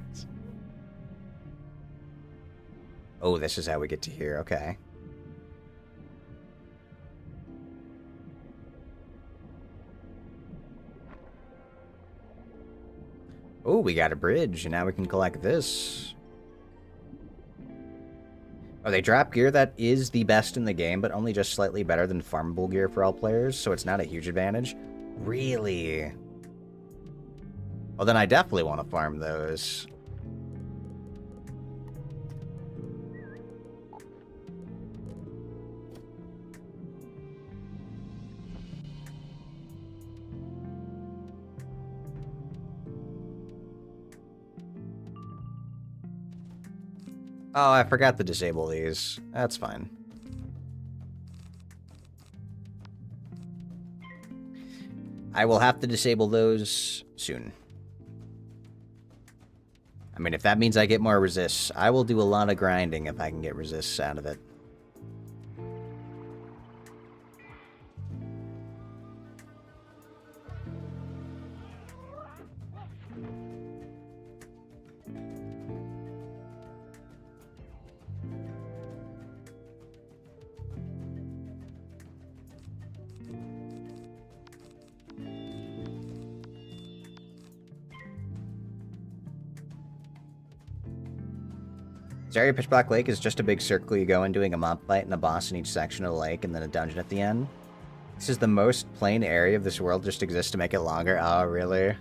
Oh, this is how we get to here. Okay. Oh, we got a bridge, and now we can collect this. Oh, they drop gear that is the best in the game, but only just slightly better than farmable gear for all players, so it's not a huge advantage. Really? Well, then I definitely want to farm those. Oh, I forgot to disable these. That's fine. I will have to disable those soon. I mean, if that means I get more resists, I will do a lot of grinding if I can get resists out of it. Zarya Pitch Black Lake is just a big circle you go in doing a mob fight and a boss in each section of the lake and then a dungeon at the end. This is the most plain area of this world, just exists to make it longer. Oh, really?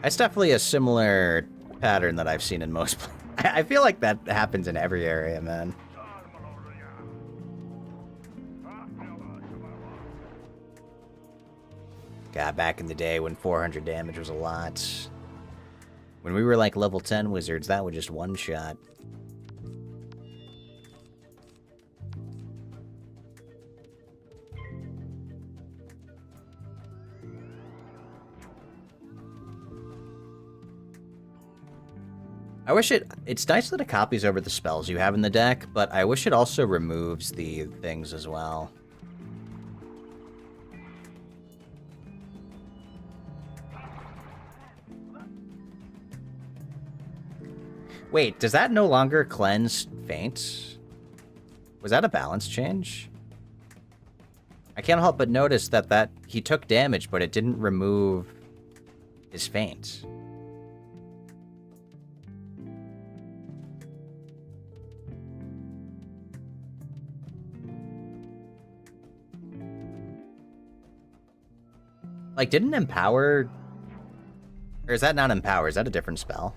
It's definitely a similar pattern that I've seen in most... I feel like that happens in every area, man. God, back in the day when 400 damage was a lot. When we were like level 10 wizards, that would just one-shot. I wish it's nice that it copies over the spells you have in the deck, but I wish it also removes the things as well. Wait, does that no longer cleanse faints? Was that a balance change? I can't help but notice that he took damage, but it didn't remove his faint. Like, didn't Empower... Or is that not Empower? Is that a different spell?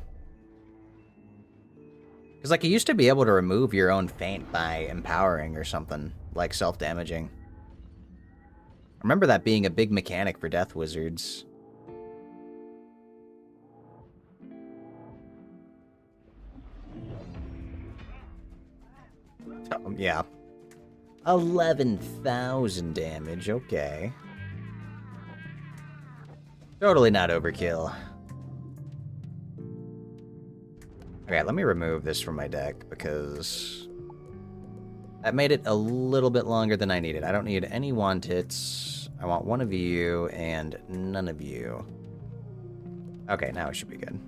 Because, like, you used to be able to remove your own feint by empowering or something, like self-damaging. I remember that being a big mechanic for Death Wizards. Yeah. 11,000 damage, okay. Totally not overkill. Okay, let me remove this from my deck, because that made it a little bit longer than I needed. I don't need any want-hits. I want one of you and none of you. Okay, now it should be good.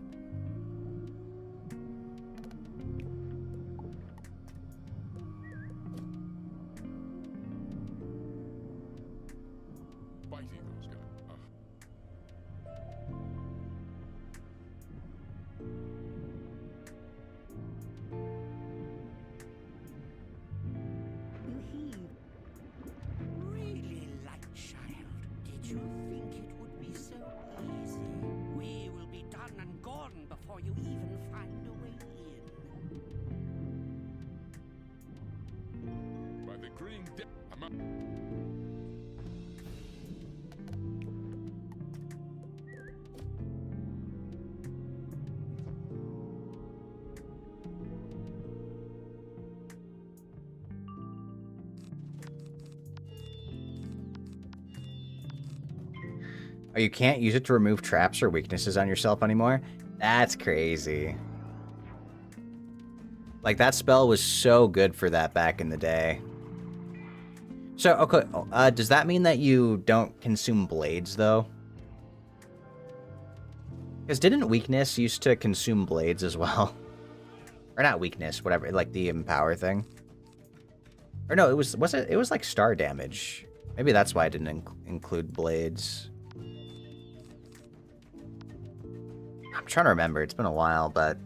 Really, light child? Did you think it would be so easy? We will be done and gone before you even find a way in. By the green Oh, you can't use it to remove traps or weaknesses on yourself anymore? That's crazy. Like, that spell was so good for that back in the day. So, okay, does that mean that you don't consume blades, though? Because didn't weakness used to consume blades as well? Or not weakness, whatever, like the empower thing. Or no, it was like star damage. Maybe that's why I didn't include blades. I'm trying to remember. It's been a while, but...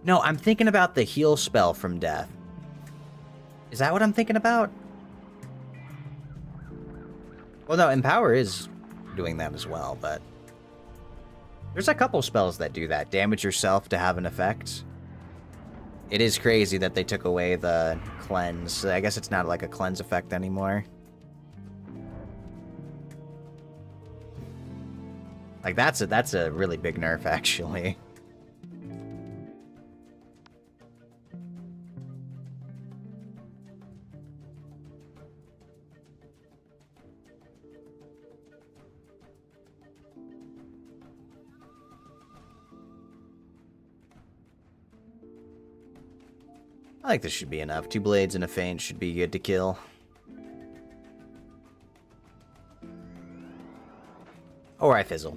No, I'm thinking about the heal spell from Death. Is that what I'm thinking about? Well, no, Empower is doing that as well, but... There's a couple spells that do that. Damage yourself to have an effect. It is crazy that they took away the cleanse. I guess it's not like a cleanse effect anymore. Like, that's a really big nerf, actually. I think this should be enough. 2 blades and a feint should be good to kill. Or I fizzle.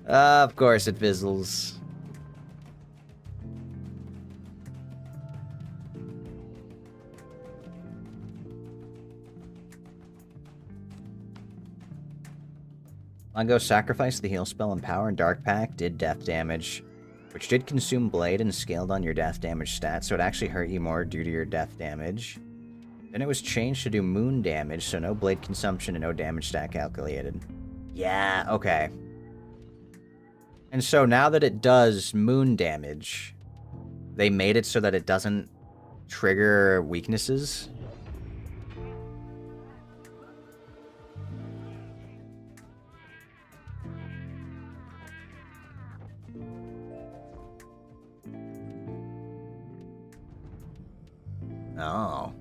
Of course it fizzles. Longo sacrificed the heal spell and power and Dark Pact did death damage, which did consume blade and scaled on your death damage stats, so it actually hurt you more due to your death damage. Then it was changed to do moon damage, so no blade consumption and no damage stat calculated. Yeah, okay. And so now that it does moon damage, they made it so that it doesn't trigger weaknesses. Oh.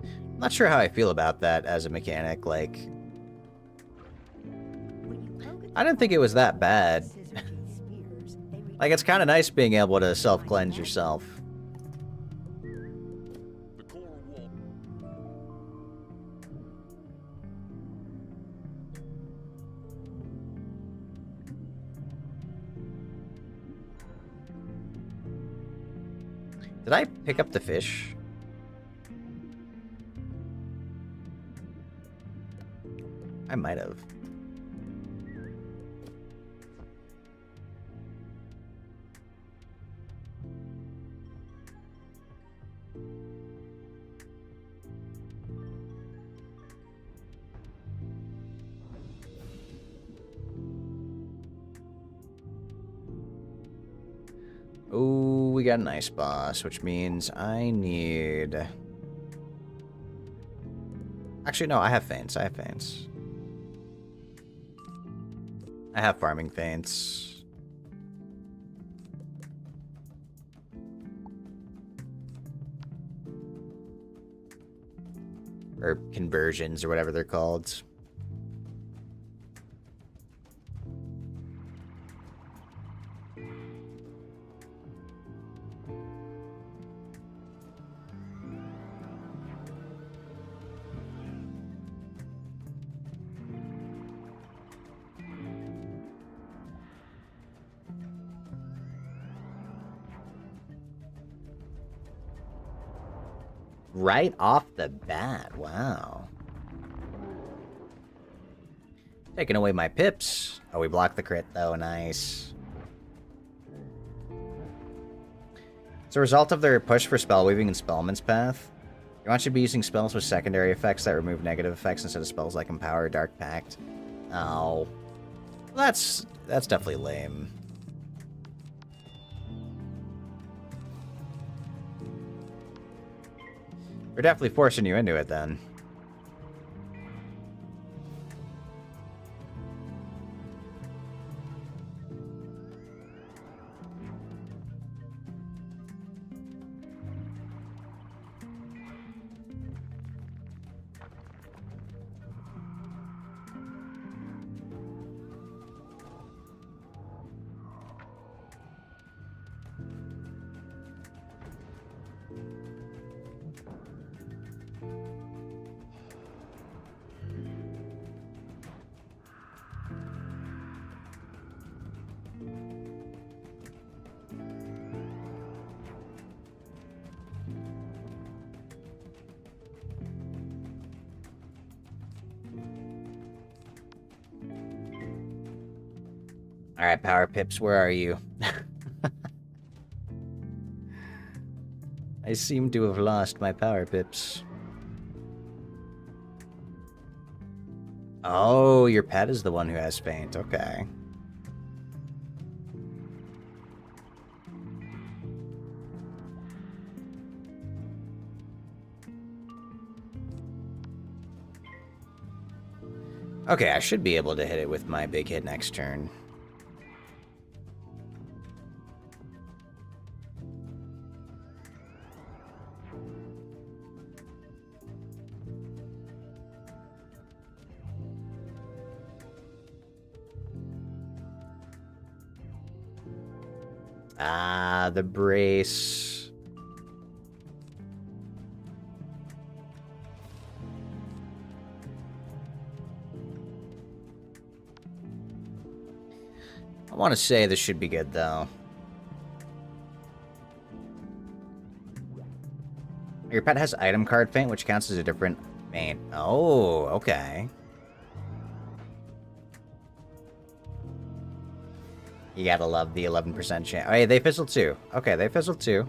I'm not sure how I feel about that as a mechanic. Like, I didn't think it was that bad. Like, it's kind of nice being able to self-cleanse yourself. Did I pick up the fish? I might have. Oh, we got an ice boss, which means I need... Actually, no, I have feints. I have feints. I have farming feints. Or conversions, or whatever they're called. Right off the bat, wow. Taking away my pips. Oh, we blocked the crit though, nice. As a result of their push for spell weaving and Spellman's Path, everyone should be using spells with secondary effects that remove negative effects instead of spells like Empower or Dark Pact. Oh. That's definitely lame. We're definitely forcing you into it, then. Alright, Power Pips, where are you? I seem to have lost my Power Pips. Oh, your pet is the one who has faint. Okay. Okay, I should be able to hit it with my big hit next turn. Ah, the brace. I want to say this should be good, though. Your pet has item card feint, which counts as a different feint. Oh, okay. You gotta love the 11% chance. Oh, hey, they fizzled too. Okay, they fizzled too.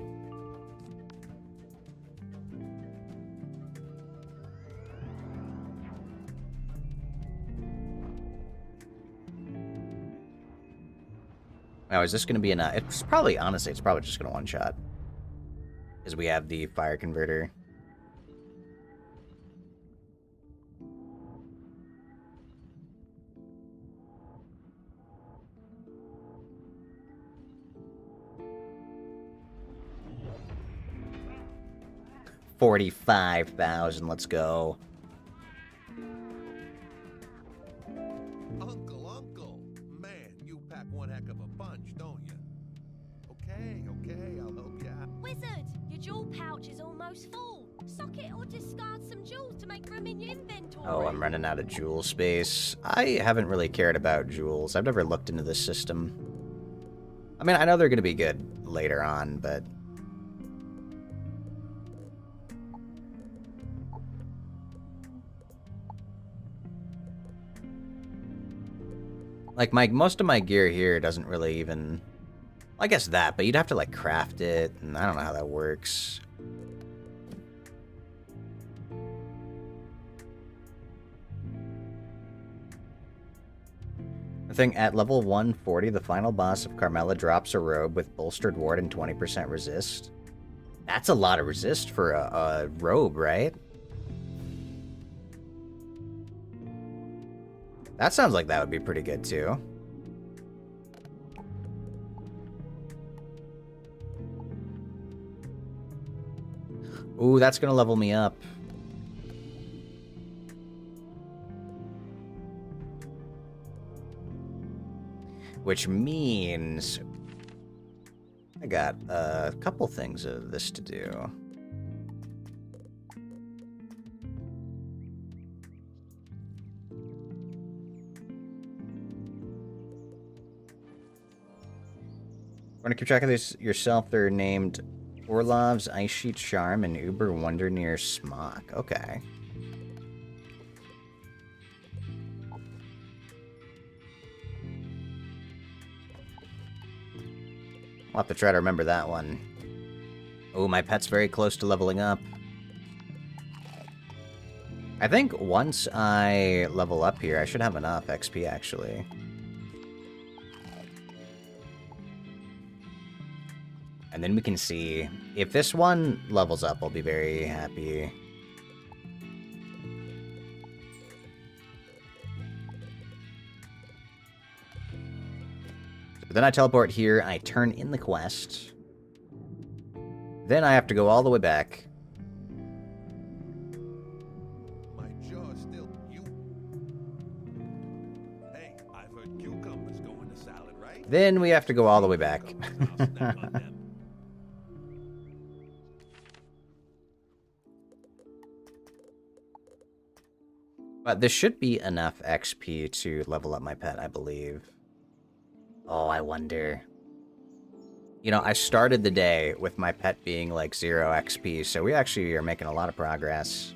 Now, is this gonna be enough? It's probably, honestly, it's probably just gonna one-shot. Because we have the fire converter. $45,000. Let's go. Uncle, man, you pack one heck of a punch, don't you? Okay, I'll help you out. Wizard, your jewel pouch is almost full. Sock it or discard some jewels to make room in your inventory. Oh, I'm running out of jewel space. I haven't really cared about jewels. I've never looked into this system. I mean, I know they're going to be good later on, but... like, most of my gear here doesn't really even... I guess that, but you'd have to, like, craft it, and I don't know how that works. I think at level 140, the final boss of Carmella drops a robe with bolstered ward and 20% resist. That's a lot of resist for a robe, right? That sounds like that would be pretty good, too. Ooh, that's gonna level me up. Which means... I got a couple things of this to do. Want to keep track of this yourself? They're named Orlov's Ice Sheet Charm and Uber Wonder Near Smock. Okay. I'll have to try to remember that one. Oh, my pet's very close to leveling up. I think once I level up here, I should have enough XP, actually. And then we can see if this one levels up, I'll be very happy. So then I teleport here, I turn in the quest. Then I have to go all the way back. My jaw's still... Hey, I've heard cucumbers go into salad, right? Then we have to go all the way back. I'll snack on them. But this should be enough XP to level up my pet, I believe. Oh, I wonder. You know, I started the day with my pet being like 0 XP, so we actually are making a lot of progress.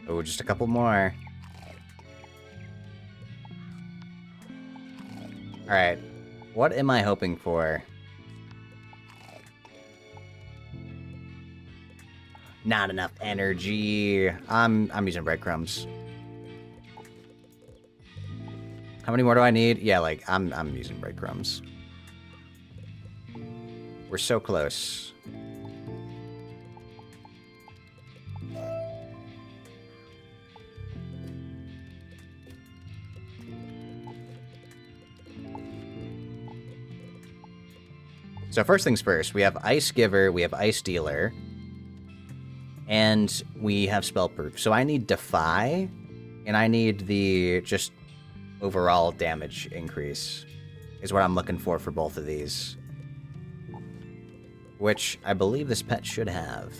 Oh, just a couple more. Alright. What am I hoping for? Not enough energy. I'm using breadcrumbs. How many more do I need? Yeah, like, I'm using breadcrumbs. We're so close. So first things first, we have Ice Giver, we have Ice Dealer, and we have Spellproof. So I need Defy, and I need the just overall damage increase, is what I'm looking for both of these. Which I believe this pet should have.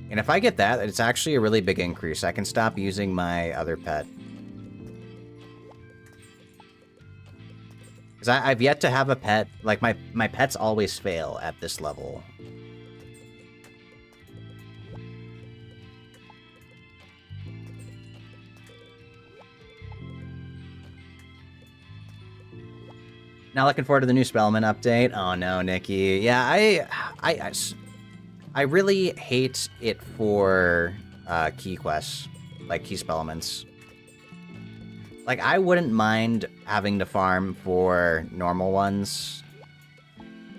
And if I get that, it's actually a really big increase. I can stop using my other pet. Because I've yet to have a pet. Like, my pets always fail at this level. Now looking forward to the new Spellman update. Oh no, Nikki. Yeah, I really hate it for key quests, like key spellments. Like, I wouldn't mind having to farm for normal ones.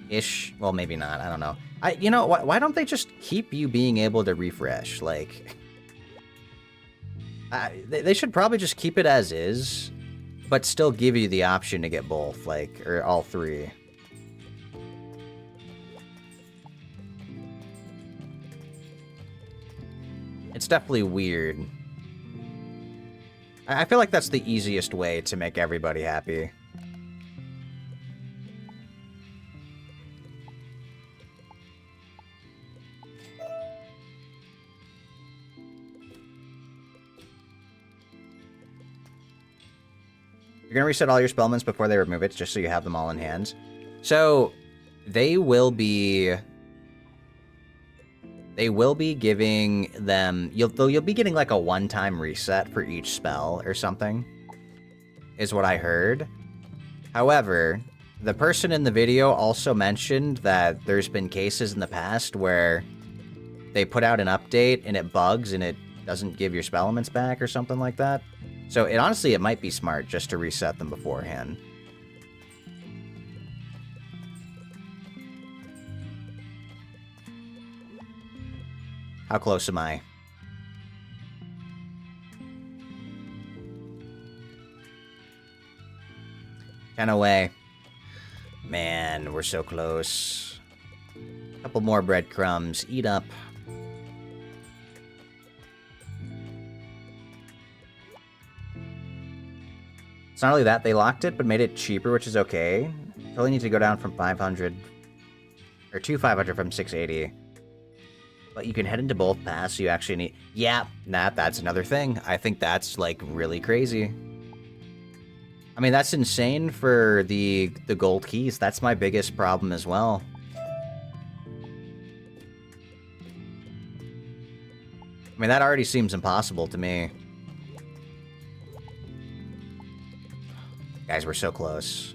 Ish. Well, maybe not. I don't know. You know, why don't they just keep you being able to refresh? Like, they should probably just keep it as is, but still give you the option to get both, like, or all three. It's definitely weird. I feel like that's the easiest way to make everybody happy. You're gonna reset all your spellments before they remove it, just so you have them all in hand. So, they will be giving them... You'll be getting like a one-time reset for each spell or something, is what I heard. However, the person in the video also mentioned that there's been cases in the past where they put out an update and it bugs and it doesn't give your spell elements back or something like that. So honestly, it might be smart just to reset them beforehand. How close am I? Kind of way. Man, we're so close. Couple more breadcrumbs. Eat up. It's not only that, they locked it, but made it cheaper, which is okay. You only need to go down from 500... or to 500 from 680. But you can head into both paths, so you actually need... Yeah, that's another thing. I think that's, like, really crazy. I mean, that's insane for the gold keys. That's my biggest problem as well. I mean, that already seems impossible to me. Guys, we're so close.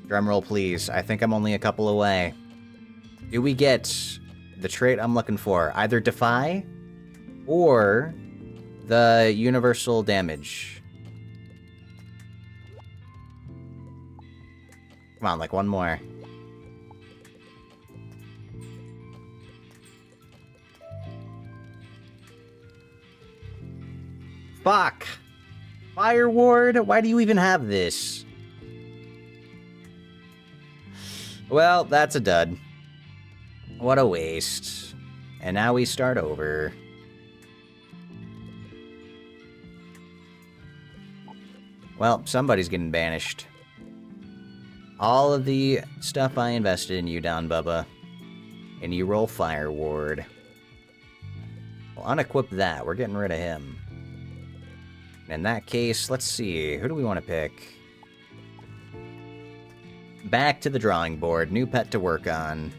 Drumroll, please. I think I'm only a couple away. Do we get the trait I'm looking for? Either Defy or the Universal Damage. Come on, like one more. Fuck! Fire Ward? Why do you even have this? Well, that's a dud. What a waste. And now we start over. Well, somebody's getting banished. All of the stuff I invested in you, Down Bubba. And you roll Fire Ward. Well, unequip that. We're getting rid of him. In that case, let's see. Who do we want to pick? Back to the drawing board. New pet to work on.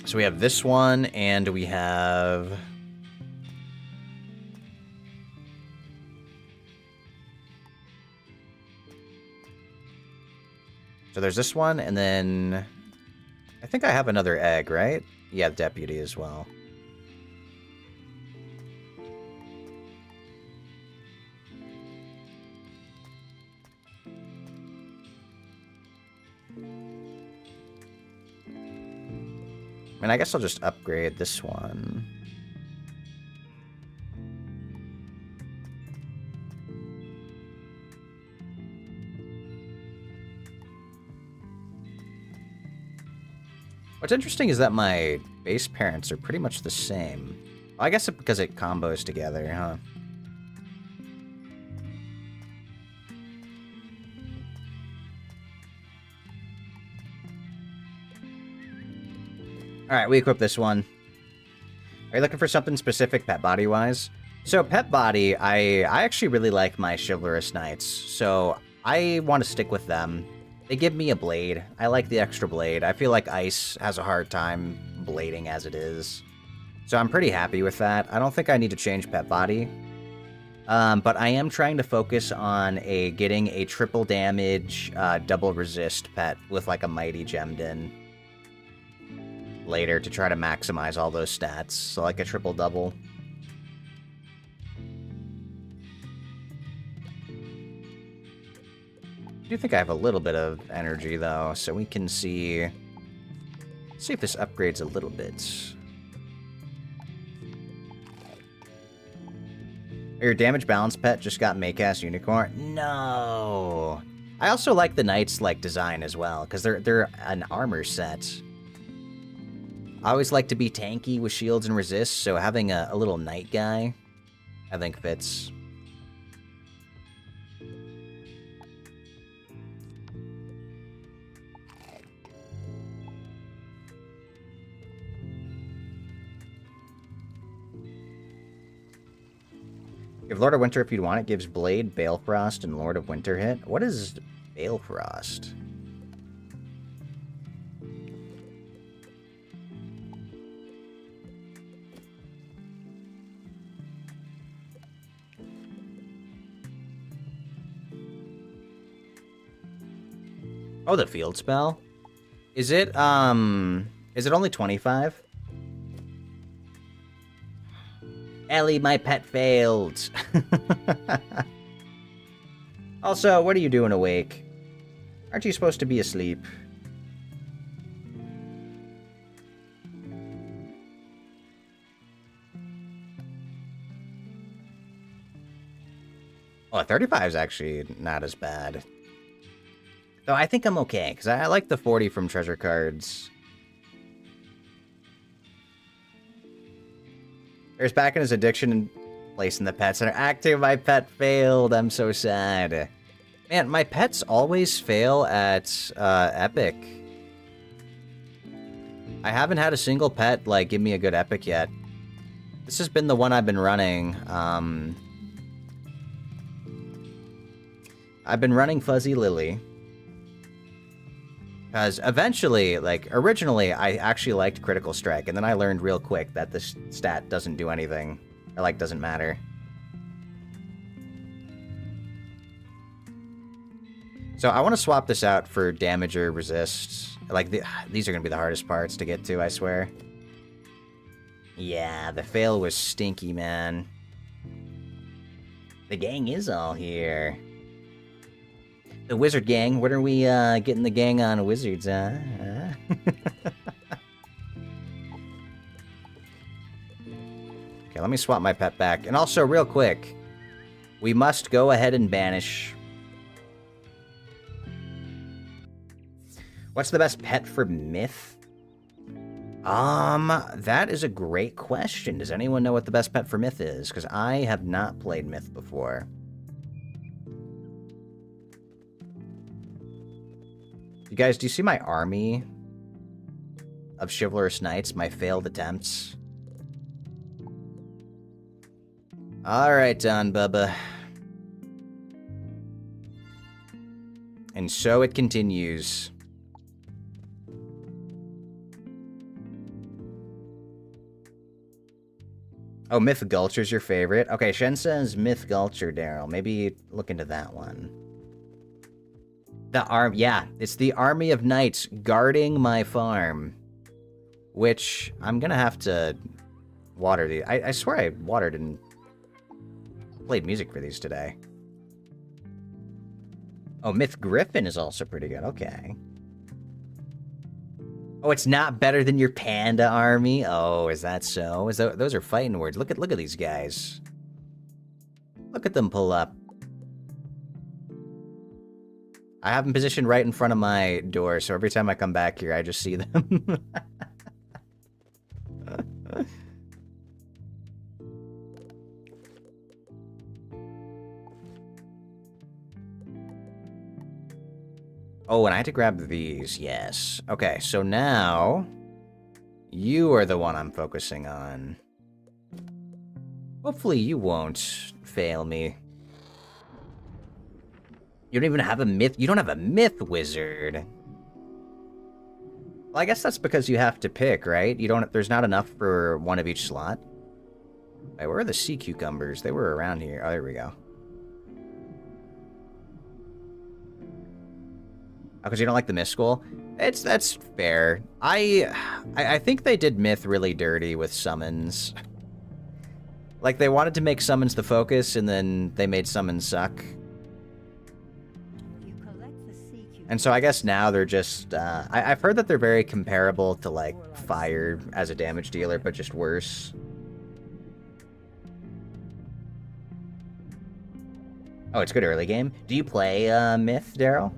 So we have this one, and we have... So there's this one, and then... I think I have another egg, right? Yeah, Deputy as well. I mean, I guess I'll just upgrade this one. What's interesting is that my base parents are pretty much the same. Well, I guess it's because it combos together, huh? Alright, we equip this one. Are you looking for something specific pet body wise? So pet body, I actually really like my chivalrous knights, so I want to stick with them. They give me a blade. I like the extra blade. I feel like Ice has a hard time blading as it is. So I'm pretty happy with that. I don't think I need to change pet body. But I am trying to focus on getting a triple damage, double resist pet with like a mighty gemmed in later to try to maximize all those stats. So like a triple double. I do think I have a little bit of energy though, so we can see if this upgrades a little bit. Your damage balance pet just got Maycast Unicorn? No. I also like the Knights like design as well, because they're an armor set. I always like to be tanky with shields and resists, so having a little knight guy, I think fits. Give Lord of Winter if you'd want it. Gives Blade, Balefrost, and Lord of Winter hit. What is Balefrost? Oh, the field spell? Is it only 25? Ellie, my pet failed. Also, what are you doing awake? Aren't you supposed to be asleep? Oh, 35 is actually not as bad. Though I think I'm okay, because I like the 40 from treasure cards. There's back in his addiction and placing the pet center. Active, my pet failed. I'm so sad. Man, my pets always fail at epic. I haven't had a single pet like give me a good epic yet. This has been the one I've been running. I've been running Fuzzy Lily. Because eventually, like, originally, I actually liked Critical Strike, and then I learned real quick that this stat doesn't do anything. Or, like, doesn't matter. So I want to swap this out for damage or resist. Like, these are going to be the hardest parts to get to, I swear. Yeah, the fail was stinky, man. The gang is all here. The wizard gang. When are we getting the gang on wizards, huh? Okay, let me swap my pet back. And also, real quick, we must go ahead and banish. What's the best pet for Myth? That is a great question. Does anyone know what the best pet for Myth is? Because I have not played Myth before. You guys, do you see my army of chivalrous knights? My failed attempts? Alright, Don Bubba. And so it continues. Oh, Myth Gulcher's your favorite? Okay, Shen says Myth Gulcher, Daryl. Maybe look into that one. Yeah, it's the army of knights guarding my farm. Which, I'm gonna have to water these. I swear I watered and played music for these today. Oh, Myth Griffin is also pretty good, okay. Oh, it's not better than your panda army? Oh, is that so? Those are fighting words. Look at these guys. Look at them pull up. I have them positioned right in front of my door, so every time I come back here, I just see them. Oh, and I had to grab these, yes. Okay, so now you are the one I'm focusing on. Hopefully you won't fail me. You don't even have a myth. You don't have a myth wizard. Well, I guess that's because you have to pick, right? You don't. There's not enough for one of each slot. Wait, where are the sea cucumbers? They were around here. Oh, there we go. Oh, because you don't like the myth school? That's fair. I think they did myth really dirty with summons. Like, they wanted to make summons the focus, and then they made summons suck. You collect the sea cucumbers. And so I guess now they're just, I've heard that they're very comparable to, like, fire as a damage dealer, but just worse. Oh, it's good early game. Do you play, Myth, Daryl?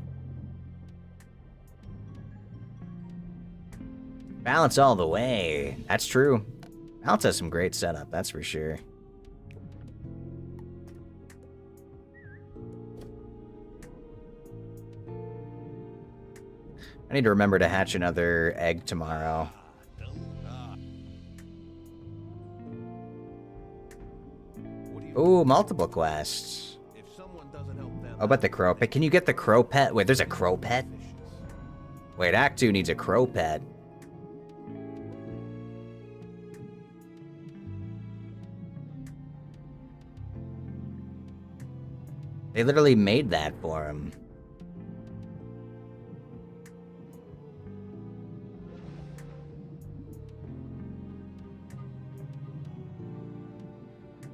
Balance all the way. That's true. Balance has some great setup, that's for sure. I need to remember to hatch another egg tomorrow. Ooh, multiple quests. Oh, but the crow pet. Can you get the crow pet? Wait, there's a crow pet? Wait, Act 2 needs a crow pet. They literally made that for him.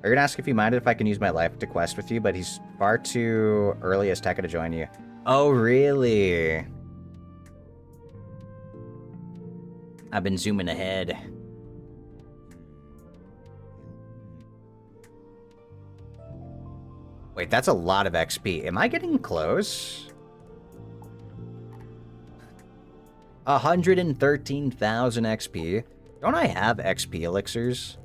Are you gonna ask if you minded if I can use my life to quest with you, but he's far too early as Tekka to join you. Oh, really? I've been zooming ahead. Wait, that's a lot of XP. Am I getting close? 113,000 XP. Don't I have XP elixirs?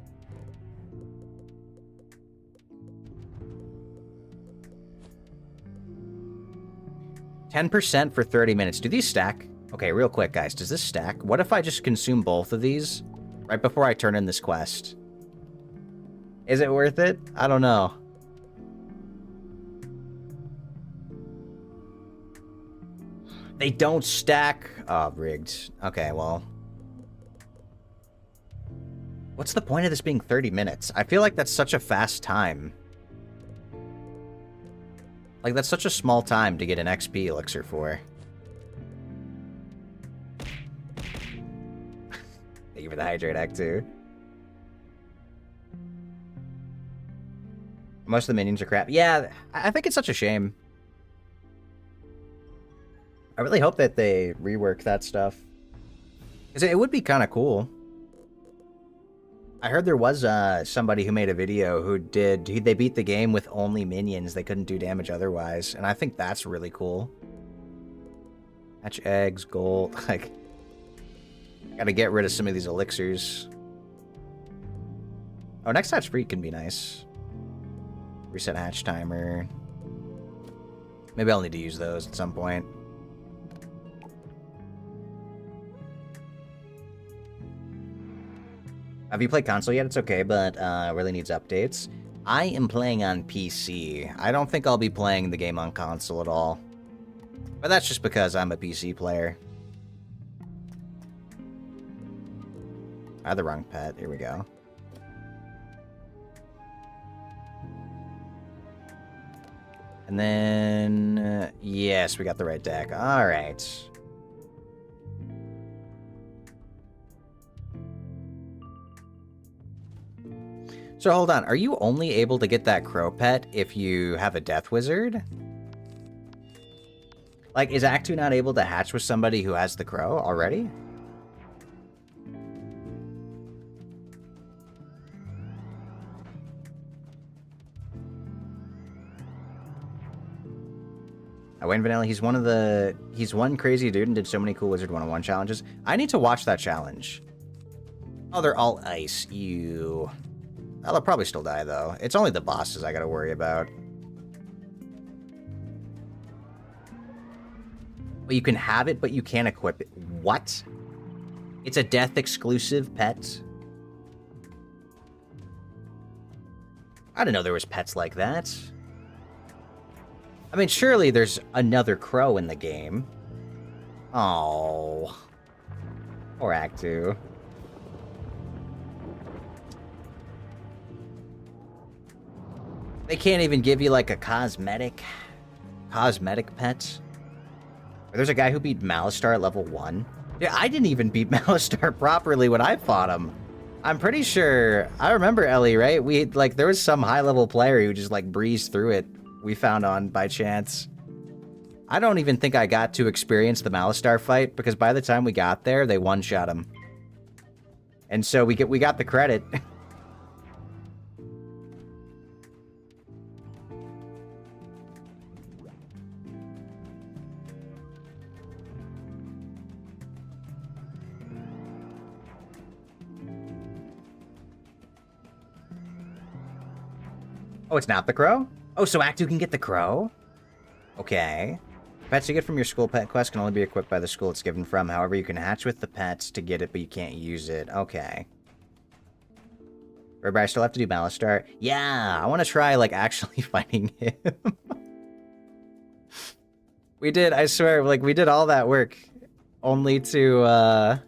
%10 for 30 minutes. Do these stack? Okay, real quick, guys. Does this stack? What if I just consume both of these right before I turn in this quest? Is it worth it? I don't know. They don't stack. Oh, rigged. Okay, well. What's the point of this being 30 minutes? I feel like that's such a fast time. Like, that's such a small time to get an XP elixir for. Thank you for the hydrate act, too. Most of the minions are crap. Yeah, I think it's such a shame. I really hope that they rework that stuff. Because it would be kind of cool. I heard there was somebody who made a video who they beat the game with only minions. They couldn't do damage otherwise. And I think that's really cool. Hatch eggs, gold. Like, gotta get rid of some of these elixirs. Oh, next hatch free can be nice. Reset hatch timer. Maybe I'll need to use those at some point. Have you played console yet? It's okay, but really needs updates. I am playing on PC. I don't think I'll be playing the game on console at all. But that's just because I'm a PC player. I had the wrong pet. Here we go. And then... yes, we got the right deck. Alright. So hold on, are you only able to get that crow pet if you have a death wizard? Like, is Act 2 not able to hatch with somebody who has the crow already? Wayne Vanilla, he's one crazy dude and did so many cool Wizard101 challenges. I need to watch that challenge. Oh, they're all ice. Ew. I'll probably still die, though. It's only the bosses I gotta worry about. Well, you can have it, but you can't equip it. What? It's a death-exclusive pet? I didn't know there was pets like that. I mean, surely there's another crow in the game. Oh, poor Act 2. They can't even give you like a cosmetic pet. There's a guy who beat Malistar at level 1. Yeah, I didn't even beat Malistar properly when I fought him. I'm pretty sure, I remember Ellie, right? There was some high-level player who just, like, breezed through it. We found on by chance. I don't even think I got to experience the Malistar fight, because by the time we got there, they one-shot him. And so we got the credit. Oh, it's not the crow? Oh, so Act 2 can get the crow? Okay. Pets you get from your school pet quest can only be equipped by the school it's given from. However, you can hatch with the pets to get it, but you can't use it. Okay. Remember, I still have to do Malistar? Yeah, I want to try, like, actually fighting him. We did, I swear, like, we did all that work only to,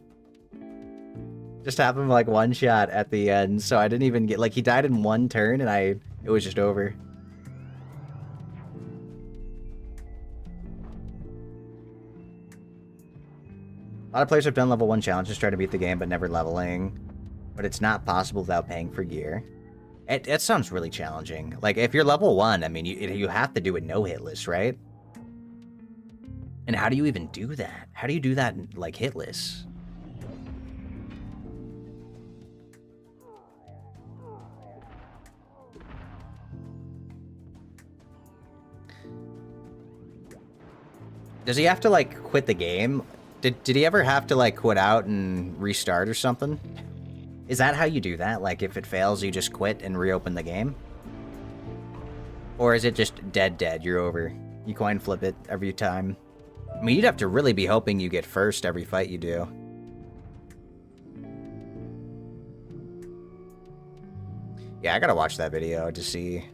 just have him, like, one shot at the end, so I didn't even get, like, he died in one turn, and it was just over. A lot of players have done level 1 challenges trying to beat the game, but never leveling. But it's not possible without paying for gear. It sounds really challenging. Like, if you're level 1, I mean, you have to do it no-hitless, right? And how do you even do that? How do you do that, like, hitless? Does he have to, like, quit the game? Did he ever have to, like, quit out and restart or something? Is that how you do that? Like, if it fails, you just quit and reopen the game? Or is it just dead, you're over? You coin flip it every time? I mean, you'd have to really be hoping you get first every fight you do. Yeah, I gotta watch that video to see.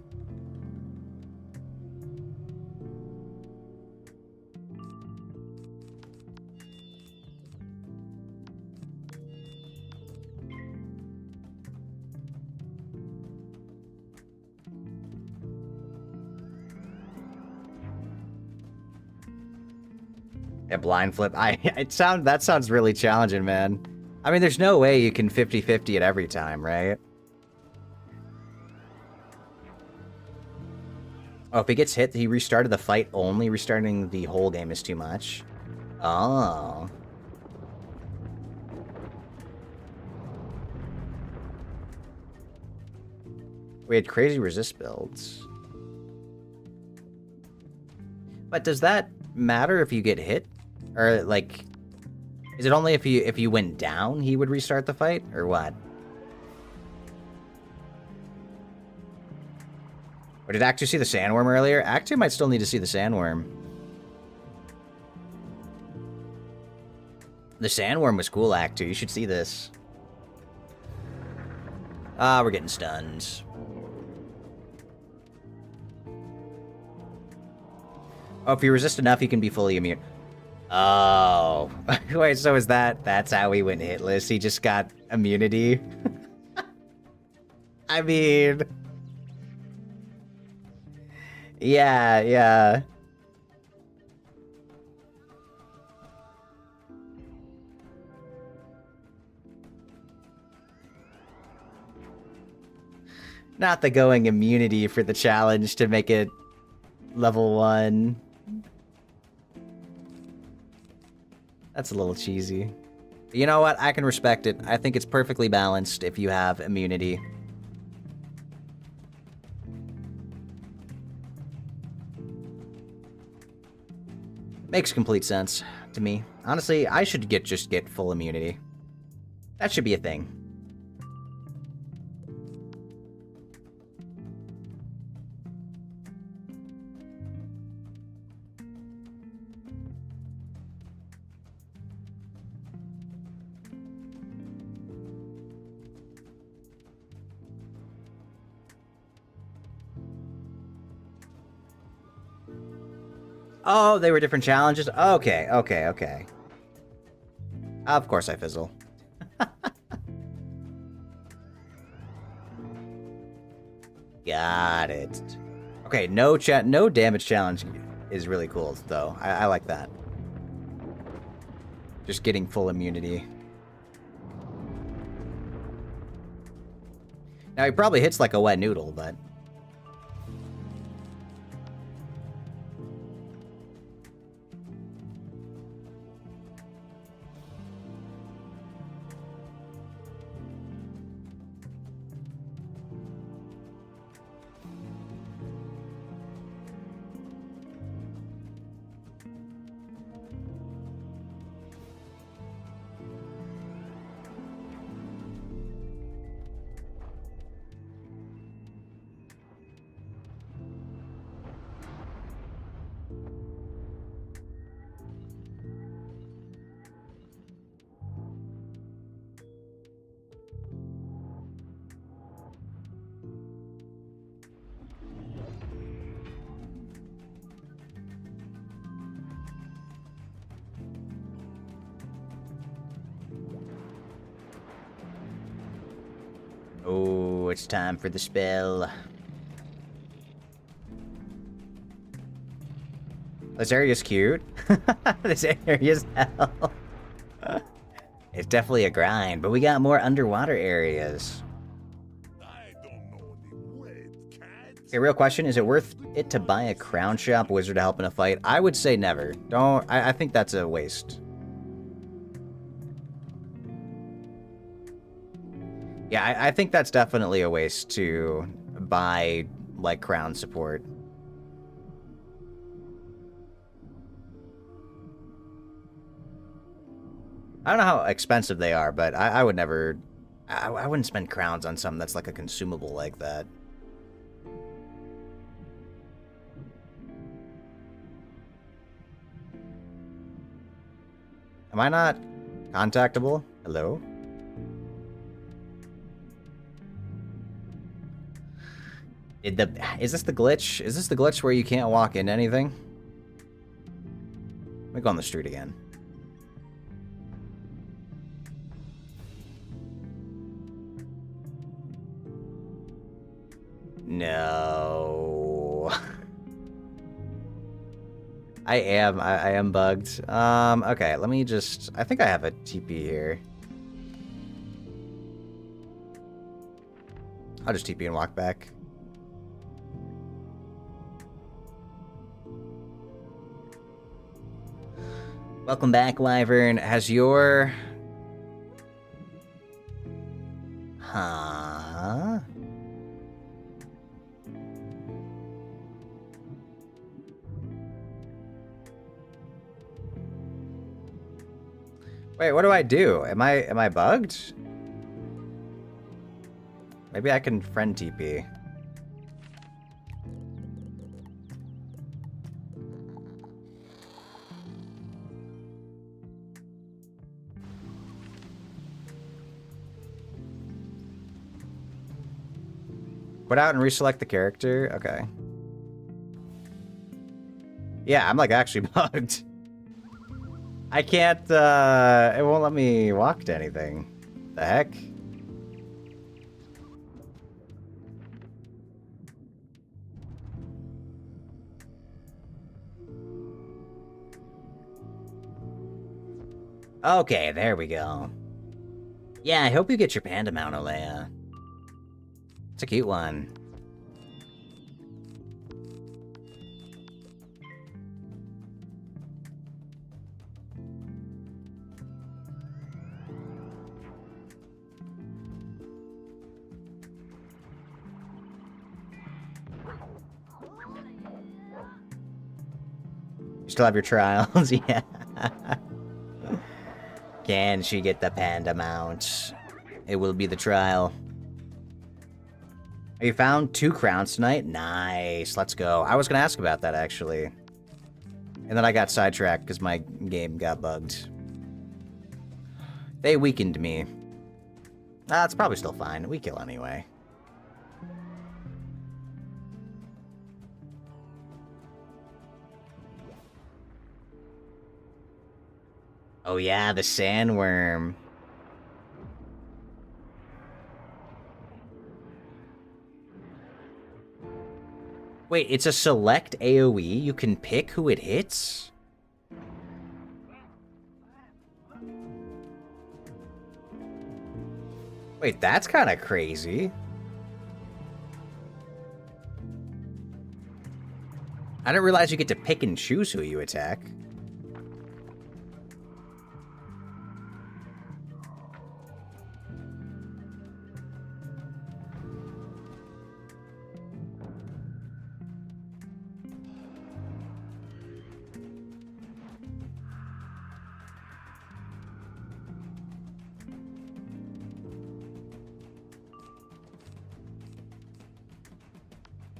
A blind flip. That sounds really challenging, man. I mean, there's no way you can 50-50 it every time, right? Oh, if he gets hit, he restarted the fight only. Restarting the whole game is too much. Oh. We had crazy resist builds. But does that matter if you get hit? Or, like, is it only if you went down he would restart the fight? Or what? Or did Act 2 see the sandworm earlier? Act 2 might still need to see the sandworm. The sandworm was cool, Act 2. You should see this. Ah, we're getting stunned. Oh, if you resist enough, you can be fully immune. Oh. Wait, so is that's how he went hitless? He just got immunity? I mean... Yeah. Not the going immunity for the challenge to make it level 1. That's a little cheesy. But you know what? I can respect it. I think it's perfectly balanced if you have immunity. Makes complete sense to me. Honestly, I should just get full immunity. That should be a thing. Oh, they were different challenges? Okay, okay, okay. Of course I fizzle. Got it. Okay, no damage challenge is really cool, though. I like that. Just getting full immunity. Now, he probably hits like a wet noodle, but... Oh, it's time for the spell. This area's cute. This area's hell. It's definitely a grind, but we got more underwater areas. I don't know the word, cat. Okay, real question, is it worth it to buy a crown shop wizard to help in a fight? I would say never. Don't, I think that's a waste. Yeah, I think that's definitely a waste to buy, like, crown support. I don't know how expensive they are, but I would never... I wouldn't spend crowns on something that's like a consumable like that. Am I not contactable? Hello? Is this the glitch? Is this the glitch where you can't walk into anything? Let me go on the street again. No. I am bugged. Okay, let me just... I think I have a TP here. I'll just TP and walk back. Welcome back, Wyvern. Has your... Huh? Wait, what do I do? Am I bugged? Maybe I can friend TP. Put out and reselect the character? Okay. Yeah, I'm like actually bugged. I can't, it won't let me walk to anything. The heck? Okay, there we go. Yeah, I hope you get your panda mount, Alea. It's a cute one. You still have your trials? Yeah. Can she get the panda mount? It will be the trial. Have you found 2 crowns tonight? Nice. Let's go. I was going to ask about that, actually. And then I got sidetracked because my game got bugged. They weakened me. It's probably still fine. We kill anyway. Oh yeah, the sandworm. Wait, it's a select AoE? You can pick who it hits? Wait, that's kind of crazy. I didn't realize you get to pick and choose who you attack.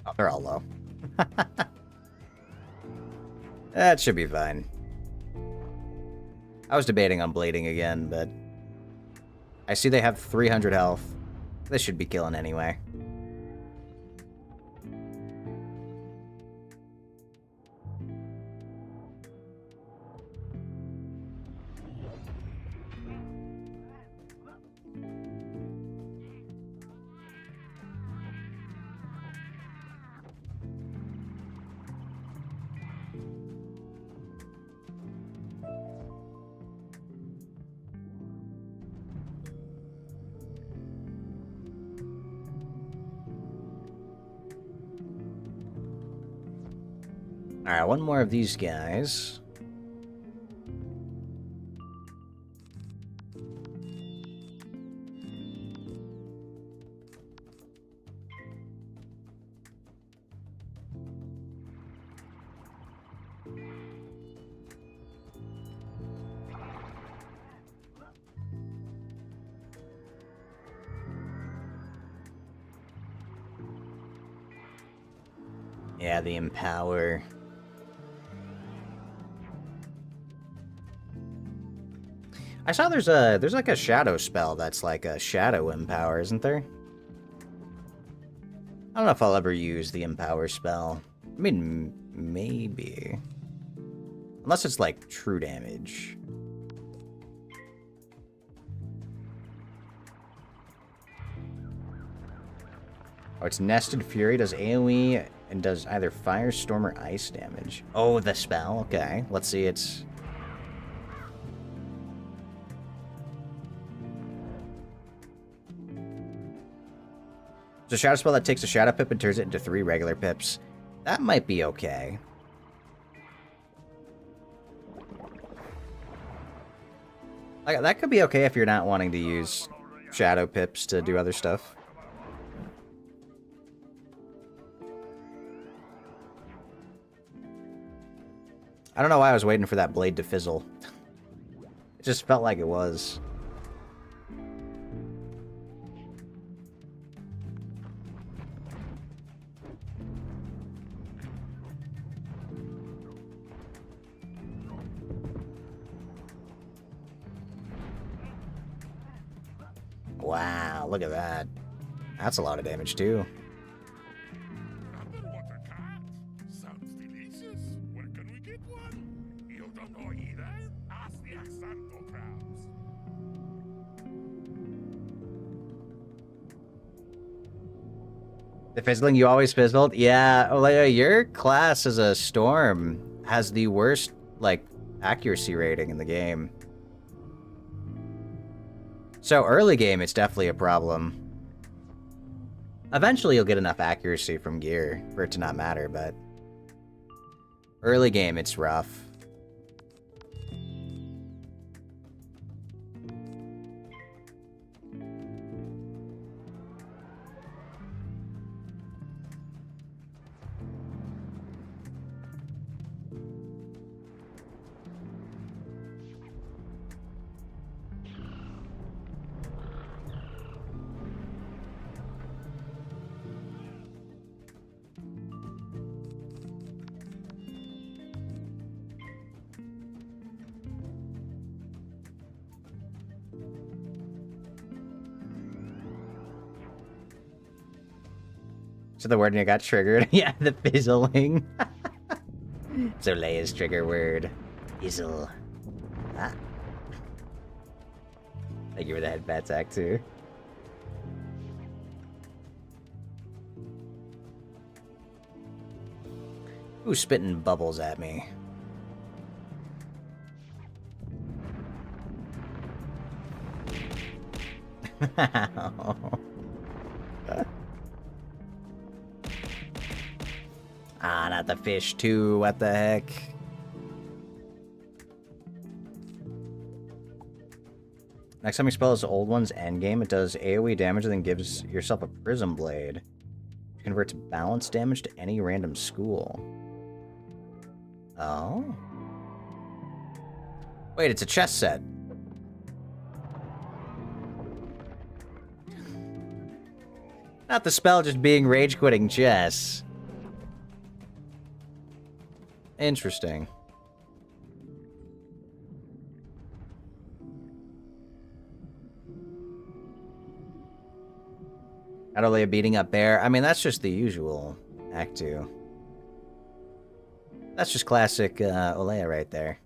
Oh, they're all low. That should be fine. I was debating on blading again, but I see they have 300 health. This should be killing anyway. Alright, one more of these guys. Yeah, the Empower. I saw there's like a shadow spell that's like a shadow empower, isn't there? I don't know if I'll ever use the empower spell. I mean, maybe. Unless it's like true damage. Oh, it's Nested Fury, does AoE, and does either fire, storm, or ice damage. Oh, the spell? Okay, let's see its... It's a shadow spell that takes a shadow pip and turns it into 3 regular pips. That might be okay. Like, that could be okay if you're not wanting to use shadow pips to do other stuff. I don't know why I was waiting for that blade to fizzle. It just felt like it was. Wow, look at that. That's a lot of damage, too. What a cat! Sounds delicious. Where can we get one? You don't know either? Ask the Axanto crabs. The fizzling, you always fizzled? Yeah, Olea, your class as a storm has the worst, like, accuracy rating in the game. So early game, it's definitely a problem. Eventually, you'll get enough accuracy from gear for it to not matter, but early game, it's rough. So the word you got triggered? Yeah, the fizzling. So Leia's trigger word. Fizzle. Ah. Thank you for the head bat tag too. Who's spitting bubbles at me? Ah, not the fish too. What the heck? Next time you spell as old one's endgame, it does AoE damage and then gives yourself a prism blade. It converts balance damage to any random school. Oh? Wait, it's a chess set. Not the spell just being rage quitting chess. Interesting. Not only a beating up bear. I mean, that's just the usual Act 2. That's just classic Olea right there.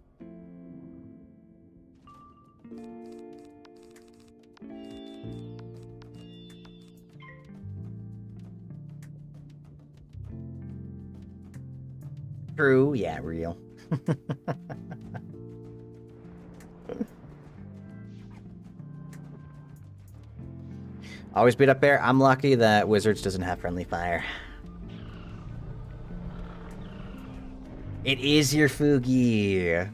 True, yeah, real. Always beat up bear. I'm lucky that Wizards doesn't have friendly fire. It is your Fugi.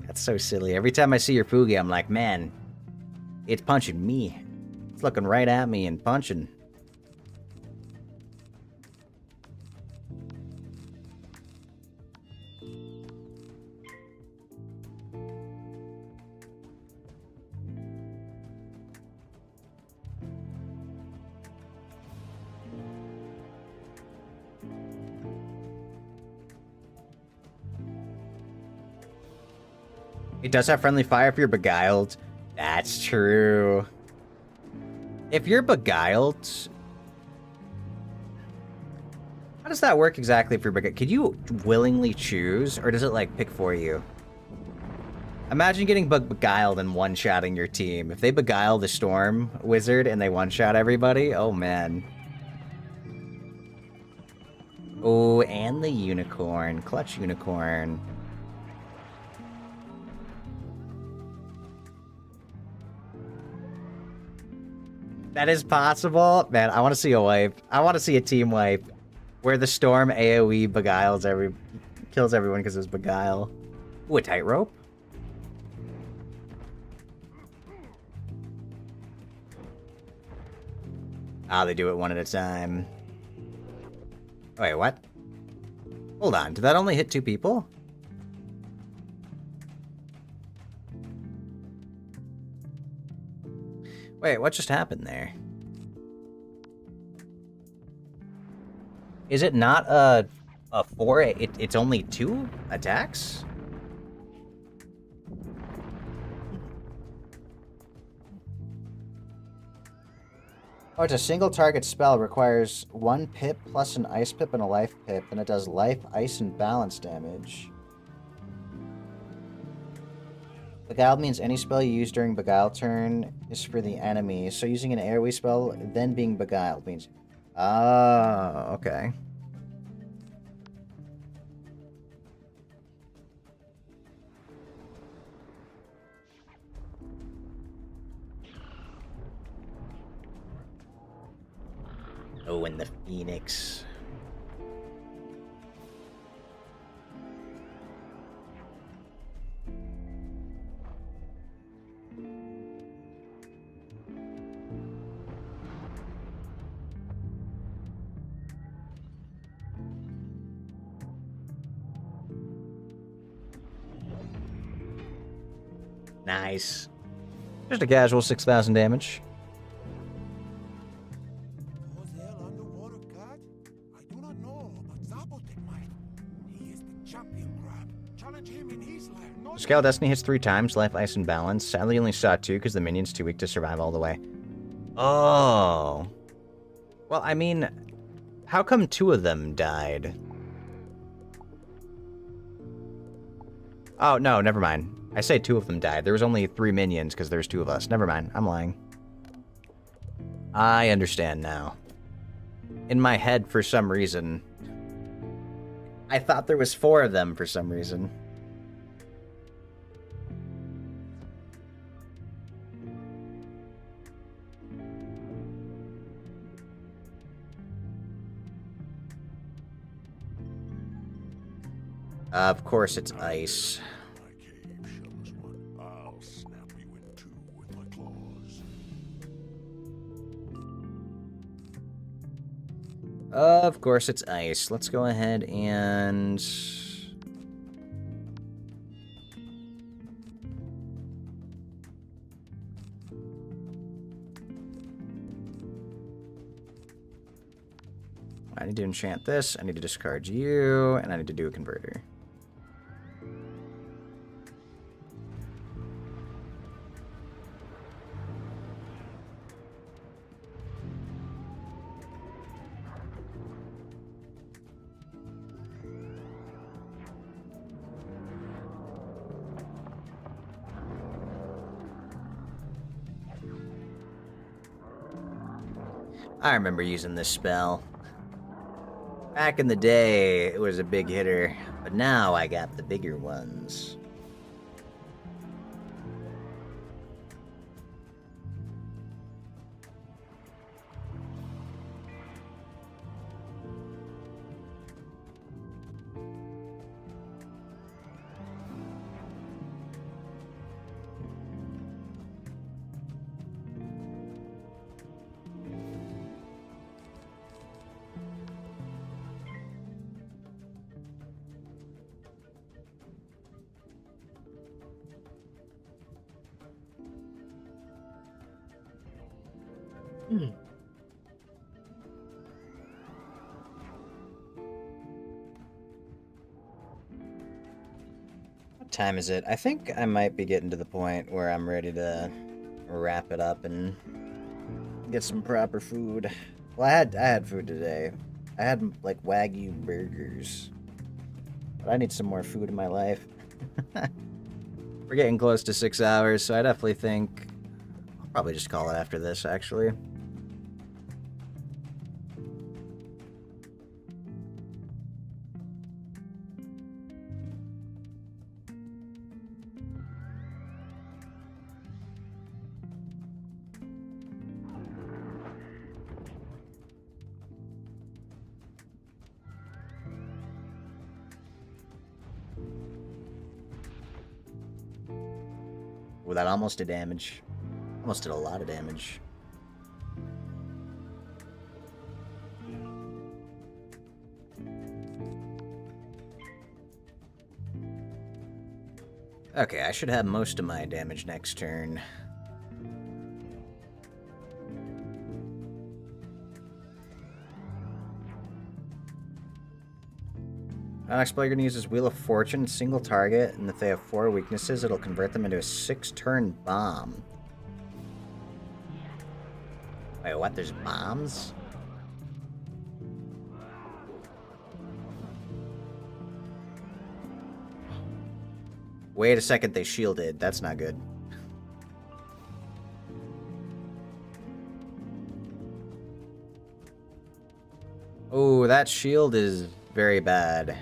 That's so silly. Every time I see your Fugi, I'm like, man, it's punching me. It's looking right at me and punching. It does have friendly fire if you're beguiled. That's true. If you're beguiled... How does that work exactly if you're beguiled? Could you willingly choose, or does it, like, pick for you? Imagine getting beguiled and one-shotting your team. If they beguile the Storm Wizard and they one-shot everybody, oh man. Oh, and the Unicorn. Clutch Unicorn. That is possible. Man, I want to see a wipe. I want to see a team wipe where the Storm AoE beguiles kills everyone because it's beguile. Ooh, a tightrope? Ah, they do it one at a time. Wait, what? Hold on, did that only hit 2 people? Wait, what just happened there? Is it not a 4? It's only 2 attacks? Oh, it's a single target spell. Requires 1 pip plus an ice pip and a life pip, and it does life, ice, and balance damage. Beguiled means any spell you use during Beguile turn is for the enemy. So using an AoE spell, then being beguiled means... Oh, okay. Oh, and the Phoenix. Nice. Just a casual 6,000 damage. Was there underwater god? I do not know, but Zabotek might. He is the champion crab. Challenge him in his land. Scale of Destiny hits 3 times, life, ice, and balance. Sadly, only saw 2 because the minion's too weak to survive all the way. Oh. Well, I mean, how come 2 of them died? Oh, no, never mind. I say 2 of them died. There was only 3 minions because there's 2 of us. Never mind. I'm lying. I understand now. In my head, for some reason, I thought there was 4 of them for some reason. Of course it's ice. My cave shows one. I'll snap you in two with my claws. Of course it's ice. Let's go ahead and... I need to enchant this, I need to discard you, and I need to do a converter. I remember using this spell. Back in the day, it was a big hitter, but now I got the bigger ones. What time is it? I think I might be getting to the point where I'm ready to wrap it up and get some proper food. Well, I had food today. I had like Wagyu burgers. But I need some more food in my life. We're getting close to 6 hours, so I definitely think I'll probably just call it after this, actually. Well, that almost did damage. Almost did a lot of damage. Okay, I should have most of my damage next turn. Next player gonna use his Wheel of Fortune, single target, and if they have 4 weaknesses, it'll convert them into a 6-turn bomb. Wait, what? There's bombs? Wait a second, they shielded. That's not good. Oh, that shield is very bad.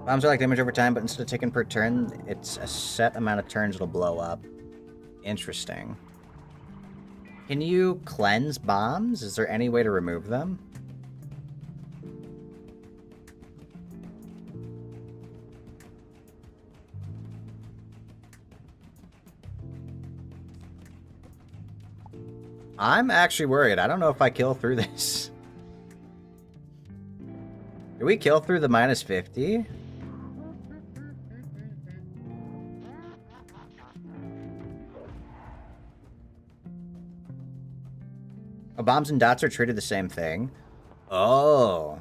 Bombs are like damage over time, but instead of taking per turn, it's a set amount of turns it'll blow up. Interesting. Can you cleanse bombs? Is there any way to remove them? I'm actually worried. I don't know if I kill through this. Did we kill through the minus 50? Oh, bombs and dots are treated the same thing. Oh.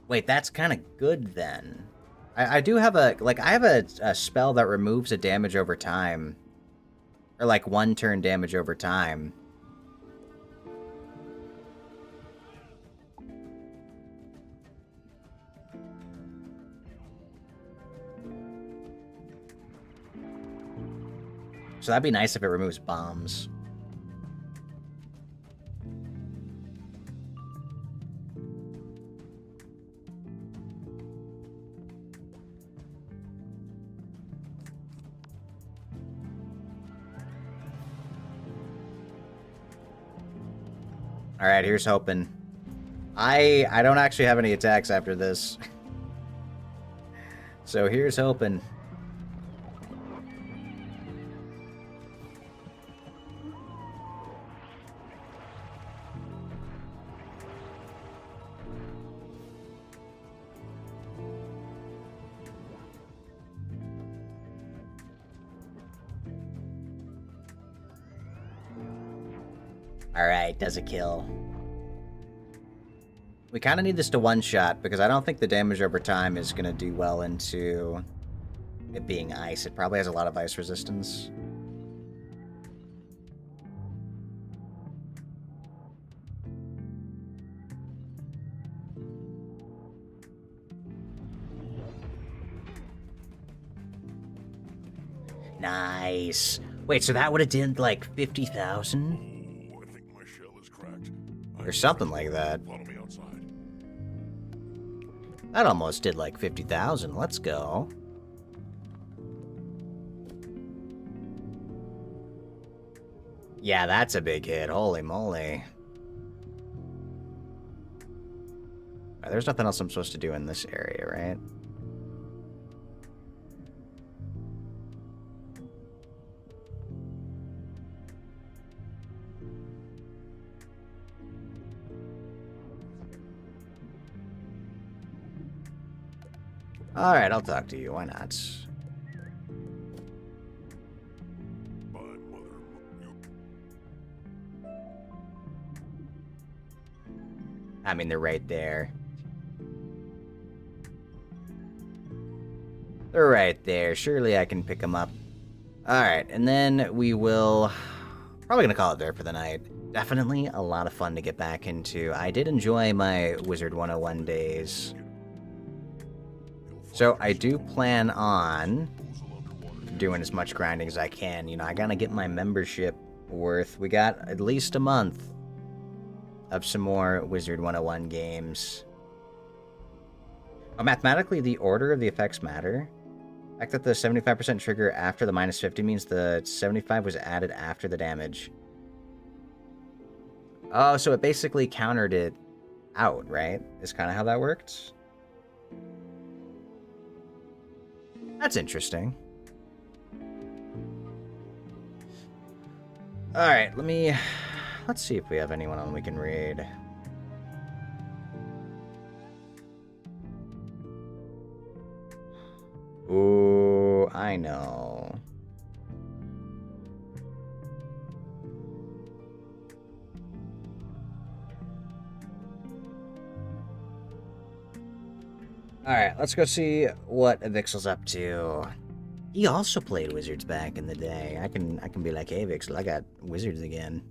Wait, that's kind of good then. I do have a, like, I have a spell that removes a damage over time. Or like 1 turn damage over time. So that'd be nice if it removes bombs. Alright, here's hoping. I don't actually have any attacks after this. So here's hoping. Alright, does a kill. We kind of need this to one-shot, because I don't think the damage over time is going to do well into it being ice. It probably has a lot of ice resistance. Nice. Wait, so that would have did like 50,000? Or something like that. That almost did like 50,000. Let's go. Yeah, that's a big hit. Holy moly. There's nothing else I'm supposed to do in this area, right? Alright, I'll talk to you. Why not? I mean, they're right there. They're right there. Surely I can pick them up. Alright, and then we will... Probably gonna call it there for the night. Definitely a lot of fun to get back into. I did enjoy my Wizard101 days. So I do plan on doing as much grinding as I can. You know, I gotta get my membership worth. We got at least a month of some more Wizard101 games. Oh, mathematically, the order of the effects matter. The fact that the 75% trigger after the minus 50 means the 75 was added after the damage. Oh, so it basically countered it out, right? Is kind of how that worked. That's interesting. Alright, let's see if we have anyone on we can raid. Ooh, I know. Alright, let's go see what Vixel's up to. He also played Wizards back in the day. I can be like, hey Vixel, I got Wizards again.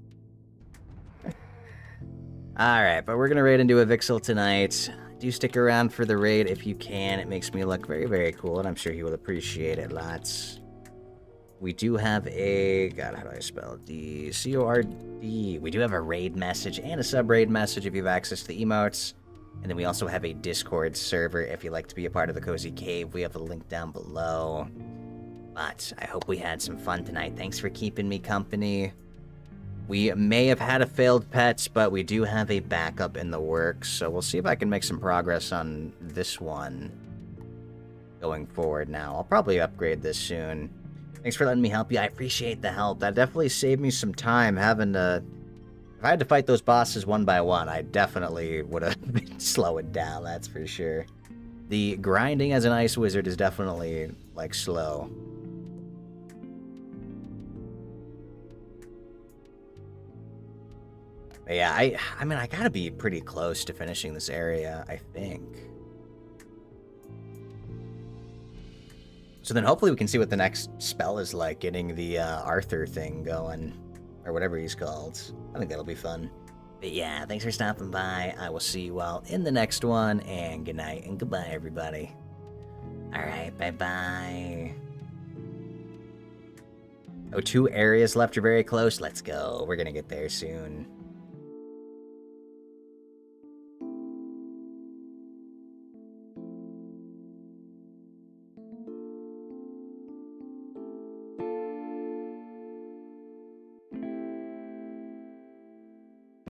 Alright, but we're gonna raid into a Vixel tonight. Do stick around for the raid if you can. It makes me look very, very cool, and I'm sure he will appreciate it lots. We do have a... God, how do I spell it? D-C-O-R-D. We do have a raid message and a sub-raid message if you have access to the emotes. And then we also have a Discord server if you'd like to be a part of the Cozy Cave. We have a link down below. But I hope we had some fun tonight. Thanks for keeping me company. We may have had a failed pet, but we do have a backup in the works. So we'll see if I can make some progress on this one going forward now. I'll probably upgrade this soon. Thanks for letting me help you. I appreciate the help. That definitely saved me some time having to... If I had to fight those bosses one by one, I definitely would have been slowing down, that's for sure. The grinding as an ice wizard is definitely, like, slow. But yeah, I mean, I gotta be pretty close to finishing this area, I think. So then hopefully we can see what the next spell is like, getting the Arthur thing going, or whatever he's called. I think that'll be fun. But yeah, thanks for stopping by. I will see you all in the next one, and good night and goodbye, everybody. Alright, bye-bye. Oh, 2 areas left are very close. Let's go. We're gonna get there soon.